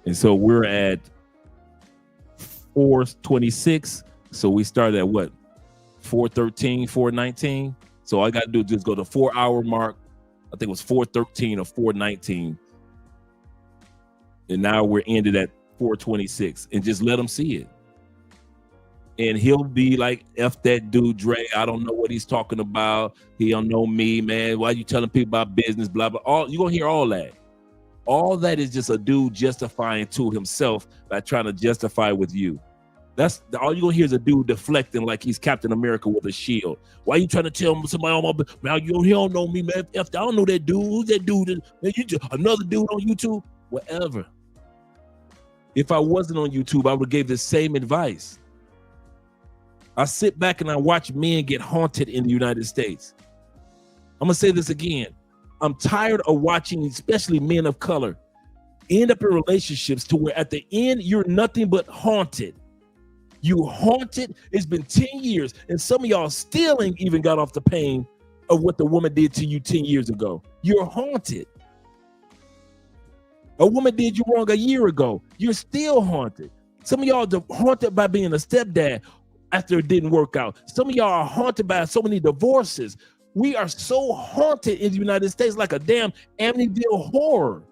And so we're at 426. So we started at what? 413, 419. So all I got to do is just go to 4 hour mark. I think it was 413 or 419. And now we're ended at 426 and just let them see it. And he'll be like, F that dude, Dre. I don't know what he's talking about. He don't know me, man. Why you telling people about business, blah, blah. You're going to hear all that. All that is just a dude justifying to himself by trying to justify with you. That's all you're going to hear is a dude deflecting like he's Captain America with a shield. Why you trying to tell somebody, oh, man, he don't know me, man. F, I don't know that dude. Who's that dude? Man, you just another dude on YouTube? Whatever. If I wasn't on YouTube, I would have gave the same advice. I sit back and I watch men get haunted in the United States. I'm going to say this again. I'm tired of watching, especially men of color, end up in relationships to where at the end, you're nothing but haunted. You haunted. It's been 10 years, and some of y'all still ain't even got off the pain of what the woman did to you 10 years ago. You're haunted. A woman did you wrong a year ago. You're still haunted. Some of y'all are haunted by being a stepdad after it didn't work out. Some of y'all are haunted by so many divorces. We are so haunted in the United States like a damn Amityville horror.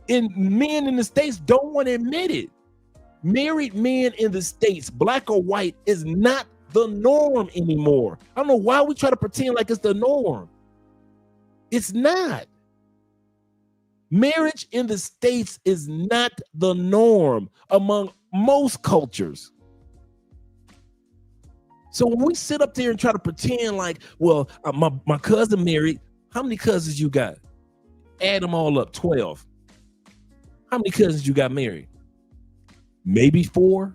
And men in the States don't want to admit it. Married men in the States, black or white, is not the norm anymore. I don't know why we try to pretend like it's the norm. It's not. Marriage in the States is not the norm among most cultures. So when we sit up there and try to pretend like, well, my cousin married, how many cousins you got? Add them all up, 12. How many cousins you got married? Maybe 4.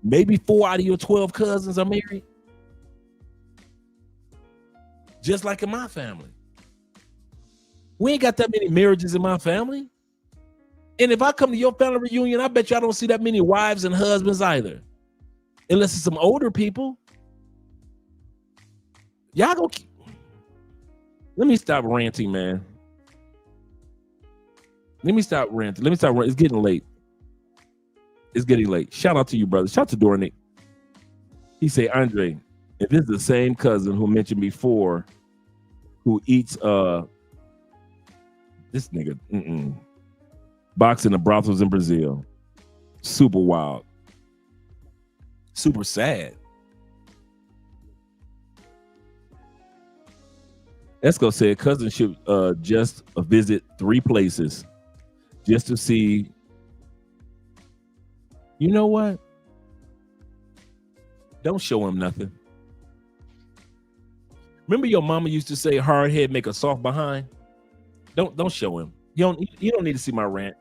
Maybe 4 out of your 12 cousins are married. Just like in my family. We ain't got that many marriages in my family. And if I come to your family reunion, I bet you I don't see that many wives and husbands either. Unless it's some older people. Y'all go. Let me stop ranting, man. Let me stop ranting. It's getting late. It's getting late. Shout out to you, brother. Shout out to Dornick. He say, Andre, if this is the same cousin who mentioned before, who eats this nigga boxing the brothels in Brazil. Super wild. Super sad. Esco said cousins should just visit 3 places just to see. You know what? Don't show him nothing. Remember your mama used to say hard head make a soft behind? Don't show him. You don't need to see my rant.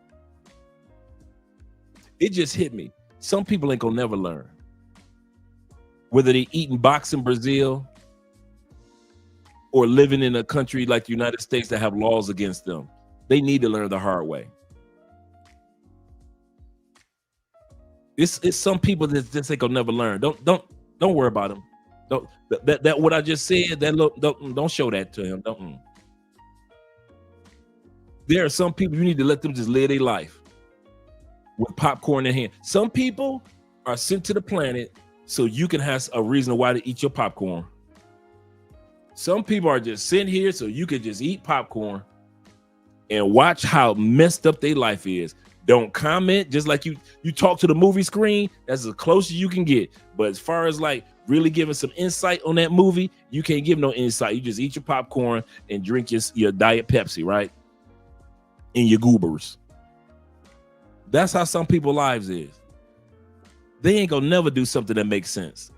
It just hit me. Some people ain't gonna never learn. Whether they eating box in Brazil or living in a country like the United States that have laws against them, they need to learn the hard way. It's some people that just ain't gonna never learn. Don't worry about them. That what I just said. Don't show that to him. Don't. There are some people you need to let them just live their life with popcorn in hand. Some people are sent to the planet so you can have a reason why to eat your popcorn. Some people are just sent here so you can just eat popcorn and watch how messed up their life is. Don't comment, just like you talk to the movie screen. That's as close as you can get. But as far as like really giving some insight on that movie, you can't give no insight. You just eat your popcorn and drink your Diet Pepsi, right? And your goobers. That's how some people's lives is. They ain't gonna never do something that makes sense.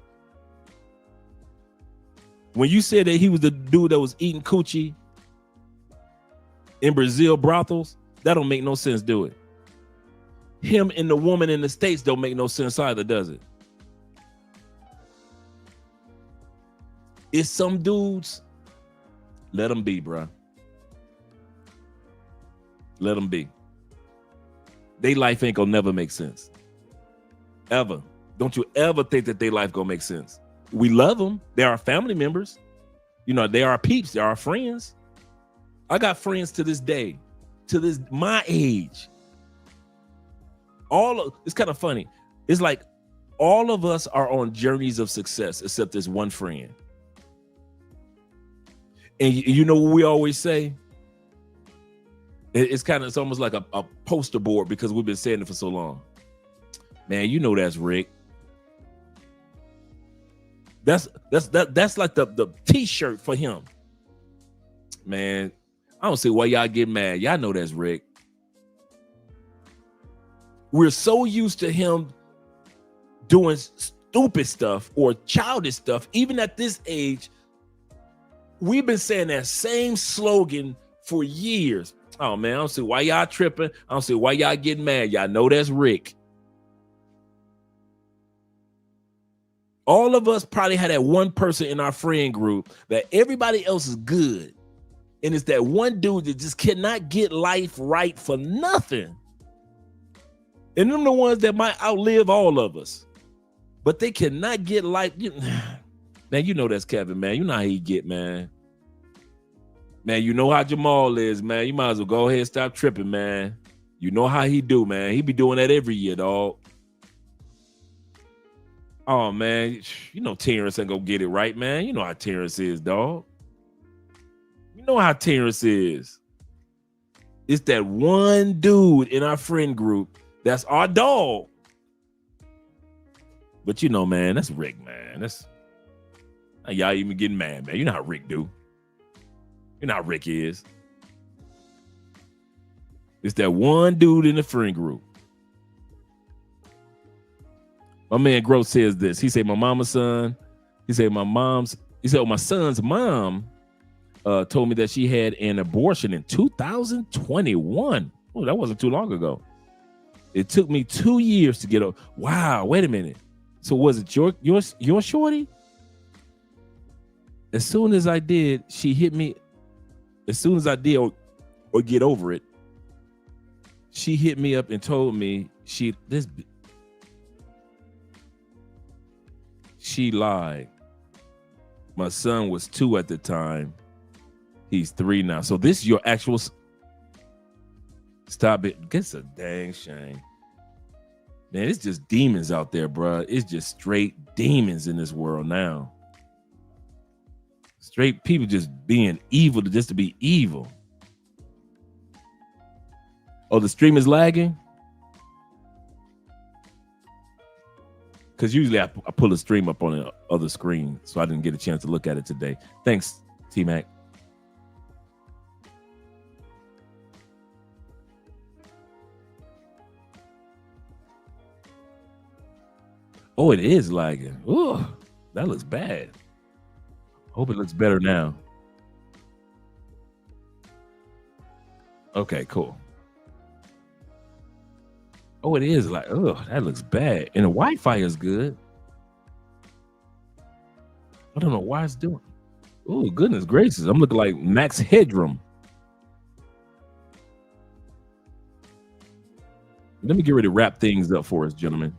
When you said that he was the dude that was eating coochie in Brazil brothels, that don't make no sense, do it? Him and the woman in the States don't make no sense either, does it? It's some dudes, let them be, bro. Let them be. Their life ain't gonna never make sense. Ever. Don't you ever think that their life gonna make sense. We love them. They're our family members. You know, they are our peeps. They're our friends. I got friends to this day, my age. It's kind of funny. It's like all of us are on journeys of success, except this one friend. And you know what we always say? It's almost like a poster board because we've been saying it for so long. Man, you know that's Rick. That's like the t-shirt for him. Man, I don't see why y'all get mad. Y'all know that's Rick. We're so used to him doing stupid stuff or childish stuff. Even at this age, we've been saying that same slogan for years. Oh man, I don't see why y'all tripping. I don't see why y'all getting mad. Y'all know that's Rick. All of us probably had that one person in our friend group that everybody else is good. And it's that one dude that just cannot get life right for nothing. And them the ones that might outlive all of us. But they cannot get life. Man, you know that's Kevin, man. You know how he get, man. Man, you know how Jamal is, man. You might as well go ahead and stop tripping, man. You know how he do, man. He be doing that every year, dog. Oh, man. You know Terrence ain't gonna get it right, man. You know how Terrence is, dog. You know how Terrence is. It's that one dude in our friend group that's our dog. But you know, man, that's Rick, man. That's y'all even getting mad, man. You know how Rick do. You know how Rick is. It's that one dude in the friend group. My man Gross says this. He said, my son's mom told me that she had an abortion in 2021. Oh, that wasn't too long ago. It took me 2 years to get over. Wow, wait a minute. So was it your shorty? As soon as I did, she hit me. As soon as I did or get over it, she hit me up and told me she lied. My son was 2 at the time. He's 3 now. So this is your actual. Stop it. It's a dang shame. Man, it's just demons out there, bro. It's just straight demons in this world now. Straight people just being evil just to be evil. Oh, the stream is lagging? Because usually I pull a stream up on the other screen, so I didn't get a chance to look at it today. Thanks, T-Mac. Oh, it is lagging. Ooh, that looks bad. Hope it looks better now. Okay, cool. Oh, it is like, oh, that looks bad. And the Wi-Fi is good. I don't know why it's doing. Oh, goodness gracious. I'm looking like Max Headroom. Let me get ready to wrap things up for us, gentlemen.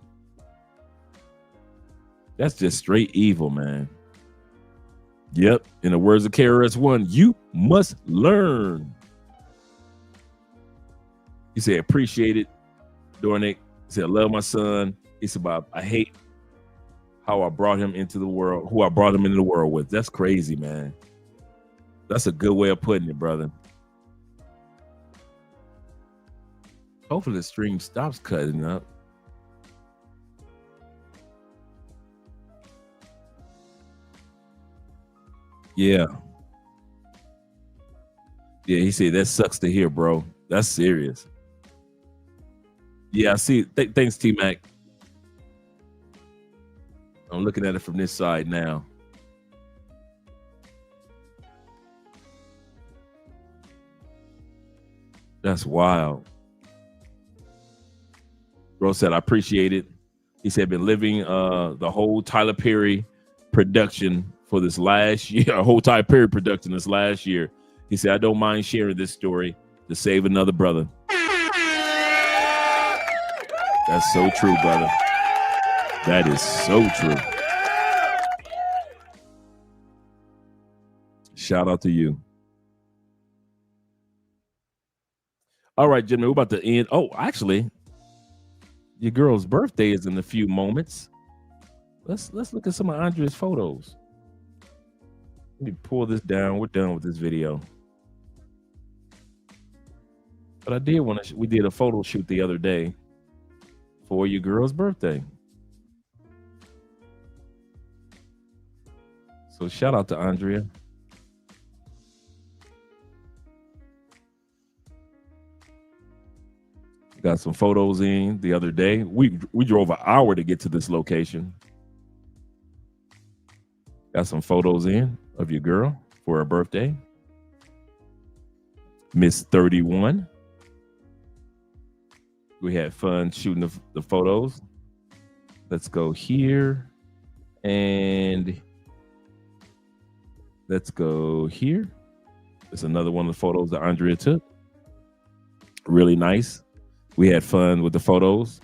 That's just straight evil, man. Yep. In the words of KRS-One, you must learn. He said, appreciate it. Dornick. He said, I love my son. He said, Bob, I hate how I brought him into the world, who I brought him into the world with. That's crazy, man. That's a good way of putting it, brother. Hopefully the stream stops cutting up. Yeah. Yeah, he said, that sucks to hear, bro. That's serious. Yeah, I see. Thanks, T-Mac. I'm looking at it from this side now. That's wild. Bro said, I appreciate it. He said, been living the whole Tyler Perry production for this last year, a whole Tyler Perry production this last year. He said, I don't mind sharing this story to save another brother. That's so true, brother. That is so true. Shout out to you. All right, gentlemen, we're about to end. Oh, actually, your girl's birthday is in a few moments. Let's look at some of Andrea's photos. Let me pull this down. We're done with this video. But I did want to. We did a photo shoot the other day for your girl's birthday. So shout out to Andrea. Got some photos in the other day. We drove an hour to get to this location. Got some photos in of your girl for her birthday. Miss 31. We had fun shooting the photos. Let's go here. And let's go here. There's another one of the photos that Andrea took. Really nice. We had fun with the photos.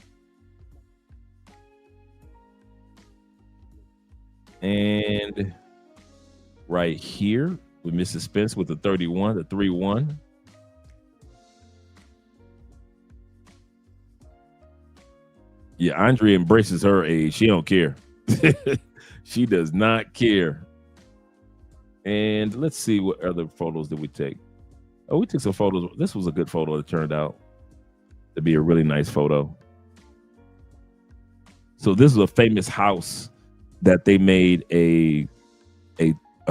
And right here with Mrs. Spence with the 31, the 3-1. Yeah, Andrea embraces her age. She don't care. She does not care. And let's see what other photos did we take. Oh, we took some photos. This was a good photo. It turned out to be a really nice photo. So this is a famous house that they made a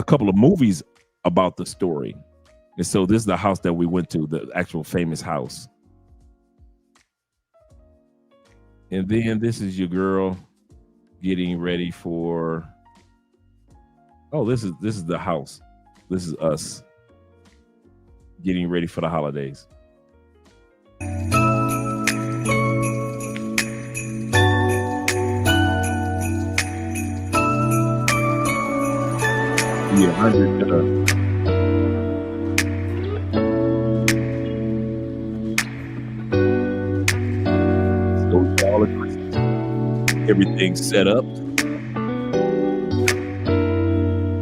couple of movies about the story. And so this is the house that we went to, the actual famous house. And then this is your girl getting ready for, oh, this is the house. This is us getting ready for the holidays. Yeah, 100. So all the Christmas, everything's set up.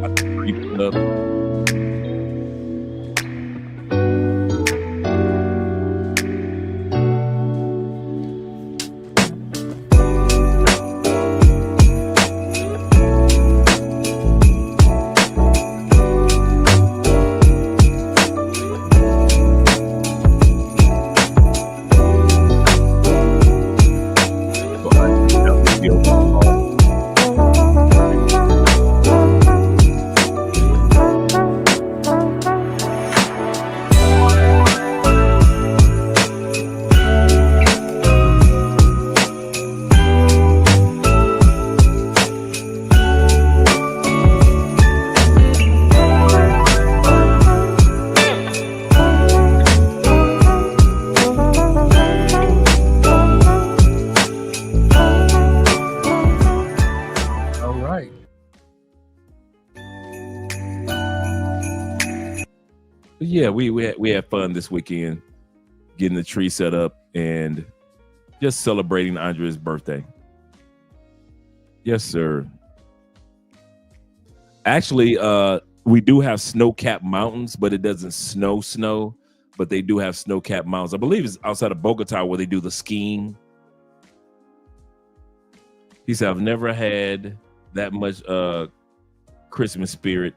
Got the tree put up. But yeah, we had fun this weekend, getting the tree set up and just celebrating Andrea's birthday. Yes, sir. Actually, we do have snow-capped mountains, but it doesn't snow. But they do have snow-capped mountains. I believe it's outside of Bogota where they do the skiing. He said, I've never had that much Christmas spirit.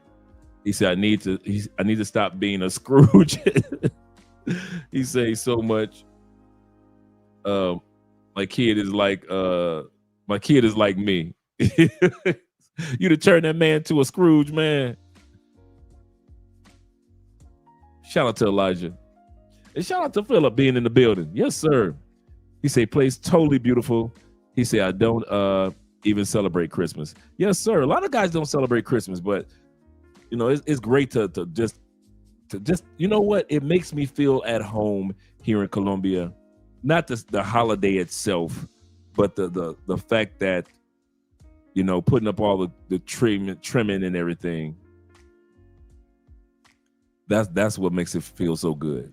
He said, I need to stop being a Scrooge. He said so much. My kid is like me. You'd have turned that man to a Scrooge, man. Shout out to Elijah. And shout out to Philip being in the building. Yes, sir. He said, place totally beautiful. He said, I don't even celebrate Christmas. Yes, sir. A lot of guys don't celebrate Christmas, but you know, it's great to just you know what? It makes me feel at home here in Colombia. Not the holiday itself, but the fact that, you know, putting up all the trimming and everything. That's what makes it feel so good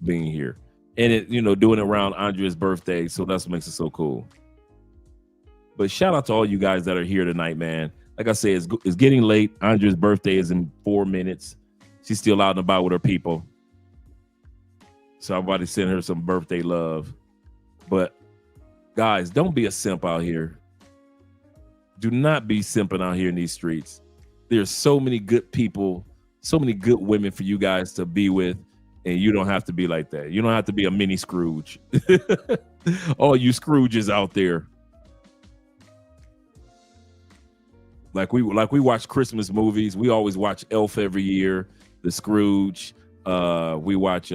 being here. And it, you know, doing it around Andrea's birthday, so that's what makes it so cool. But shout out to all you guys that are here tonight, man. Like I said, it's getting late. Andrea's birthday is in 4 minutes. She's still out and about with her people. So I'm about to send her some birthday love. But guys, don't be a simp out here. Do not be simping out here in these streets. There's so many good people, so many good women for you guys to be with, and you don't have to be like that. You don't have to be a mini Scrooge. All you Scrooges out there. Like we watch Christmas movies. We always watch Elf every year, The Scrooge. We watch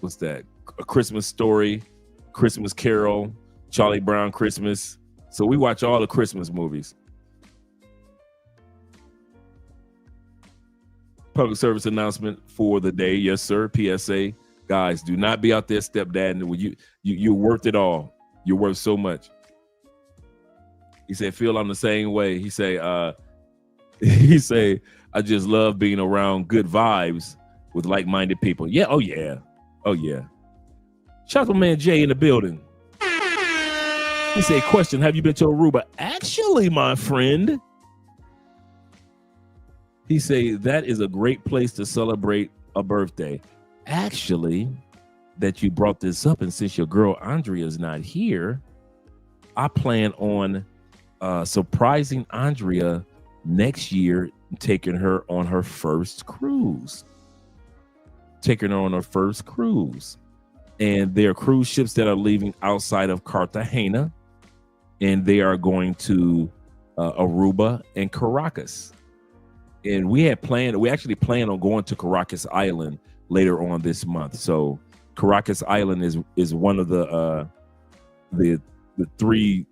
what's that? A Christmas Story, Christmas Carol, Charlie Brown Christmas. So we watch all the Christmas movies. Public service announcement for the day. Yes, sir. PSA. Guys, do not be out there stepdadding. You're worth it all. You're worth so much. He said, feel I'm the same way. He say, I just love being around good vibes with like-minded people. Yeah, oh yeah. Oh yeah. Shout out to my man Jay in the building. He said, question, have you been to Aruba? Actually, my friend. He say, that is a great place to celebrate a birthday. Actually, that you brought this up, and since your girl Andrea is not here, I plan on surprising Andrea next year, taking her on her first cruise. And there are cruise ships that are leaving outside of Cartagena, and they are going to Aruba and Caracas. And we actually planned on going to Caracas Island later on this month. So Caracas Island is one of the 3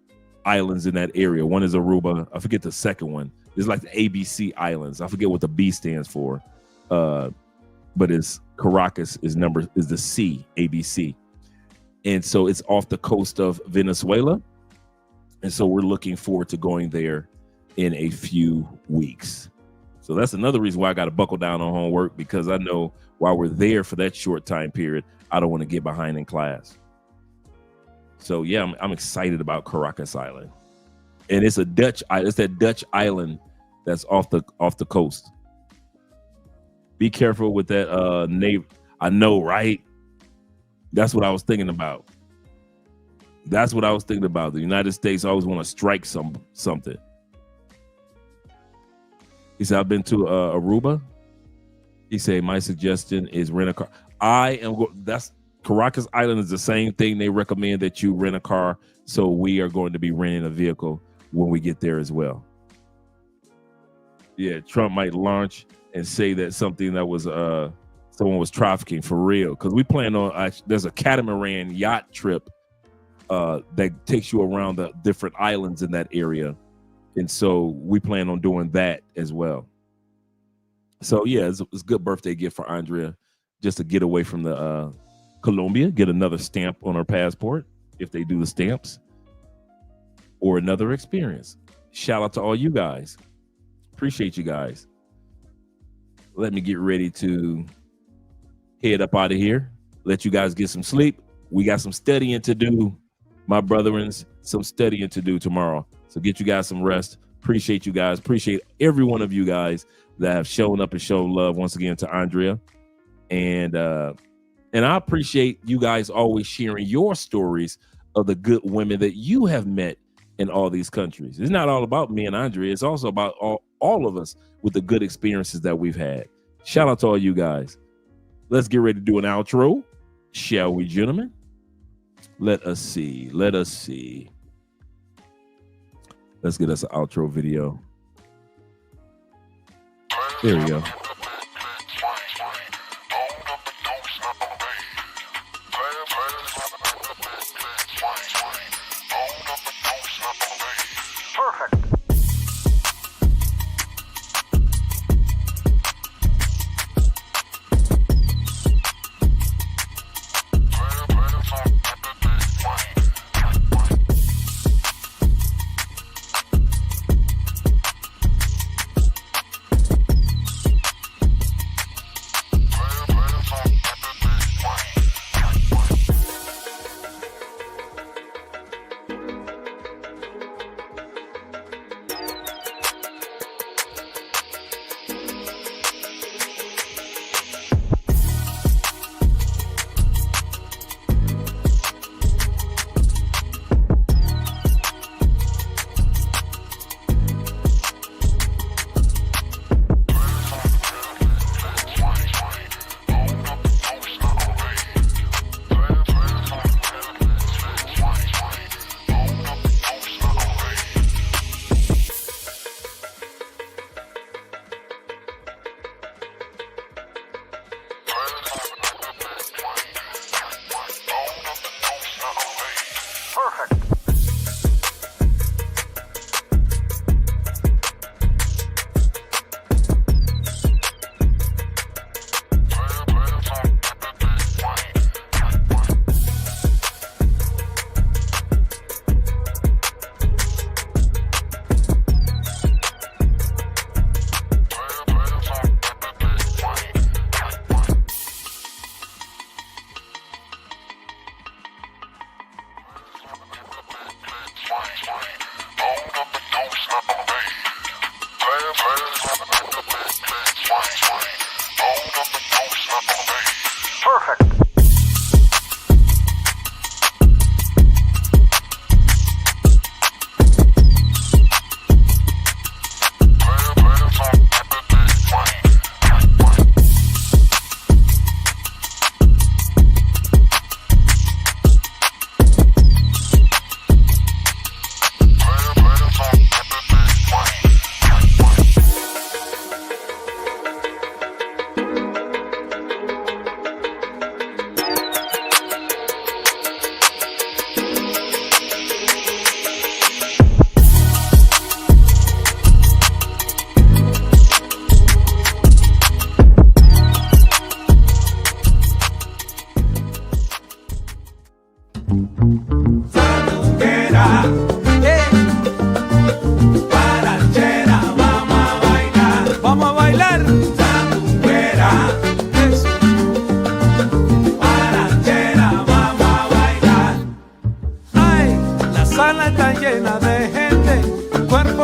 islands in that area. One is Aruba. I forget the second one. It's like the ABC Islands. I forget what the B stands for. But it's Caracas is the C, ABC. And so it's off the coast of Venezuela. And so we're looking forward to going there in a few weeks. So that's another reason why I got to buckle down on homework, because I know while we're there for that short time period, I don't want to get behind in class. So yeah, I'm excited about Caracas Island, and it's that Dutch island that's off the coast. Be careful with that navy. I know, right? That's what I was thinking about. The United States always want to strike something. He said, I've been to Aruba. He said, my suggestion is rent a car. Caracas Island is the same thing. They recommend that you rent a car. So we are going to be renting a vehicle when we get there as well. Yeah, Trump might launch and say that something that was someone was trafficking for real. Because we plan on, there's a catamaran yacht trip that takes you around the different islands in that area. And so we plan on doing that as well. So yeah, it's a good birthday gift for Andrea, just to get away from the Colombia, get another stamp on her passport if they do the stamps, or another experience. Shout out to all you guys. Appreciate you guys. let me get ready to head up out of here. Let you guys get some sleep. We got some studying to do, my brethrens, some studying to do tomorrow. So get you guys some rest. Appreciate you guys. Appreciate every one of you guys that have shown up and shown love once again to Andrea. And I appreciate you guys always sharing your stories of the good women that you have met in all these countries. It's not all about me and Andrea. It's also about all of us with the good experiences that we've had. Shout out to all you guys. Let's get ready to do an outro. Shall we, gentlemen? Let us see. Let's get us an outro video. There we go.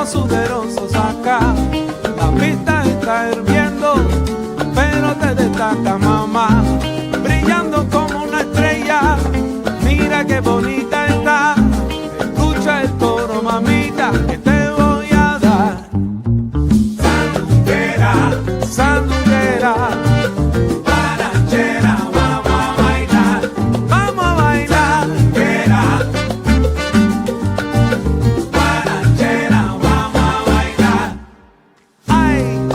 Suderosos acá, la pista está hirviendo, pero te destaca mamá, brillando como una estrella. Mira qué bonita está, escucha el coro mamita que te voy a dar. Sandunguera, sandunguera, guarachera, vamos a bailar, vamos a bailar.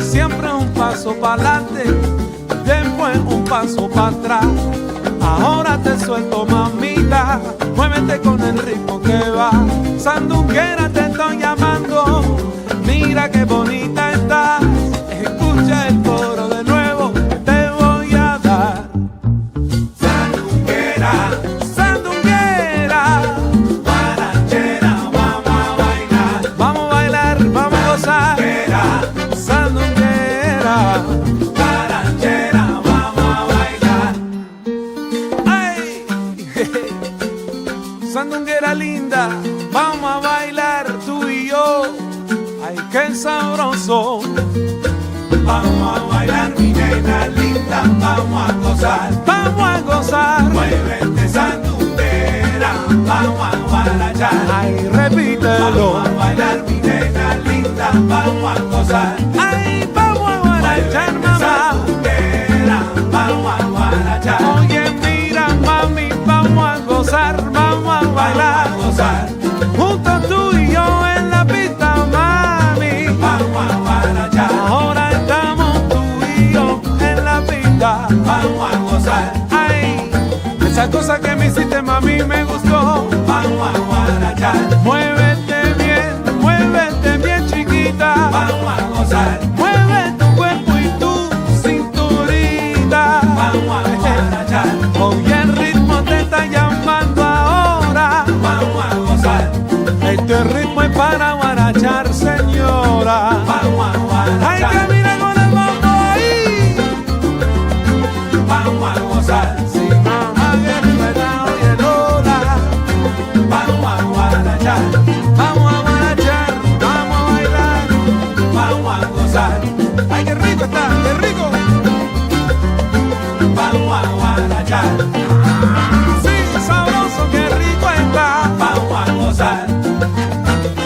Siempre un paso para adelante, después un paso para atrás. Ahora te suelto mamita, muévete con el ritmo que va. Sandunguera te estoy llamando, mira qué bonita estás. Escucha el coro de nuevo que te voy a dar. Sandunguera, sandunguera, guarachera, vamos a bailar. Vamos a bailar, vamos a gozar. Sandunguera, sabroso. Vamos a bailar, mi nena linda, vamos a gozar. Vamos a gozar. Muévete sandunguera, vamos a guarachar. Ay, repítelo. Vamos a bailar, mi nena linda, vamos a gozar. Ay, vamos a guarachar, mamá. Vamos a guarachar. Oye, mira, mami, vamos a gozar, vamos a bailar, vamos a gozar. Juntos tú y yo en la pista, mami. Vamos a guarachar. Ahora estamos tú y yo en la pista. Vamos a gozar. Ay, esa cosa que me hiciste, mami, me gustó. Vamos a guarachar. Muévete bien, chiquita. Vamos a gozar. Mueve tu cuerpo y tu cinturita. Vamos a guarachar. Oye, el ritmo te está llamando ahora. Vamos a gozar. Este ritmo es para guarachar, señora. Vamos a guarachar. Ay, camina con el mambo ahí. Vamos a gozar. Si mamá guerrera oye Lola. Vamos a guarachar. Vamos a guarachar. Vamos a bailar. Vamos a gozar. Ay, qué rico está, qué rico.